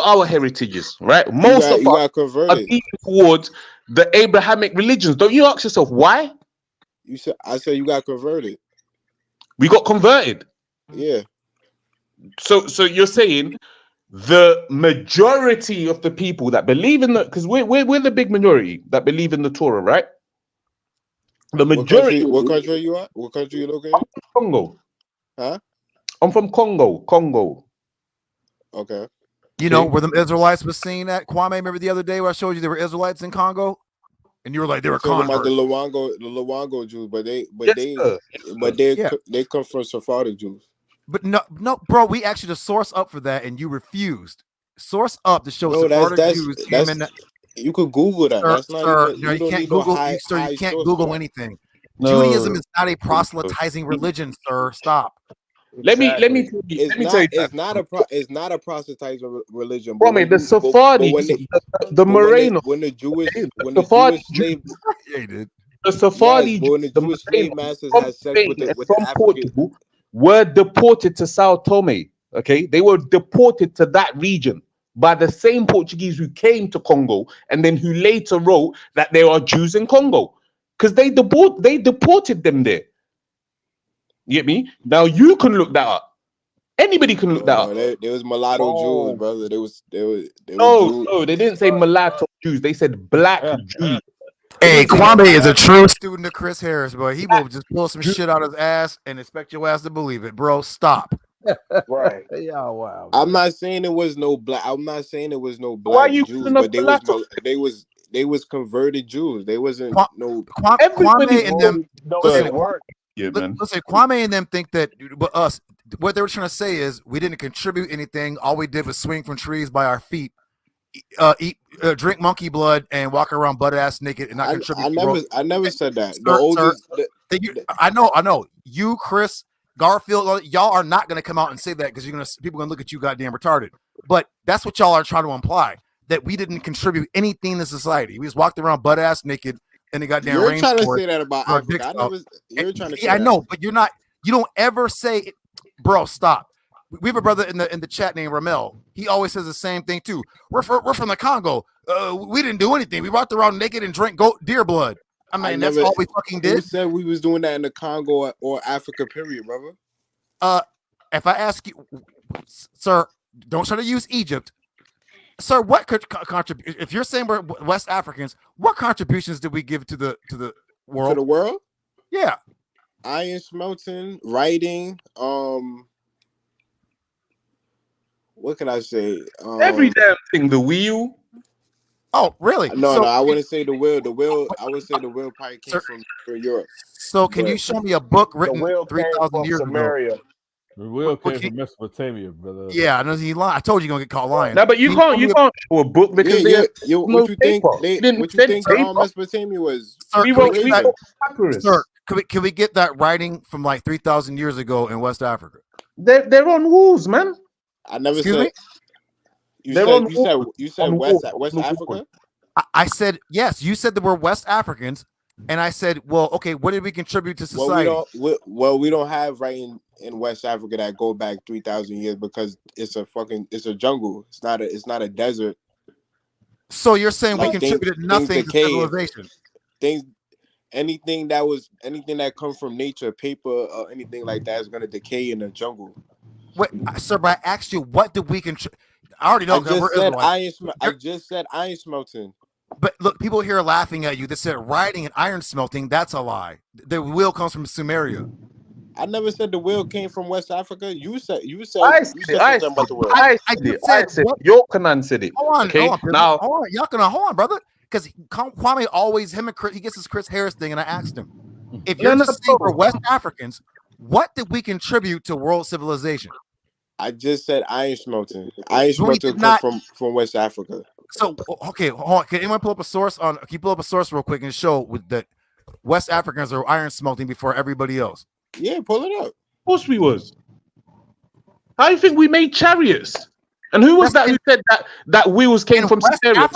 our heritage is, right? Most of us are leaning towards the Abrahamic religions. Don't you ask yourself why? I said you got converted. We got converted. Yeah. So you're saying the majority of the people that believe in because we're the big majority that believe in the Torah, right? The majority. What country are you at? What country are you located? Congo. Huh? I'm from Congo. Okay. You know where them Israelites was seen at, Kwame? Remember the other day where I showed you there were Israelites in Congo, and you were like they were talking converts. about the Luwango Jews, but they come from Sephardic Jews. But no, bro, we actually just source up for that, and you refused. Source up to show Sephardic Jews came in. You could Google that. That's not even, you can't Google. Sir, you can't Google anything. No. Judaism is not a proselytizing religion, sir. Stop. Let me tell you. It's not a proselytizing religion. Bro, the Sephardi, the Moreno, when the Jewish slave masters had sex with the Portugal were deported to Sao Tome. Okay, they were deported to that region by the same Portuguese who came to Congo and then who later wrote that there are Jews in Congo because they deported them there. You get me? Now you can look that up. Anybody can look that up. There was mulatto Jews, brother. No, they didn't say mulatto Jews. They said black Jews. Hey, Kwame is a true student of Chris Harris, but he will just pull some shit out of his ass and expect your ass to believe it, bro. Stop. Right. Yeah, wow. I'm not saying it was no black. I'm not saying it was no black Why you Jews, but they was converted Jews. They wasn't Kwame and them. Listen, Kwame and them think that what they were trying to say is we didn't contribute anything. All we did was swing from trees by our feet, drink monkey blood, and walk around butt ass naked and not contribute. I never said that. I know. You, Chris, Garfield, y'all are not going to come out and say that because people are going to look at you goddamn retarded. But that's what y'all are trying to imply, that we didn't contribute anything to society. We just walked around butt ass naked in the goddamn rainforest. You're trying to say that about Africa. You're trying to say I know, but you're not. You don't ever say, bro, stop. We have a brother in the chat named Ramel. He always says the same thing too. We're from the Congo. We didn't do anything. We walked around naked and drank deer blood. I mean, that's all we fucking did. Who said we was doing that in the Congo or Africa, period, brother? If I ask you, sir, don't try to use Egypt. Sir, what could contribute? If you're saying we're West Africans, what contributions did we give to the world? To the world? Yeah. Iron smelting, writing, what can I say? Every damn thing, the wheel. Oh, really? No, I wouldn't say the wheel. The wheel, I would say the wheel probably came from Europe. So can you show me a book written 3,000 years ago? The wheel came from Mesopotamia, brother. Yeah, I know he lied. I told you you're gonna get caught lying. No, but you can't show a book because what you think Mesopotamia was? Sir, can we get that writing from like 3,000 years ago in West Africa? They're on walls, man. I never Excuse said. me? You said West Africa. I said yes. You said that we're West Africans, and I said, well, okay. What did we contribute to society? We don't have writing in West Africa that go back 3,000 years because it's a jungle. It's not a desert. So you're saying we contributed nothing to civilization? Anything that comes from nature, paper or anything like that is going to decay in the jungle. Wait, sir, but I asked you, what did we contribute? I already know. I just said iron smelting. But look, people here are laughing at you. They said writing and iron smelting. That's a lie. The wheel comes from Sumeria. I never said the wheel came from West Africa. You said something about the wheel. I said Yorkanan said it. Hold on, y'all brother. Because Kwame always he gets his Chris Harris thing, and I asked him, if you're just saying for West Africans, what did we contribute to world civilization? I just said iron smelting. Iron smelting comes from West Africa. So okay, hold on. Can anyone pull up a source can you pull up a source real quick and show that West Africans are iron smelting before everybody else? Yeah, pull it up. Of course we was. How do you think we made chariots? And who was that who said that wheels came from Sumeria?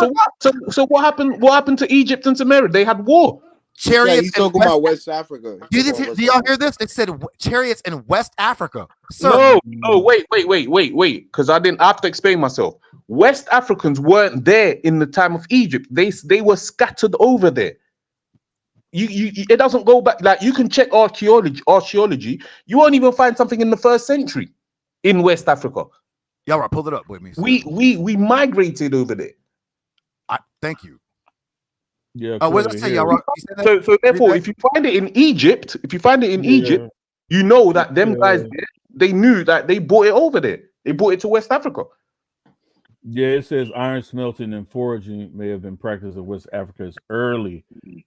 So what happened? What happened to Egypt and Sumeria? They had war. Chariots. Yeah, he's talking about West Africa. Do y'all hear this? It said chariots in West Africa. Sir. No, wait. Because I have to explain myself. West Africans weren't there in the time of Egypt. They were scattered over there. It doesn't go back. Like, you can check archaeology. You won't even find something in the 1st century in West Africa. Y'all right, pull it up with me. We migrated over there. Thank you. Yeah. What did I say, y'all? So therefore, if you find it in Egypt, you know that them guys there, they knew that they brought it over there. They brought it to West Africa. Yeah, it says iron smelting and foraging may have been practiced in West Africa as early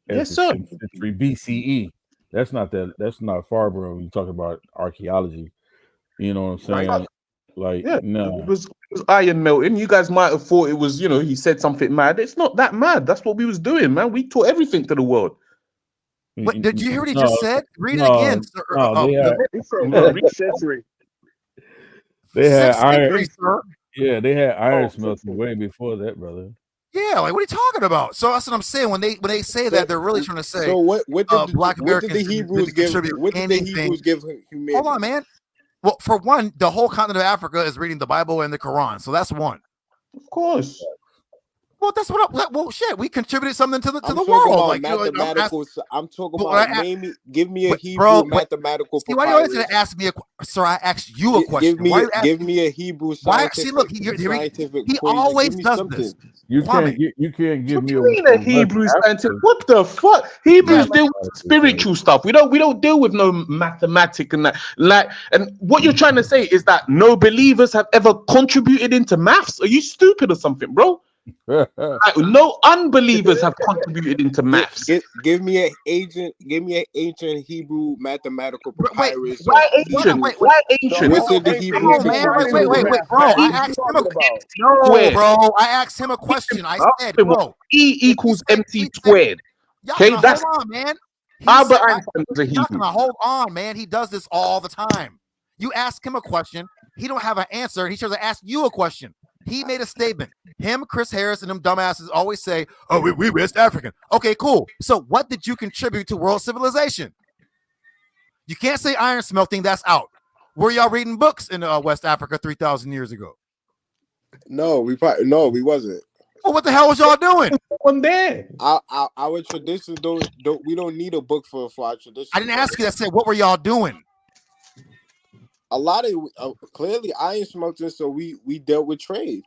as the 6th century BCE. That's not far, bro. When you talk about archaeology, you know what I'm saying? Right. Like, no, it was iron melting. You guys might have thought it was, he said something mad. It's not that mad. That's what we was doing, man. We taught everything to the world. Wait, did you hear what he just said? Read it again. They had iron. Yeah, they had iron smelting way before that, brother. Yeah, like, what are you talking about? So that's what I'm saying. When they say that, they're really trying to say. So what did Black Americans the Hebrews give? What did the Hebrews give humanity? Hold on, man. Well, for one, the whole continent of Africa is reading the Bible and the Quran, so that's one. Of course. Well, that's what. Shit, we contributed something to the world. Like, I'm talking about. Give me a Hebrew mathematical. See, why you always gonna ask me sir? I asked you a question. Give me a Hebrew scientific. See, look, he always does this. You can't give me a Hebrew scientific. What the fuck? Hebrews deal with spiritual stuff. We don't deal with no mathematics and that. Like, and what you're trying to say is that no believers have ever contributed into maths? Are you stupid or something, bro? No unbelievers have contributed into maths. Give me an ancient Hebrew mathematical papyrus. Why ancient? Why ancient? Wait, bro. I asked him a question. I said, bro, E equals MC squared. Okay, hold on, man. Albert Einstein was a Hebrew. Hold on, man. He does this all the time. You ask him a question, he don't have an answer. He tries to ask you a question. He made a statement. Him, Chris Harris, and them dumbasses always say, "Oh, we West African." Okay, cool. So what did you contribute to world civilization? You can't say iron smelting. That's out. Were y'all reading books in West Africa 3,000 years ago? No, we wasn't. Well, what the hell was y'all doing? One there. Our traditions we don't need a book for our tradition. I didn't ask you that. I said, what were y'all doing? A lot of clearly iron smelting, so we dealt with trade.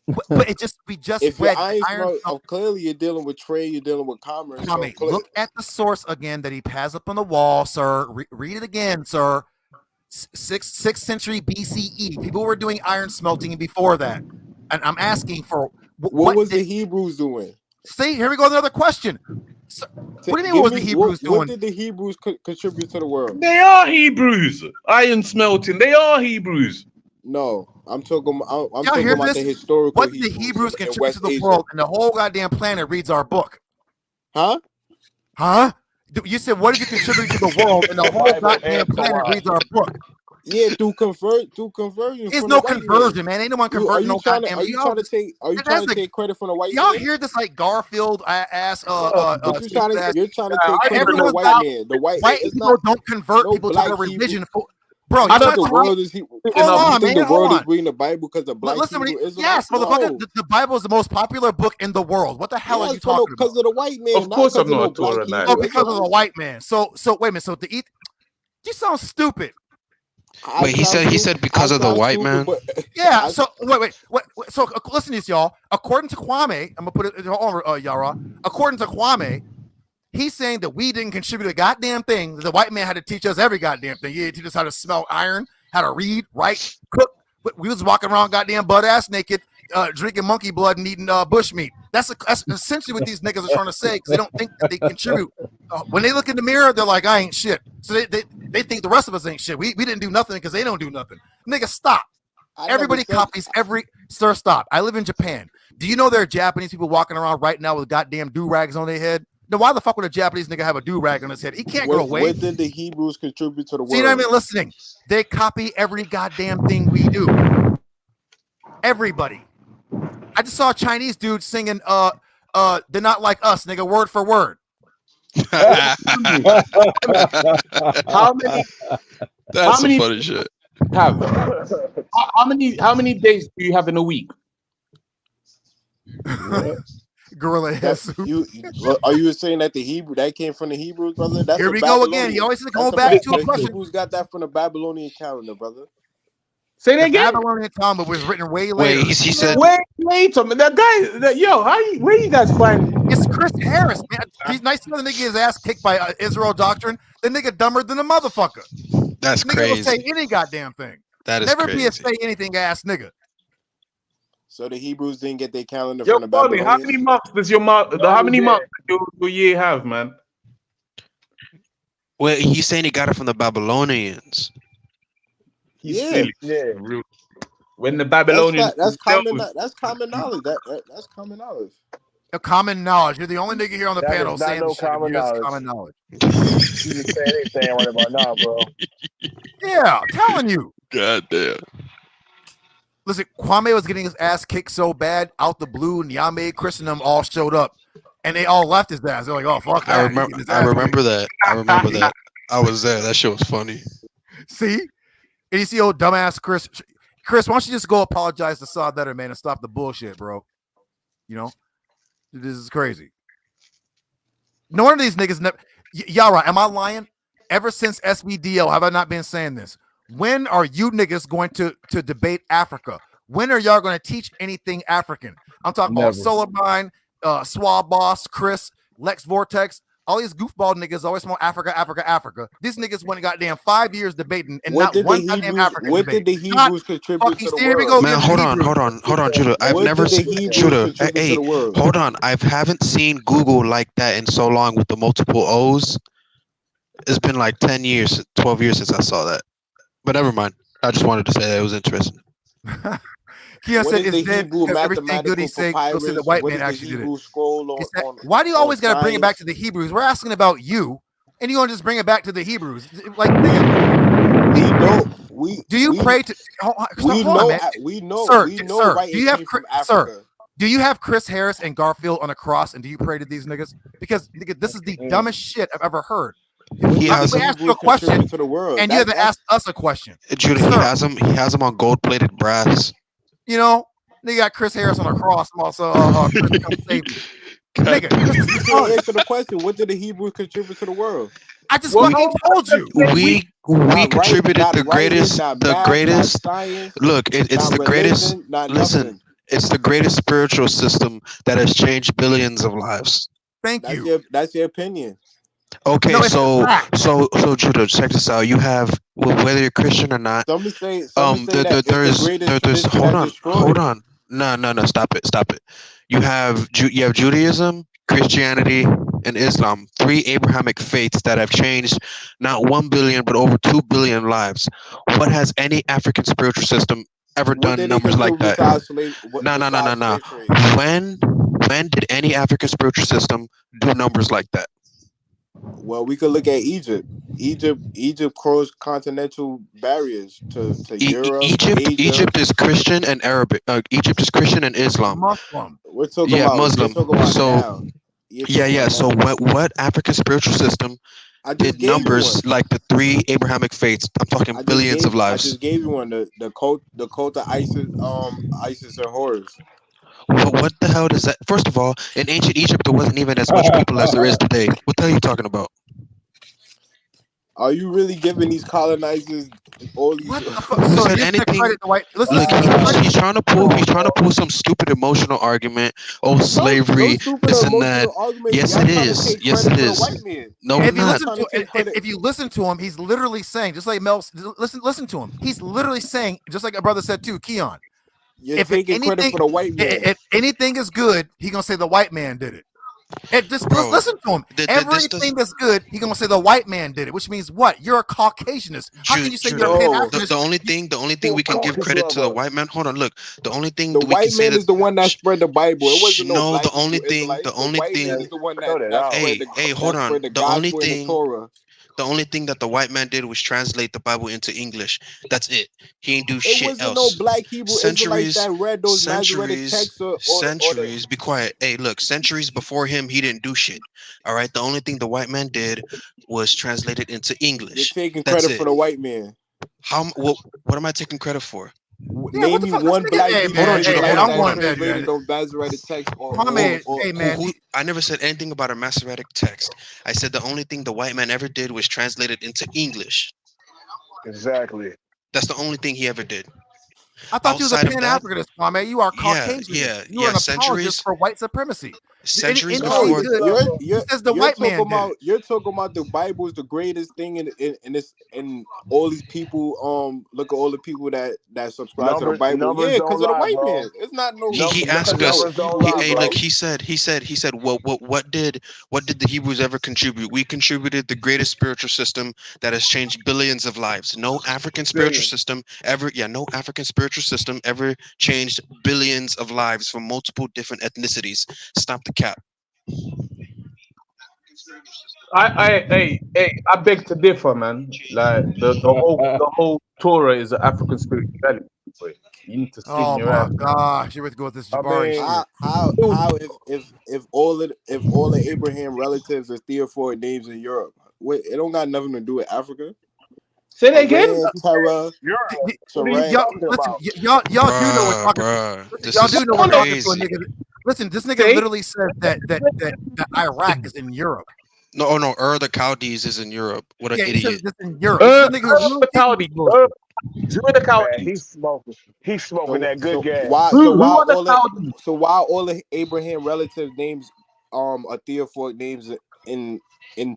But we just if read iron clearly you're dealing with trade, you're dealing with commerce. So look at the source again that he has up on the wall, sir. Read it again, sir. 6th century BCE. People were doing iron smelting before that. And I'm asking for what was the Hebrews doing? See, here we go. Another question. So, what do you mean? What was the Hebrews doing? What did the Hebrews contribute to the world? They are Hebrews. Iron smelting. They are Hebrews. No, I'm talking about the historical. What did the Hebrews contribute to the world? And the whole goddamn planet reads our book. Huh? You said, what did you contribute to the world? And the whole goddamn planet reads our book. Yeah, through conversion. There's no conversion, man. Ain't no one converting no goddamn. Are you trying to take credit from the white y'all man? Hear this like Garfield ass? You're trying to take credit from the white man. The white people don't convert people to their religion. Bro, I think the world is the world is reading the Bible because of black people. Yes, motherfucker. The Bible is the most popular book in the world. What the hell are you talking about? Because of the white man. Of course, I'm not Torah now. Oh, because of the white man. So wait a minute. So you sound stupid. Wait, he said because of the white man. Yeah. So wait. So listen to this, y'all. According to KWAME, I'm gonna put it on Yara. According to KWAME, he's saying that we didn't contribute a goddamn thing. The white man had to teach us every goddamn thing. He had to teach us how to smell iron, how to read, write, cook. We was walking around goddamn butt ass naked, drinking monkey blood and eating bush meat. That's essentially what these niggas are trying to say because they don't think that they contribute. When they look in the mirror, they're like, I ain't shit. So they think the rest of us ain't shit. We didn't do nothing because they don't do nothing. Nigga, stop. Everybody copies Sir, stop. I live in Japan. Do you know there are Japanese people walking around right now with goddamn do-rags on their head? Then why the fuck would a Japanese nigga have a do-rag on his head? He can't go away. What did the Hebrews contribute to the world? See what I mean? Listening. They copy every goddamn thing we do. Everybody. I just saw a Chinese dude singing, they're not like us, nigga, word for word. How many funny shit. How many days do you have in a week? Gorilla Jesus. Are you saying that that came from the Hebrews, brother? That's here we go again. He always go back to a question. Hebrews got that from the Babylonian calendar, brother. Say that again. Babylonian Talmud was written way later. Wait, he said. Wait, that guy. Where you guys find? It's Chris Harris, man. He's nice to know the nigga his ass kicked by Israel doctrine. The nigga dumber than a motherfucker. That's nigga crazy. Will say any goddamn thing. That is never crazy. Be a say anything ass nigga. So the Hebrews didn't get their calendar from the Babylonians. How many months does how many months does your year have, man? Well, he's saying he got it from the Babylonians. Yeah. When the Babylonians, that's common knowledge. That's common knowledge. A common knowledge. You're the only nigga here on the panel saying no common knowledge. Common knowledge. You just say anything right about now, bro. Yeah, I'm telling you. God damn. Listen, Kwame was getting his ass kicked so bad out the blue, and Yame, Chris, and them all showed up, and they all left his ass. They're like, "Oh fuck!" I remember that. I was there. That shit was funny. See, and you see old dumbass Chris. Chris, why don't you just go apologize to Saw Better, man, and stop the bullshit, bro? You know, this is crazy. No one of these niggas. Yara, am I lying? Ever since SVDO, have I not been saying this? When are you niggas going to debate Africa? When are y'all going to teach anything African? I'm talking about Solarmine, Swab Boss, Chris, Lex Vortex, all these goofball niggas always want Africa. These niggas went goddamn 5 years debating and not one goddamn African. What did the Hebrews contribute to the world? Man, hold on, Judah. I've never seen Judah. Hey, hold on. I haven't seen Google like that in so long with the multiple O's. It's been like 10 years, 12 years since I saw that. But never mind. I just wanted to say that it was interesting. Keon said it's dead because everything good he said, go say the white man actually did it. Why do you always got to bring it back to the Hebrews? We're asking about you. and you want to just bring it back to the Hebrews? Like, do you pray to? Hold on, man. We know Sir, right. Do you have from Africa. Do you have Chris Harris and Garfield on a cross, and do you pray to these niggas? Because nigga, this is the dumbest shit I've ever heard. He has we asked you a question, to the world, and you have to ask us a question. Judah, he has them on gold-plated brass. You know, they got Chris Harris on a cross. I'm also Chris, come save me. Nigga, you can't answer the question. What did the Hebrews contribute to the world? I just fucking told you. We contributed the greatest. Look, it's the greatest. Listen, it's the greatest spiritual system that has changed billions of lives. Thank you. That's your opinion. Okay, so Judah, check this out. You have whether you're Christian or not. Some say there's hold on. No, stop it. You have Judaism, Christianity, and Islam, 3 Abrahamic faiths that have changed not 1 billion but over 2 billion lives. What has any African spiritual system ever done numbers like that? No. When did any African spiritual system do numbers like that? Well, we could look at Egypt. Egypt crossed continental barriers to Europe. Egypt is Christian and Arabic. Egypt is Christian and Islam. Muslim. We're talking about Muslim. So So what African spiritual system did numbers like the 3 Abrahamic faiths? I'm talking billions of lives. I just gave you one. The cult of Isis and Horus. What the hell does that? First of all, in ancient Egypt, there wasn't even as much people as there is today. What the hell are you talking about? Are you really giving these colonizers all these? Listen, anything? Look, he's trying to pull some stupid emotional argument. Oh, slavery, this and that. Yes, it is. Yes, it is. No, if you listen to him, he's literally saying, just like Mel. Listen to him. He's literally saying, just like a brother said too, Keon. You're taking credit for the white man. If anything is good, he's gonna say the white man did it. And just listen to him. Everything that's good, he's gonna say the white man did it, which means what? You're a Caucasianist. How can you say you're a Pan-Africanist? The only thing we can give credit to the white man. Hold on, look. The only thing the white man is the one that spread the Bible. It wasn't the only thing. The only thing is the one that hey, hold on. The only thing that the white man did was translate the Bible into English. That's it. He ain't do shit else. No black Hebrew Israelites that read those Masoretic texts. Centuries. Be quiet. Hey, look. Centuries before him, he didn't do shit. All right. The only thing the white man did was translate it into English. You're taking credit for the white man. What am I taking credit for? Name me one black Hebrew Israelite that translated those Masoretic texts. I never said anything about a Masoretic text. I said the only thing the white man ever did was translate it into English. Exactly. That's the only thing he ever did. I thought you was a Pan-Africanist, Kwame. You are Caucasian. You are an apologist for white supremacy. Centuries before, says the white man did. You're talking about the Bible is the greatest thing in this, and all these people. Look at all the people that subscribe to the Bible. Yeah, because of the white man. It's not no. He asked us. He said, well, what did the Hebrews ever contribute? We contributed the greatest spiritual system that has changed billions of lives. No African spiritual system ever. Yeah, no African spiritual system ever changed billions of lives from multiple different ethnicities. Stop the cap. I beg to differ, man. Like the whole Torah is an African spirituality. You need to sing your ass. Oh my gosh, here we go with this Jabari shit. How if all the Abraham relatives are theophoric names in Europe, it don't got nothing to do with Africa. Say that again. Terra, y'all do know what talking. Y'all do know what talking to a nigga. Listen, this nigga literally said that Iraq is in Europe. No, the Chaldees is in Europe. What an idiot! This in Europe. The Chaldees. He's smoking that good gas. So why all the Abraham relatives names are theophoric names in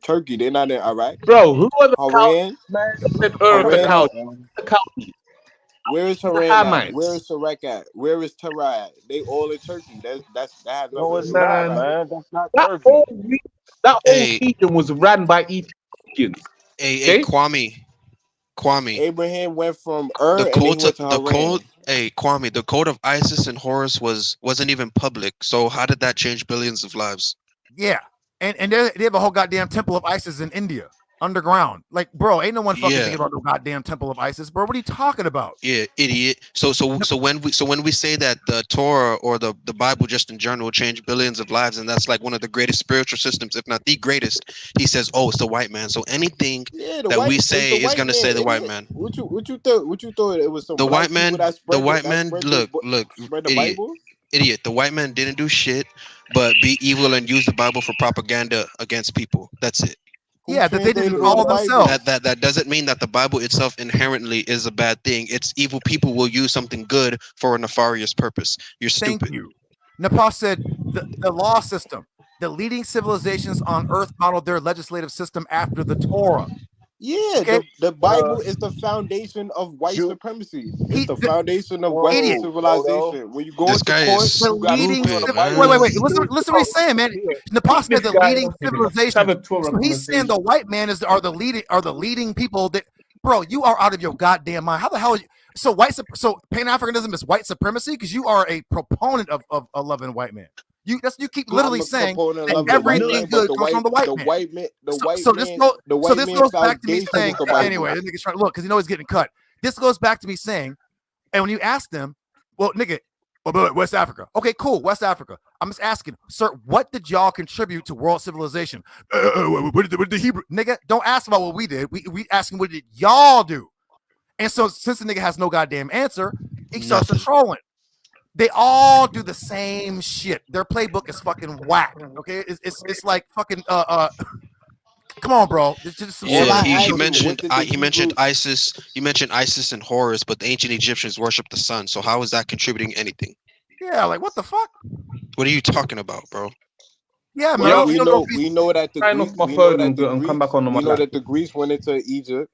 Turkey? They're not in Iraq. Bro, who are the Haran? The Chaldees. Where is Haran? Where is Sarek at? Where is Terah at? They all in Turkey. That has no, it's not, man. That's not Turkey. That whole region was run by Ethiopians. Hey, Kwame. Abraham went from and he went to Haran. Kwame, the code of Isis and Horus wasn't even public. So how did that change billions of lives? Yeah. and they have a whole goddamn temple of Isis in India underground. Like, bro, ain't no one fucking thinking about no goddamn temple of Isis, bro. What are you talking about? Yeah, idiot. So when we say that the Torah or the Bible just in general changed billions of lives, and that's like one of the greatest spiritual systems, if not the greatest, he says, oh, it's the white man. So anything that we say is gonna say the white man. What you thought it was some the white man? Look, spread the idiot. Bible? Idiot. The white man didn't do shit but be evil and use the Bible for propaganda against people. That's it. Yeah, that they didn't follow themselves. That doesn't mean that the Bible itself inherently is a bad thing. It's evil people will use something good for a nefarious purpose. You're stupid. Thank you. Nepal said the law system, the leading civilizations on earth modeled their legislative system after the Torah. Yeah, okay? the Bible is the foundation of white supremacy. It's the foundation of Western civilization. When you go into court, the leading wait. Listen what he's saying, man. Nepal said the leading civilization. So he's saying the white man are the leading people that, bro, you are out of your goddamn mind. How the hell are you? So Pan-Africanism is white supremacy because you are a proponent of loving white man. You keep literally saying that everything good comes from the white man. So this goes back to me saying, anyway, this nigga's trying to look because he's getting cut. This goes back to me saying, and when you ask them, well, nigga, West Africa. Okay, cool, West Africa. I'm just asking, sir, what did y'all contribute to world civilization? What did the Hebrew nigga? Don't ask about what we did. We asking what did y'all do? And so since the nigga has no goddamn answer, he starts trolling. They all do the same shit. Their playbook is fucking whack. Okay, it's like fucking come on, bro. It's just some he mentioned ISIS. He mentioned ISIS and Horus, but the ancient Egyptians worship the sun. So how is that contributing anything? Yeah, like what the fuck? What are you talking about, bro? Yeah, man. Well, we know that the Greeks went into Egypt.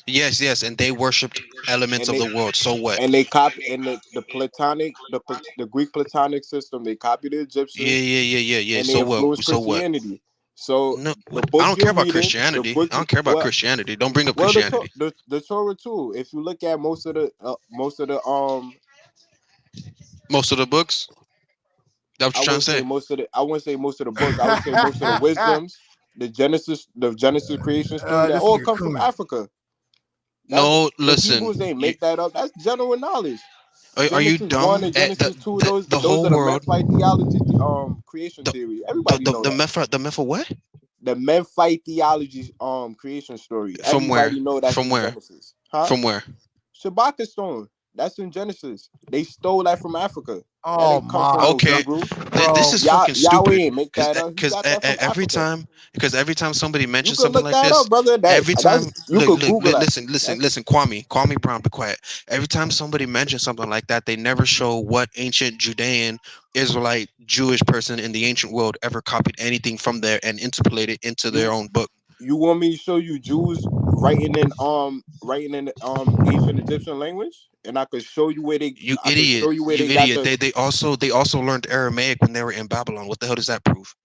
Yes, and they worshipped elements of the world. So what? And they copied in the Greek Platonic system. They copied the Egyptians. Yeah. And so they what? Christianity. So no, I don't care about Christianity. I don't care about Christianity. Don't bring up Christianity. The Torah too. If you look at most of the books. That's what you're trying to say. I wouldn't say most of the books. I would say most of the wisdoms, the Genesis creation story that all come from Africa. Listen. Hebrews ain't make that up. That's general knowledge. Are you dumb? Genesis 2, those whole are the world. Memphite theology, creation theory. Everybody know that. The Memphite what? The Memphite theology, creation story. From Everybody where? know that's From where? Genesis. Huh? From where? Shabaka stone. That's in Genesis. They stole that from Africa. Oh my! Okay, this is fucking stupid. Make that up. Because every time somebody mentions you something look like that this, up, brother. every time listen, Kwame Brown, be quiet. Every time somebody mentions something like that, they never show what ancient Judean, Israelite, Jewish person in the ancient world ever copied anything from there and interpolated into their own book. You want me to show you Jews writing in ancient Egyptian language, and I could show you where they. You idiot! They also learned Aramaic when they were in Babylon. What the hell does that prove?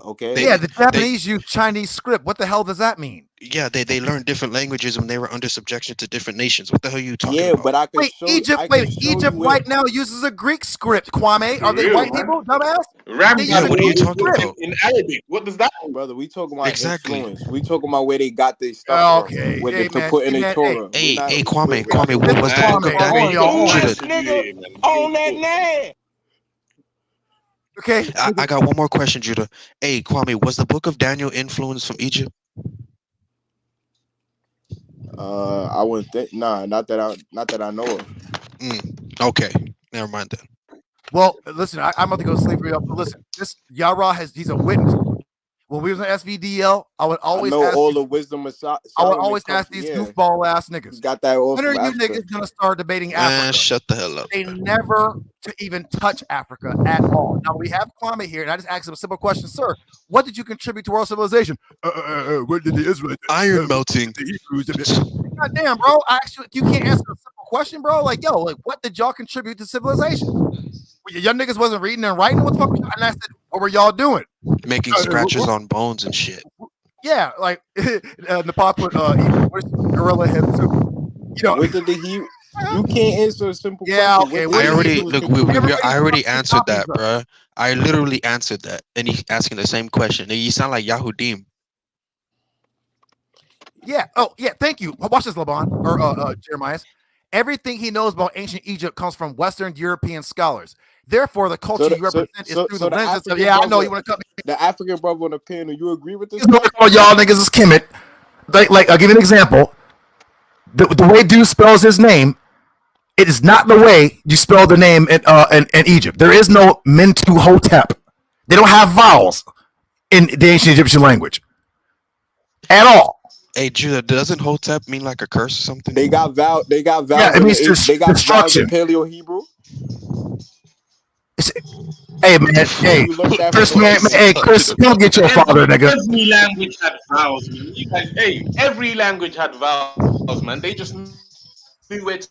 Okay. The Japanese use Chinese script. What the hell does that mean? Yeah, they learned different languages when they were under subjection to different nations. What the hell are you talking about? Yeah, but I could show Egypt right now uses a Greek script. Kwame, are they white people, dumbass? What are you talking about? In Arabic, what does that mean? Brother, we talking about influence. We talking about where they got their stuff from. To put in a Torah. Hey, Kwame, what was the book of Daniel? On that name. Okay. I got one more question, Judah. Hey, Kwame, was the book of Daniel influenced from Egypt? I wouldn't think. Nah, not that I know of. Okay, never mind then. Well, listen, I'm about to go sleep. Listen, this YARAH he's a witness. When we was on SVDL, I would always ask all the wisdom of Solomon. I would always ask these goofball ass niggas. Got that all. When are you niggas gonna start debating Africa? Shut the hell up. They never to even touch Africa at all. Now we have Kwame here, and I just asked him a simple question, sir. What did you contribute to world civilization? What did the Israelites? Iron melting. God damn, bro. You can't answer a simple question, bro. Like, yo, what did y'all contribute to civilization? Young niggas wasn't reading and writing. What the fuck? And I said, what were y'all doing? Making scratches on bones and shit. Yeah, like Nepal put GUERRILA head too. What did the You can't answer a simple Yeah, question. okay. What What I is already Hebrews look. conclude? I already answered that, Hebrews? bruh. I literally answered that, and he's asking the same question. And you sound like Yahudim. Yeah. Oh, yeah. Thank you. Watch this, Laban or Jeremiah. Everything he knows about ancient Egypt comes from Western European scholars. Therefore, the culture you represent is through the lenses of. Yeah, I know you want to cut me. The African brother on the panel. You agree with this? Y'all niggas is Kemet. Like, I'll give you an example. The way dude spells his name, it is not the way you spell the name in Egypt. There is no Mentu Hotep. They don't have vowels in the ancient Egyptian language at all. Hey, Judah, doesn't Hotep mean like a curse or something? They got vowels. Yeah, it means they got vowels in destruction. Paleo Hebrew. Hey man, hey Chris, man, hey Chris, come get your father, nigga. Every language had vowels, man. You guys, hey, every language had vowels, man. They just knew where to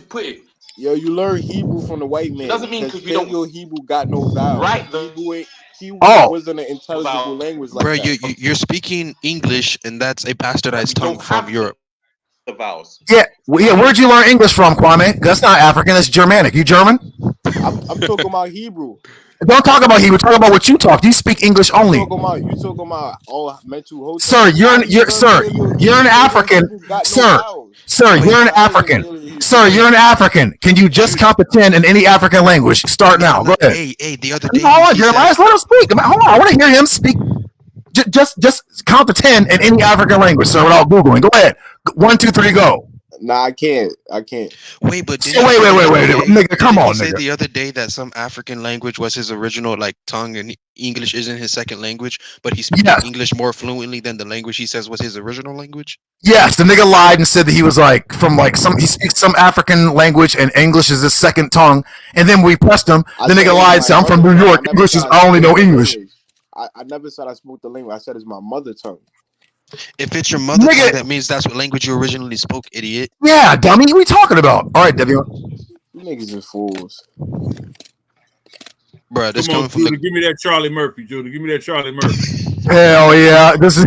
put it. Yo, you learn Hebrew from the white man. Doesn't mean because we don't. Paleo Hebrew got no vowels. Right. Hebrew wasn't an intelligible language like Bro, that. you're speaking English, and that's a bastardized tongue from Europe. The vowels. Yeah, where'd you learn English from, Kwame? That's not African, that's Germanic. You German? I'm talking about Hebrew. Don't talk about Hebrew. Talk about what you talk. You speak English only. You talking about all mental hosts. Sir, you're an African. Sir, you're an African. Sir, you're an African. Can you just count to 10 in any African language? Start now. Go ahead. Hey, the other day. Hold on, Jeremiah. Let him speak. Hold on. I want to hear him speak. Just count to 10 in any African language, sir, without Googling. Go ahead. 1, 2, 3, go. Nah, I can't. Wait, but wait, nigga, come on, say nigga. The other day that some African language was his original tongue, and English isn't his second language, but he speaks English more fluently than the language he says was his original language. Yes, the nigga lied and said that he was he speaks some African language and English is his second tongue. And then we pressed him. The nigga lied and said, "I'm from New York. I only know English." I never said I spoke the language. I said it's my mother tongue. If it's your mother tongue, that means that's what language you originally spoke, idiot. Yeah, dummy. What are we talking about? All right, Debbie. You niggas are fools. Bro, this Come on, coming from Judah, give me that Charlie Murphy, Judah. Give me that Charlie Murphy. Hell yeah. This is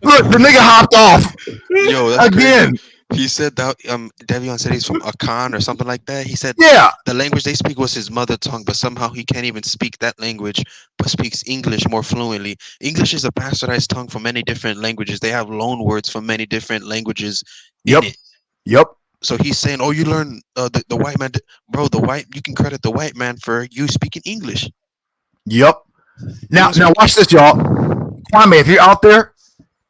Look, the nigga hopped off. Yo, that's again. Crazy. He said that Devion said he's from Akan or something like that. He said the language they speak was his mother tongue, but somehow he can't even speak that language, but speaks English more fluently. English is a bastardized tongue for many different languages. They have loan words for many different languages. Yep. So he's saying, "Oh, you learn the white man, bro. You can credit the white man for you speaking English." Yep. Now watch this, y'all. Kwame, if you're out there.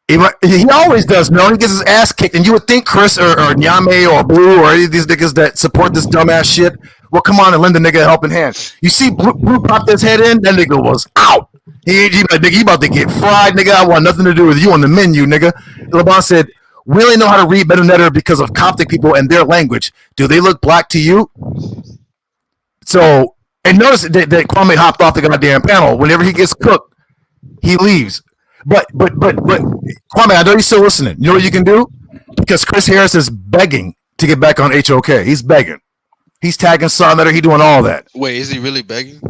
He always does, man. He gets his ass kicked, and you would think Chris or Nyame or Blue or any of these niggas that support this dumbass shit will come on and lend a nigga a helping hand. You see Blue popped his head in, that nigga was out. He like, nigga, you about to get fried, nigga. I want nothing to do with you on the menu, nigga. Laban said, "We only know how to read better because of Coptic people and their language. Do they look black to you?" So, and notice that Kwame hopped off the goddamn panel. Whenever he gets cooked, he leaves. But Kwame, I know you're still listening. You know what you can do? Because Chris Harris is begging to get back on HOK. He's begging. He's tagging Sonnetta. He's doing all that. Wait, is he really begging?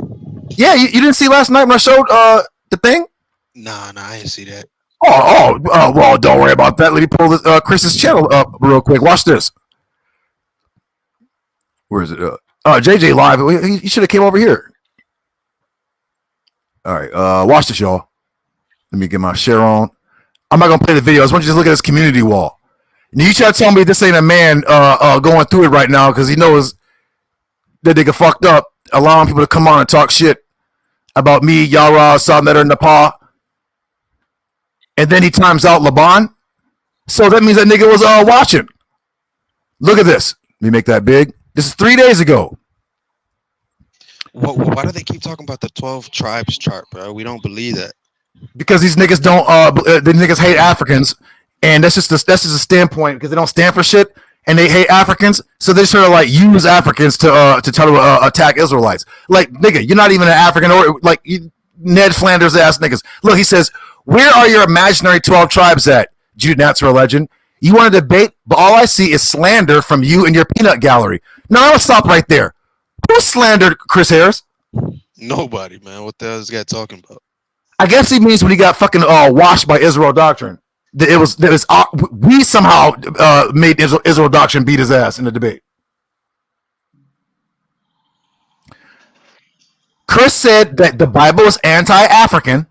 Yeah, you didn't see last night when I showed the thing? Nah, I didn't see that. Well, don't worry about that. Let me pull Chris's channel up real quick. Watch this. Where is it? JJ Live. He should have came over here. All right, watch this, y'all. Let me get my share on. I'm not gonna play the video. I just want you to just look at this community wall. Now you try to tell me this ain't a man going through it right now because he knows that nigga fucked up, allowing people to come on and talk shit about me, Yarah, Sonnetta, and Nepal. And then he times out Laban. So that means that nigga was watching. Look at this. Let me make that big. This is 3 days ago. Why do they keep talking about the 12 tribes chart, bro? We don't believe that. Because these niggas don't the niggas hate Africans, and that's just a standpoint because they don't stand for shit and they hate Africans, so they sort of like use Africans to try to attack Israelites. Like, nigga, you're not even an African or like Ned Flanders ass niggas. Look, he says, "Where are your imaginary 12 tribes at?" JUDAHNAZ legend. You want to debate, but all I see is slander from you and your peanut gallery. No, I'm gonna stop right there. Who slandered Chris Harris? Nobody, man. What the hell is this guy talking about? I guess he means when he got fucking washed by Israel doctrine. We somehow made Israel doctrine beat his ass in the debate. Chris said that the Bible is anti-African.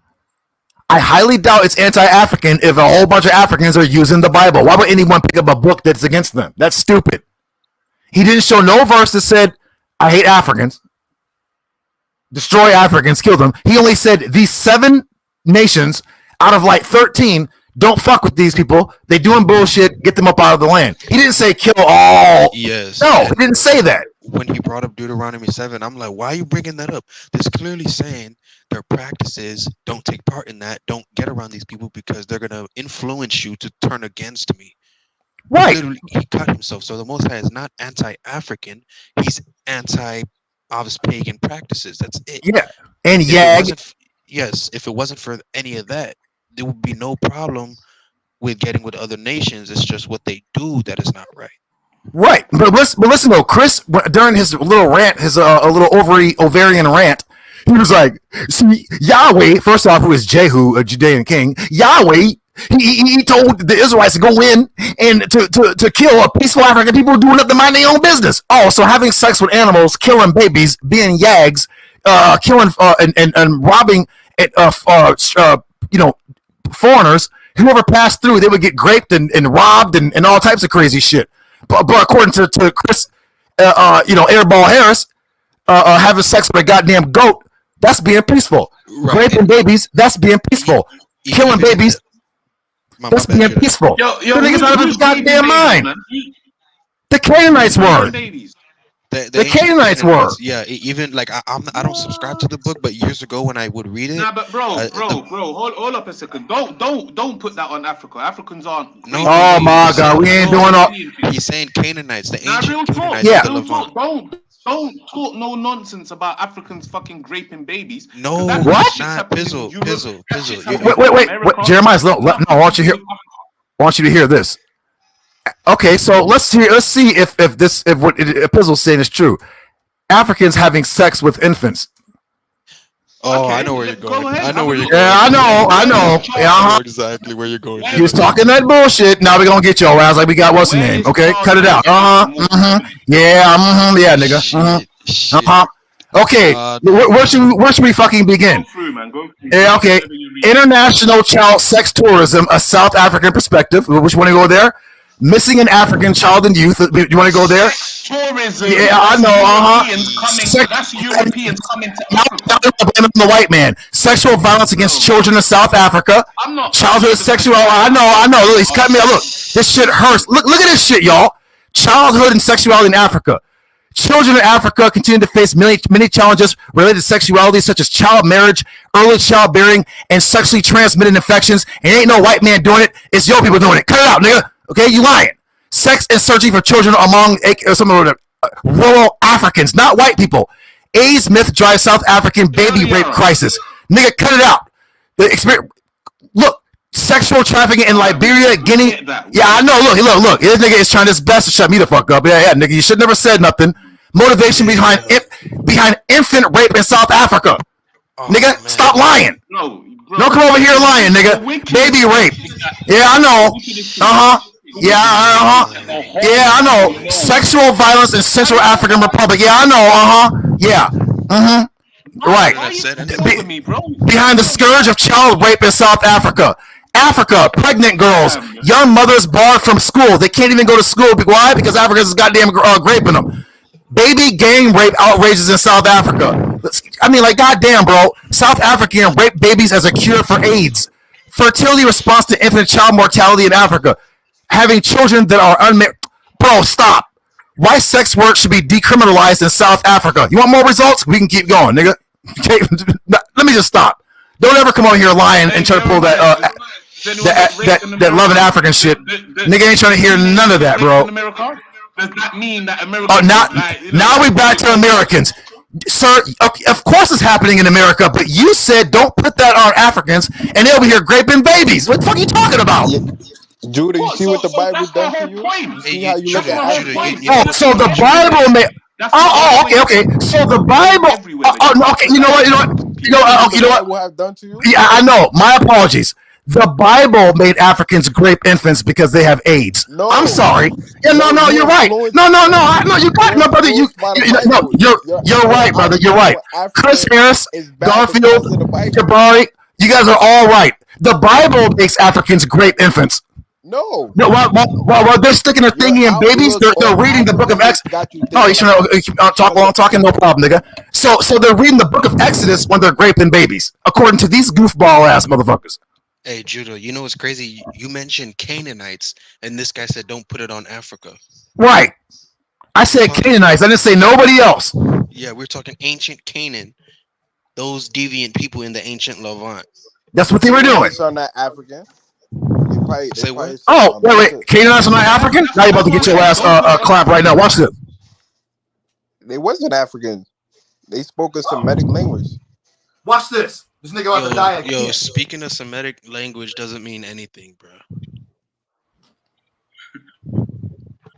I highly doubt it's anti-African if a whole bunch of Africans are using the Bible. Why would anyone pick up a book that's against them? That's stupid. He didn't show no verse that said, I hate Africans. Destroy Africans, kill them. He only said these 7 nations out of like 13 don't fuck with these people. They doing bullshit. Get them up out of the land. He didn't say kill all. Yes. No, he didn't say that. When he brought up Deuteronomy 7, I'm like, why are you bringing that up? This clearly saying their practices, don't take part in that. Don't get around these people because they're going to influence you to turn against me. Right. Literally, he cut himself. So the Most High is not anti-African. He's anti-obvious pagan practices. That's it. Yeah. And yes, if it wasn't for any of that, there would be no problem with getting with other nations. It's just what they do that is not right. Right, but listen though, Chris during his little rant, his a little ovarian rant, he was like, "See, Yahweh, first off, who is Jehu, a Judean king, Yahweh, he told the Israelites to go in and to kill a peaceful African people doing nothing to mind their own business. Oh, so having sex with animals, killing babies, being yags, killing and robbing, foreigners, whoever passed through, they would get raped and robbed and all types of crazy shit." But according to Chris, Airball Harris, having sex with a goddamn goat, that's being peaceful. Right. Raping babies, that's being peaceful. Killing babies, that's being peaceful. The niggas out of his goddamn mind. The Canaanites were. The Canaanites were. Yeah, even like I don't subscribe to the book, but years ago when I would read it. Nah, but bro, hold up a second. Don't put that on Africa. Africans aren't. No. Oh my God, we ain't doing all. He's saying Canaanites, the ancient Canaanites. Yeah. Don't talk no nonsense about Africans fucking raping babies. No, what? Not Pizzle. Wait, Jeremiah, no, I want you to hear this. Okay, so let's see if what Pizzle's saying is true. Africans having sex with infants. Oh, okay. I know where you're going. I know where you're going. Yeah, I know. Yeah, I know exactly where you're going. He was talking that bullshit. Now we're gonna get your ass like we got what's the name? Okay, cut it out. Yeah, nigga. Okay, where should we fucking begin? Yeah, okay. International child sex tourism, a South African perspective. Which one to go there? Missing an African child and youth. You want to go there? Tourism. Yeah, I know. That's Europeans coming to Africa. Now the white man. Sexual violence against children in South Africa. I'm not. Childhood sexual. I know. Look, he's cutting me out. Look, this shit hurts. Look at this shit, y'all. Childhood and sexuality in Africa. Children in Africa continue to face many challenges related to sexuality, such as child marriage, early childbearing, and sexually transmitted infections. And ain't no white man doing it. It's your people doing it. Cut it out, nigga. Okay, you lying. Sex and searching for children among some of the rural Africans, not white people. AIDS myth drives South African baby rape crisis. Nigga, cut it out. The experience. Look, sexual trafficking in Liberia, Guinea. Yeah, I know. Look. This nigga is trying his best to shut me the fuck up. Yeah, nigga, you should never said nothing. Motivation behind infant rape in South Africa. Nigga, man. Stop lying. No, bro. Don't come over here lying, nigga. Baby rape. Yeah, I know. Yeah, I know. Sexual violence in Central African Republic. Yeah, I know. Yeah. Right. Behind the scourge of child rape in South Africa. Africa, pregnant girls, young mothers barred from school. They can't even go to school. Why? Because Africans is goddamn raping them. Baby gang rape outrages in South Africa. I mean, like, goddamn, bro. South African rape babies as a cure for AIDS. Fertility response to infant child mortality in Africa. Having children that are unmarried. Bro, stop. Why sex work should be decriminalized in South Africa? You want more results? We can keep going, nigga. Okay, let me just stop. Don't ever come over here lying and try to pull that loving African shit. Nigga ain't trying to hear none of that, bro. Does that mean that America? Oh, now we back to Americans. Sir, of course it's happening in America, but you said don't put that on Africans, and they'll be here raping babies. What the fuck are you talking about? Judah, you What? see what the So Bible that's my done to whole you? point. You Hey, see you, how you look That's Judah, at my whole Judah, Africans? point. you know Oh, what's so the crazy? Bible made. That's the whole Oh, point. okay. So the They're going Bible. everywhere. They're Okay. You know what? You know what? Africanizing You know. You see people. what the You know what? Bible have done to you? Yeah, I know. My apologies. The Bible made Africans grape infants because they have AIDS. I'm No, sorry. Yeah, no, no, you're you right. influenced. No, you got You're no, brother. influenced by the No, Bible. you're Your right, brother. You're outcome right. with Chris Africa Harris, is bad Garfield, because of the Bible. Jabari, you guys are all right. The Bible makes Africans grape infants. No, No, while they're sticking their your thingy in babies, outlook they're on reading the book of Africans X. got you Oh, thinking you should like know. that. Talk while I'm talking, no problem, nigga. So they're reading the book of Exodus when they're graping babies, according to these goofball ass motherfuckers. Hey, Judah, you know what's crazy? You mentioned Canaanites, and this guy said don't put it on Africa. Right. I said Canaanites. I didn't say nobody else. Yeah, we're talking ancient Canaan. Those deviant people in the ancient Levant. That's what they were doing. Canaanites are not African. They Say probably what? some Oh, wait. Canaanites are not African? Now you're about to get your ass clap right now. Watch this. They wasn't African. They spoke a Semitic language. Watch this. This nigga about to die again. Yo, speaking of Semitic language doesn't mean anything, bro.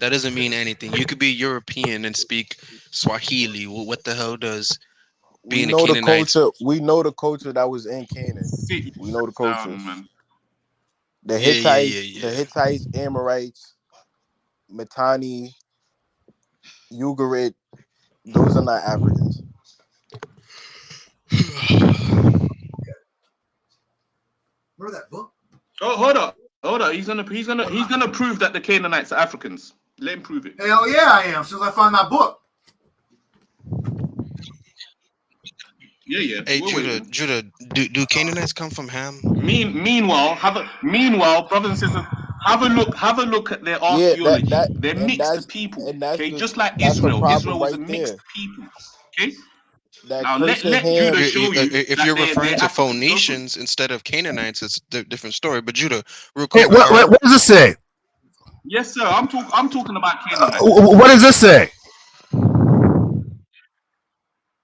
That doesn't mean anything. You could be European and speak Swahili. What the hell does being a Canaanite? We know the culture that was in Canaan. We know the culture. The Hittites, Amorites, Mitanni, Ugarit, those are not Africans. Remember that book? Oh, hold up. He's gonna prove that the Canaanites are Africans. Let him prove it. Hell yeah, I am. As soon as I find my book. Yeah. Hey, Judah, do Canaanites come from Ham? Meanwhile, brothers and sisters, have a look at their archaeology. They're mixed people. Okay, just like Israel. Israel was a mixed people. Okay. Now let Judah show you. If you're referring to Phoenicians instead of Canaanites, it's a different story. But Judah, real Hey, quick. what does it say? Yes, sir. I'm talking about Canaanites. What does this say?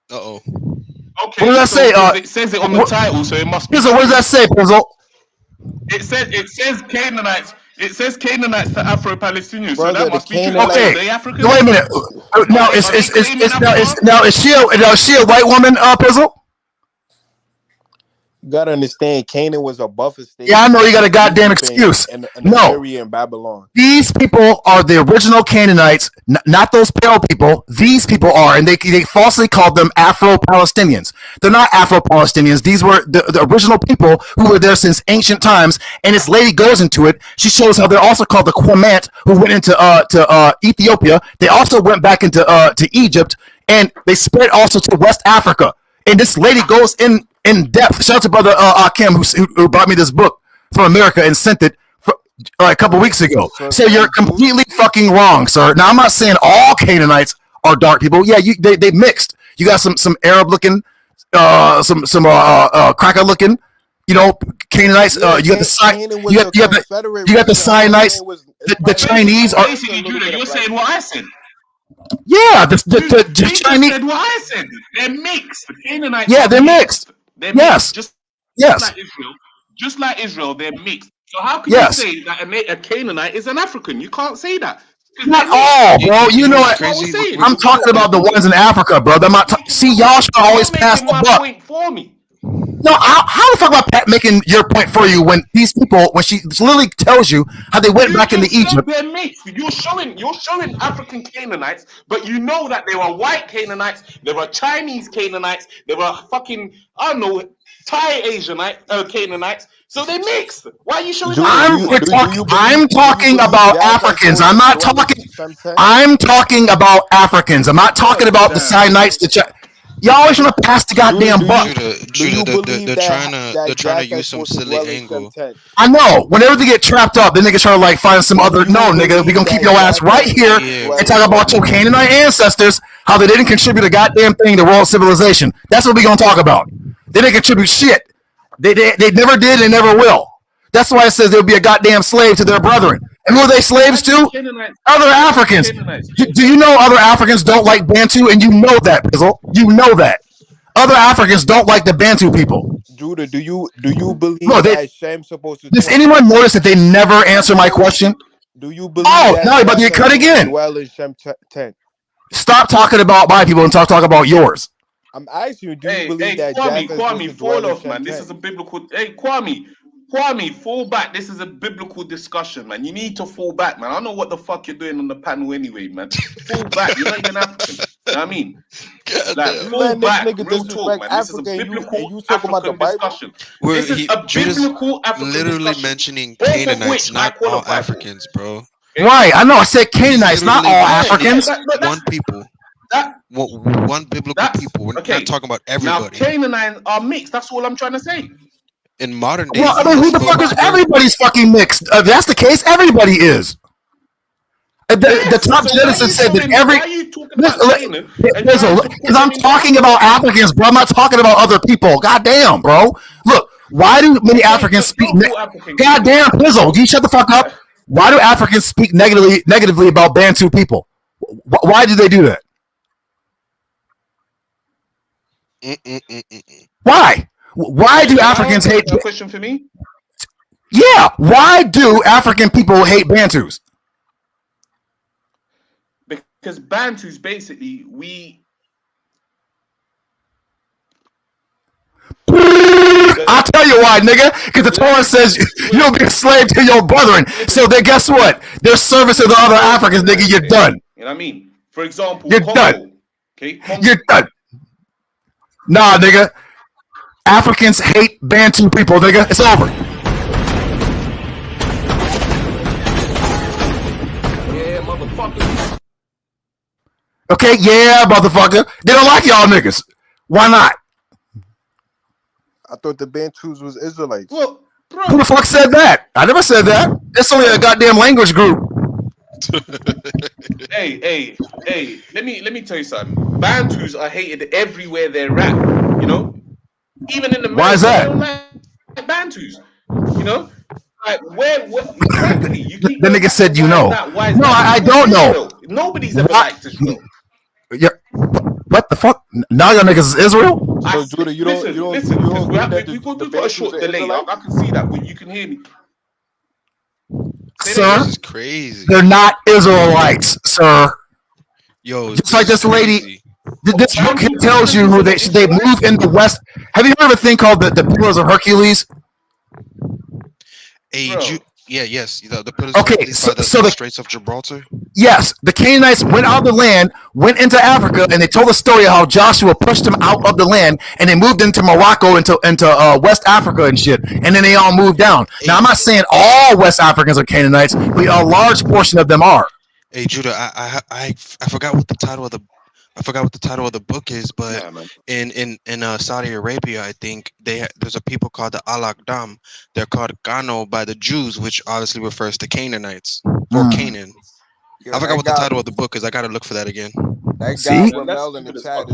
Uh-oh. Okay. What does that say? It says it on the title, so it must be. Pizzle, what does that say, Pizzle? It says Canaanites. It says Canaanites to Afro-Palestinians, so Brother, that must be true. Okay. Are they African? Wait a minute. Now is she a white woman, Pizzle? You gotta understand, Canaan was a buffer state. Yeah, I know you got a goddamn excuse. No, in Babylon. These people are the original Canaanites, not those pale people. These people are, and they falsely called them Afro-Palestinians. They're not Afro-Palestinians. These were the original people who were there since ancient times. And this lady goes into it. She shows how they're also called the QUBE, who went into Ethiopia. They also went back into to Egypt, and they spread also to West Africa. And this lady goes in depth. Shout out to brother Akim who brought me this book from America and sent it a couple weeks ago. So you're completely fucking wrong, sir. Now I'm not saying all Canaanites are dark people. Yeah, they mixed. You got some Arab looking, some cracker looking, Canaanites. You got the Sinaites. The Chinese are. Basically, Judah, you're saying what I said. Yeah, the Chinese said what I said. They're mixed. The Canaanites. Yeah, they're mixed. They're mixed. Just like Israel, they're mixed. So how can you say that a Canaanite is an African? You can't say that. Not all, bro. You know what? I'm talking about the ones in Africa, bro. See, y'all should always pass the buck. Point for me. No, how the fuck about Pat making your point for you when these people, when she literally tells you how they went back into Egypt? They're mixed. You're showing African Canaanites, but you know that there were white Canaanites, there were Chinese Canaanites, there were fucking, I don't know, Thai Canaanites. So they mixed. Why are you showing? I'm talking about Africans. I'm not talking. I'm talking about Africans. I'm not talking about the Sinaites. Y'all always want to pass the goddamn buck. They're trying to use some silly angle. I know. Whenever they get trapped up, then they can try to find some other. No, nigga, we gonna keep your ass right here and talk about your Canaanite ancestors, how they didn't contribute a goddamn thing to world civilization. That's what we gonna talk about. They didn't contribute shit. They never did and never will. That's why it says they'll be a goddamn slave to their brethren. And who are they slaves to? Other Africans. Do you know other Africans don't like Bantu? And you know that, Pizzle. You know that. Other Africans don't like the Bantu people. Judah, do you believe No, that Shem's supposed to? Does anyone notice that they never answer my question? Do you believe? Oh, that now you're about to get cut again. Dwell in Shem tent. Stop talking about my people and talk about yours. I'm asking you, do you believe that Kwame, fall off, man. This is a biblical. Hey, Kwame, fall back. This is a biblical discussion, man. You need to fall back, man. I don't know what the fuck you're doing on the panel anyway, man. Fall back. You're not even African. You know what I mean? Like, fall back. Real talk, man. This is a biblical African discussion. This is a biblical African literally discussion. mentioning Canaanites, not all Africans, bro. Right, I know. I said Canaanites, not all Africans. One people. One biblical people. We're not talking about everybody. Now, Canaanites are mixed. That's all I'm trying to say. In modern day, well, I mean, who the fuck is everybody's fucking mixed? If that's the case, everybody is. The top geneticist said that every. Because I'm talking about Africans, bro. I'm not talking about other people. Goddamn, bro. Look, why do many Africans speak? Goddamn, Pizzle, you shut the fuck up. Why do Africans speak negatively about Bantu people? Why do they do that? Why? Why do Africans hate? A question for me? Yeah. Why do African people hate Bantus? Because Bantus basically I'll tell you why, nigga. Because the Torah says you'll be a slave to your brethren. So then, guess what? Their service to the other Africans, nigga. You're done. You know what I mean? For example, you're Congo. done. Okay, Congo. You're done. Nah, nigga. Africans hate Bantu people, nigga. It's over. Yeah, motherfucker. Okay, yeah, motherfucker. They don't like y'all niggas. Why not? I thought the Bantus was Israelites. Well, bro. Who the fuck said that? I never said that. That's only a goddamn language group. Hey, let me tell you something. Bantus are hated everywhere they're at, you know? Even in the Why is that? They don't like Bantus, you know? Like, where exactly? You keep the nigga said you know. Why no, I don't know. Nobody's ever liked Israel. Yeah. What the fuck? Now your niggas is Israel? So Judah, you don't listen, we've got a short delay. I can see that, but you can hear me. Sir, this is crazy. They're not Israelites, sir. Yo, just like this lady. This book tells you who they move in the West. Have you heard of a thing called the Pillars of Hercules? Yes. The Pillars okay, of Hercules by the Straits of Gibraltar. Yes, the Canaanites went out of the land, went into Africa, and they told the story of how Joshua pushed them out of the land, and they moved into Morocco, into West Africa and shit, and then they all moved down. Now, I'm not saying all West Africans are Canaanites, but a large portion of them are. Hey, Judah, I forgot what the title of the book is, but in Saudi Arabia, I think there's a people called the Al-Aqdam. They're called Gano by the Jews, which obviously refers to Canaanites or Canaan. I forgot what the title of the book is. I gotta look for that again. That guy Ramel in the chat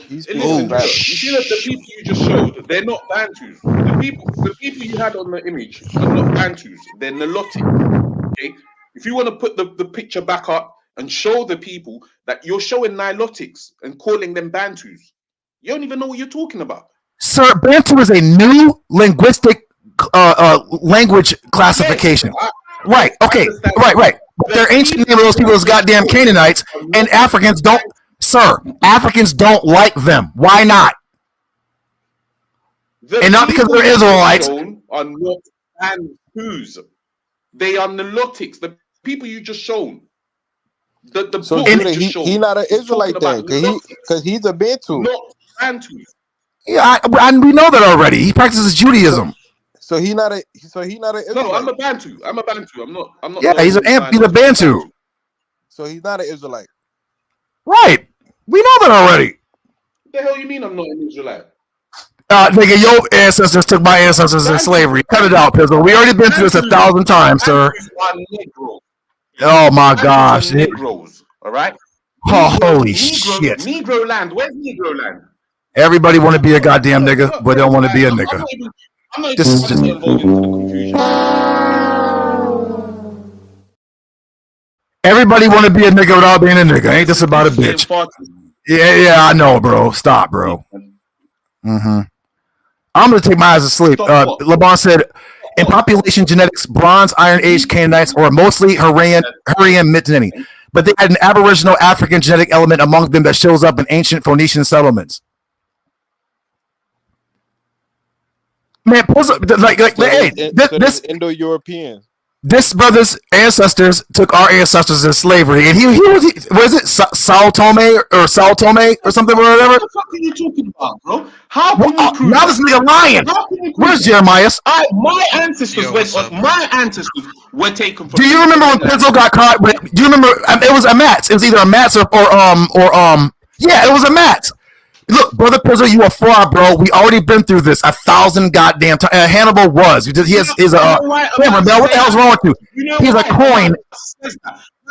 he's listen, you see that the people you just showed, they're not Bantus. The people you had on the image are not Bantus. They're Nilotic. Okay, if you want to put the picture back up and show the people that you're showing Nilotics and calling them Bantus, you don't even know what you're talking about. Sir, Bantu is a new linguistic language classification. Yes, right. Okay. Right. But their ancient name of those people is goddamn Canaanites, and Africans don't. Sir, Africans don't like them. Why not? And not because they're Israelites. Are not Bantus. They are Nilotics. The people you just shown. The so he not an Israelite then, because he's a Bantu. Not Bantu. Yeah, we know that already. He practices Judaism. So he not an Israelite. No, I'm a Bantu. I'm not. Yeah, he's a Bantu. So he's not an Israelite. Right. We know that already. What the hell you mean I'm not an Israelite? Nigga, your ancestors took my ancestors in slavery. Cut it out, Pizzle. We already been through this 1,000 times, sir. Oh my gosh. Negroes, all right? Oh, holy shit. Negro land. Where's Negro land? Everybody want to be a goddamn nigga, but they don't want to be a nigga. This is just everybody want to be a nigga without being a nigga. Ain't this about a bitch? Yeah, I know, bro. Stop, bro. I'm going to take my eyes to sleep. Laban said, in population genetics, Bronze Iron Age Canaanites or mostly Hurrian Mitanni, but they had an Aboriginal African genetic element among them that shows up in ancient Phoenician settlements. Man, this Indo-European. This brother's ancestors took our ancestors in slavery, and he was it Sao Tome or something or whatever. What the fuck are you talking about, bro? How can you prove now this nigga lying? Where's Jeremiah? My ancestors were taken from. Do you remember when PIZZEL got caught? Do you remember? It was a MAAT. It was either a MAAT or yeah, it was a MAAT. Look, brother PIZZEL, you are fraud, bro. We already been through this 1,000 goddamn times. Hannibal was. He is a. What the hell's wrong with you? He's a coin.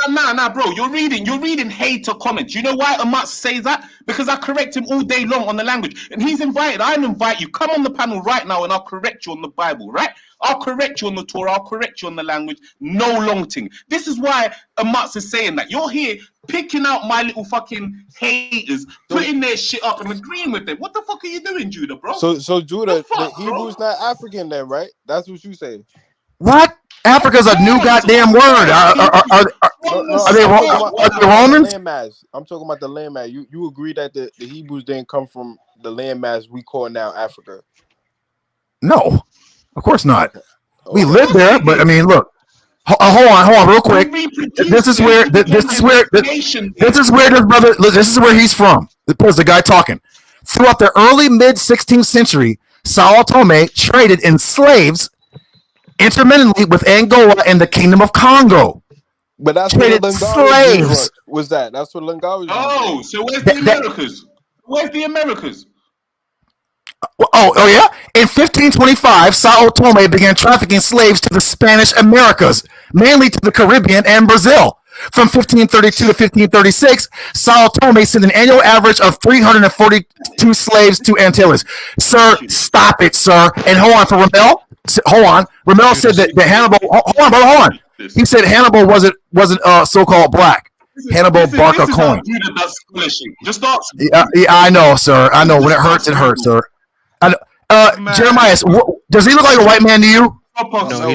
Nah, bro. You're reading hater comments. You know why Amat says that? Because I correct him all day long on the language, and he's invited. I invite you. Come on the panel right now, and I'll correct you on the Bible. Right? I'll correct you on the Torah. I'll correct you on the language. No long thing. This is why Amat is saying that. You're here picking out my little fucking haters, putting their shit up and agreeing with them. What the fuck are you doing, Judah, bro? So Judah, the Hebrew's not African then, right? That's what you say. What? Africa's a new goddamn word. Are they Romans? I'm talking about the landmass. You agree that the Hebrews didn't come from the landmass we call now Africa? No, of course not. We lived there, but I mean, look. Hold on, real quick. This is where this is where he's from. The guy talking. Throughout the early mid 16th century, Sao Tome traded in slaves intermittently with Angola and the Kingdom of Congo. But that's traded what slaves. Was that? That's what Lungawi was. Oh, so where's the Americas? Where's the Americas? Oh yeah. In 1525, Sao Tome began trafficking slaves to the Spanish Americas, mainly to the Caribbean and Brazil. From 1532 to 1536, Sao Tome sent an annual average of 342 slaves to Antilles. Sir, stop it, sir. And hold on for Ramel. Hold on. Ramel said that Hannibal. Hold on. He said Hannibal wasn't so-called black. Hannibal Barca coin. Just ask. Yeah, I know, sir. I know. When it hurts, sir. Jeremiah, does he look like a white man to you? No,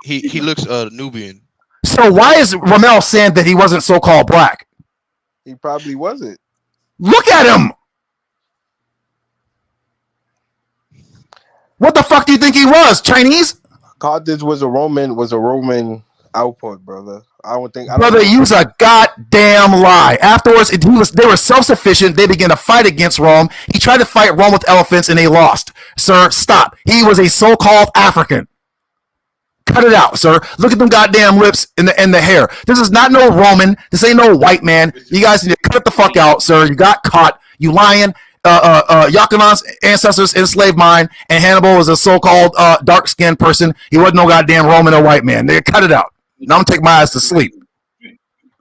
he looks Nubian. So why is Ramel saying that he wasn't so-called black? He probably wasn't. Look at him. What the fuck do you think he was? Chinese? Carthage was a Roman output, brother. Brother, use a goddamn lie. Afterwards, they were self-sufficient. They began to fight against Rome. He tried to fight Rome with elephants, and they lost. Sir, stop. He was a so-called African. Cut it out, sir. Look at them goddamn lips and the hair. This is not no Roman. This ain't no white man. You guys need to cut the fuck out, sir. You got caught. You lying. Yakanan's ancestors enslaved mine, and Hannibal was a so-called dark-skinned person. He wasn't no goddamn Roman or white man. They cut it out. Now I'm gonna take my ass to sleep.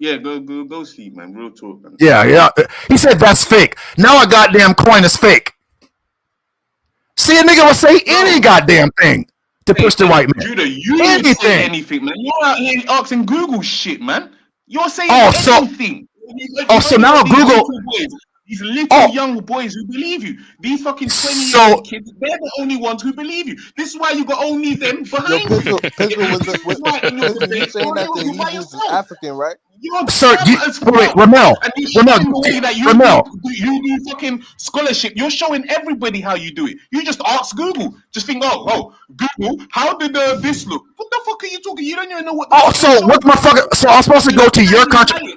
Yeah, go sleep, man. Real talk, man. Yeah. He said that's fake. Now a goddamn coin is fake. See, a nigga will say any goddamn thing to push the white man. Judah, you didn't say anything, man. You're out here asking Google shit, man. You're saying anything. So now Google. These little young boys who believe you. These fucking 20-year-old kids, they're the only ones who believe you. This is why you got only them behind you. Pizzle was saying that the Hebrews is African, right? Sir, wait, Ramel. You do fucking scholarship. You're showing everybody how you do it. You just ask Google. Just think, Google, how did this look? What the fuck are you talking? You don't even know what. So I'm supposed to go to your country.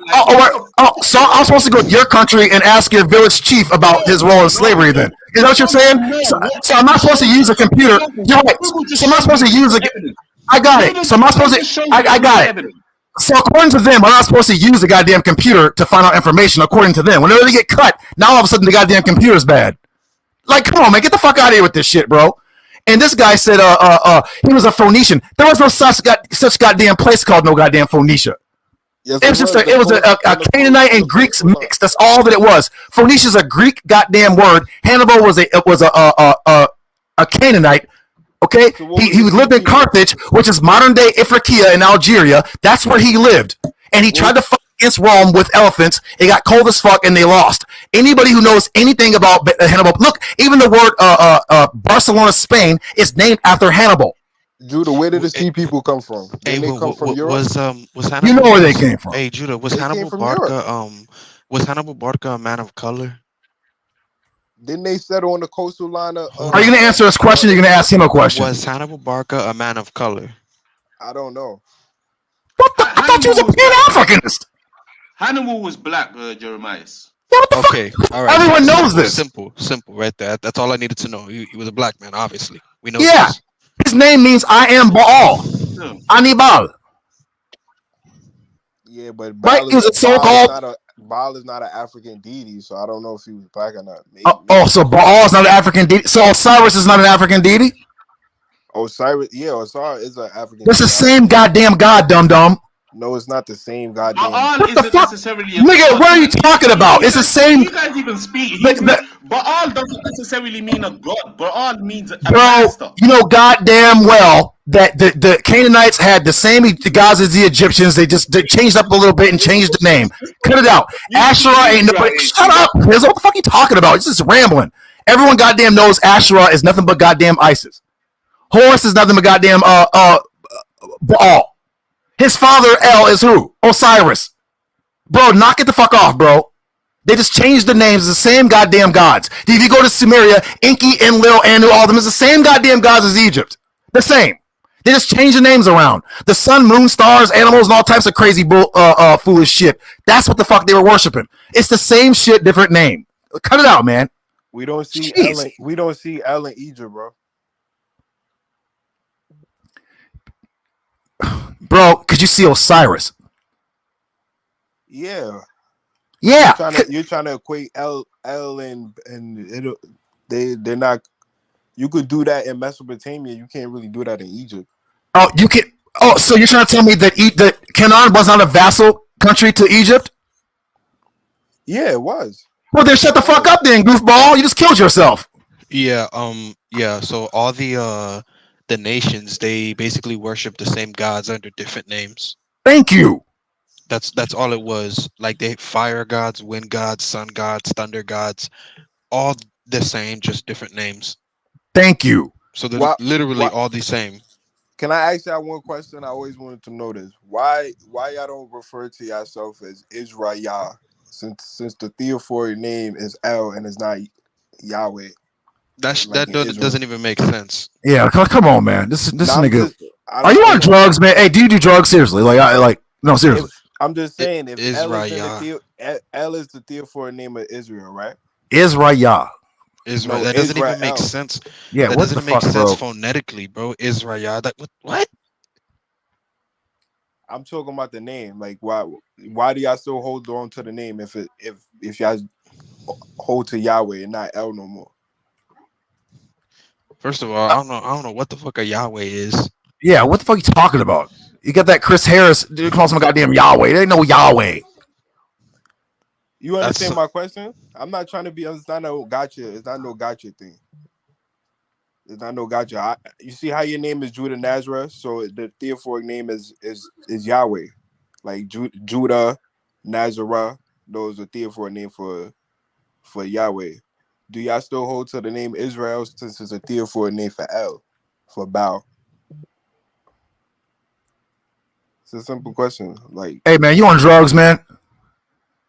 So I'm supposed to go to your country and ask your village chief about his role in slavery. Then is that what you're saying? So I'm not supposed to use a computer. You're right. So I'm not supposed to use a. I got it. So I'm not supposed to. I got it. So according to them, I'm not supposed to use the goddamn computer to find out information. According to them, whenever they get cut, now all of a sudden the goddamn computer's bad. Like, come on, man, get the fuck out of here with this shit, bro. And this guy said, he was a Phoenician. There was no such goddamn place called no goddamn Phoenicia. Yes, it was a Canaanite and Greeks mix. That's all that it was. Phoenicia's a Greek goddamn word. Hannibal was a Canaanite. Okay, he lived in Carthage, which is modern day Ifriqiya in Algeria. That's where he lived, and he tried to fight against Rome with elephants. It got cold as fuck, and they lost. Anybody who knows anything about Hannibal, look, even the word Barcelona, Spain, is named after Hannibal. Judah, where did the sea people come from? Did they come from Europe? Was Hannibal? You know where they came from. Hey, Judah, was Hannibal Barca a man of color? Didn't they settle on the coastal line of? Are you going to answer this question? Or you're going to ask him a question? Was Hannibal Barca a man of color? I don't know. What the? I thought you was a Pan-Africanist. Hannibal was black, Jeremiah. Yeah, what the Okay, fuck? all right. Everyone knows this. Simple, right there. That's all I needed to know. He was a black man, obviously. We know. Yeah, this. his name means I am Baal. Anibal. Yeah, but right? He was a so-called. Baal is not an African deity, so I don't know if he was black or not. Maybe. So Baal is not an African deity. So Osiris is not an African deity. Osiris, yeah, Osiris is an African. It's the same goddamn god, dum-dum. No, it's not the same goddamn. Baal what the isn't fuck? necessarily Nigga, what are you talking about? It's the same. You guys even speak. Baal doesn't necessarily mean a god. Baal means a master. You know goddamn well that the Canaanites had the same gods as the Egyptians. They just changed up a little bit and changed the name. Cut it out. Asherah ain't nobody. Shut up. What the fuck are you talking about? It's just rambling. Everyone goddamn knows Asherah is nothing but goddamn Isis. Horus is nothing but goddamn Baal. His father El is who? Osiris. Bro, knock it the fuck off, bro. They just changed the names. It's the same goddamn gods. If you go to Sumeria, Enki, Enlil, Anu, all of them is the same goddamn gods as Egypt. The same. They just change the names around. The sun, moon, stars, animals, and all types of crazy foolish shit. That's what the fuck they were worshiping. It's the same shit, different name. Cut it out, man. We don't see El in Egypt, bro. Bro, could you see Osiris? Yeah. Yeah. You're trying to equate El and they're not. You could do that in Mesopotamia. You can't really do that in Egypt. Oh, you can. Oh, so you're trying to tell me that Canaan was not a vassal country to Egypt? Yeah, it was. Well, then shut the fuck up, then, goofball. You just killed yourself. Yeah. Yeah. So all the nations, they basically worship the same gods under different names. Thank you. That's all it was. Like they fire gods, wind gods, sun gods, thunder gods, all the same, just different names. Thank you. So they're literally all the same. Can I ask y'all one question? I always wanted to know this. Why y'all don't refer to yourself as Israel since the theophoric name is El and it's not Yahweh? That doesn't even make sense. Yeah, come on, man. This nigga. Are you on drugs, man? Hey, do you do drugs seriously? No, seriously. I'm just saying, if El is the theophoric name of Israel, right? Israel. Israel. That doesn't even make sense. Yeah, that what doesn't the make fuck, sense bro? phonetically, bro. Israel. What? I'm talking about the name. Like, why do y'all still hold on to the name if y'all hold to Yahweh and not El no more? First of all, I don't know what the fuck a Yahweh is. Yeah, what the fuck are you talking about? You got that Chris Harris dude calls him a goddamn Yahweh. They ain't no Yahweh. You understand my question? I'm not trying to be. It's not no gotcha. It's not no gotcha thing. It's not no gotcha. You see how your name is JUDAHNAZ, so the theophoric name is Yahweh, like Judah, Nazareth. Those are theophoric name for Yahweh. Do y'all still hold to the name Israel since it's a theophoric name for El, for Baal? It's a simple question. Like, hey man, you on drugs, man?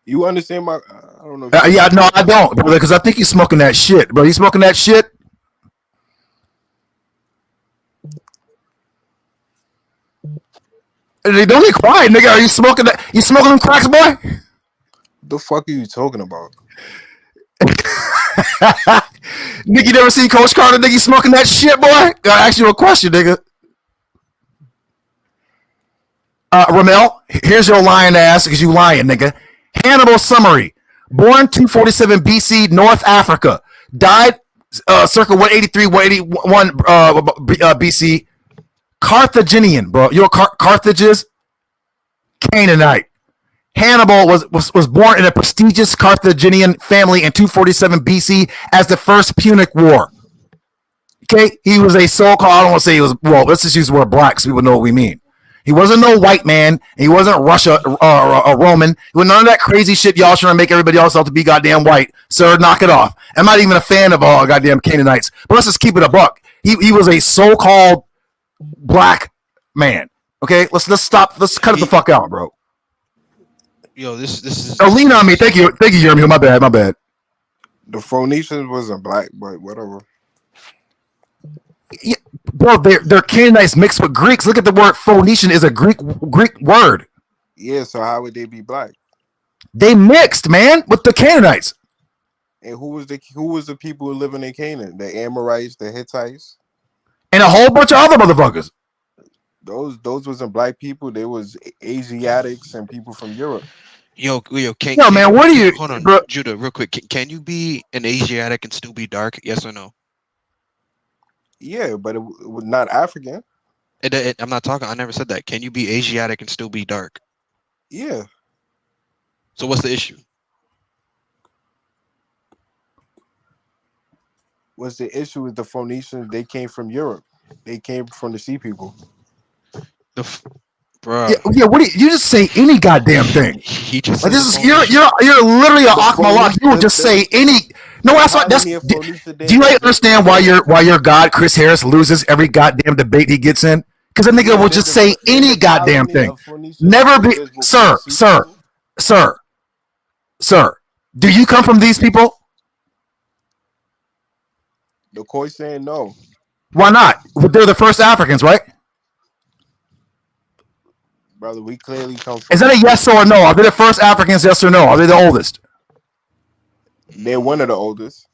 You understand my? I don't know. Yeah, no, I don't, brother, because I think he's smoking that shit, bro. You smoking that shit? Don't be quiet, nigga. Are you smoking that? You smoking them cracks, boy? The fuck are you talking about? Nigga, you never seen Coach Carter? Nigga, you smoking that shit, boy? Gotta ask you a question, nigga. Ramel, here's your lying ass because you lying, nigga. Hannibal summary. Born 247 BC, North Africa. Died circa 183, 181 BC. Carthaginian, bro. You know what Carthage is? Canaanite. Hannibal was born in a prestigious Carthaginian family in 247 BC as the First Punic War. Okay? He was a so-called, I don't want to say he was, well, let's just use the word black so people know what we mean. He wasn't no white man. He wasn't Russia or a Roman. He was none of that crazy shit y'all trying to make everybody else out to be goddamn white. Sir, knock it off. I'm not even a fan of all goddamn Canaanites. But let's just keep it a buck. He was a so-called black man. Okay, let's stop. Let's cut it the fuck out, bro. Yo, this is. Oh, lean on me. Thank you, Jeremy. My bad. The Phoenicians wasn't black, but whatever. Yeah, bro, they're Canaanites mixed with Greeks. Look at the word Phoenician is a Greek word. Yeah, so how would they be black? They mixed, man, with the Canaanites. And who was the people who living in Canaan? The Amorites, the Hittites, and a whole bunch of other motherfuckers. Those wasn't black people. They was Asiatics and people from Europe. Yo, can man, what are you? Hold on, bro? Judah, real quick. Can you be an Asiatic and still be dark? Yes or no? Yeah, but it was not African. I'm not talking. I never said that. Can you be Asiatic and still be dark? Yeah. So what's the issue? What's the issue with the Phoenicians? They came from Europe. They came from the sea people. Bro. Yeah. What do you just say any goddamn thing? He just like, this is you're literally a Akmalak. You would just say any. No, that's what. That's. Do you understand why your God Chris Harris loses every goddamn debate he gets in? Because a nigga will just say any goddamn thing. Never be, sir. Do you come from these people? The Koi saying no. Why not? They're the first Africans, right? Brother, we clearly come from. Is that a yes or no? Are they the first Africans? Yes or no? Are they the oldest? They're one of the oldest.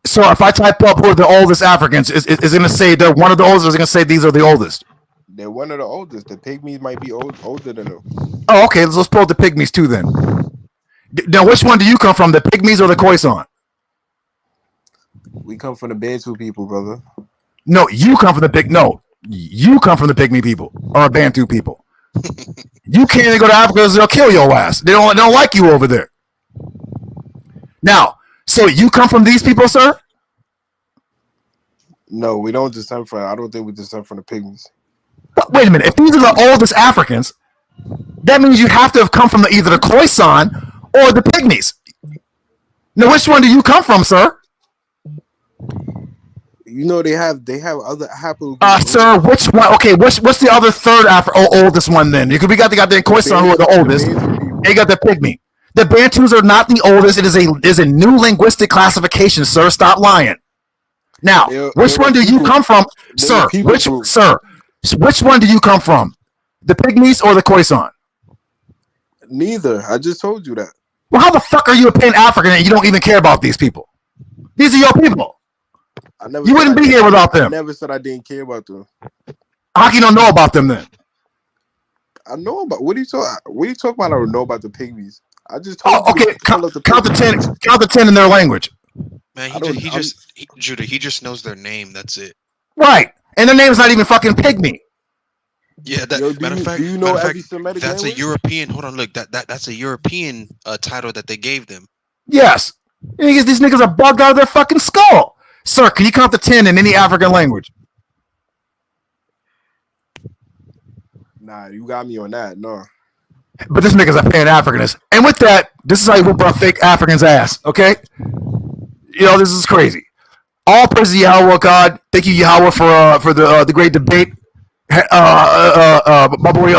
So if I type up who are the oldest Africans, is it going to say they're one of the oldest, or is it going to say these are the oldest? They're one of the oldest. The Pygmies might be older than them. Oh, okay. Let's pull up the Pygmies too then. Now, which one do you come from, the Pygmies or the Khoisan? We come from the Bantu people, brother. No, you come from the you come from the Pygmy people or Bantu people. You can't even go to Africa because they'll kill your ass. They don't like you over there. Now, so you come from these people, sir? No, we don't descend from. I don't think we descend from the Pygmies. But wait a minute. If these are the oldest Africans, that means you have to have come from either the Khoisan or the Pygmies. Now, which one do you come from, sir? You know they have other happy. Sir, which one? Okay, what's the other third oldest one then? Because we got the Khoisan who are the oldest. They got the Pygmy. The Bantus are not the oldest. It is a new linguistic classification, sir. Stop lying. Now, which one do you come from, sir? Which one do you come from? The Pygmies or the Khoisan? Neither. I just told you that. Well, how the fuck are you a Pan-African and you don't even care about these people? These are your people. You wouldn't be here without them. I never said I didn't care about them. How can you don't know about them then? I know about. What are you talking about? I don't know about the Pygmies. I just told you. Okay. Count the 10. Count the 10 in their language. Man, Judah, he just knows their name. That's it. Right, and their name's not even fucking Pygmy. Yeah, matter of fact, that's a European. Hold on, look, that's a European title that they gave them. Yes, because these niggas are bugged out of their fucking skull. Sir, can you count to 10 in any African language? Nah, you got me on that. No. But this nigga's a Pan-Africanist. And with that, this is how you whoop our fake Africans' ass, okay? You know, this is crazy. All praise to Yahweh, God. Thank you, Yahweh, for the great debate. My boy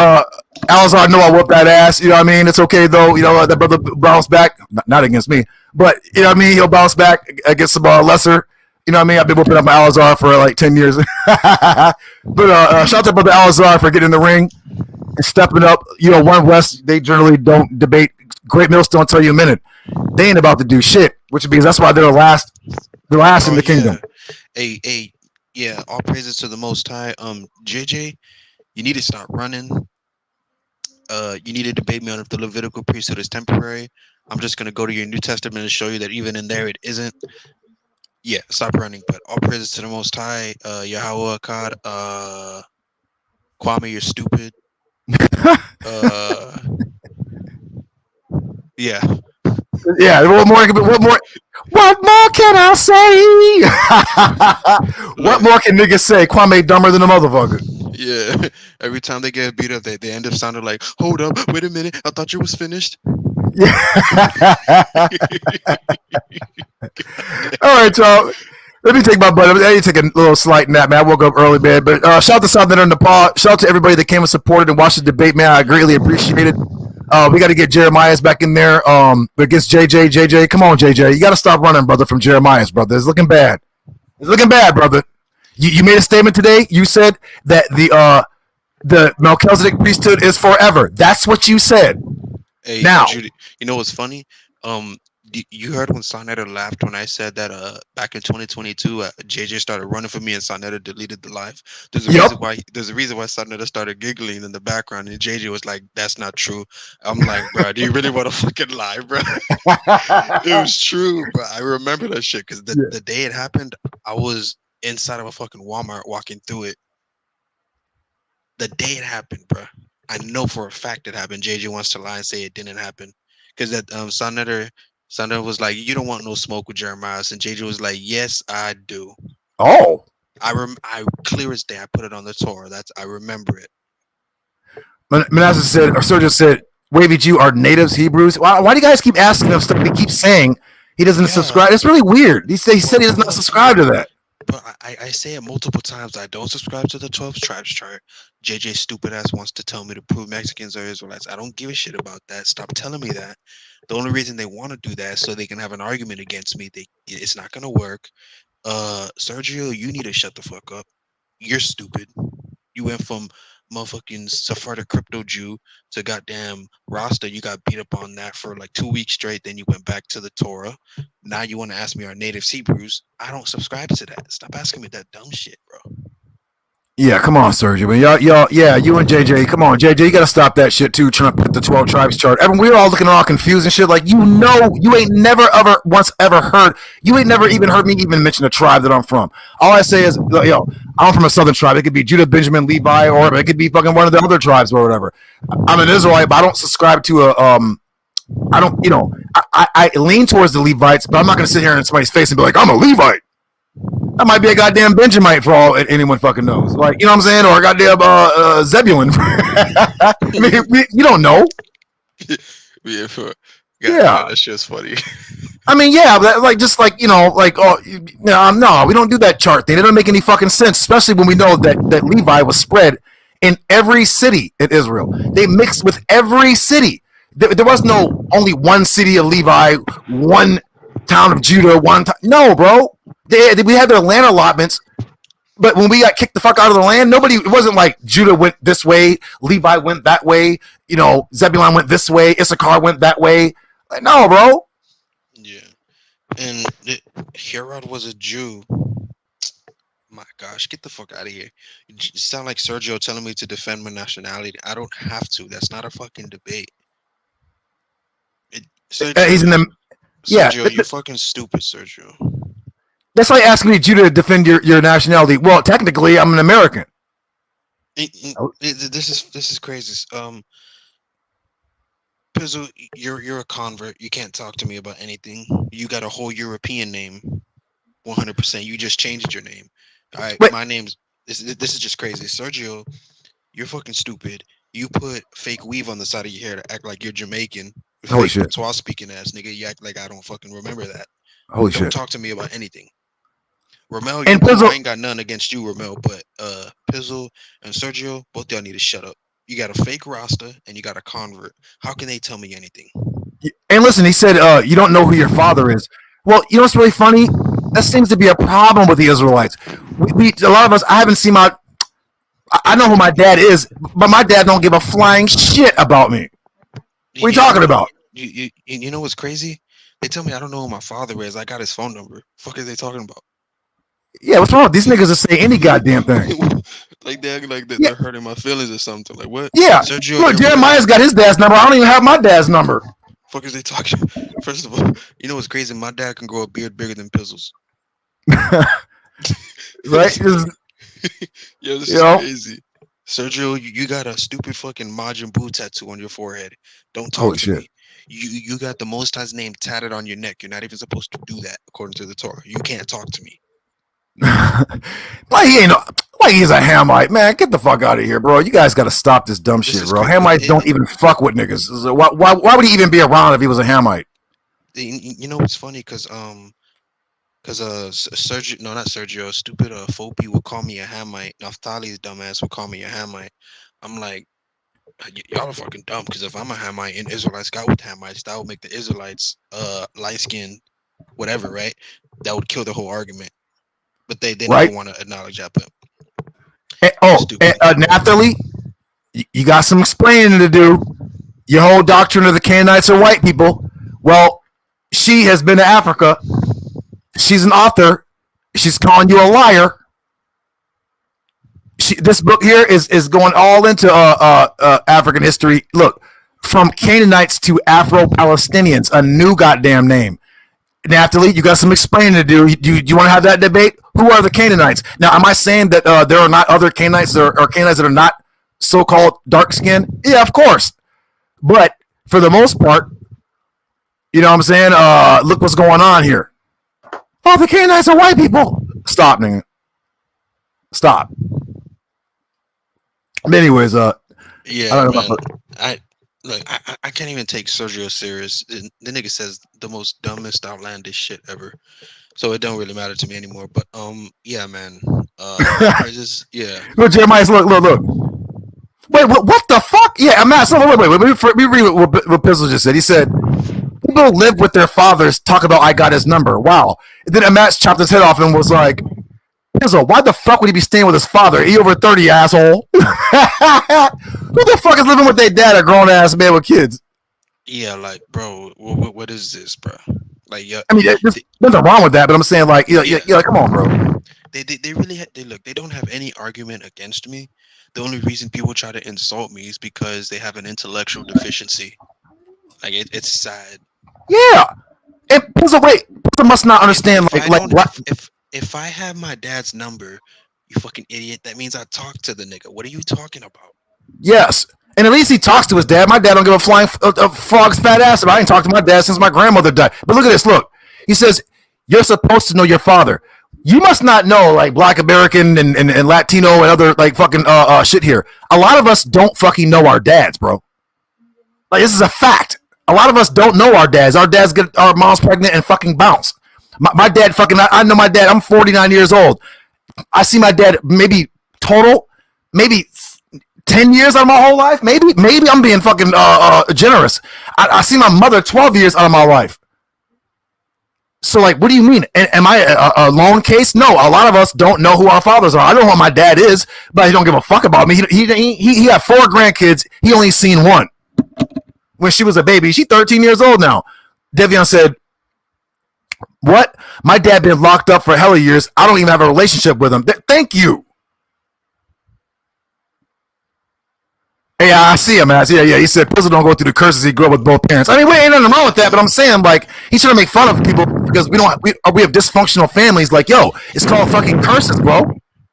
Alazar, know I whooped that ass. You know what I mean? It's okay, though. You know, that brother bounced back. Not against me. But, you know what I mean? He'll bounce back against some lesser. You know what I mean? I've been whooping up my Alazar for like 10 years. But shout out to brother Alazar for getting in the ring and stepping up. You know, One West, they generally don't debate. Great Millstone tell you a minute. They ain't about to do shit, which means that's why they're the last in the kingdom. Yeah, all praises to the Most High. JJ, you need to stop running. You need to debate me on if the Levitical priesthood is temporary. I'm just gonna go to your New Testament and show you that even in there it isn't. Yeah, stop running. But all praises to the Most High. Yahweh, God. Kwame, you're stupid. Yeah. Yeah. What What more can I say? What more can niggas say? Kwame dumber than a motherfucker. Yeah. Every time they get beat up, they end up sounding like, hold up, wait a minute, I thought you was finished. Yeah. All right, y'all. Let me take my butt. I need to take a little slight nap, man. I woke up early, man. But shout out to Southern and Nepal. Shout out to everybody that came and supported and watched the debate, man. I greatly appreciate it. We got to get Jeremiah's back in there against JJ. JJ, come on, JJ. You got to stop running, brother, from Jeremiah's, brother. It's looking bad. It's looking bad, brother. You made a statement today. You said that the Melchizedek priesthood is forever. That's what you said. Hey, now, Judy, you know what's funny? You heard when Sonetta laughed when I said that back in 2022 JJ started running for me and Sonetta deleted the live. There's a reason why Sonetta started giggling in the background and JJ was like, "That's not true." I'm like, "Bro, do you really want to fucking lie, bro?" It was true, bro. I remember that shit because the day it happened, I was inside of a fucking Walmart walking through it. The day it happened, bro. I know for a fact it happened. JJ wants to lie and say it didn't happen because that Sonetta was like, "You don't want no smoke with Jeremiah," and JJ was like, "Yes, I do." Oh, I clear as day. I put it on the Torah. I remember it. Manasseh said, or Sergio said, "Wavy Jew are natives Hebrews." Why do you guys keep asking him stuff? He keeps saying he doesn't subscribe. It's really weird. He said he does not subscribe to that. But I say it multiple times. I don't subscribe to the 12 tribes chart. JJ stupid ass wants to tell me to prove Mexicans are Israelites. I don't give a shit about that. Stop telling me that. The only reason they want to do that is so they can have an argument against me. It's not gonna work. Sergio, you need to shut the fuck up. You're stupid. You went from motherfucking Sephardic crypto Jew to goddamn Rasta. You got beat up on that for like 2 weeks straight. Then you went back to the Torah. Now you want to ask me our native Hebrews. I don't subscribe to that. Stop asking me that dumb shit, bro. Yeah, come on, Sergio. Y'all, yeah, you and JJ, come on, JJ, you gotta stop that shit too. Trying to put the 12 tribes chart. I mean, we were all looking all confused and shit. Like, you ain't never heard. You ain't never even heard me even mention a tribe that I'm from. All I say is, I'm from a southern tribe. It could be Judah, Benjamin, Levi, or it could be fucking one of the other tribes or whatever. I'm an Israelite, but I don't subscribe to I don't, I lean towards the Levites, but I'm not gonna sit here in somebody's face and be like, I'm a Levite. That might be a goddamn Benjamite for all anyone fucking knows. Like, you know what I'm saying? Or a goddamn Zebulun. I mean, you don't know. Yeah, that shit's funny. I mean, yeah, no, we don't do that chart thing. It doesn't make any fucking sense, especially when we know that Levi was spread in every city in Israel. They mixed with every city. There was no only one city of Levi, one town of Judah, no, bro. We had their land allotments, but when we got kicked the fuck out of the land, it wasn't like Judah went this way, Levi went that way, Zebulun went this way, Issachar went that way. Like, no, bro. Yeah. And Herod was a Jew. My gosh, get the fuck out of here. You sound like Sergio telling me to defend my nationality. I don't have to. That's not a fucking debate. Sergio, he's in the... Yeah. Sergio, you're fucking stupid, Sergio. That's like asking me to defend your nationality. Well, technically, I'm an American. This is crazy. Pizzle, you're a convert. You can't talk to me about anything. You got a whole European name, 100%. You just changed your name. All right, my name's this is just crazy. Sergio, you're fucking stupid. You put fake weave on the side of your hair to act like you're Jamaican. Holy shit! Swall speaking ass nigga. You act like I don't fucking remember that. Holy shit! Don't talk to me about anything. Ramel, I ain't got none against you, Ramel, but Pizzle and Sergio, both y'all need to shut up. You got a fake roster and you got a convert. How can they tell me anything? And listen, he said, you don't know who your father is. Well, you know what's really funny? That seems to be a problem with the Israelites. A lot of us, I haven't seen I know who my dad is, but my dad don't give a flying shit about me. What are you talking about? You know what's crazy? They tell me I don't know who my father is. I got his phone number. Fuck is they talking about? Yeah, what's wrong with these niggas that say any goddamn thing? Like they act like they're hurting my feelings or something. Like what? Yeah. Sergio, look, Jeremiah's got his dad's number. I don't even have my dad's number. Fuck is they talking? First of all, you know what's crazy? My dad can grow a beard bigger than Pizzle's. Right? Yo, this is crazy. Sergio, you got a stupid fucking Majin Buu tattoo on your forehead. Don't talk Holy to shit. me. You got the Most High's name tatted on your neck. You're not even supposed to do that according to the Torah. You can't talk to me. Like he's a Hamite, man. Get the fuck out of here, bro. You guys got to stop this dumb shit, bro. Hamites don't even fuck with niggas. So why would he even be around if he was a Hamite? You know what's funny? Because Sergio, no, not Sergio, stupid Fopi would call me a Hamite. Naftali's dumbass would call me a Hamite. I'm like, y'all are fucking dumb. Because if I'm a Hamite and Israelites got with Hamites, that would make the Israelites light skinned, whatever, right? That would kill the whole argument. But they never want to acknowledge that. But Naphtali, you got some explaining to do. Your whole doctrine of the Canaanites are white people. Well, she has been to Africa. She's an author. She's calling you a liar. This book here is going all into African history. Look, from Canaanites to Afro-Palestinians, a new goddamn name. Naphtali, you got some explaining to do. Do you want to have that debate? Who are the Canaanites? Now, am I saying that there are not other Canaanites or Canaanites that are not so-called dark-skinned? Yeah, of course. But for the most part, you know what I'm saying? Look what's going on here. Oh, the Canaanites are white people. Stop, nigga. Stop. But anyways, yeah, I don't know man. I can't even take Sergio serious. The nigga says the most dumbest, outlandish shit ever. So it don't really matter to me anymore. But yeah, man. I just Look, Jeremiah, look. Wait, what the fuck? Yeah, I'm not. So wait. Let me read what Pizzle just said. He said, "People live with their fathers. Talk about I got his number." Wow. And then Matt chopped his head off and was like, "Pizzle, why the fuck would he be staying with his father? He over 30, asshole." Who the fuck is living with their dad, a grown ass man with kids? Yeah, like, bro, what is this, bro? Like, yeah. I mean, there's nothing wrong with that, but I'm saying, like, yeah, come on, bro. They really look. They don't have any argument against me. The only reason people try to insult me is because they have an intellectual deficiency. Like, it's sad. Yeah. And Pizzle, Pizzle must not understand. If I have my dad's number, you fucking idiot, that means I talk to the nigga. What are you talking about? Yes. And at least he talks to his dad. My dad don't give a flying frog's fat ass. I ain't talked to my dad since my grandmother died. But look at this. Look. He says, you're supposed to know your father. You must not know, like, Black American and Latino and other, like, fucking shit here. A lot of us don't fucking know our dads, bro. Like, this is a fact. A lot of us don't know our dads. Our dads get our moms pregnant and fucking bounce. My dad fucking, I know my dad. I'm 49 years old. I see my dad maybe 10 years out of my whole life. Maybe I'm being fucking generous. I see my mother 12 years out of my life. So, like, what do you mean? Am I a lone case? No, a lot of us don't know who our fathers are. I don't know what my dad is, but he don't give a fuck about me. He had 4 grandkids. He only seen one when she was a baby. She's 13 years old now. Devion said, what? My dad been locked up for hella years. I don't even have a relationship with him. Thank you. Hey, I see him, man. Yeah. He said, Pizzle don't go through the curses he grew up with both parents. I mean, ain't nothing wrong with that, but I'm saying, like, he's trying to make fun of people because we have dysfunctional families. Like, yo, it's called fucking curses, bro.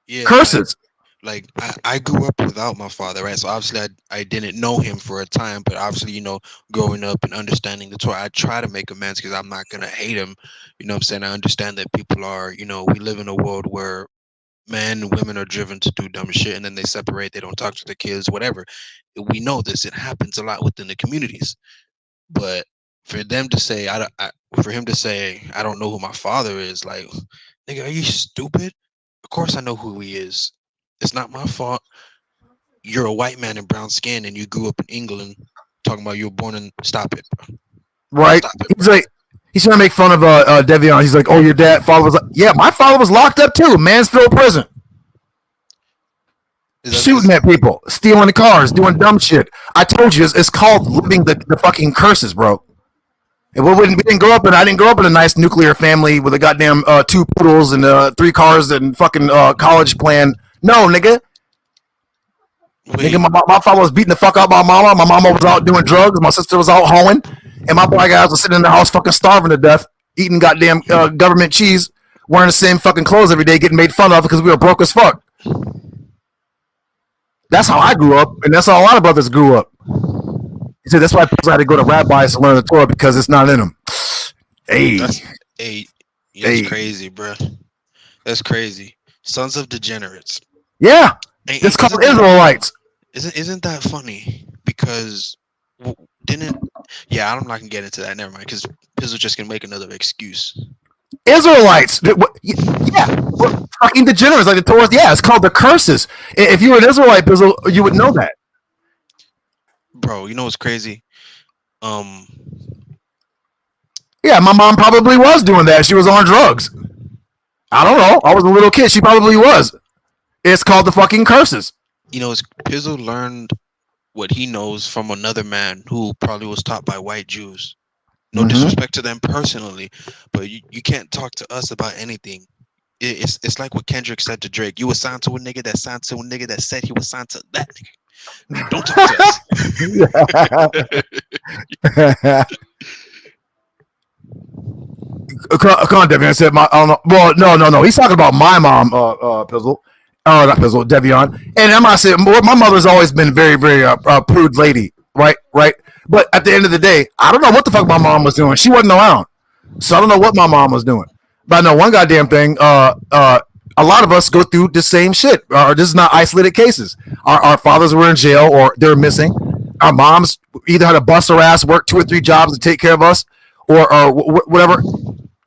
Yeah, curses. Like, I grew up without my father, right? So obviously I didn't know him for a time, but obviously, you know, growing up and understanding the Torah, I try to make amends because I'm not gonna hate him. You know what I'm saying? I understand that people are, you know, we live in a world where men and women are driven to do dumb shit and then they separate, they don't talk to the kids, whatever. We know this, it happens a lot within the communities. But for them to say, for him to say, I don't know who my father is, like, nigga, are you stupid? Of course I know who he is. It's not my fault. You're a white man in brown skin and you grew up in England talking about you were born in, stop it, bro. Right. Stop it, bro. He's trying to make fun of Devion. He's like, oh, your father was like, yeah, my father was locked up too. Mansfield prison. Shooting at people, stealing the cars, doing dumb shit. I told you, it's called living the fucking curses, bro. And we didn't grow up I didn't grow up in a nice nuclear family with a goddamn 2 poodles and 3 cars and fucking college plan. No, nigga. Nigga, my father was beating the fuck out my mama. My mama was out doing drugs. My sister was out hoeing. And my black guys were sitting in the house fucking starving to death, eating goddamn government cheese, wearing the same fucking clothes every day, getting made fun of because we were broke as fuck. That's how I grew up, and that's how a lot of brothers grew up. He said that's why people had to go to rabbis to learn the Torah because it's not in them. Hey, That's crazy, bro. That's crazy. Sons of degenerates. Yeah, it's called Israelites. Isn't that funny? Because I'm not gonna get into that. Never mind. Because Pizzle just gonna make another excuse. Israelites, yeah, fucking degenerates like the Torah. Yeah, it's called the curses. If you were an Israelite, Pizzle, you would know that. Bro, you know what's crazy? Yeah, my mom probably was doing that. She was on drugs. I don't know. I was a little kid. She probably was. It's called the fucking curses. You know, Pizzle learned what he knows from another man who probably was taught by white Jews. No disrespect to them personally, but you can't talk to us about anything. It's like what Kendrick said to Drake. You were signed to a nigga that signed to a nigga that said he was signed to that nigga. Don't talk to us. Come on, Devion. I said my. No. He's talking about my mom, Pizzle. Not Pizzle, Devion. And I'm not saying my mother's always been very, very prude lady, right? But at the end of the day, I don't know what the fuck my mom was doing. She wasn't around, so I don't know what my mom was doing. But I know one goddamn thing. A lot of us go through the same shit. This is not isolated cases. Our fathers were in jail or they're missing. Our moms either had to bust her ass, work 2 or 3 jobs to take care of us, or whatever.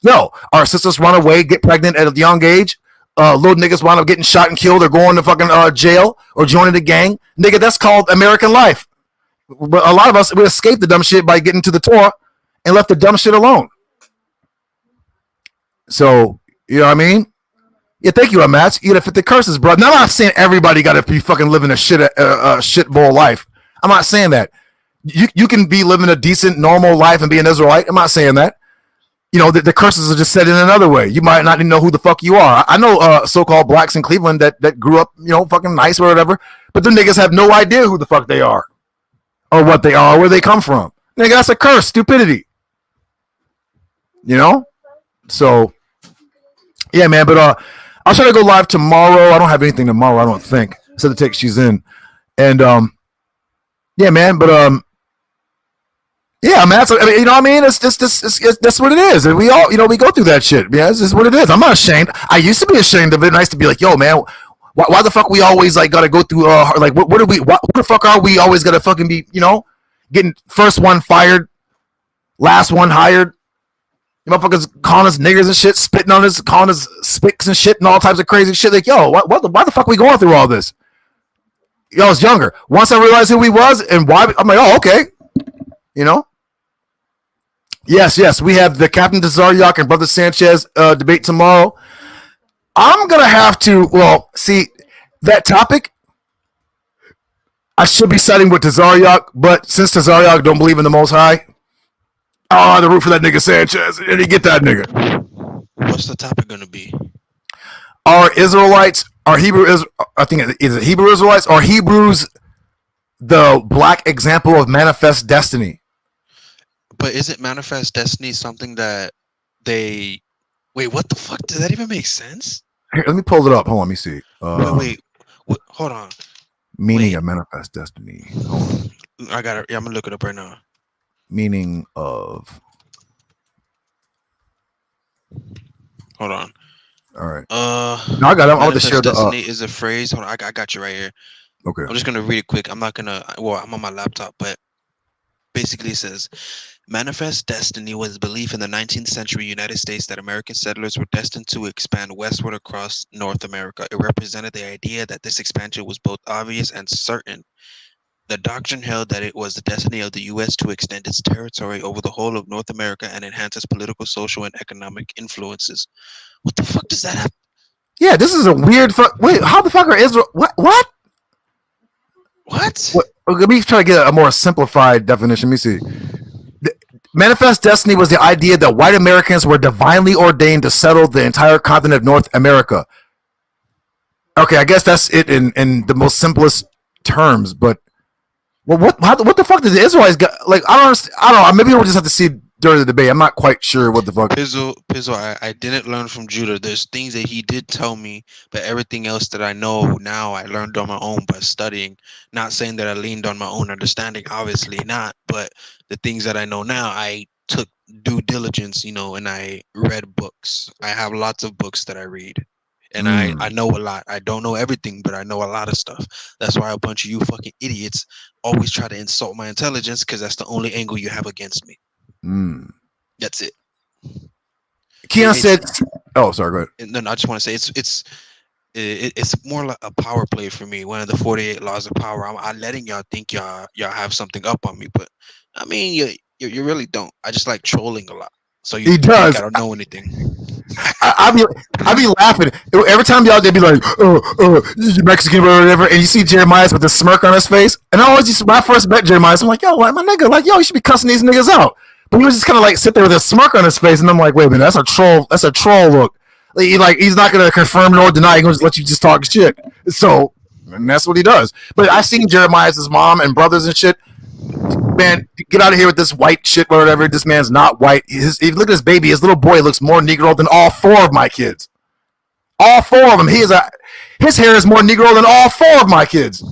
No, our sisters run away, get pregnant at a young age. Little niggas wind up getting shot and killed or going to fucking jail or joining the gang. Nigga, that's called American life. But a lot of us, we escaped the dumb shit by getting to the Torah and left the dumb shit alone. So, you know what I mean? Yeah, thank you, Matt. You gotta fit the curses, bro. Now, I'm not saying everybody gotta be fucking living a shit bowl life. I'm not saying that. You can be living a decent, normal life and be an Israelite. I'm not saying that. You know, the curses are just set in another way. You might not even know who the fuck you are. I know so-called blacks in Cleveland that grew up, you know, fucking nice or whatever, but the niggas have no idea who the fuck they are or what they are, or where they come from. Nigga, that's a curse, stupidity. You know? So, yeah, man, but I'll try to go live tomorrow. I don't have anything tomorrow, I don't think. So the take she's in. And, yeah, man, but, yeah, man. So, I mean, you know what I mean? It's that's what it is. And we all, you know, we go through that shit. Yeah, it's just what it is. I'm not ashamed. I used to be ashamed of it. Nice to be like, yo, man, why the fuck we always like gotta go through? Like, what the fuck are we always gotta fucking be? You know, getting first one fired, last one hired. You motherfuckers calling us niggers and shit, spitting on us, calling us spicks and shit, and all types of crazy shit. Like, yo, why the fuck we going through all this? Yo, I was younger. Once I realized who he was and why, I'm like, oh, okay. You know? Yes, we have the Captain Desaryak and Brother Sanchez debate tomorrow. I'm going to have to, well, see, that topic, I should be siding with Desaryak, but since Desaryak don't believe in the Most High, I'll have to root for that nigga Sanchez, and you get that nigga. What's the topic going to be? Are Israelites, I think is it Hebrew Israelites, or Hebrews the black example of manifest destiny? But isn't manifest destiny something that they... Wait, what the fuck? Does that even make sense? Here, let me pull it up. Hold on, let me see. Wait, hold on. Meaning of manifest destiny. Hold on. I got it. Yeah, I'm going to look it up right now. Meaning of... Hold on. All right. No, I got it. I want to share the... Destiny is a phrase. Hold on, I got you right here. Okay. I'm just going to read it quick. I'm not going to... Well, I'm on my laptop, but basically it says... Manifest destiny was a belief in the 19th century United States that American settlers were destined to expand westward across North America. It represented the idea that this expansion was both obvious and certain. The doctrine held that it was the destiny of the U.S. to extend its territory over the whole of North America and enhance its political, social, and economic influences. What the fuck does that have? Yeah, this is a weird... Wait, how the fuck are Israel... What? Let me try to get a more simplified definition. Let me see. Manifest destiny was the idea that white Americans were divinely ordained to settle the entire continent of North America. Okay, I guess that's it in the most simplest terms. But well, what the fuck did the Israelites got? Like, I don't understand. I don't know. Maybe we'll just have to see during the debate. I'm not quite sure what the fuck. Pizzle, I didn't learn from Judah. There's things that he did tell me, but everything else that I know now, I learned on my own by studying. Not saying that I leaned on my own understanding, obviously not, but the things that I know now, I took due diligence, you know, and I read books. I have lots of books that I read. And I know a lot. I don't know everything, but I know a lot of stuff. That's why a bunch of you fucking idiots always try to insult my intelligence, because that's the only angle you have against me. That's it. Keon said, "Oh, sorry, go ahead." No, I just want to say it's more like a power play for me. One of the 48 laws of power. I'm letting y'all think y'all have something up on me, but I mean, you really don't. I just like trolling a lot. So you think I don't know anything. I be laughing every time y'all they be like, you Mexican or whatever, and you see Jeremiah with a smirk on his face. And I always when I first met Jeremiah, I'm like, yo, what, my nigga, like, yo, you should be cussing these niggas out. But he was just kind of like sit there with a smirk on his face, and I'm like, wait a minute, that's a troll. That's a troll look. He's not gonna confirm nor deny. He's gonna just let you just talk shit. So, and that's what he does. But I've seen Jeremiah's mom and brothers and shit. Man, get out of here with this white shit or whatever. This man's not white. Look at his baby. His little boy looks more Negro than all four of my kids. All four of them. His hair is more Negro than all four of my kids.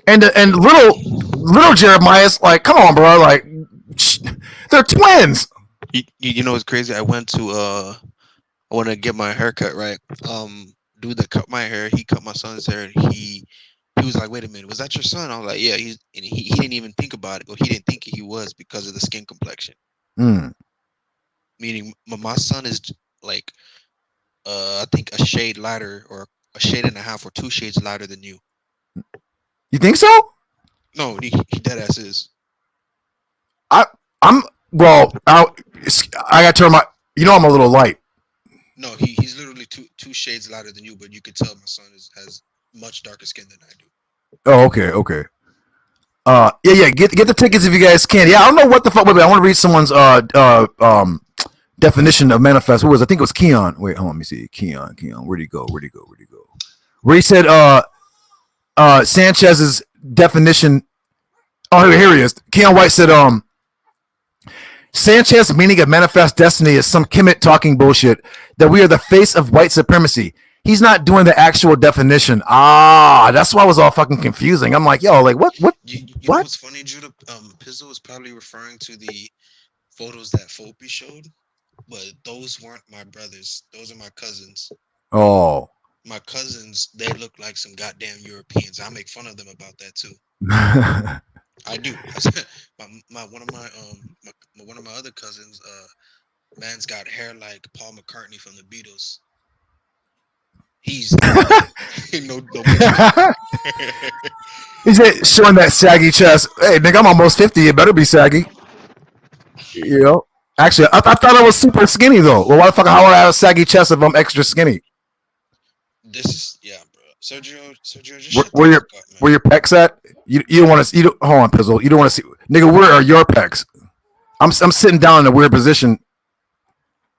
And little Jeremiah's like, come on, bro. Like, they're twins. You know what's crazy? I went to I want to get my hair cut, right? Dude that cut my hair, he cut my son's hair, and he was like, wait a minute, was that your son? I was like, yeah. He didn't even think about it. Well, he didn't think he was because of the skin complexion. Meaning my son is like I think a shade lighter, or a shade and a half, or 2 shades lighter than you. You think so? No, he dead ass is. I got to turn my. You know, I'm a little light. No, he's literally two shades lighter than you, but you could tell my son has much darker skin than I do. Oh, okay. Yeah. Get the tickets if you guys can. Yeah, I don't know what the fuck. Wait, I want to read someone's definition of manifest. What was? I think it was Keon. Wait, hold on. Let me see. Keon. Where'd he go? Where he said Sanchez's definition. Oh, here he is. Keon White said Sanchez's meaning of manifest destiny is some Kemet talking bullshit that we are the face of white supremacy. He's not doing the actual definition. That's why it was all fucking confusing. I'm like, yo, like what? You know what's funny, Judah? Pizzle was probably referring to the photos that Fopi showed, but those weren't my brothers. Those are my cousins. Oh. My cousins, they look like some goddamn Europeans. I make fun of them about that too. I do. One of my other cousins, man's got hair like Paul McCartney from the Beatles. He's no. He said, showing that saggy chest. Hey, nigga, I'm almost 50. It better be saggy. You know. Actually, I thought I was super skinny though. Well, why the fuck? How would I have a saggy chest if I'm extra skinny? This is bro. Sergio, just where your pecs at? You don't want to. Hold on, Pizzle. You don't want to see, nigga. Where are your pecs? I'm sitting down in a weird position.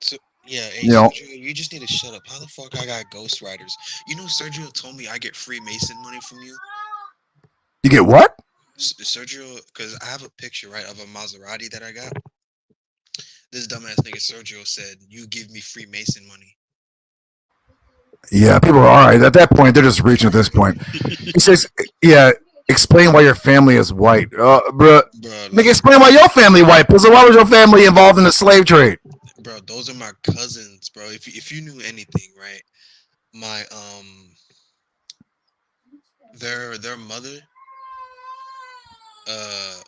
So, yeah, hey, you know. Sergio, you just need to shut up. How the fuck I got Ghost Riders? You know, Sergio told me I get Freemason money from you. You get what? Sergio, because I have a picture, right, of a Maserati that I got. This dumbass nigga Sergio said, you give me Freemason money. Yeah, people are all right. At that point, they're just reaching at this point. He says, yeah, explain why your family is white. Bro, nigga, explain why your family white. Pizzle, why was your family involved in the slave trade? Bro, those are my cousins, bro. If you knew anything, right? My their mother,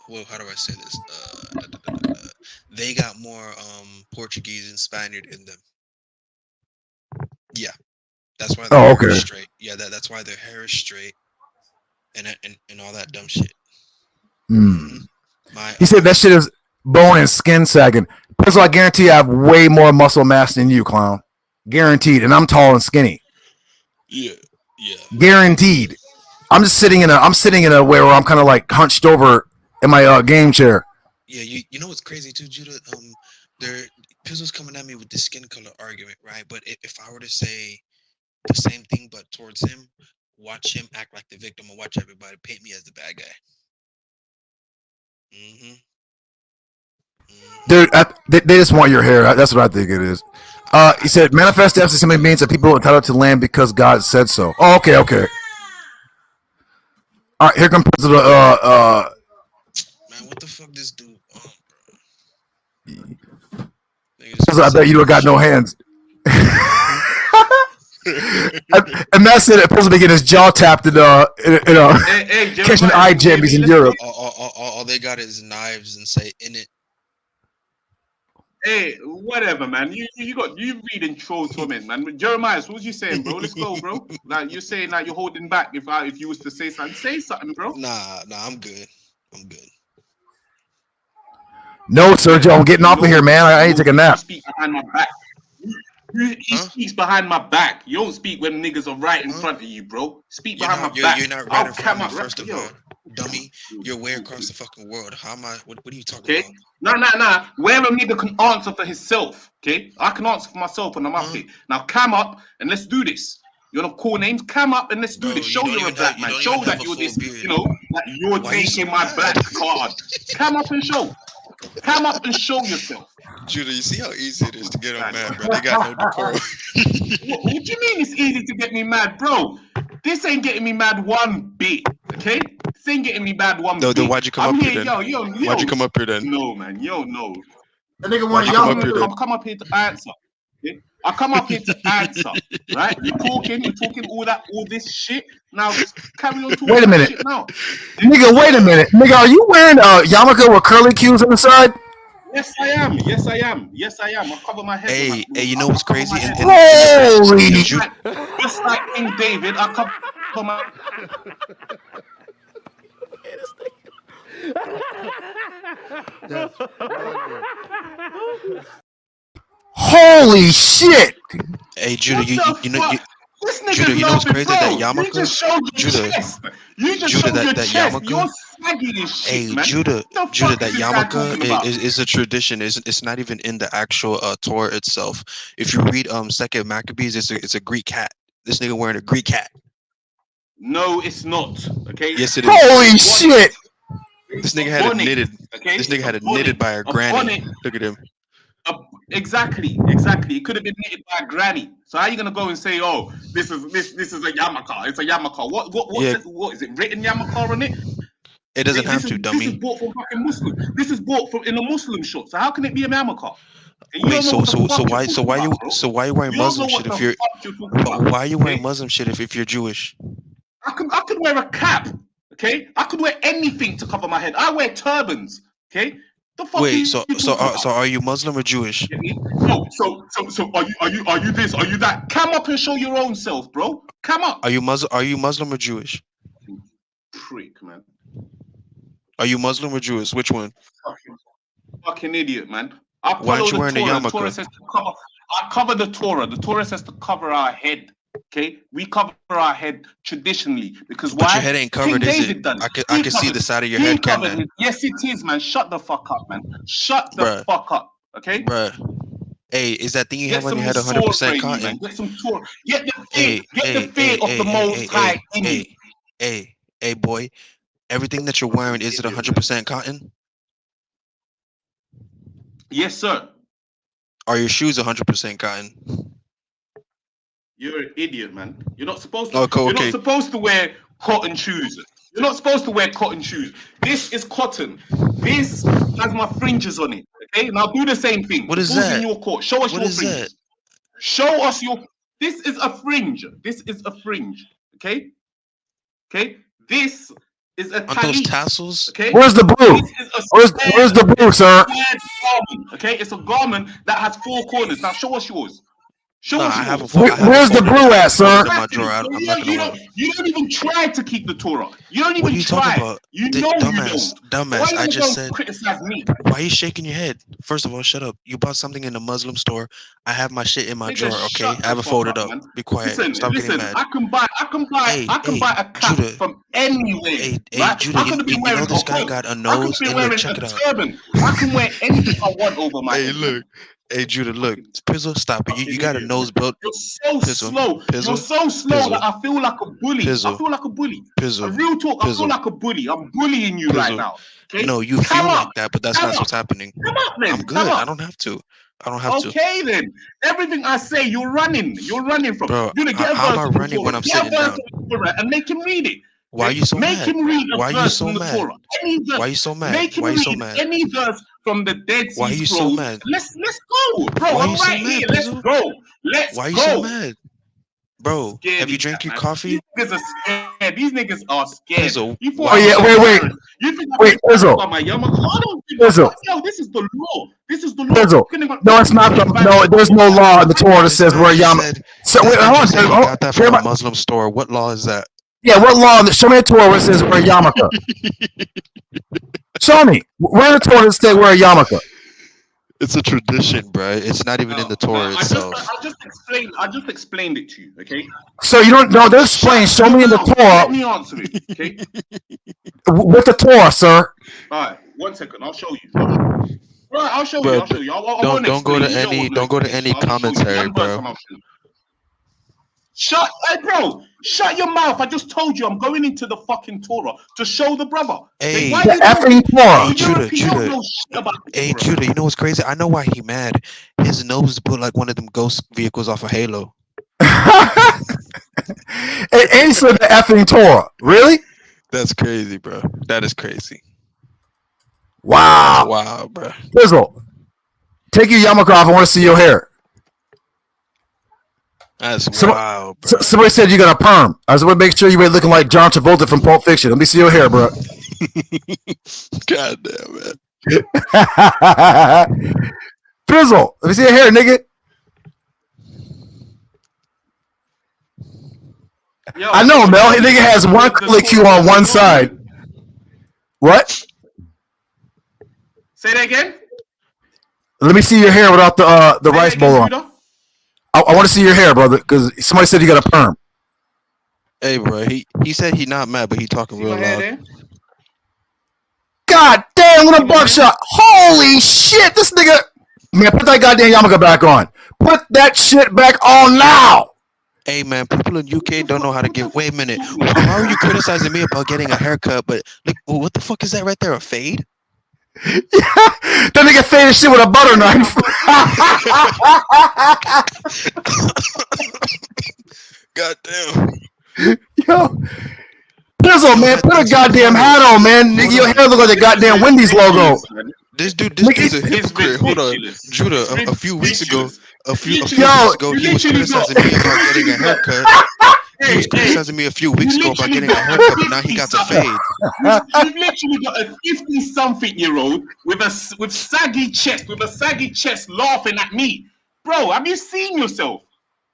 well, how do I say this? They got more Portuguese and Spaniard in them. Yeah. That's why their hair is straight. Yeah, that's why their hair is straight, and all that dumb shit. He said that shit is bone and skin sagging. Pizzle, I guarantee I have way more muscle mass than you, clown. Guaranteed, and I'm tall and skinny. Yeah. Guaranteed. I'm sitting in a way where I'm kind of like hunched over in my game chair. Yeah, you know what's crazy too, Judah? Pizzle's coming at me with the skin color argument, right? But if I were to say the same thing but towards him, watch him act like the victim and watch everybody paint me as the bad guy. Dude, they just want your hair. That's what I think it is. He said, manifest destiny simply means that people are entitled to land because God said so. Oh, okay. All right, here comes the Man, what the fuck this dude? I bet you don't got no hands. And Matt said Pizzle be getting his jaw tapped in catching eye jammies in Europe. All they got is knives and say in it. Hey, whatever, man. You reading troll torment, man. Jeremiah, what was you saying, bro? Let's go, bro. Like you're saying that you're holding back. If you was to say something, bro. Nah, I'm good. No, Sergio, I'm getting off of here, man. I ain't taking a nap. You speak behind my back. He speaks behind my back. You don't speak when niggas are right in front of you, bro. Speak behind my back. You're not right in front of me, first of all. Dummy, you're way across the fucking world. How am I? What are you talking about? Nah. Where a nigga can answer for himself, okay? I can answer for myself when I'm up here. Now, come up and let's do this. You want to call names? Come up and let's do this. Show you're a black man. Show that you're this, that you're taking my black card. Come up and show. Come up and show yourself. Judah, you see how easy it is to get on mad, bro? They got no decorum. What do you mean it's easy to get me mad, bro? This ain't getting me mad one bit, okay? This ain't getting me mad one bit. Then why'd you come up here then? Why'd you come up here then? No, man. No. That nigga want to yell. I come up here to answer. Okay? I come up here to answer, right? You're talking all this shit. Now just carry on talking. Wait a minute. Shit now. Nigga, wait a minute. Nigga, are you wearing a yarmulke with curly cues on the side? Yes, I am. I cover my head. Hey, you know what's crazy? Holy! Just like King David, I cover my. Holy shit! Hey, Judah, you know what's crazy? That yarmulke, Judah, that yarmulke. Hey, Judah, that yarmulke is a tradition. It's not even in the actual Torah itself. If you read 2nd Maccabees, it's a Greek hat. This nigga wearing a Greek hat. No, it's not. Okay. Yes, it is. Holy shit! This nigga had it knitted. Okay? This nigga had it knitted by a granny. Look at him. Exactly. It could have been knitted by a granny. So how are you gonna go and say, "Oh, this is a yarmulke"? It's a yarmulke. What is it? Written yarmulke on it? It doesn't have to, dummy. This is bought from fucking Muslim. This is bought from in a Muslim shop. So how can it be a yarmulke? Wait, so why you wearing Muslim shit if you're? Why are you wearing Muslim shit if you're Jewish? I could wear a cap. Okay, I could wear anything to cover my head. I wear turbans. Okay. Wait, so are you Muslim or Jewish? No, so are you this? Are you that? Come up and show your own self, bro. Come up. Are you Muslim or Jewish? Prick, man. Are you Muslim or Jewish? Which one? Fucking idiot, man. Why aren't you wearing a yarmulke? The Torah says to cover. I cover the Torah. The Torah says to cover our head. Okay, we cover our head traditionally because why? But your head ain't covered, is it? I can see the side of your head, can't I? Yes, it is, man. Shut the fuck up, man. Shut the fuck up, okay? Bruh. Hey, is that thing you have on your head 100% cotton? Man. Get some Torah. Get the fear of the Most High in you. Hey, boy. Everything that you're wearing, is it 100% cotton? Yes, sir. Are your shoes 100% cotton? You're an idiot, man. You're not supposed to. You're not supposed to wear cotton shoes. You're not supposed to wear cotton shoes. This is cotton. This has my fringes on it. Okay, now do the same thing. What is that? In your court. Show us your fringes. Show us your. This is a fringe. This is a fringe. Okay. Okay. This is a talit. Those tassels. Okay. Where's the blue? Where's the blue, sir? Okay, it's a garment that has 4 corners. Now show us yours. Where's the brew at, sir? You don't even try to keep the Torah. You don't even what are you try. Talking about? You know Dumbass. I just said. Criticize me. Why are you shaking your head? First of all, shut up. You bought something in a Muslim store. I have my shit in my drawer. Okay, I have it folded up. Man. Be quiet. Stop getting mad. I can buy a cap from anywhere. Hey, Judah, you know this guy got a nose. And look, check it out. I can wear anything I want over my head. Hey, look. Hey, Judah, look. Pizzle, stop it. You got a nose built. You're so slow. You're so slow that I feel like a bully. I feel like a bully. Pizzle. Real talk, I feel like a bully. I'm bullying you right now. Okay? No, you feel like that, but that's not what's happening. Come up, then. I'm good. I don't have to. I don't have to. Okay, then. Everything I say, you're running. You're running from. Bro, You're gonna get a how am verse I from the running when Torah. I'm Get a sitting verse down? from the Torah and make him read it. Why are you so Make mad? him read a Why are you verse so from the mad? Torah. Any verse. Why are you so mad? Make him Why are you so read mad? any verse from the Dead Why are Sea you so Scrolls. mad? Let's go, bro. Why are I'm you so right mad, here. Let's Pizzle? go. Let's Why are you go. so mad? Bro, Scared have you these drank guys, your man. coffee? These niggas are scared. These niggas are scared. Pizzle, You thought why I are you was so wait, embarrassed. You think I'm wait, embarrassed Pizzle. by my Yamaha? I don't think Pizzle. yo, this is the law. This is the law. Pizzle. No, it's not. No, there's no law in the Torah that says we're yarmulke. So wait, hold on. He got that from a Muslim store. What law is that? Yeah, what law? Show me a Torah where it says wear a yarmulke. Show me. Where in the Torah does it say wear a yarmulke? It's a tradition, bro. It's not even in the Torah itself. I just explained it to you, okay? So you don't know. They're explaining. Show me in the Torah. Let me answer it, okay? With the Torah, sir. All right, 1 second. I'll show you. Right, I'll show you. I'll show you. Don't go to any commentary, bro. Shut your mouth. I just told you I'm going into the fucking Torah to show the brother. Hey, the effing Torah. Judah, you know what's crazy? I know why he mad. His nose put like one of them ghost vehicles off of Halo. And he said the effing Torah. Really? That's crazy, bro. That is crazy. Wow. Wow, bro. Pizzle, take your yarmulke off. I want to see your hair. That's wow, bro. Somebody said you got a perm. I just want to make sure you ain't looking like John Travolta from Pulp Fiction. Let me see your hair, bro. God damn, man. Pizzle, let me see your hair, nigga. Yo, I know, Mel. His nigga has one click Q on one side. What? Say that again. Let me see your hair without the rice bowl on. I want to see your hair, brother, because somebody said you got a perm. Hey, bro. He said he not mad, but he talking real loud. God damn, what a buckshot. Holy shit, this nigga. Man, put that goddamn yarmulke back on. Put that shit back on now. Hey, man, people in UK don't know how to give. Wait a minute. Why are you criticizing me about getting a haircut? But look, what the fuck is that right there? A fade? Yeah, that nigga faded shit with a butter knife. God damn. Yo. Pizzle, man, put a goddamn hat on, man. Nigga, your hair look like the goddamn Wendy's logo. This dude's a hypocrite. Hold on. Judah, a few weeks ago, he was criticizing me about getting a haircut. He was criticizing me a few weeks ago about getting a haircut, but now he got the fade. You've literally got a 50-something-year-old with saggy chest, laughing at me, bro. Have you seen yourself?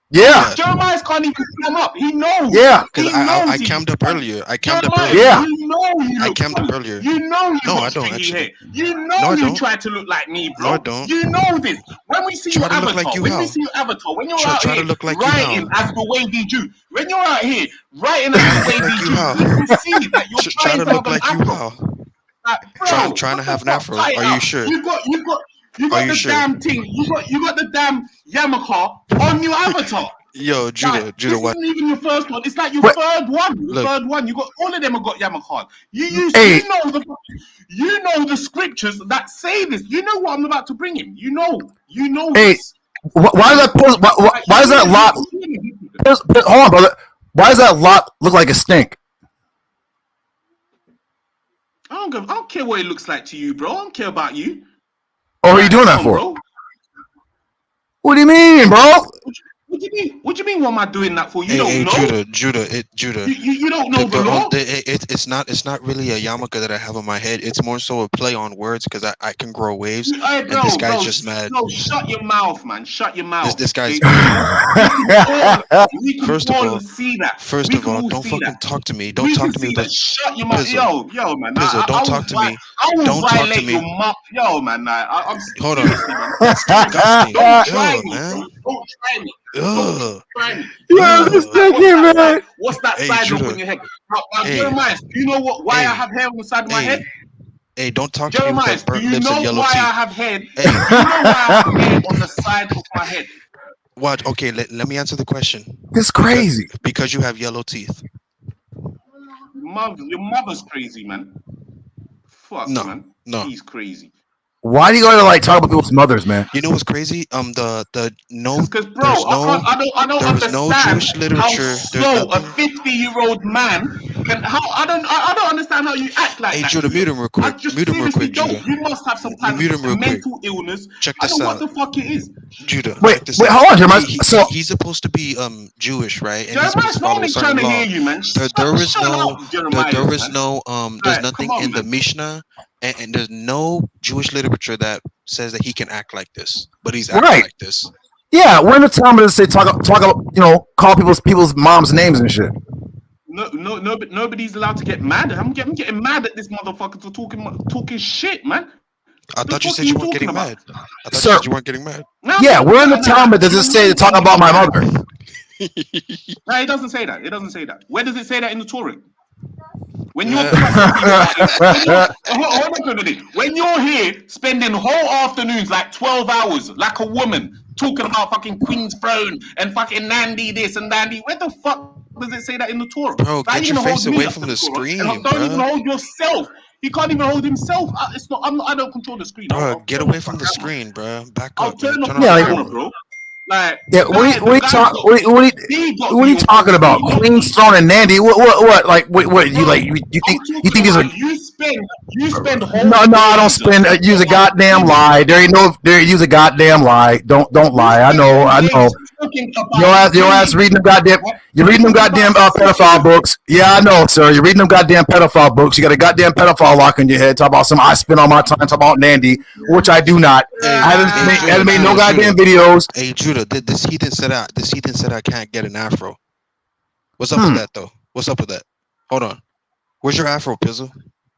Yeah. Jeremiah can't even come up. He knows. Yeah. Because I cammed up earlier. Yeah. You know you I look cammed up funny. earlier. You know you No, got I don't stringy actually. hair. You know No, I you don't. try to look like me, bro. No, I don't. You know this. When we see your Try to look avatar, like you when how? we see your avatar, when you're Try out to here look like you writing how? as the wavy Jew, when you're out here writing as the wavy Jew, how? we can see that you're Try trying to to look have like an you afro. how? Bro, Trying to what have the an fuck? afro. Tie it Are you up. sure? You got Are you the sure? damn thing. You got the damn Yamaha on your avatar. Yo, Judah, This what? isn't even your first one. It's like your What? third one. Your Look. third one. You got all of them have got Yamaha. Hey. You know the scriptures that say this. You know what I'm about to bring him. You know Hey, this. why does that post? Why is that lot? Hold on, brother. Why does that lot look like a stink? I don't care what it looks like to you, bro. I don't care about you. Or are you doing that for? Bro. What do you mean, bro? What do you mean? What do you mean? What am I doing that for? You don't know. Judah. You don't know the law. It's not really a yarmulke that I have on my head. It's more so a play on words because I can grow waves. And this guy's just mad. No, shut your mouth, man. Shut your mouth. This guy's. First of all, don't fucking talk to me. Don't talk to me. Shut your mouth, yo, man. Pizzle, don't talk to me. Don't talk to me. Your mouth, yo, man. I'm hold on. That's disgusting. Don't try me, man. Don't try me. Ugh. Man. What's that side look on your head? Now, Jeremiah, do you know why I have hair on the side of my head? Hey, don't talk to me with that burnt lips and yellow why teeth. I have hair? Do you know why I have hair on the side of my head? What? Okay, let me answer the question. It's crazy. Because you have yellow teeth. Your mother's crazy, man. Fuck, No, man. no. He's crazy. Why do you gotta like talk about people's mothers, man? You know what's crazy? No, Because bro, I don't there's no understand Jewish how literature. There's slow a nothing. 50-year-old man can. How I don't understand how you act like Hey, that. Judah, mute him real I quick. just Mute him real seriously quick, don't. Judah. You must have some kind Mute him real of quick. mental illness. Check I this don't know out. what the fuck it is. Judah, Wait, check this wait, out. hold on, Jeremiah. So He's supposed to be Jewish, right? And he's Jeremiah's supposed to follow a only trying certain to law. hear you, man. There is Shut no up, Jeremiah. there's Like, nothing come on, in the man. Mishnah, and there's no Jewish literature that says that he can act like this, but he's acting right. like this. Yeah, when the time does it say talk about, you know, call people's moms' names and shit? No, nobody's allowed to get mad. I'm getting mad at this motherfucker for talking shit, man. I thought you said you weren't getting mad. I thought you Sir, said you weren't getting mad. No, yeah, where in the no, Talmud does it say to talk about my mother? No, it doesn't say that. It doesn't say that. Where does it say that in the Torah? When you're when you're here spending whole afternoons, like 12 hours, like a woman, talking about fucking Queen's throne and fucking Nandi this and Nandi, where the fuck does it say that in the Torah? Bro, get your face away from the screen, and don't even hold yourself. He can't even hold himself. It's not. I don't control the screen. Bro, get away from the screen, bro. Back I'll up. turn Man. off Turn the on the camera, camera. bro. Like, Yeah, what are you talking about? Queen's throne and Nandi? What? Like, what? You like? You think these are? You spend whole. No, I don't spend. Use a goddamn lie. There ain't no. There use a goddamn lie. Don't lie. I know. Your ass reading them goddamn. You're reading them goddamn pedophile books. Yeah, I know, sir. You're reading them goddamn pedophile books. You got a goddamn pedophile lock in your head. Talk about some. I spend all my time talking about Nandi, which I do not. I haven't made no goddamn videos. Hey, Judah, this heathen said I can't get an afro. What's up with that though? What's up with that? Hold on. Where's your afro, Pizzle?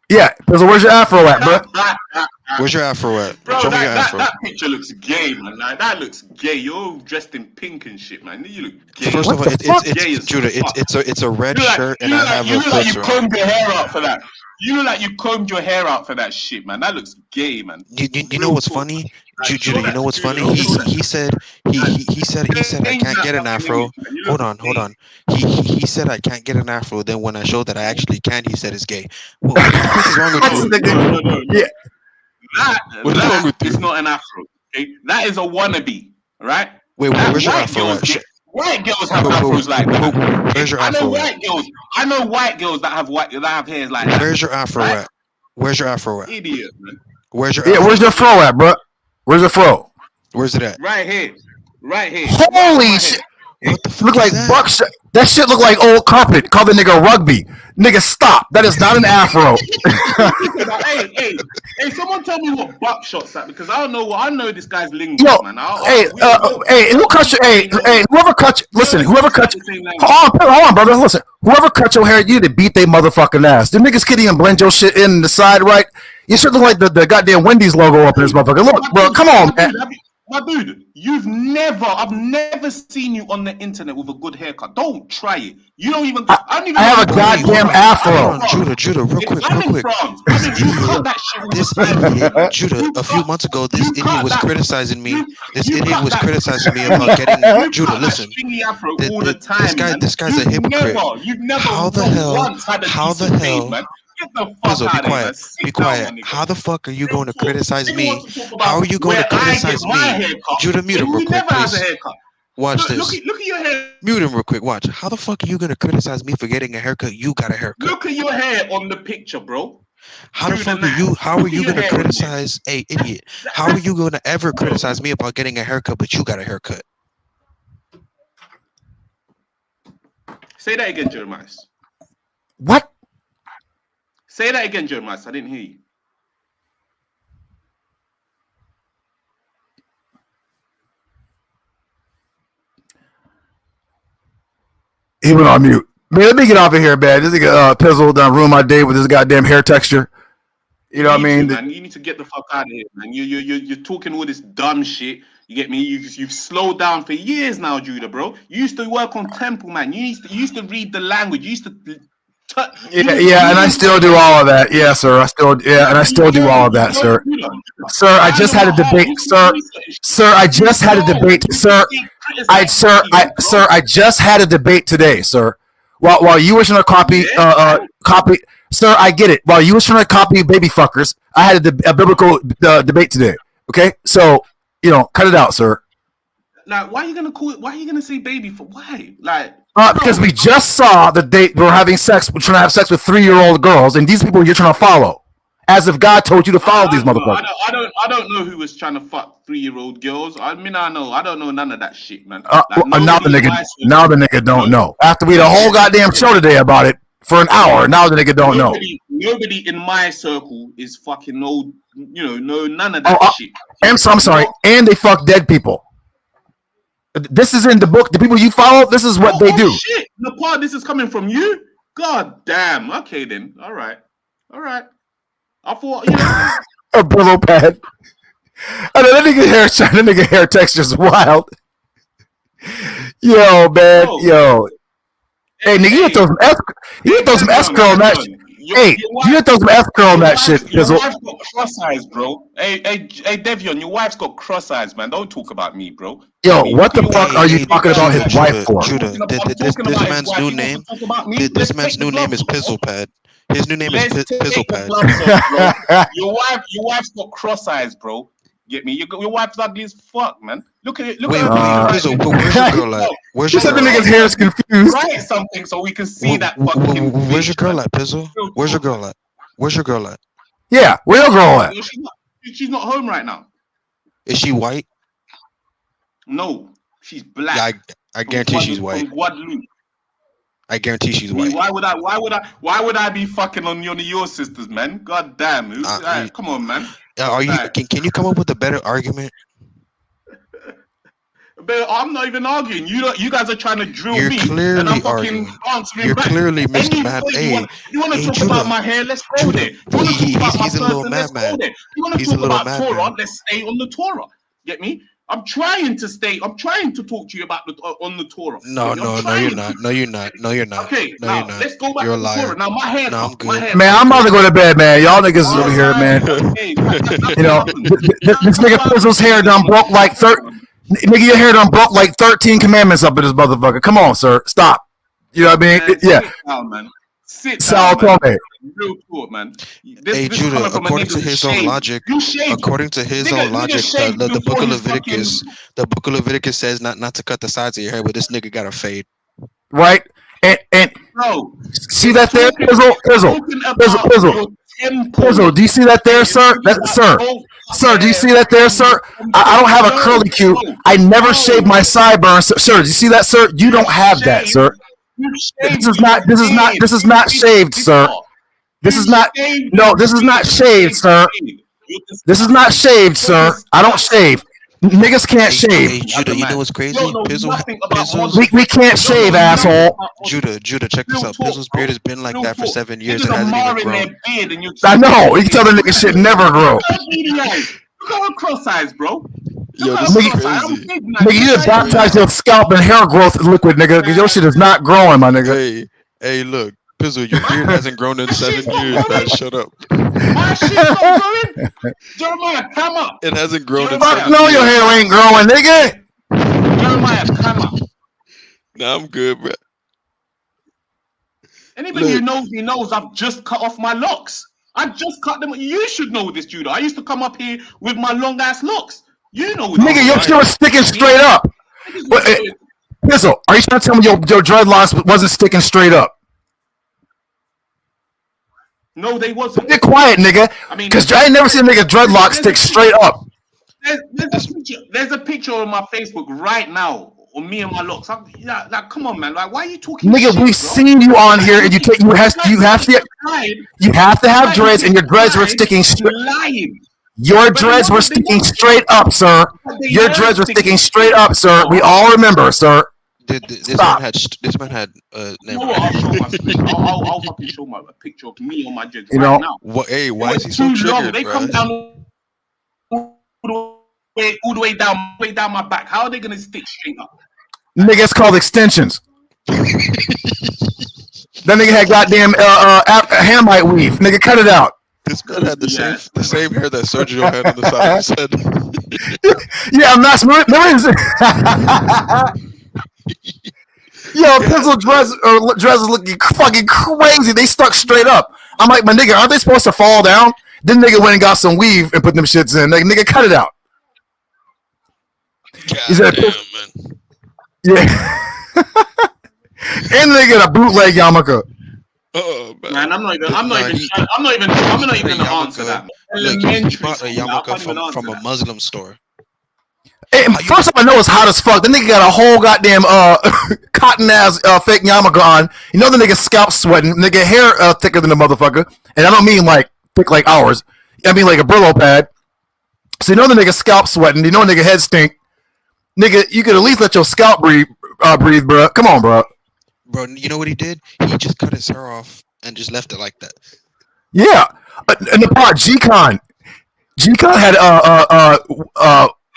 Yeah, Pizzle, where's your afro at, bro? Where's your afro at? Bro, Show me your afro. that picture looks gay, man. Like, that looks gay. You're dressed in pink and shit, man. You look gay. First of all, it's Judah. It's a red shirt, and I have a filter. You combed your hair out for that. You look like you combed your hair out for that shit, man. That looks gay, man. You know what's funny, Judah? You know what's funny? He said I can't get an afro. Hold on. He said I can't get an afro. Then when I showed that I actually can, he said it's gay. What is wrong with you? No. Yeah. That is not an afro. Okay? That is a wannabe, right? Wait, where's your afro at? White girls have afros like that. Where's your afro at? I know white girls that have hairs like that. Where's your afro at? Where's your afro at? Idiot, man. Where's your afro? Yeah, where's your fro at, bro? Where's your fro? Where's it at? Right here. Holy shit! Look like buckshot. That shit look like old carpet. Call the nigga rugby. Nigga, stop. That is not an afro. hey, someone tell me what buckshot's at, because I know this guy's lingo, Yo, man. Who cut your? Whoever cut. Listen, whoever cut. Hold on, brother. Listen, whoever cut your hair, you need to beat they motherfucking ass. The niggas can't even blend your shit in the side right. You should look like the goddamn Wendy's logo up in this motherfucker. Look, bro, come on, man. My dude, I've never seen you on the internet with a good haircut. Don't try it. You don't even. I have a goddamn afro. Judah, real quick. This idiot, Judah, a few months ago, this idiot was criticizing me. This idiot was criticizing me about getting. Judah, listen. This guy's a hypocrite. How the hell? Pizzle, be quiet. How the fuck are you going to criticize me? How are you going to criticize me? Judah, mute him real quick, please. Watch this. Look at your hair. Mute him real quick. Watch. How the fuck are you going to criticize me for getting a haircut? You got a haircut. Look at your hair on the picture, bro. How are you going to criticize a idiot? How are you going to ever criticize me about getting a haircut, but you got a haircut? Say that again, Jeremiah. What? Say that again, Jeremiah. I didn't hear you. He went on mute. Man, let me get off of here, man. This nigga Pizzle done ruined my day with this goddamn hair texture. You know what I mean? Man, you need to get the fuck out of here, man. You're talking all this dumb shit. You get me? You've slowed down for years now, Judah, bro. You used to work on Temple, man. You used to read the language. You used to. Yeah, and I still do all of that. Yeah, sir. I still do all of that, sir. Sir, I just had a debate, sir. Sir, I just had a debate, sir. I just had a debate today, sir. While you was in a copy. Sir, I get it. While you was trying to copy baby fuckers, I had a biblical debate today. Okay, so cut it out, sir. Like, why are you gonna call it? Why are you gonna say baby for? Why? Like, because we just saw that they were having sex, we're trying to have sex with 3-year-old girls, and these people you're trying to follow, as if God told you to follow these motherfuckers. I don't know who was trying to fuck 3-year-old girls. I mean, I don't know none of that shit, man. Now the nigga don't know. After we had a whole goddamn show today about it for an hour, now the nigga don't know. Nobody in my circle is fucking no none of that shit. I'm sorry, and they fuck dead people. This is in the book. The people you follow, this is what they do. Shit, the part this is coming from you. God damn. Okay then. All right. I thought a Brillo pad. I know that nigga hair texture's wild. Yo, man, yo. Hey, nigga, you throw some S curl on that shit. Hey, you throw some S curl on that shit. Your wife's got cross eyes, bro. Hey, Devion, your wife's got cross eyes, man. Don't talk about me, bro. Yo, what the fuck are you talking about his wife for? Judah, this man's new name. This man's new name is Pizzle Pad. His new name is Pizzle Pad. Your wife's got cross eyes, bro. Get me? Your wife's ugly as fuck, man. Look at it. Look at Pizzle, where's your girl at? Where's your girl at? The nigga's hair is confused. Write something so we can see that fucking. Where's your girl at, Pizzle? Where's your girl at? Where's your girl at? Yeah, where your girl at? She's not home right now. Is she white? No, she's black. Yeah, I guarantee she's white. I guarantee she's white. Why would I be fucking on your sisters, man? God damn. Come on, man. Are you? Can you come up with a better argument? But I'm not even arguing. You guys are trying to drill me. You're clearly and I'm arguing. Answering You're back. clearly Mr. Mad. You want to talk about my hair? Let's go there. You want to talk about my person? Let's go there. You want to talk about Torah? Let's stay on the Torah. Get me? I'm trying to talk to you about on the Torah. No, you're not. No, you're not. Okay, no, now you're not. let's go back You're to a the liar. Torah. Now my hair. No, I'm good. Man, I'm about to go to bed, man. Y'all niggas is over here, man. This nigga Pizzle's hair done broke like 13. Nigga, your hair done broke like 13 commandments up in this motherfucker. Come on, sir. Stop. You know what I mean? Yeah. Sit down, man. Sit down, man. Real talk, man. Hey, Judah, according to his own logic, the book of Leviticus says not to cut the sides of your hair, but this nigga got a fade. Right? And bro, see that there? Pizzle, do you see that there, sir? Sir, do you see that there, sir? I don't have a curly Q. I never shave my sideburns. Sir, do you see that, sir? You don't have that, sir. This is not shaved, sir. This is not shaved, sir. This is not shaved, sir. I don't shave. Niggas can't shave. Hey, Judah, you know what's crazy? We can't shave, asshole. Judah, check this out. Pizzle's beard has been like that for 7 years and hasn't even grown. I know. You can tell the nigga shit never grow. Look at cross eyes, bro. Yo, this is crazy. Nigga, you just baptize your scalp and hair growth liquid, nigga, because your shit is not growing, my nigga. Hey, look. Pizzle, your beard hasn't grown in 7 years, man. Shut up. My shit's not growing? Jeremiah, come up. It hasn't grown in 7 years. No, your hair ain't growing, nigga. Jeremiah, come up. Nah, I'm good, bro. Anybody who knows I've just cut off my locks. I just cut them. You should know this, Judah. I used to come up here with my long ass locks. You know this. Nigga, your shit was sticking straight up. Pizzle, are you trying to tell me your dreadlocks wasn't sticking straight up? No, they wasn't. Get quiet, nigga. I mean, because I ain't never seen a nigga dreadlocks stick straight up. There's a picture on my Facebook right now of me and my locks. Like, come on, man. Like, why are you talking? Nigga, we've seen you on here, and you have to have dreads, and your dreads were sticking straight. Your dreads were sticking straight up, sir. Your dreads were sticking straight up, sir. We all remember, sir. This man had I'll fucking show my picture of me on my dreads right now. Hey, why is he so triggered, They come down all the way down my back. How are they gonna stick straight up? Nigga, it's called extensions. That nigga had goddamn Hamite weave. Nigga, cut it out. This man had the same hair that Sergio had on the side of his head. Yeah, I'm not smooth. Yo, Pizzle dreads is looking fucking crazy. They stuck straight up. I'm like, my nigga, aren't they supposed to fall down? Then nigga went and got some weave and put them shits in. Like, nigga, cut it out. He said, damn, man. Yeah. And they get a bootleg yarmulke. Oh man, I'm not even gonna answer that. Look, he bought a yarmulke from a Muslim store. Hey, first time I know it's hot as fuck. The nigga got a whole goddamn cotton ass fake yarmulke on. You know the nigga scalp sweating. Nigga hair thicker than the motherfucker. And I don't mean like thick like ours. I mean like a Brillo pad. So you know the nigga scalp sweating. You know the nigga head stink. Nigga, you could at least let your scalp breathe, bro. Come on, bro. Bro, you know what he did? He just cut his hair off and just left it like that. Yeah. And the part G-Con had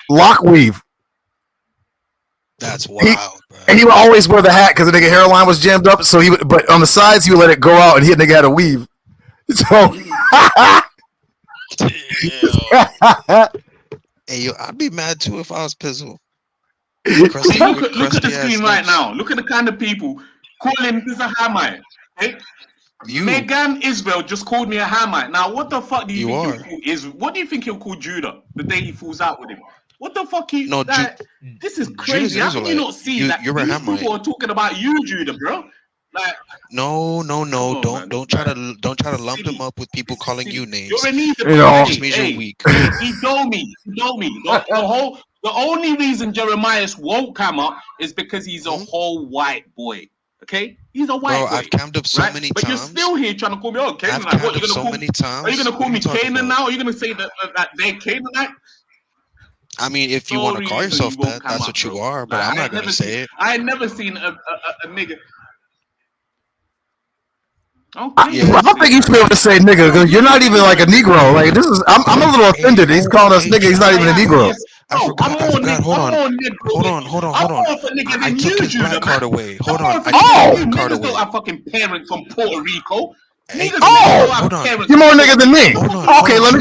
lock weave. That's wild, bro. And he would always wear the hat because the nigga hairline was jammed up. So he would, but on the sides he would let it go out, and he nigga had a weave. So, hey yo, I'd be mad too if I was Pizzle. Look at the screen right now. Look at the kind of people calling this a Hamite. Okay? Megan Israel just called me a Hamite. Now, what the fuck do you think what do you think he'll call Judah the day he falls out with him? What the fuck? This is crazy. How can you not see that you're a these Hamite. people are talking about you, Judah, bro? Like, no. Don't try to lump him up with people calling you names. You're an Edom. You're weak. He told me. The only reason Jeremiah won't come up is because he's a whole white boy. Okay, he's a white boy. I've cammed up so many but times. You're still here trying to call me Canaanite. I've cammed up so many times. Are you gonna call me Canaan now? Are you gonna say that they're Canaanite? I mean, if you want to call yourself that, that's what you are. But I'm not gonna say it. I ain't never seen a nigga. I don't think you should be able to say nigga because you're not even like a Negro. Like this is, I'm a little offended. He's calling us nigga. He's not even a Negro. I forgot. Hold on. I took his black card away. Hold on. I took his card away. Our fucking parents from Puerto Rico. Hold on. You're more nigga than me. Okay, let me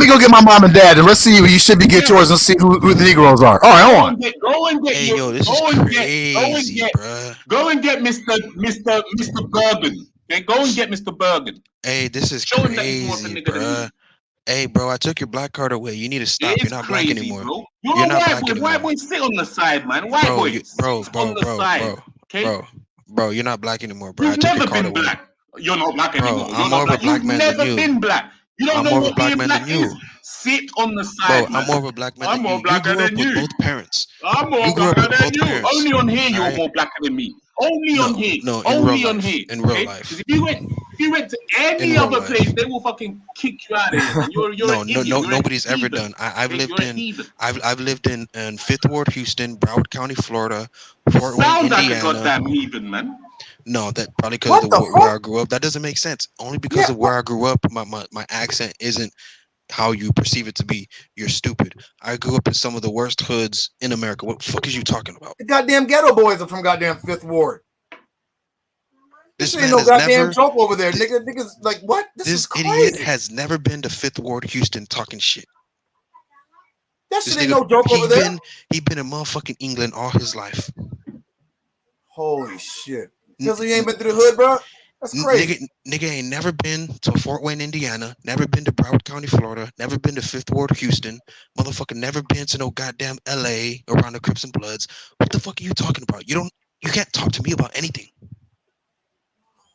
go get my mom and dad and let's see who you should be get yours and see who the Negroes are. All right, hold on. Go and get this is crazy, bruh. Go and get Mr. Bergen. Okay, go and get Mr. Bergen. Hey, this is crazy, bruh. Hey, bro, I took your black card away. You need to stop. You're not black anymore. Bro. You're not black anymore. White boy, sit on the side, man. White boy, bro, you're not black anymore, bro. You've never been black. You're not black anymore. I'm more of a black man than you. You've never been black. You don't know what being black is. Sit on the side. Bro, I'm more of a black man than you. You grew up with both parents. I'm more blacker than you. Only on here you're more blacker than me. Only on here. No, only on here. In real life. If you went to any other place, they will fucking kick you out of here. You're an idiot. Nobody's ever done. I've lived in Fifth Ward, Houston, Broward County, Florida, Fort Wayne, Indiana. Sound like a goddamn heathen, man. No, that probably because of where I grew up. That doesn't make sense. Only because of where I grew up, my accent isn't how you perceive it to be. You're stupid. I grew up in some of the worst hoods in America. What the fuck is you talking about? The goddamn ghetto boys are from goddamn Fifth Ward. This ain't no goddamn joke over there, nigga. Niggas like what? This idiot has never been to Fifth Ward, Houston, talking shit. That shit ain't no joke over there. He been in motherfucking England all his life. Holy shit. Because he ain't been to the hood, bro? That's crazy. Nigga ain't never been to Fort Wayne, Indiana, never been to Broward County, Florida, never been to Fifth Ward, Houston, motherfucker never been to no goddamn LA around the Crips and Bloods. What the fuck are you talking about? You can't talk to me about anything.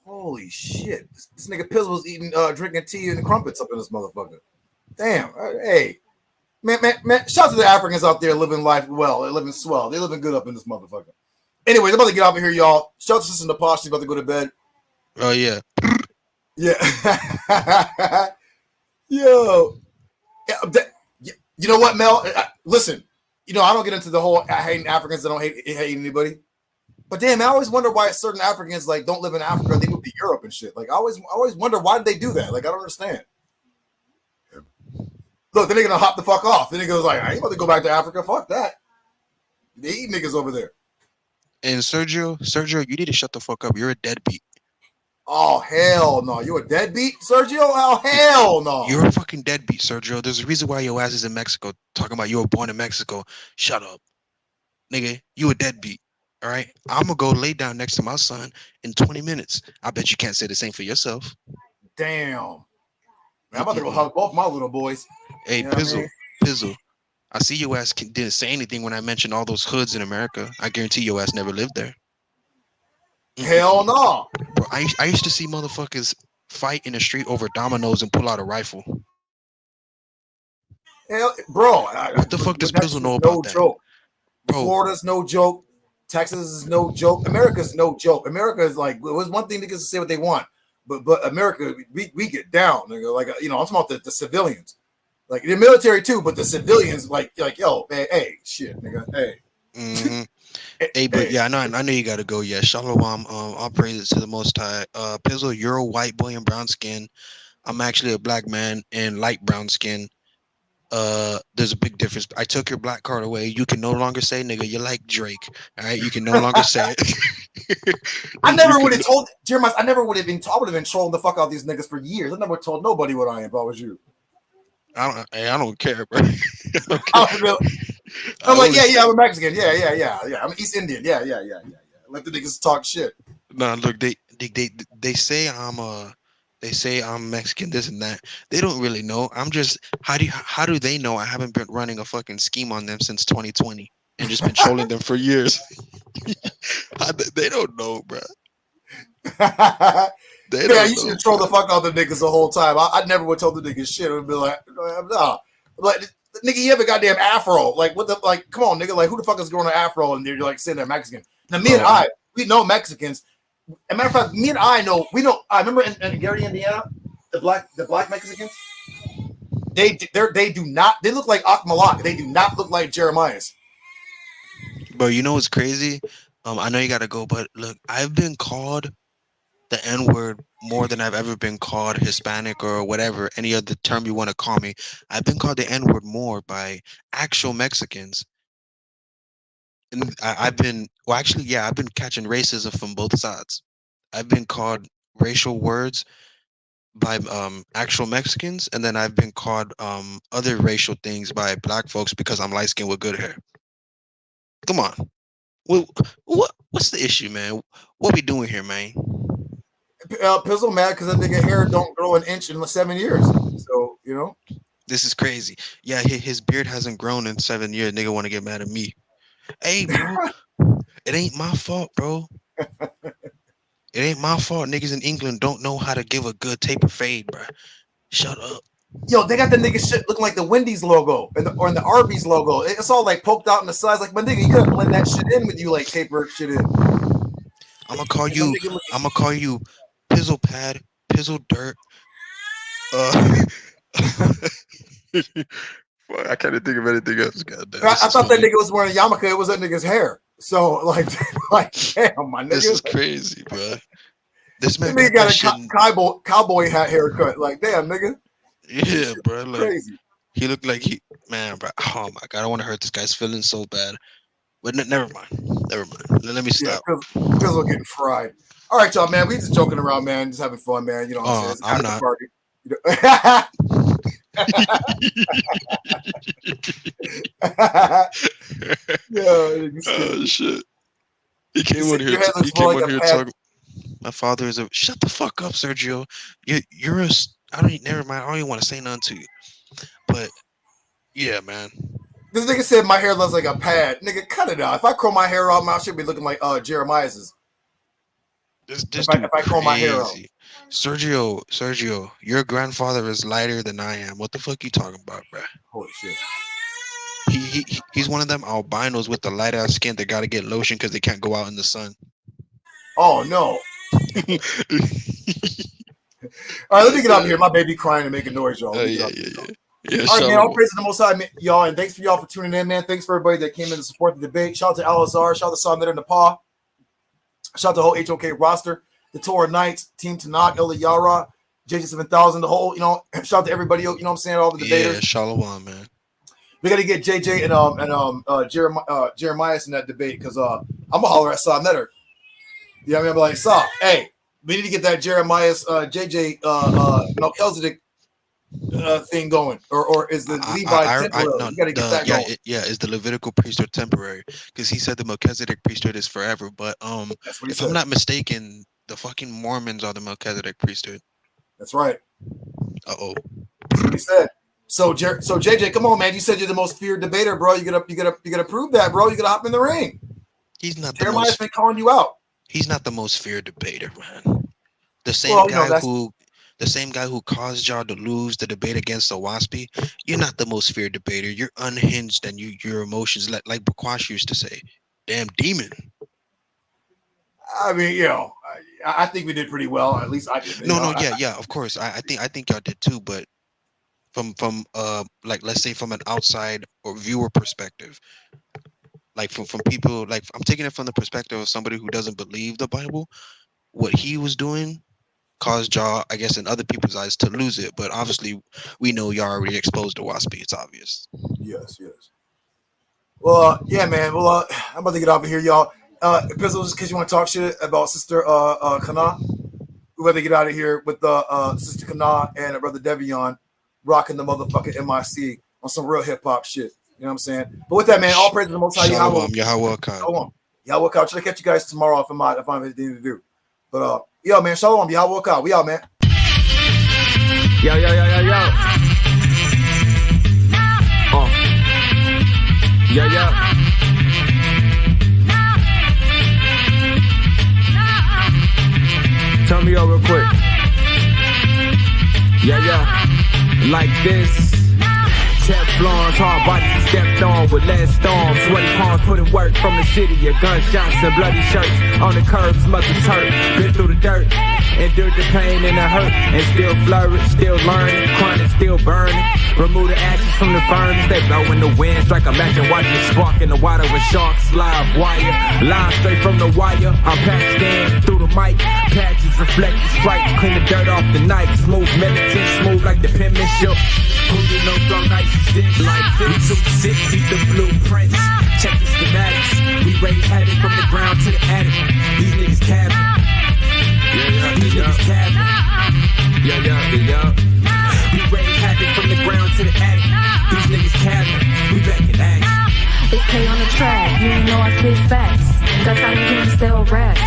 Holy shit. This nigga Pizzle was eating, drinking tea and crumpets up in this motherfucker. Damn. Hey. Man, shout out to the Africans out there living life well. They're living swell. They're living good up in this motherfucker. Anyways, I'm about to get out of here, y'all. Shout out to Sister Nepal. She's about to go to bed. Oh, yeah. Yeah. Yo. You know what, Mel? Listen, I don't get into the whole hating Africans. I don't hate anybody. But damn, I always wonder why certain Africans like don't live in Africa. They would be Europe and shit. Like I always wonder why did they do that? Like I don't understand. Look, then they're gonna hop the fuck off. Then he goes like, I ain't about to go back to Africa. Fuck that. They eat niggas over there. And Sergio, you need to shut the fuck up. You're a deadbeat. Oh hell no! You a deadbeat, Sergio? Oh hell no! You're a fucking deadbeat, Sergio. There's a reason why your ass is in Mexico. Talking about you were born in Mexico. Shut up, nigga. You a deadbeat. All right, I'm gonna go lay down next to my son in 20 minutes. I bet you can't say the same for yourself. Damn. Man, I'm about to go hug both my little boys. Hey, You know what I Pizzle, mean? Pizzle. I see your ass didn't say anything when I mentioned all those hoods in America. I guarantee your ass never lived there. Hell no. Bro, I used to see motherfuckers fight in the street over dominoes and pull out a rifle. Hell, bro. What the fuck does Pizzle know no about that? Joke. Bro. Florida's no joke. Texas is no joke. America's no joke. America is like, it was one thing niggas say what they want, but America, we get down, nigga. Like, you know, I'm talking about the civilians, like the military too, but the civilians, like yo, hey, shit, nigga, hey. Mm-hmm. Hey, but yeah, I know you gotta go. Yeah, Shalom. All praises to the Most High. Pizzle, you're a white boy in brown skin. I'm actually a black man in light brown skin. There's a big difference. I took your black card away. You can no longer say nigga. You're like Drake. All right, you can no longer say it. I never would have told Jeremiah. I never would have been. I would have been trolling the fuck out of these niggas for years. I never told nobody what I am if I was you. I don't care, bro. I'm like, yeah, I'm a Mexican. Yeah. I'm East Indian. Yeah. Let the niggas talk shit. Nah, look, they say I'm Mexican, this and that. They don't really know. I'm just how do they know I haven't been running a fucking scheme on them since 2020 and just been trolling them for years? They don't know, bro. You should troll the fuck out of the niggas the whole time. I never would tell the niggas shit. I would be like, nah. Like, nigga, you have a goddamn afro. Like, what the, like, come on, nigga. Like, who the fuck is growing an afro and they're like saying they're Mexican? Now, me and we know Mexicans. As a matter of fact, me and I know, I remember in Gary, Indiana, the black Mexicans, they do not, they look like Akmalak. They do not look like Jeremiah's. Bro, you know what's crazy? I know you gotta go, but look, I've been called the N-word more than I've ever been called Hispanic or whatever, any other term you want to call me. I've been called the N-word more by actual Mexicans. And I've been catching racism from both sides. I've been called racial words by actual Mexicans, and then I've been called other racial things by black folks because I'm light skinned with good hair. Come on. What's the issue, man? What we doing here, man? Pizzle mad because that nigga hair don't grow an inch in 7 years. So, you know. This is crazy. Yeah, his beard hasn't grown in 7 years. Nigga want to get mad at me. Hey, bro. It ain't my fault, bro. It ain't my fault. Niggas in England don't know how to give a good taper fade, bro. Shut up. Yo, they got the nigga shit looking like the Wendy's logo or the Arby's logo. It's all like poked out in the sides. Like, my nigga, you gotta blend that shit in with you, like taper shit in. I'm gonna call you Pizzle Pad, Pizzle Dirt. I can't think of anything else. Goddamn, I thought that nigga was wearing a yarmulke. It was that nigga's hair. So like damn, my nigga. This is crazy, bro. This man nigga got a cowboy hat haircut. Like, damn, nigga. Yeah, bro. Like, crazy. He looked like man, bro. Oh my god, I want to hurt this guy's feelings so bad. But never mind. Let me stop. Because we're getting fried. All right, y'all, man. We just joking around, man. Just having fun, man. You know what I'm saying? I'm not. Party. Oh shit! He came on here. He came on here talking. My father is a. Shut the fuck up, Sergio. You're a. Never mind. I don't even want to say nothing to you. But yeah, man. This nigga said my hair looks like a pad. Nigga, cut it out. If I curl my hair out, my shit be looking like Jeremiah's. If I curl my hair out. Sergio, your grandfather is lighter than I am. What the fuck you talking about, bro? Holy shit. He's one of them albinos with the light ass skin that gotta get lotion because they can't go out in the sun. Oh no. All right, let me get out of here. My baby crying and making noise, y'all. Yeah. All right, man. I'll praise the Most High, y'all, and thanks for y'all for tuning in, man. Thanks for everybody that came in to support the debate. Shout out to Al-Azhar. Shout out to Sam Niddah Nepal. Shout out to the whole HOK roster, the Torah Knights, Team Tanakh, YARAH, JJ7000, the whole, shout out to everybody, you know what I'm saying, all the debaters. Yeah, Shalom, man. We got to get JJ and Jeremiah in that debate because I'm going to holler at Sam Niddah. You know what I mean? I'm like, Sam, hey, we need to get that Jeremiah's JJ Melchizedek thing going, or is the Levi temporary? You got to get that going. Is the Levitical priesthood temporary? Because he said the Melchizedek priesthood is forever. But if I'm not mistaken, the fucking Mormons are the Melchizedek priesthood. That's right. Uh-oh. That's what he said. So JJ, come on, man. You said you're the most feared debater, bro. You gotta prove that, bro. You gotta hop in the ring. He's not the Jeremiah's most been calling you out. He's not the most feared debater, man. The same guy who caused y'all to lose the debate against the Waspy. You're not the most feared debater. You're unhinged and your emotions, like Bakwash used to say. Damn demon. I mean, I think we did pretty well. At least I did. Yeah, of course. I think y'all did too, but from like, let's say from an outside or viewer perspective, like from people, like I'm taking it from the perspective of somebody who doesn't believe the Bible. What he was doing caused y'all, I guess, in other people's eyes, to lose it. But obviously, we know y'all already exposed the Waspy. It's obvious. Yes. Well, yeah, man. Well, I'm about to get off of here, y'all. Pizzle, just because you want to talk shit about Sister Kana, we about to get out of here with Sister Kana and brother Devion rocking the motherfucking MIC on some real hip hop shit. You know what I'm saying? But with that, man, all praise to the Most High Yahweh. Shalom. Yahweh. Should I catch you guys tomorrow if I have anything to do? But yo, man, Shalom. Yahweh. We out, man. Yo. Yo. Turn me over real quick. Yeah. Like this. Teflons, hard bodies stepped on with lead storms. Sweaty palms putting work from the city of gunshots and bloody shirts. On the curbs, mothers hurt. Been through the dirt, endured the pain and the hurt, and still flourish, still learning, chronic, still burning. Remove the ashes from the furnace, they blow in the wind. Strike a match and watch it spark in the water with sharks. Live wire, line straight from the wire. I'm patched in through the mic. Patches reflect the stripes, clean the dirt off the night. Smooth militant, smooth like the penmanship. Who you know from nice sticks like this? We too sick, beat the blueprints. Check the schematics. We raise havoc from the ground to the attic. These niggas cabin. These niggas cabin. We raise havoc from the ground to the attic. These niggas cabin. We back in action. It's K on the track. You ain't know I spit facts. Got time to hear me sell raps.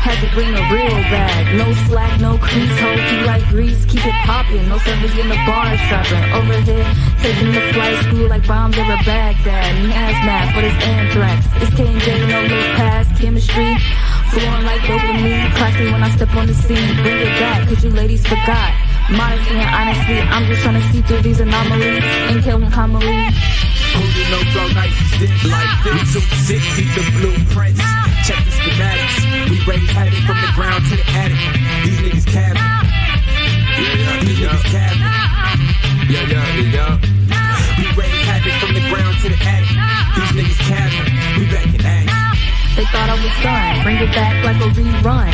Had to bring a real bag. No slack, no crease, hold you like grease. Keep it poppin', no service in the bar strapping. Over here, taking the flight school like bombs over Baghdad. Me hazmat, but it's anthrax. It's K&J, no look past chemistry. Flowing like dopamine, classy when I step on the scene. Bring it back, cause you ladies forgot. Modestly and honestly, I'm just trying to see through these anomalies and kill them commonly. Who you know flow nice sticks like this? We too sick, beat the blueprints. Check the schematics. We raise havoc from the ground to the attic. These niggas cabin. These niggas cabin. We raise havoc from the ground to the attic. These niggas cabin. We back in action. They thought I was done, bring it back like a rerun.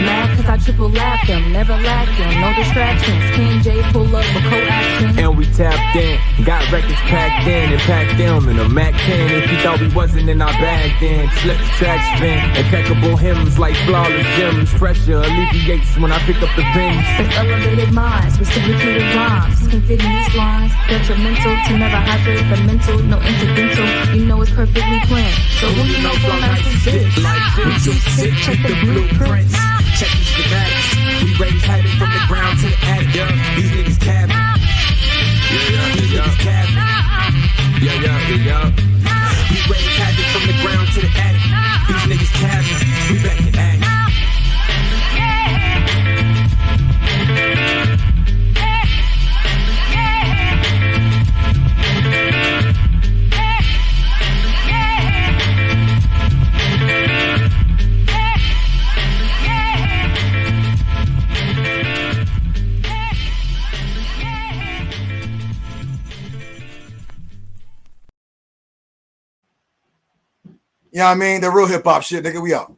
Mad cause I triple lapped them, never lacking, no distractions. K&J pull up for co-action. And we tapped in, got records packed in and packed them in a Mac 10. If you thought we wasn't in our bag then, just let the track spin. Impeccable hymns like flawless gems. Pressure alleviates when I pick up the pins. It's elevated minds, reciprocated rhymes. Can fit in these lines, detrimental to never hydrate the mental, no incidental. You know it's perfectly planned. So who you know for nice stick like this? We too sick, check the blueprints. Check the schematics. We raise havoc from the ground to the attic. These niggas cabin. These niggas cabin. We raise havoc from the ground to the attic. These niggas cabin. We back in action. Yeah, I mean, the real hip hop shit, nigga. We out.